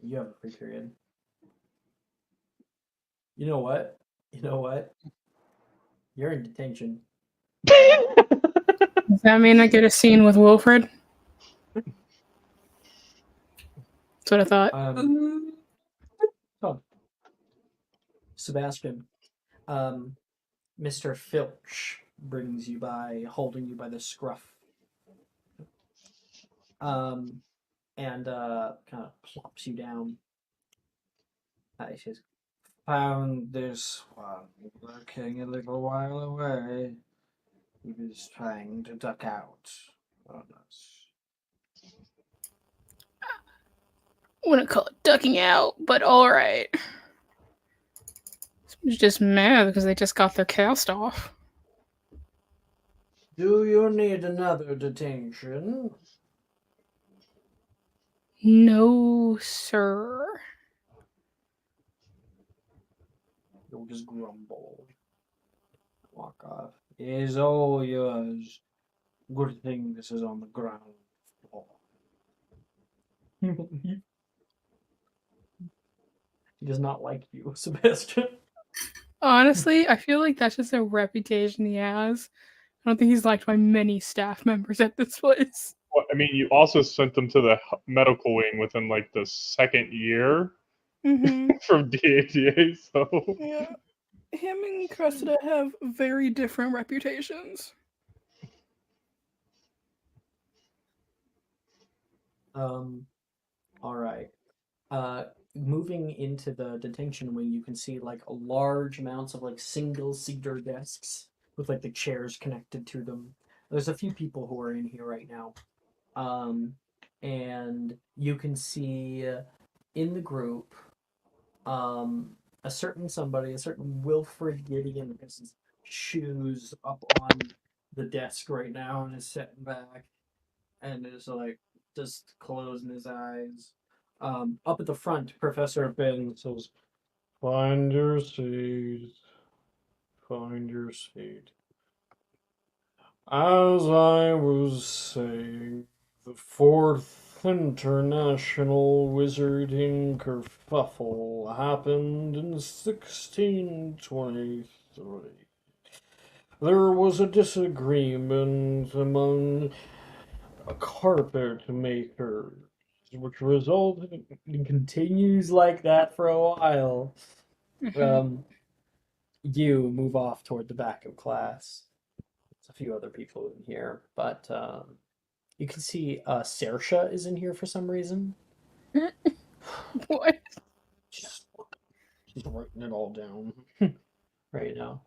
[SPEAKER 4] you have a free period. You know what? You're in detention.
[SPEAKER 3] Does that mean I get a scene with Wilfred? That's what I thought.
[SPEAKER 4] Sebastian, Mr. Filch brings you by, holding you by the scruff. And kind of plops you down. He says, "Found this one lurking a little while away. He was trying to duck out on us."
[SPEAKER 3] I wouldn't call it ducking out, but alright. It's just mad because they just got their cast off.
[SPEAKER 4] Do you need another detention?
[SPEAKER 3] No, sir.
[SPEAKER 4] You'll just grumble. Walk off. It is all yours. Good thing this is on the ground floor. He does not like you, Sebastian.
[SPEAKER 3] Honestly, I feel like that's just a reputation he has. I don't think he's liked by many staff members at this place.
[SPEAKER 2] Well, I mean, you also sent them to the medical wing within like the second year from DATA, so
[SPEAKER 3] Yeah. Him and Cressida have very different reputations.
[SPEAKER 4] Alright. Moving into the detention wing, you can see like large amounts of like single-seater desks with like the chairs connected to them. There's a few people who are in here right now. And you can see in the group a certain Wilfred Gideon has his shoes up on the desk right now and is sitting back and is like just closing his eyes. Up at the front, Professor Ben says, "Find your seat. Find your seat." As I was saying, the fourth international wizarding kerfuffle happened in 1623. There was a disagreement among carpet makers, which resulted in continues like that for a while. You move off toward the back of class. There's a few other people in here, but you can see Saoirse is in here for some reason.
[SPEAKER 3] What?
[SPEAKER 4] She's writing it all down right now.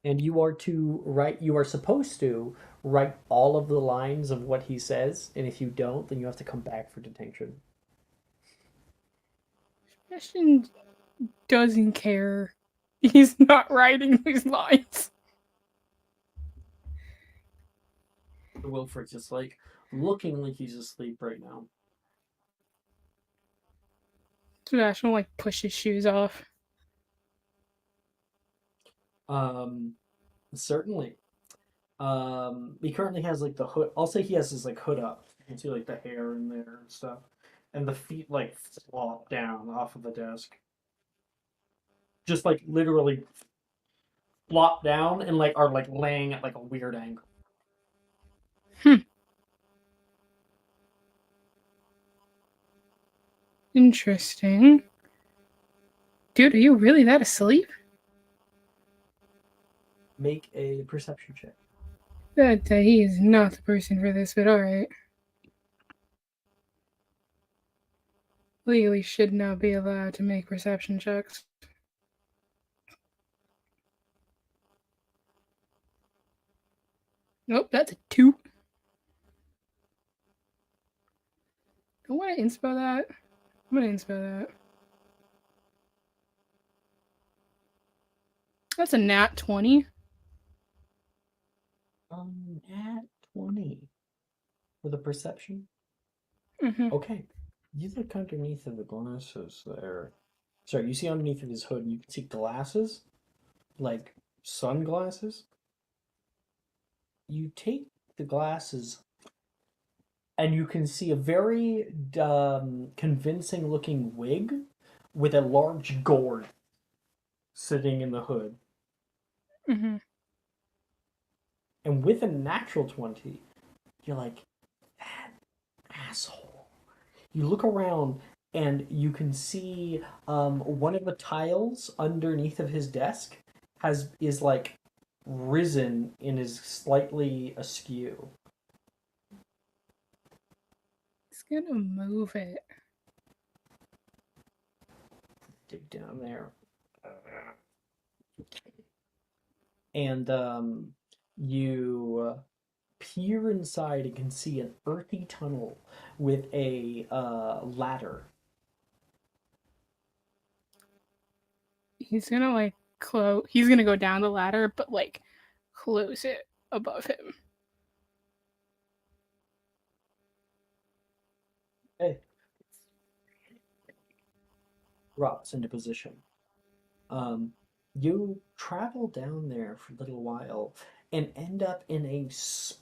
[SPEAKER 4] And you are supposed to write all of the lines of what he says, and if you don't, then you have to come back for detention.
[SPEAKER 3] Sebastian doesn't care. He's not writing these lines.
[SPEAKER 4] Wilfred's just like looking like he's asleep right now.
[SPEAKER 3] Sebastian will like push his shoes off.
[SPEAKER 4] Certainly. He currently has like the hood. I'll say he has his like hood up. You can see like the hair in there and stuff, and the feet like flop down off of the desk. Just like literally flop down and like are like laying at like a weird angle.
[SPEAKER 3] Interesting. Dude, are you really that asleep?
[SPEAKER 4] Make a perception check.
[SPEAKER 3] But he is not the person for this, but alright. Legally should not be allowed to make perception checks. Nope, that's a 2. I want to inspo that. I'm going to inspo that. That's a nat 20.
[SPEAKER 4] Nat 20 for the perception.
[SPEAKER 3] Mm-hmm.
[SPEAKER 4] Okay, you look underneath of the glasses there. Sorry, you see underneath of his hood, you can see glasses, like sunglasses. You take the glasses, and you can see a very convincing looking wig with a large gourd sitting in the hood.
[SPEAKER 3] Mm-hmm.
[SPEAKER 4] And with a natural 20, you're like, that asshole. You look around and you can see one of the tiles underneath of his desk is like risen and is slightly askew.
[SPEAKER 3] It's gonna move it.
[SPEAKER 4] Dig down there. And you peer inside and can see an earthy tunnel with a ladder.
[SPEAKER 3] He's gonna like close. He's gonna go down the ladder, but like close it above him.
[SPEAKER 4] Hey. Drops into position. You travel down there for a little while and end up in a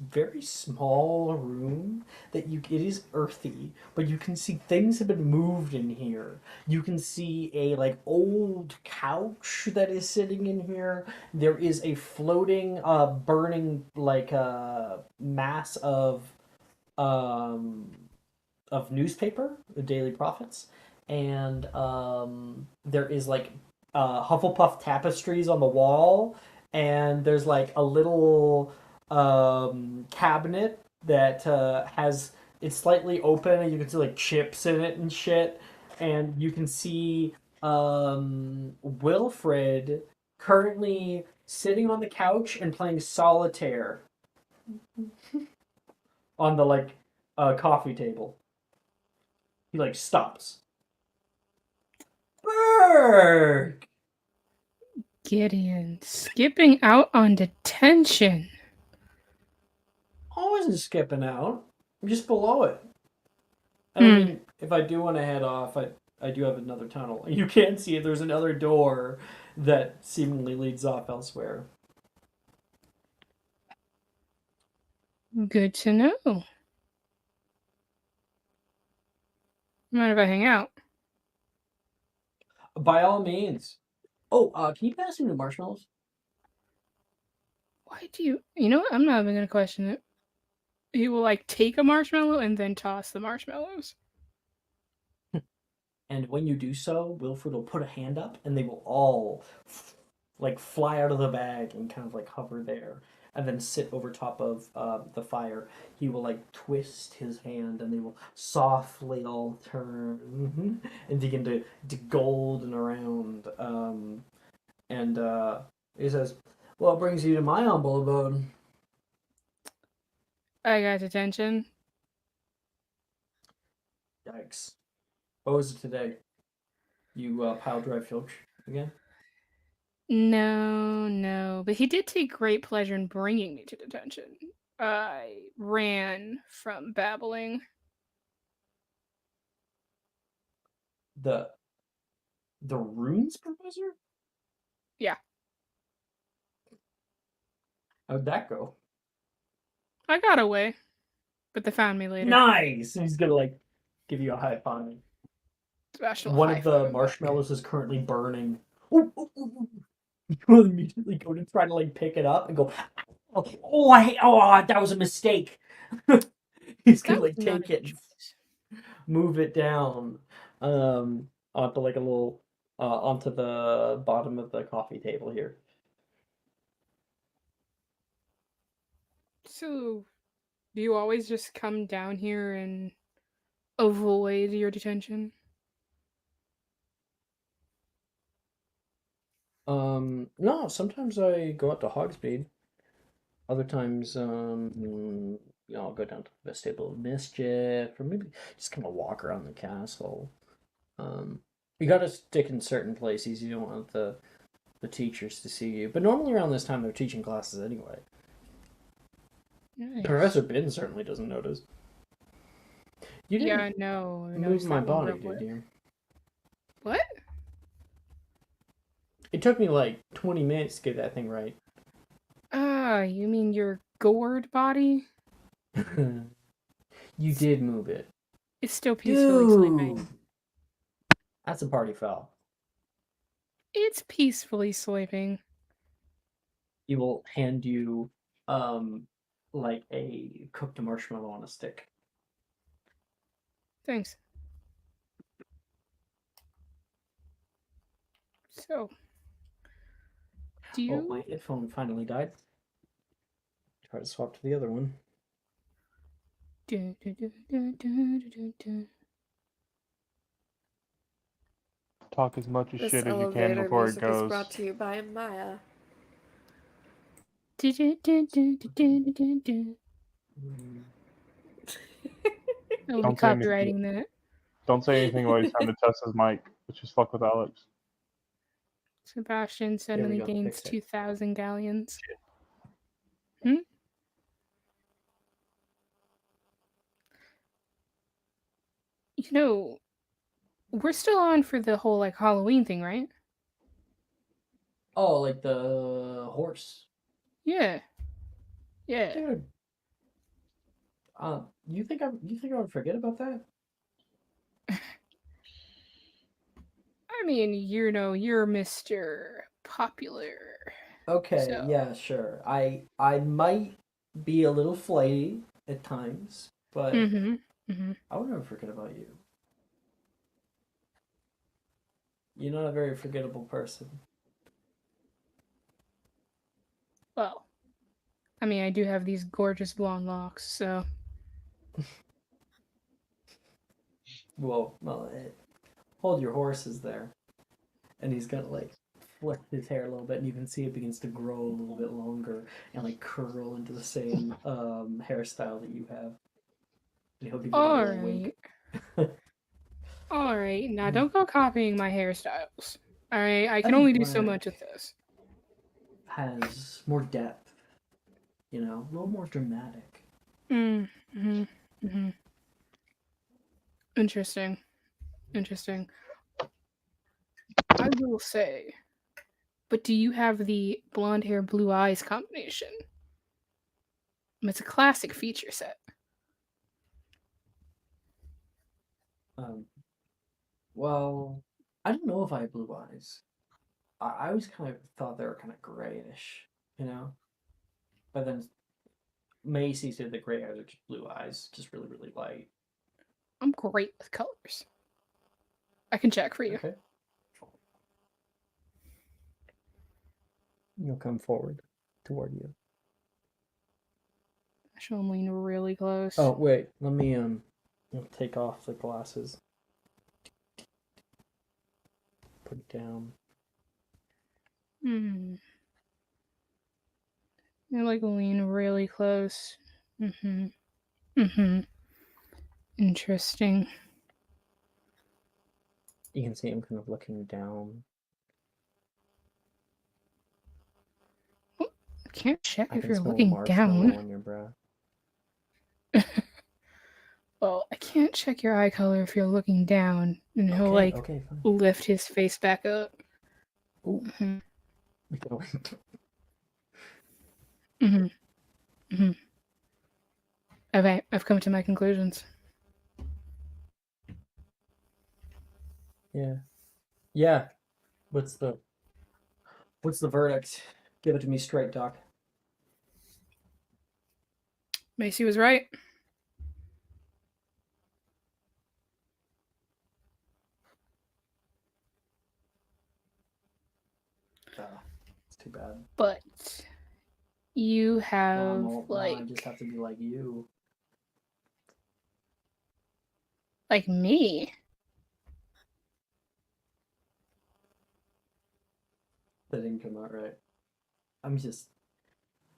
[SPEAKER 4] very small room that it is earthy, but you can see things have been moved in here. You can see a like old couch that is sitting in here. There is a floating burning like mass um of newspaper, the Daily Prophets, and there is like Hufflepuff tapestries on the wall, and there's like a little cabinet that has it's slightly open, and you can see like chips in it and shit, and you can see Wilfred currently sitting on the couch and playing solitaire on the like coffee table. He like stops. Berg!
[SPEAKER 3] Gideon skipping out on detention.
[SPEAKER 4] I wasn't skipping out. I'm just below it. And I mean, if I do want to head off, I do have another tunnel. You can see it. There's another door that seemingly leads off elsewhere.
[SPEAKER 3] Good to know. Mind if I hang out?
[SPEAKER 4] By all means. Oh, can you pass me the marshmallows?
[SPEAKER 3] Why do you? You know what? I'm not even gonna question it. He will like take a marshmallow and then toss the marshmallows.
[SPEAKER 4] And when you do so, Wilfred will put a hand up, and they will all like fly out of the bag and kind of like hover there, and then sit over top of the fire. He will like twist his hand, and they will softly all turn and begin to golden around. And he says, "What brings you to my humble abode?"
[SPEAKER 3] I got detention.
[SPEAKER 4] Yikes! What was it today? You pile drive Filch again?
[SPEAKER 3] No, but he did take great pleasure in bringing me to detention. I ran from babbling.
[SPEAKER 4] The runes professor?
[SPEAKER 3] Yeah.
[SPEAKER 4] How'd that go?
[SPEAKER 3] I got away, but they found me later.
[SPEAKER 4] Nice! And he's gonna like give you a high five.
[SPEAKER 3] Special
[SPEAKER 4] One
[SPEAKER 3] high
[SPEAKER 4] of the
[SPEAKER 3] five.
[SPEAKER 4] marshmallows is currently burning. Ooh, ooh, ooh, ooh. You will immediately go to try to like pick it up and go, that was a mistake. He's gonna like take it, and move it down, onto like a little, onto the bottom of the coffee table here.
[SPEAKER 3] So, do you always just come down here and avoid your detention?
[SPEAKER 4] No, sometimes I go out to Hogsmeade. Other times, I'll go down to the Vestibule of Mischief, or maybe just kind of walk around the castle. You gotta stick in certain places. You don't want the teachers to see you. But normally around this time, they're teaching classes anyway.
[SPEAKER 3] Nice.
[SPEAKER 4] Professor Bin certainly doesn't notice. You didn't
[SPEAKER 3] Yeah, no. I
[SPEAKER 4] move
[SPEAKER 3] noticed
[SPEAKER 4] my
[SPEAKER 3] that one
[SPEAKER 4] body,
[SPEAKER 3] real quick.
[SPEAKER 4] did you?
[SPEAKER 3] What?
[SPEAKER 4] It took me like 20 minutes to get that thing right.
[SPEAKER 3] Ah, you mean your gourd body?
[SPEAKER 4] You did move it.
[SPEAKER 3] It's still peacefully sleeping.
[SPEAKER 4] Dude! That's a party foul.
[SPEAKER 3] It's peacefully sleeping.
[SPEAKER 4] He will hand you like a cooked marshmallow on a stick.
[SPEAKER 3] Thanks. So, do you?
[SPEAKER 4] Oh, my headphone finally died. Try to swap to the other one.
[SPEAKER 2] Talk as much as
[SPEAKER 10] This
[SPEAKER 2] shit as you can
[SPEAKER 10] elevator
[SPEAKER 2] before it
[SPEAKER 10] music is
[SPEAKER 2] goes.
[SPEAKER 10] brought to you by Maya.
[SPEAKER 3] I'll be
[SPEAKER 2] Don't say anything.
[SPEAKER 3] copywriting that.
[SPEAKER 2] Don't say anything while he's trying to test his mic. Let's just fuck with Alex.
[SPEAKER 3] Sebastian
[SPEAKER 4] There we
[SPEAKER 3] suddenly
[SPEAKER 4] go,
[SPEAKER 3] gains
[SPEAKER 4] fixed it.
[SPEAKER 3] 2,000 galleons. You know, we're still on for the whole like Halloween thing, right?
[SPEAKER 4] Oh, like the horse.
[SPEAKER 3] Yeah. Yeah.
[SPEAKER 4] Dude. You think I would forget about that?
[SPEAKER 3] I mean, you know, you're Mr. Popular.
[SPEAKER 4] Okay,
[SPEAKER 3] So.
[SPEAKER 4] yeah, sure. I might be a little flighty at times, but
[SPEAKER 3] Mm-hmm.
[SPEAKER 4] I would never forget about you. You're not a very forgettable person.
[SPEAKER 3] Well, I mean, I do have these gorgeous blonde locks, so.
[SPEAKER 4] Well, hold your horses there. And he's gonna like flip his hair a little bit, and you can see it begins to grow a little bit longer and like curl into the same hairstyle that you have. And he'll give you a little wink.
[SPEAKER 3] All right, now don't go copying my hairstyles. All right, I can
[SPEAKER 4] I think
[SPEAKER 3] only do so
[SPEAKER 4] black
[SPEAKER 3] much with this.
[SPEAKER 4] has more depth, you know, a little more dramatic.
[SPEAKER 3] Mm-hmm. Interesting. I will say, but do you have the blonde hair, blue eyes combination? It's a classic feature set.
[SPEAKER 4] Well, I don't know if I have blue eyes. I always kind of thought they were kind of grayish, you know? But then Macy said the gray eyes are just blue eyes, just really, really light.
[SPEAKER 3] I'm great with colors. I can check for you.
[SPEAKER 4] Okay. You'll come forward toward you.
[SPEAKER 3] I should lean really close.
[SPEAKER 4] Oh, wait. Let me take off the glasses. Put it down.
[SPEAKER 3] You like lean really close. Interesting.
[SPEAKER 4] You can see him kind of looking down.
[SPEAKER 3] I can't check
[SPEAKER 4] I
[SPEAKER 3] if
[SPEAKER 4] can
[SPEAKER 3] you're
[SPEAKER 4] smell
[SPEAKER 3] looking
[SPEAKER 4] marshmallow
[SPEAKER 3] down.
[SPEAKER 4] on your breath.
[SPEAKER 3] Well, I can't check your eye color if you're looking down. And he'll
[SPEAKER 4] Okay, fine.
[SPEAKER 3] lift his face back up.
[SPEAKER 4] Ooh.
[SPEAKER 3] Okay, I've come to my conclusions.
[SPEAKER 4] Yeah. What's the verdict? Give it to me straight, Doc.
[SPEAKER 3] Macy was right.
[SPEAKER 4] It's too bad.
[SPEAKER 3] But you have
[SPEAKER 4] Now I just have to be like you.
[SPEAKER 3] Like me?
[SPEAKER 4] That didn't come out right. I'm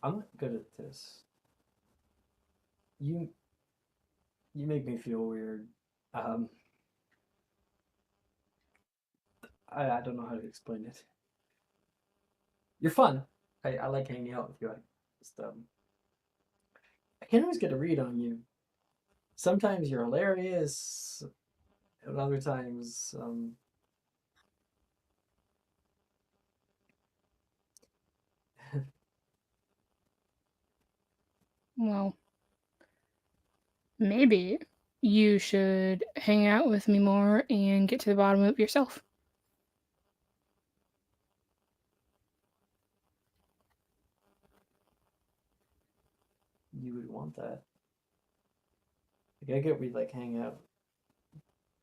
[SPEAKER 4] not good at this. You make me feel weird. I don't know how to explain it. You're fun. I like hanging out with you. can't always get a read on you. Sometimes you're hilarious, and other times,
[SPEAKER 3] Well, maybe you should hang out with me more and get to the bottom of it yourself.
[SPEAKER 4] you would want that. Like, I get we like hang out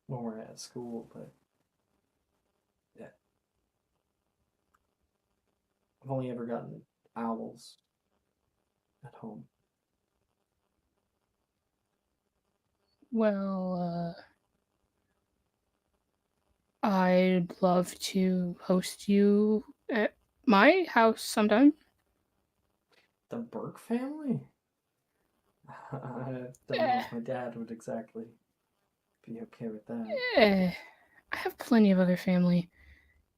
[SPEAKER 4] when we're at school, but yeah, I've only ever gotten owls at home.
[SPEAKER 3] Well, I'd love to host you at my house sometime.
[SPEAKER 4] The Burke family? I don't know
[SPEAKER 3] Eh,
[SPEAKER 4] if my dad would exactly be okay with that.
[SPEAKER 3] I have plenty of other family.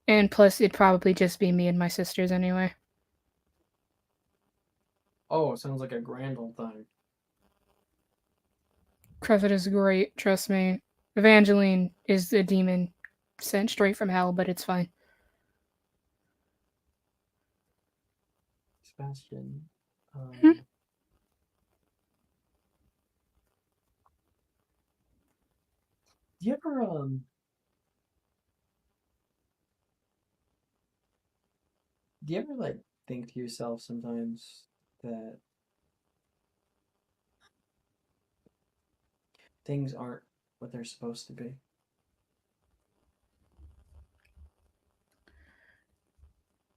[SPEAKER 3] And plus, it'd probably just be me and my sisters anyway.
[SPEAKER 4] Oh, it sounds like a grand old time.
[SPEAKER 3] Crevit is great, trust me. Evangeline is a demon sent straight from hell, but it's fine.
[SPEAKER 4] Sebastian,
[SPEAKER 3] Hmm?
[SPEAKER 4] do you ever like think to yourself sometimes that things aren't what they're supposed to be?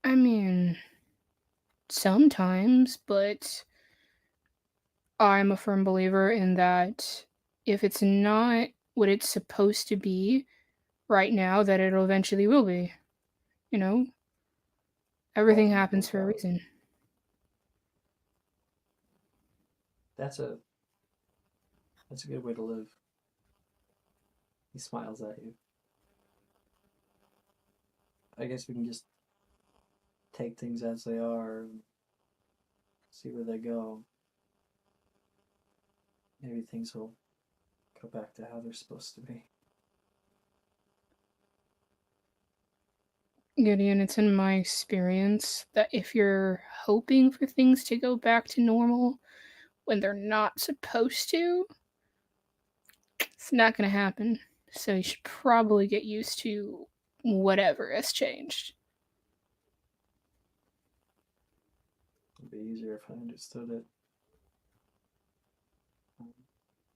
[SPEAKER 3] I mean, sometimes, but I'm a firm believer in that if it's not what it's supposed to be right now, that it'll eventually will be. You know? Everything happens for a reason.
[SPEAKER 4] That's a good way to live. He smiles at you. I guess we can just take things as they are and see where they go. Maybe things will go back to how they're supposed to be.
[SPEAKER 3] Gideon, it's in my experience that if you're hoping for things to go back to normal when they're not supposed to, it's not going to happen. So you should probably get used to whatever has changed.
[SPEAKER 4] It'd be easier if I understood it.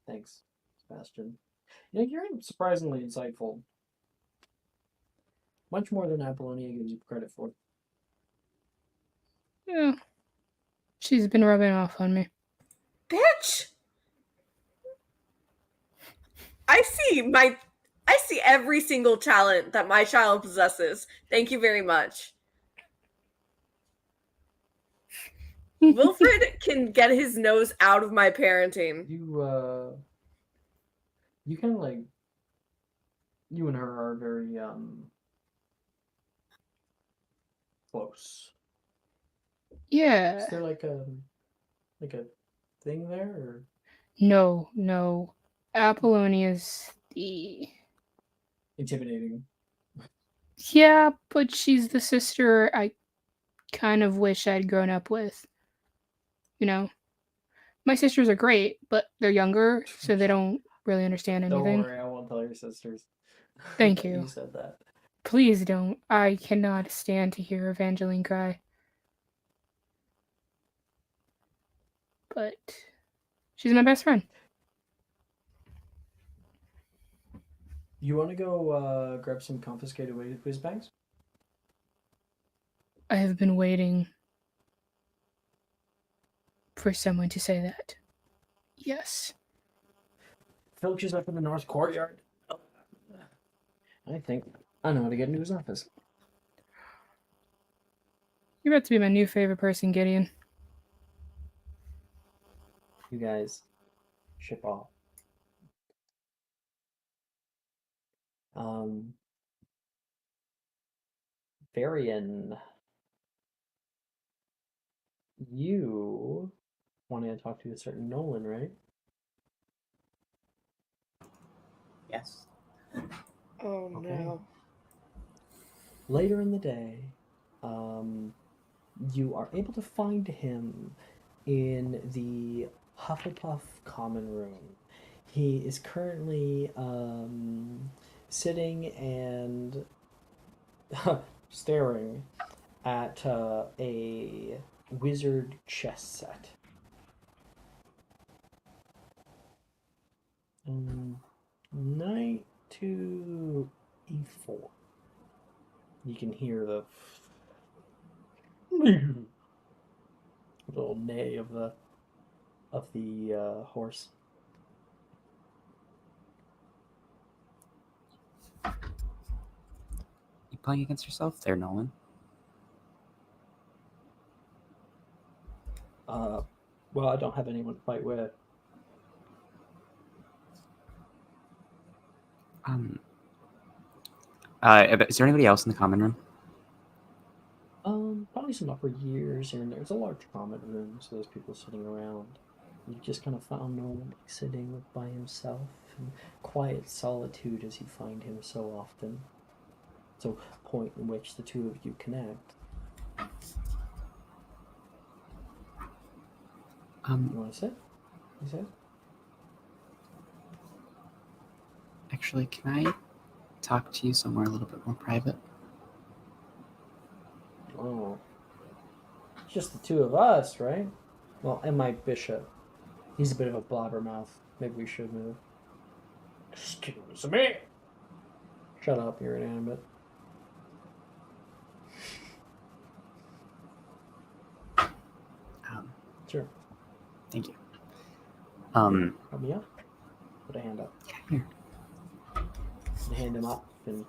[SPEAKER 4] Thanks, Sebastian. You know, you're surprisingly insightful. Much more than Apollonia gives you credit for.
[SPEAKER 3] Yeah. She's been rubbing off on me.
[SPEAKER 7] Bitch! I see every single talent that my child possesses. Thank you very much. Wilfred can get his nose out of my parenting.
[SPEAKER 4] You kind of like, you and her are very close.
[SPEAKER 3] Yeah.
[SPEAKER 4] Is there like a thing there, or
[SPEAKER 3] No. Apollonia's the.
[SPEAKER 4] intimidating?
[SPEAKER 3] Yeah, but she's the sister I kind of wish I'd grown up with. You know? My sisters are great, but they're younger, so they don't really understand anything.
[SPEAKER 4] Don't worry, I won't tell your sisters.
[SPEAKER 3] Thank
[SPEAKER 4] that
[SPEAKER 3] you.
[SPEAKER 4] You said that.
[SPEAKER 3] Please don't. I cannot stand to hear Evangeline cry. But she's my best friend.
[SPEAKER 4] You want to go grab some confiscated whiz bangs?
[SPEAKER 3] I have been waiting for someone to say that. Yes.
[SPEAKER 4] Filch is up in the north courtyard. I think I know how to get into his office.
[SPEAKER 3] You're about to be my new favorite person, Gideon.
[SPEAKER 4] You guys ship off. Varian, you want wanting to talk to a certain Nolan, right?
[SPEAKER 6] Yes.
[SPEAKER 10] Oh
[SPEAKER 4] Okay.
[SPEAKER 10] no.
[SPEAKER 4] Later in the day, you are able to find him in the Hufflepuff common room. He is currently sitting and staring at a wizard chess set. Knight to e4. You can hear the little neigh of the horse.
[SPEAKER 6] You playing against yourself there, Nolan?
[SPEAKER 4] Well, I don't have anyone to fight with.
[SPEAKER 6] Is there anybody else in the common room?
[SPEAKER 4] Probably some upper years here and there. It's a large common room, so there's people sitting around. You just kind of found Nolan sitting by himself in quiet solitude as you find him so often. So, point in which the two of you connect. You want to sit? You said?
[SPEAKER 6] Actually, can I talk to you somewhere a little bit more private?
[SPEAKER 4] Oh. Just the two of us, right? Well, and my bishop. He's a bit of a blabbermouth. Maybe we should move. Excuse me! Shut up, you're inanimate. Sure.
[SPEAKER 6] Thank you.
[SPEAKER 4] Help me up? Put a hand up.
[SPEAKER 6] Here.
[SPEAKER 4] And hand him up and...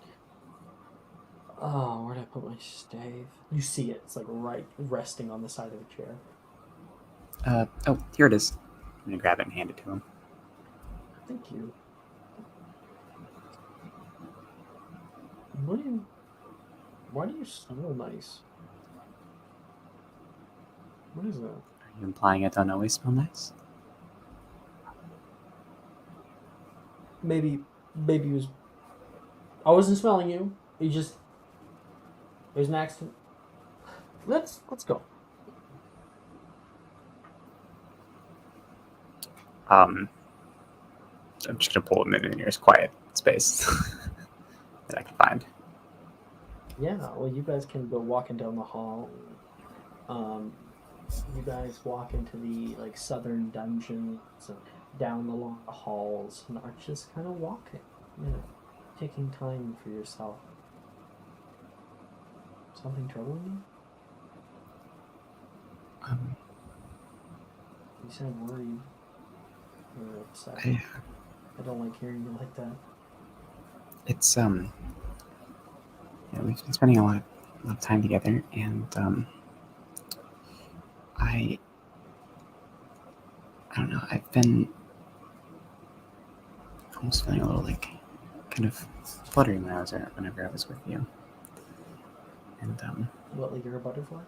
[SPEAKER 4] Oh, where did I put my stave? You see it. It's like right resting on the side of the chair.
[SPEAKER 6] Oh, here it is. I'm gonna grab it and hand it to him.
[SPEAKER 4] Thank you. Why do you smell nice? What is that?
[SPEAKER 6] Are you implying I don't always smell nice?
[SPEAKER 4] Maybe it was... I wasn't smelling you. It was an accident. Let's go.
[SPEAKER 6] I'm just gonna pull him in the nearest quiet space that I can find.
[SPEAKER 4] Yeah, well, you guys can go walking down the hall. You guys walk into the like southern dungeons and down the long halls and are just kind of walking, taking time for yourself. Something troubling you? You sound worried or upset. I don't like hearing you like that.
[SPEAKER 6] It's we've been spending a lot of time together, and I don't know. I've been almost feeling a little like kind of fluttering whenever I was with you, and
[SPEAKER 4] What, like you're a butterfly?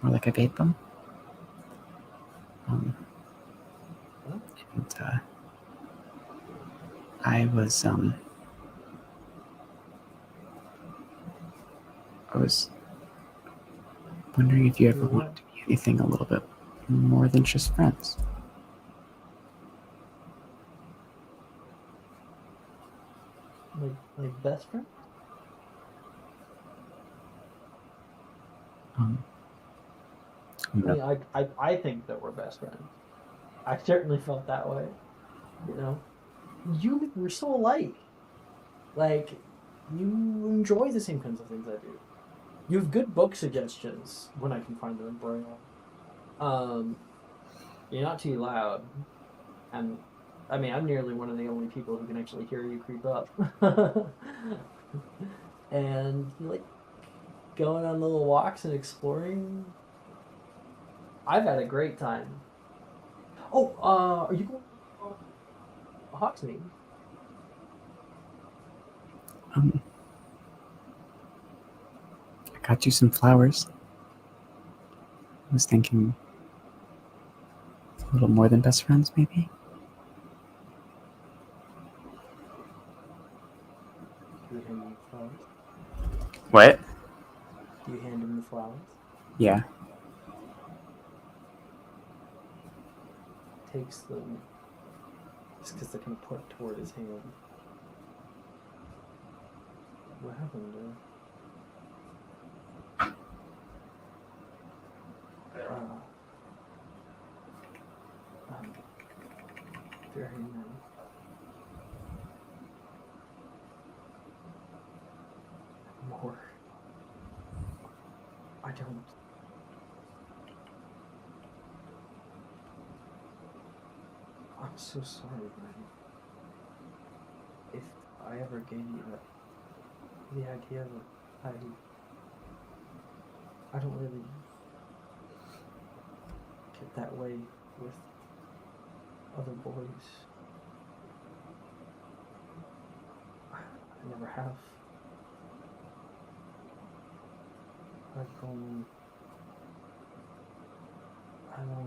[SPEAKER 6] more like I've ate them.
[SPEAKER 4] Huh?
[SPEAKER 6] And I was wondering if you ever wanted to be anything a little bit more than just friends.
[SPEAKER 4] Like best friend?
[SPEAKER 6] No.
[SPEAKER 4] I think that we're best friends. I certainly felt that way. We're so alike. Like, you enjoy the same kinds of things I do. You have good book suggestions when I can find them in Braille. You're not too loud. And, I mean, I'm nearly one of the only people who can actually hear you creep up. And you like going on little walks and exploring. I've had a great time. Oh, are you going to Hogsmeade?
[SPEAKER 6] I got you some flowers. I was thinking A little more than best friends, maybe?
[SPEAKER 4] Do you hand him the flowers?
[SPEAKER 6] What?
[SPEAKER 4] Do you hand him the flowers?
[SPEAKER 6] Yeah.
[SPEAKER 4] Takes them just because they're going to point toward his hand. What happened? Very nice. More. I don't. I'm so sorry, man. If I ever gave you the idea that I don't really get that way with other boys. I never have. I've only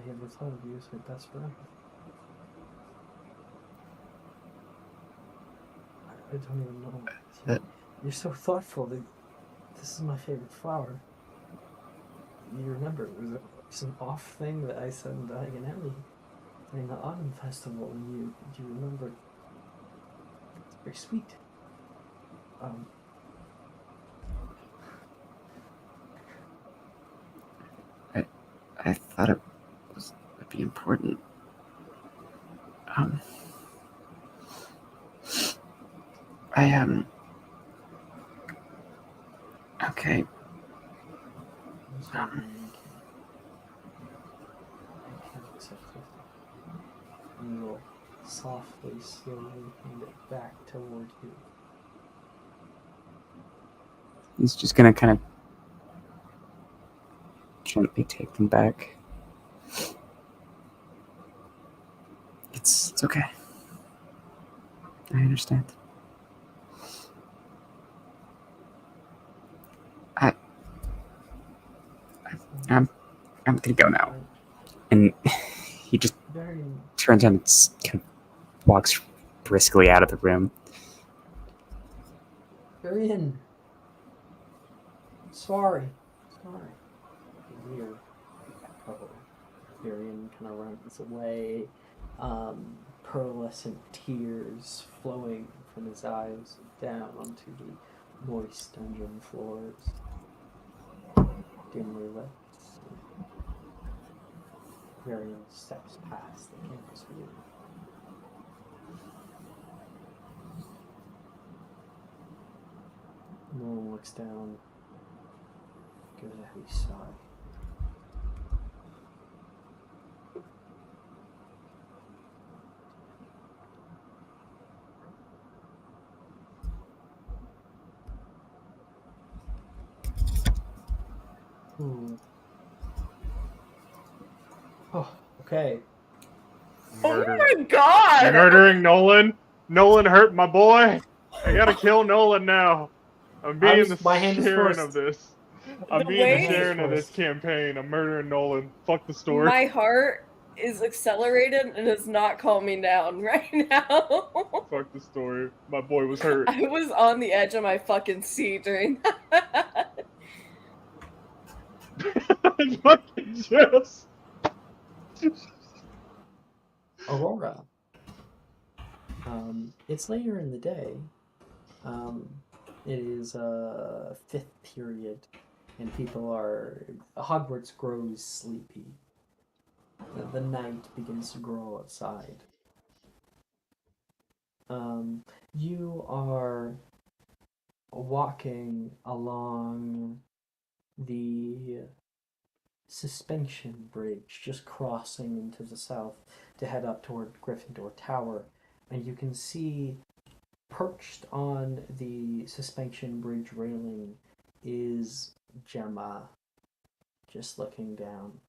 [SPEAKER 4] ever thought of you as my best friend. I don't even know. You're so thoughtful. This is my favorite flower. You remember it was an off thing that I said in Diagon Alley during the autumn festival, and you remember. It's very sweet.
[SPEAKER 6] I thought it would be important. Okay.
[SPEAKER 4] I can't accept it. And will softly, slowly hand it back toward you.
[SPEAKER 6] He's just gonna kind of gently take them back. It's okay. I understand. I'm gonna go now. And he just turns around and kind of walks briskly out of the room.
[SPEAKER 4] Varian! Sorry. Weird. Varian kind of runs away. Pearlescent tears flowing from his eyes down onto the moist dungeon floors. Dimly lit. Varian steps past the campus view. Nolan looks down, gives a heavy sigh. Oh, okay.
[SPEAKER 2] Murder.
[SPEAKER 7] Oh my god!
[SPEAKER 2] Murdering Nolan. Nolan hurt my boy. I gotta kill Nolan now. I'm being
[SPEAKER 4] my hand is
[SPEAKER 2] Sharon
[SPEAKER 4] first.
[SPEAKER 2] of this. I'm
[SPEAKER 7] The
[SPEAKER 2] being
[SPEAKER 7] way-
[SPEAKER 2] the Sharon of this campaign. I'm murdering Nolan. Fuck the story.
[SPEAKER 7] My heart is accelerated and is not calming down right now.
[SPEAKER 2] Fuck the story. My boy was hurt.
[SPEAKER 7] I was on the edge of my fucking seat during that.
[SPEAKER 2] Fucking just.
[SPEAKER 4] Aurora. It's later in the day. It is fifth period, and Hogwarts grows sleepy. The night begins to grow outside. You are walking along the suspension bridge, just crossing into the south to head up toward Gryffindor Tower, and you can see perched on the suspension bridge railing is Gemma, just looking down.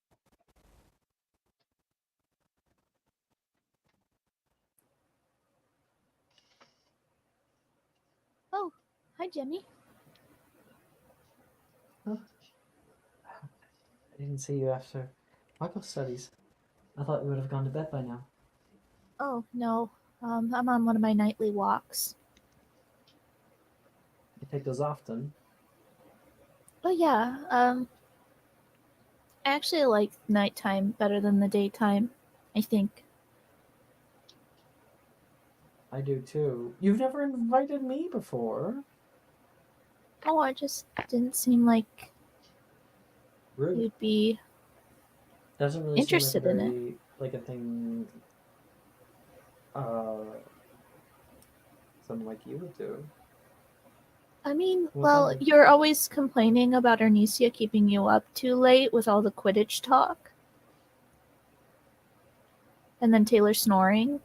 [SPEAKER 8] Oh, hi, Jemmy.
[SPEAKER 4] I didn't see you after Bible studies. I thought you would have gone to bed by now.
[SPEAKER 8] Oh, no. I'm on one of my nightly walks.
[SPEAKER 4] You take those often.
[SPEAKER 8] Oh, yeah. I actually like nighttime better than the daytime, I think.
[SPEAKER 4] I do too. You've never invited me before.
[SPEAKER 8] Oh, I just didn't seem like
[SPEAKER 4] Rude.
[SPEAKER 8] you'd be
[SPEAKER 4] Doesn't really
[SPEAKER 8] interested
[SPEAKER 4] seem
[SPEAKER 8] in
[SPEAKER 4] like
[SPEAKER 8] it.
[SPEAKER 4] a very like a thing someone like you would do.
[SPEAKER 8] I mean,
[SPEAKER 4] What
[SPEAKER 8] well,
[SPEAKER 4] about it?
[SPEAKER 8] you're always complaining about Arnesia keeping you up too late with all the Quidditch talk. And then Taylor snoring.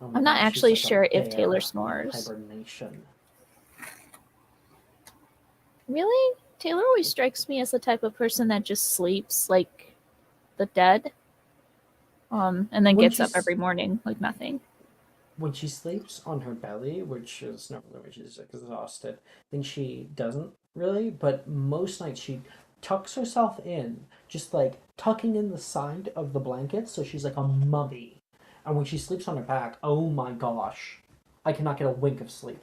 [SPEAKER 4] Oh my
[SPEAKER 8] I'm not
[SPEAKER 4] gosh, she's
[SPEAKER 8] actually
[SPEAKER 4] like a
[SPEAKER 8] sure if Taylor
[SPEAKER 4] bear in
[SPEAKER 8] snores.
[SPEAKER 4] hibernation.
[SPEAKER 8] Really? Taylor always strikes me as the type of person that just sleeps like the dead. And then
[SPEAKER 4] When
[SPEAKER 8] gets up
[SPEAKER 4] she's-
[SPEAKER 8] every morning like nothing.
[SPEAKER 4] When she sleeps on her belly, which is not really when she's exhausted, then she doesn't really. But most nights she tucks herself in, just like tucking in the side of the blanket, so she's like a mummy. And when she sleeps on her back, oh my gosh, I cannot get a wink of sleep.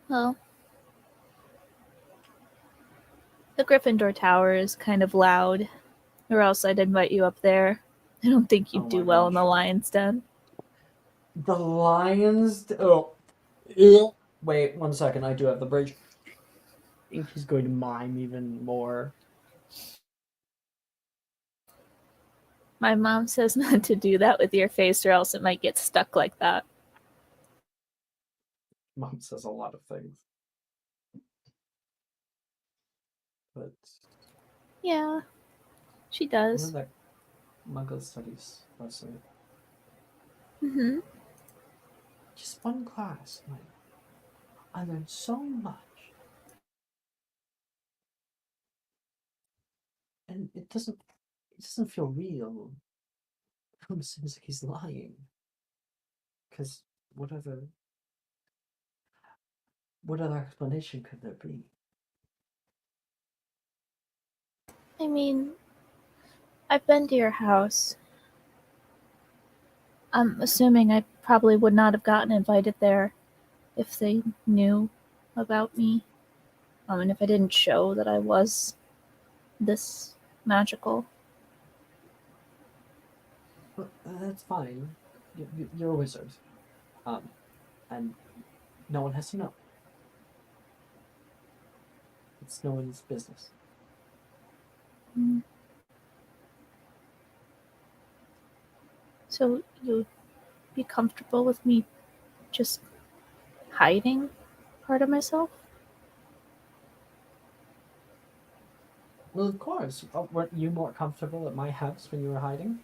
[SPEAKER 8] Well, the Gryffindor Tower is kind of loud, or else I'd invite you up there. I don't think you'd
[SPEAKER 4] Oh
[SPEAKER 8] do
[SPEAKER 4] my
[SPEAKER 8] well in
[SPEAKER 4] gosh.
[SPEAKER 8] the Lion's Den.
[SPEAKER 4] The lions. Oh, ew. Wait 1 second. I do have the bridge. I think he's going to mime even more.
[SPEAKER 8] My mom says not to do that with your face, or else it might get stuck like that.
[SPEAKER 4] Mom says a lot of things, but
[SPEAKER 8] Yeah, she
[SPEAKER 4] what
[SPEAKER 8] does.
[SPEAKER 4] is that Muggle studies lesson?
[SPEAKER 8] Mm-hmm.
[SPEAKER 4] Just one class. Like, I learned so much, and it doesn't feel real. It almost seems like he's lying. Because what other explanation could there be?
[SPEAKER 8] I mean, I've been to your house. I'm assuming I probably would not have gotten invited there if they knew about me. And if I didn't show that I was this magical.
[SPEAKER 4] But that's fine. You're a wizard, and no one has to know. It's no one's business.
[SPEAKER 8] Mm. So you'd be comfortable with me just hiding part of myself?
[SPEAKER 4] Well, of course. Weren't you more comfortable at my house when you were hiding?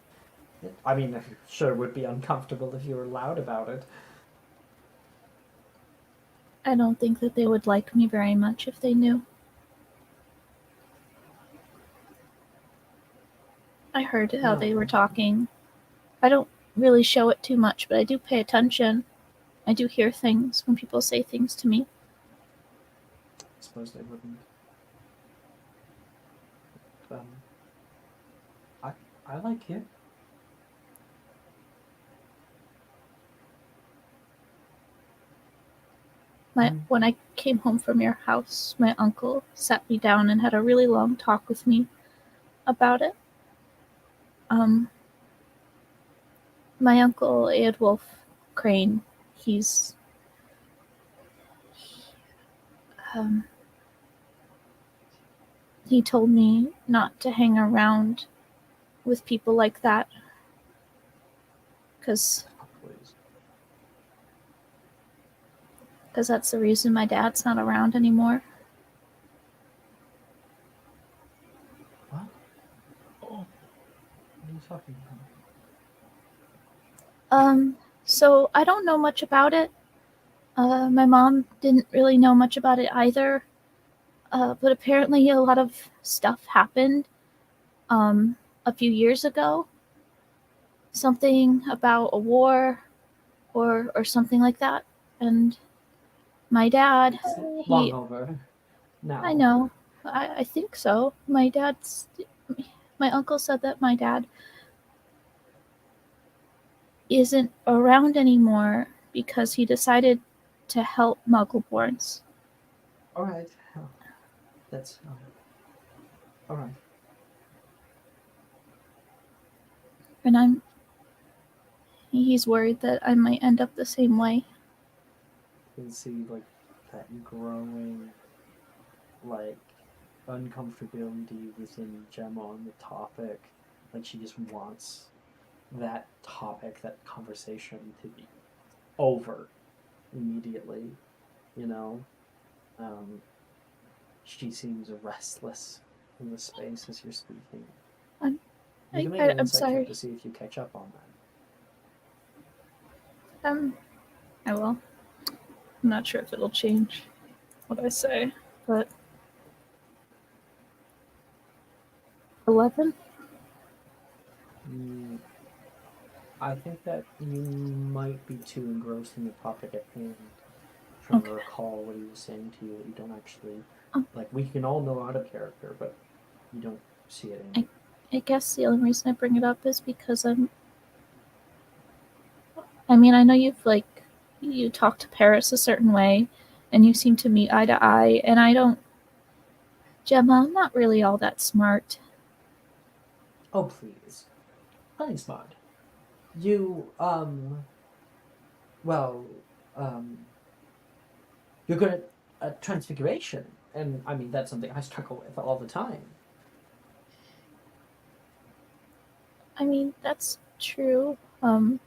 [SPEAKER 4] I mean, sure, it would be uncomfortable if you were loud about it.
[SPEAKER 8] I don't think that they would like me very much if they knew. I heard how they were
[SPEAKER 4] No.
[SPEAKER 8] talking. I don't really show it too much, but I do pay attention. I do hear things when people say things to me.
[SPEAKER 4] I suppose they wouldn't. I like you.
[SPEAKER 8] When I came home from your house, my uncle sat me down and had a really long talk with me about it. My uncle Eadwulf Crane, he's he told me not to hang around with people like that because that's the reason my dad's not around anymore.
[SPEAKER 4] What? Oh, what are you talking about?
[SPEAKER 8] So I don't know much about it. My mom didn't really know much about it either. But apparently a lot of stuff happened a few years ago. Something about a war or something like that. And my dad,
[SPEAKER 4] Long over now.
[SPEAKER 8] I know. I think so. My uncle said that my dad isn't around anymore because he decided to help Muggleborns.
[SPEAKER 4] All right. That's all right.
[SPEAKER 8] And he's worried that I might end up the same way.
[SPEAKER 4] You can see like that growing like uncomfortability within Gemma on the topic. Like she just wants that topic, that conversation to be over immediately, you know? She seems restless in the space as you're speaking.
[SPEAKER 8] I'm
[SPEAKER 4] You can make an
[SPEAKER 8] I'm
[SPEAKER 4] insight check
[SPEAKER 8] sorry.
[SPEAKER 4] to see if you catch up on that.
[SPEAKER 8] I will. I'm not sure if it'll change what I say, but 11?
[SPEAKER 4] I think that you might be too engrossed in the topic at hand, trying to recall what he was saying to you that you don't actually like. We can all know out of character, but you don't see it in.
[SPEAKER 8] I guess the only reason I bring it up is because I mean, I know you talk to Paris a certain way, and you seem to meet eye to eye, and I don't. Gemma, I'm not really all that smart.
[SPEAKER 4] Oh please, plenty smart. You well you're good at transfiguration, and I mean that's something I struggle with all the time.
[SPEAKER 8] I mean, that's true. I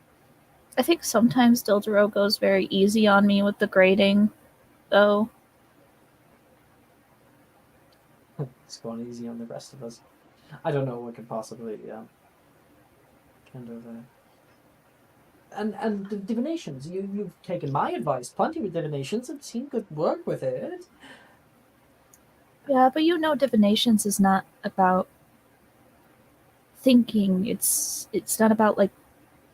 [SPEAKER 8] think sometimes Dildero goes very easy on me with the grading, though.
[SPEAKER 4] It's going easy on the rest of us. I don't know what could possibly kind of and the divinations. You've taken my advice plenty with divinations. I've seen good work with it.
[SPEAKER 8] Yeah, but divinations is not about thinking. It's not about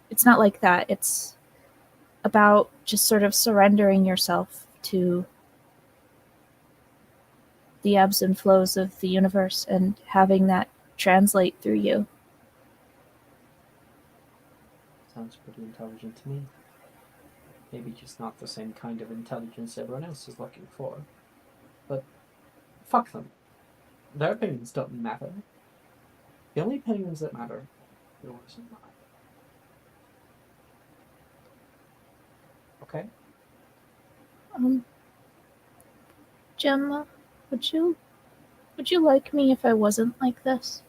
[SPEAKER 8] it's not like that. It's about just sort of surrendering yourself to the ebbs and flows of the universe and having that translate through you.
[SPEAKER 4] Sounds pretty intelligent to me. Maybe just not the same kind of intelligence everyone else is looking for. But fuck them. Their opinions don't matter. The only opinions that matter are yours and mine. Okay?
[SPEAKER 8] Gemma, would you like me if I wasn't like this?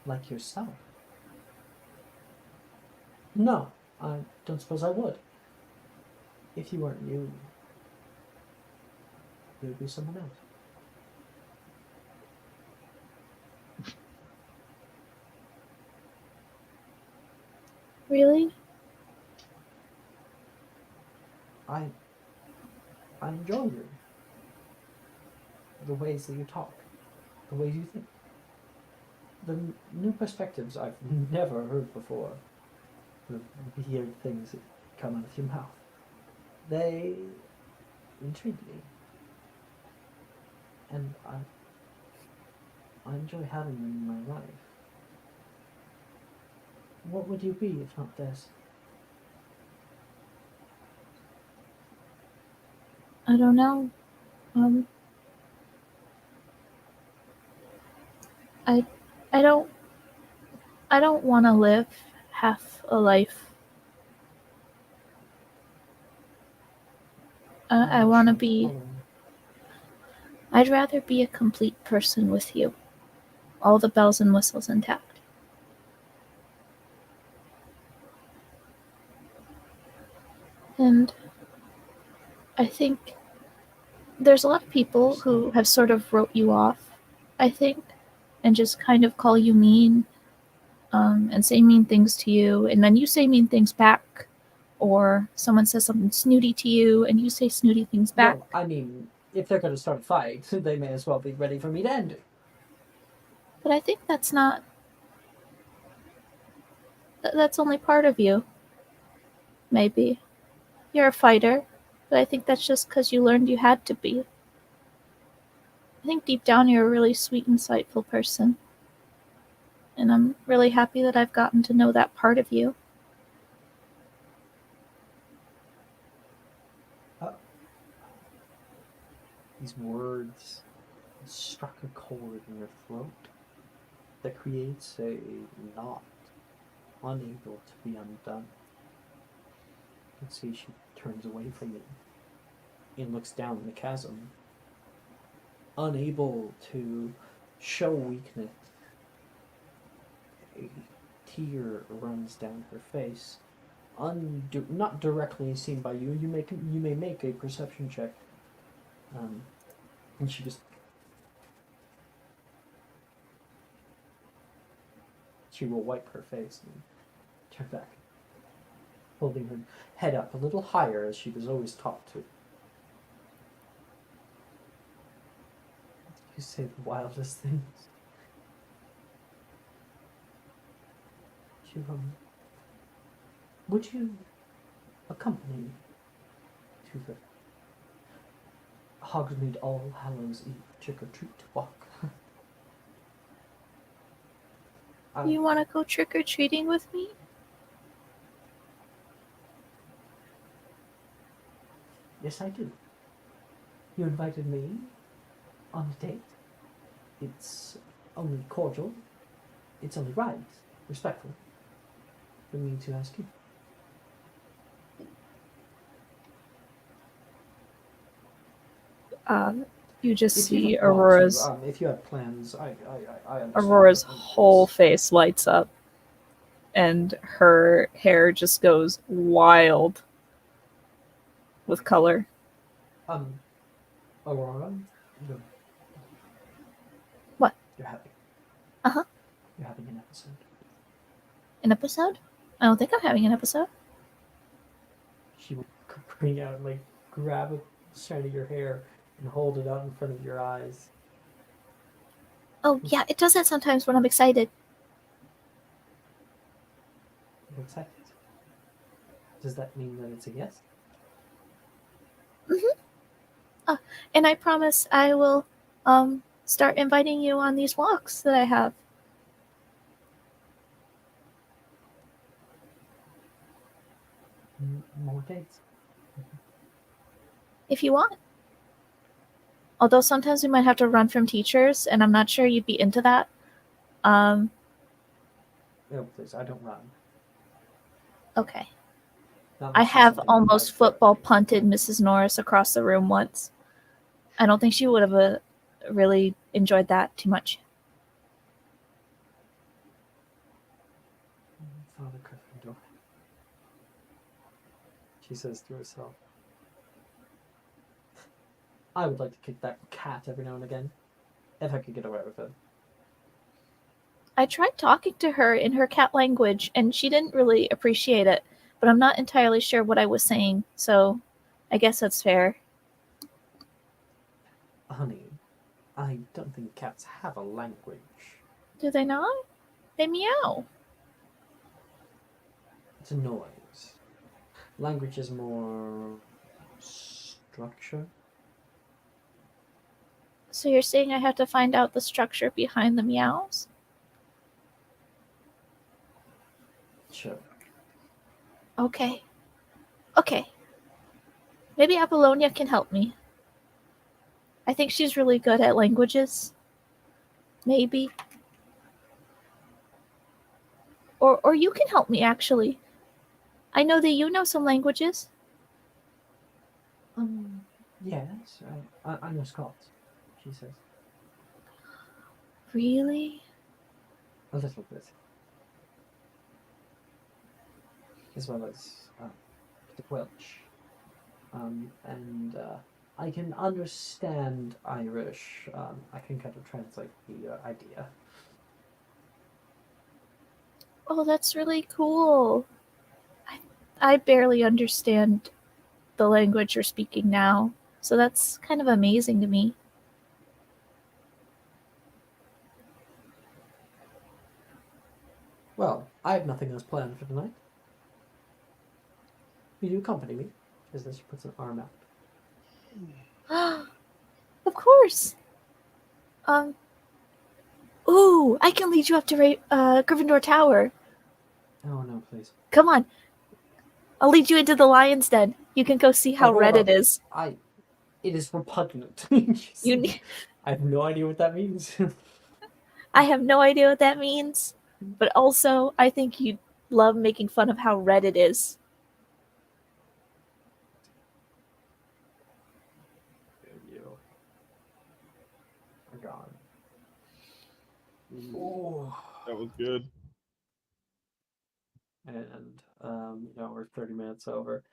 [SPEAKER 4] Like yourself? No, I don't suppose I would. If you weren't you, you would be someone else.
[SPEAKER 8] Really?
[SPEAKER 4] I enjoy you. The ways that you talk, the ways you think, the new perspectives I've never heard before, the weird things that come out of your mouth. They intrigue me, and I enjoy having them in my life. What would you be if not this?
[SPEAKER 8] I don't know. I I don't want to live half a life. I want to be. I'd rather be a complete person with you. All the bells and whistles intact. And I think there's a lot of people who have sort of wrote you off, I think, and just kind of call you mean, and say mean things to you, and then you say mean things back, or someone says something snooty to you, and you say snooty things back.
[SPEAKER 4] Well, I mean, if they're going to start a fight, they may as well be ready for me to end it.
[SPEAKER 8] But I think that's not. That's only part of you. maybe. You're a fighter, but I think that's just because you learned you had to be. I think deep down you're a really sweet, insightful person. And I'm really happy that I've gotten to know that part of you.
[SPEAKER 4] These words struck a chord in your throat that creates a knot, unable to be undone. You can see she turns away from you and looks down the chasm, unable to show weakness. A tear runs down her face, not directly seen by you. You may make a perception check, and she will wipe her face and turn back, holding her head up a little higher as she was always taught to. You say the wildest things. Would you accompany me to the Hogsmeade All Hallows Eve trick-or-treat walk?
[SPEAKER 8] You want to go trick-or-treating with me?
[SPEAKER 4] Yes, I do. You invited me on a date. It's only cordial. It's only right, respectful, for me to ask you.
[SPEAKER 5] You just
[SPEAKER 4] If you
[SPEAKER 5] see
[SPEAKER 4] don't want
[SPEAKER 5] Aurora's
[SPEAKER 4] to, if you have plans, I understand.
[SPEAKER 5] Aurora's whole face lights up, and her hair just goes wild with color.
[SPEAKER 4] Aurora,
[SPEAKER 8] What?
[SPEAKER 4] You're having.
[SPEAKER 8] Uh-huh.
[SPEAKER 4] You're having an episode.
[SPEAKER 8] An episode? I don't think I'm having an episode.
[SPEAKER 4] She will bring out, grab a strand of your hair and hold it out in front of your eyes.
[SPEAKER 8] Oh, yeah, it does that sometimes when I'm excited.
[SPEAKER 4] You're excited. Does that mean that it's a yes?
[SPEAKER 8] Mm-hmm. And I promise I will start inviting you on these walks that I have.
[SPEAKER 4] More dates.
[SPEAKER 8] If you want. Although sometimes we might have to run from teachers, and I'm not sure you'd be into that.
[SPEAKER 4] No, please, I don't run.
[SPEAKER 8] Okay.
[SPEAKER 4] Not
[SPEAKER 8] I
[SPEAKER 4] unless there's
[SPEAKER 8] have
[SPEAKER 4] something
[SPEAKER 8] almost
[SPEAKER 4] like
[SPEAKER 8] football punted Mrs. Norris across the room once. I don't think she would have really enjoyed that too much.
[SPEAKER 4] Father Gryffindor. She says to herself. I would like to kick that cat every now and again, if I could get away with it.
[SPEAKER 8] I tried talking to her in her cat language, and she didn't really appreciate it, but I'm not entirely sure what I was saying, so I guess that's fair.
[SPEAKER 4] Honey, I don't think cats have a language.
[SPEAKER 8] Do they not? They meow.
[SPEAKER 4] It's a noise. Language is more structure.
[SPEAKER 8] So you're saying I have to find out the structure behind the meows?
[SPEAKER 4] Sure.
[SPEAKER 8] Okay. Okay. Maybe Apollonia can help me. I think she's really good at languages. Maybe. Or you can help me, actually. I know that you know some languages.
[SPEAKER 4] Yes, I know Scots, she says.
[SPEAKER 8] Really?
[SPEAKER 4] A little bit. As well as the Welsh. And I can understand Irish. I can kind of translate the idea.
[SPEAKER 8] Oh, that's really cool. I barely understand the language you're speaking now, so that's kind of amazing to me.
[SPEAKER 4] Well, I have nothing else planned for tonight. Will you accompany me? As then she puts an arm out.
[SPEAKER 8] Of course. Ooh, I can lead you up to Gryffindor Tower.
[SPEAKER 4] Oh no, please.
[SPEAKER 8] Come on. I'll lead you into the lion's den. You can go see how
[SPEAKER 4] hold
[SPEAKER 8] red
[SPEAKER 4] up.
[SPEAKER 8] it is.
[SPEAKER 4] It is repugnant.
[SPEAKER 8] You
[SPEAKER 4] I have no idea what that means.
[SPEAKER 8] I have no idea what that means, but also I think you'd love making fun of how red it is.
[SPEAKER 4] You are gone. Ooh.
[SPEAKER 2] That was good.
[SPEAKER 4] And we're 30 minutes over.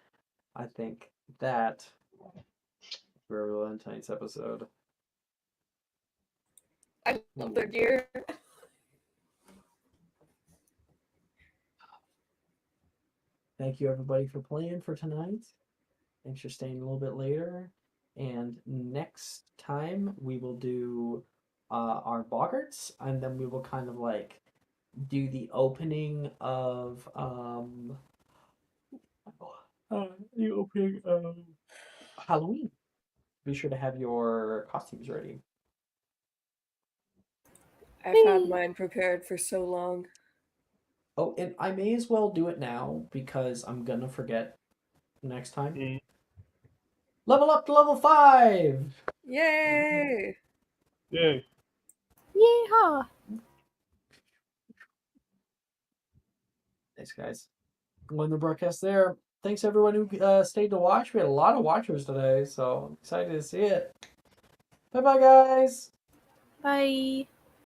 [SPEAKER 4] I think that we're in tonight's episode.
[SPEAKER 7] I love their gear.
[SPEAKER 4] Thank you everybody for playing for tonight. Thanks for staying a little bit later. And next time we will do our boggarts, and then we will kind of like do the opening of Halloween. Be sure to have your costumes ready.
[SPEAKER 7] I've had mine prepared for so long.
[SPEAKER 4] Oh, and I may as well do it now because I'm gonna forget next time. Level up to level 5!
[SPEAKER 7] Yay!
[SPEAKER 2] Yay.
[SPEAKER 8] Yeehaw!
[SPEAKER 4] Thanks, guys. Going the broadcast there. Thanks everyone who stayed to watch. We had a lot of watchers today, so I'm excited to see it. Bye bye, guys.
[SPEAKER 8] Bye.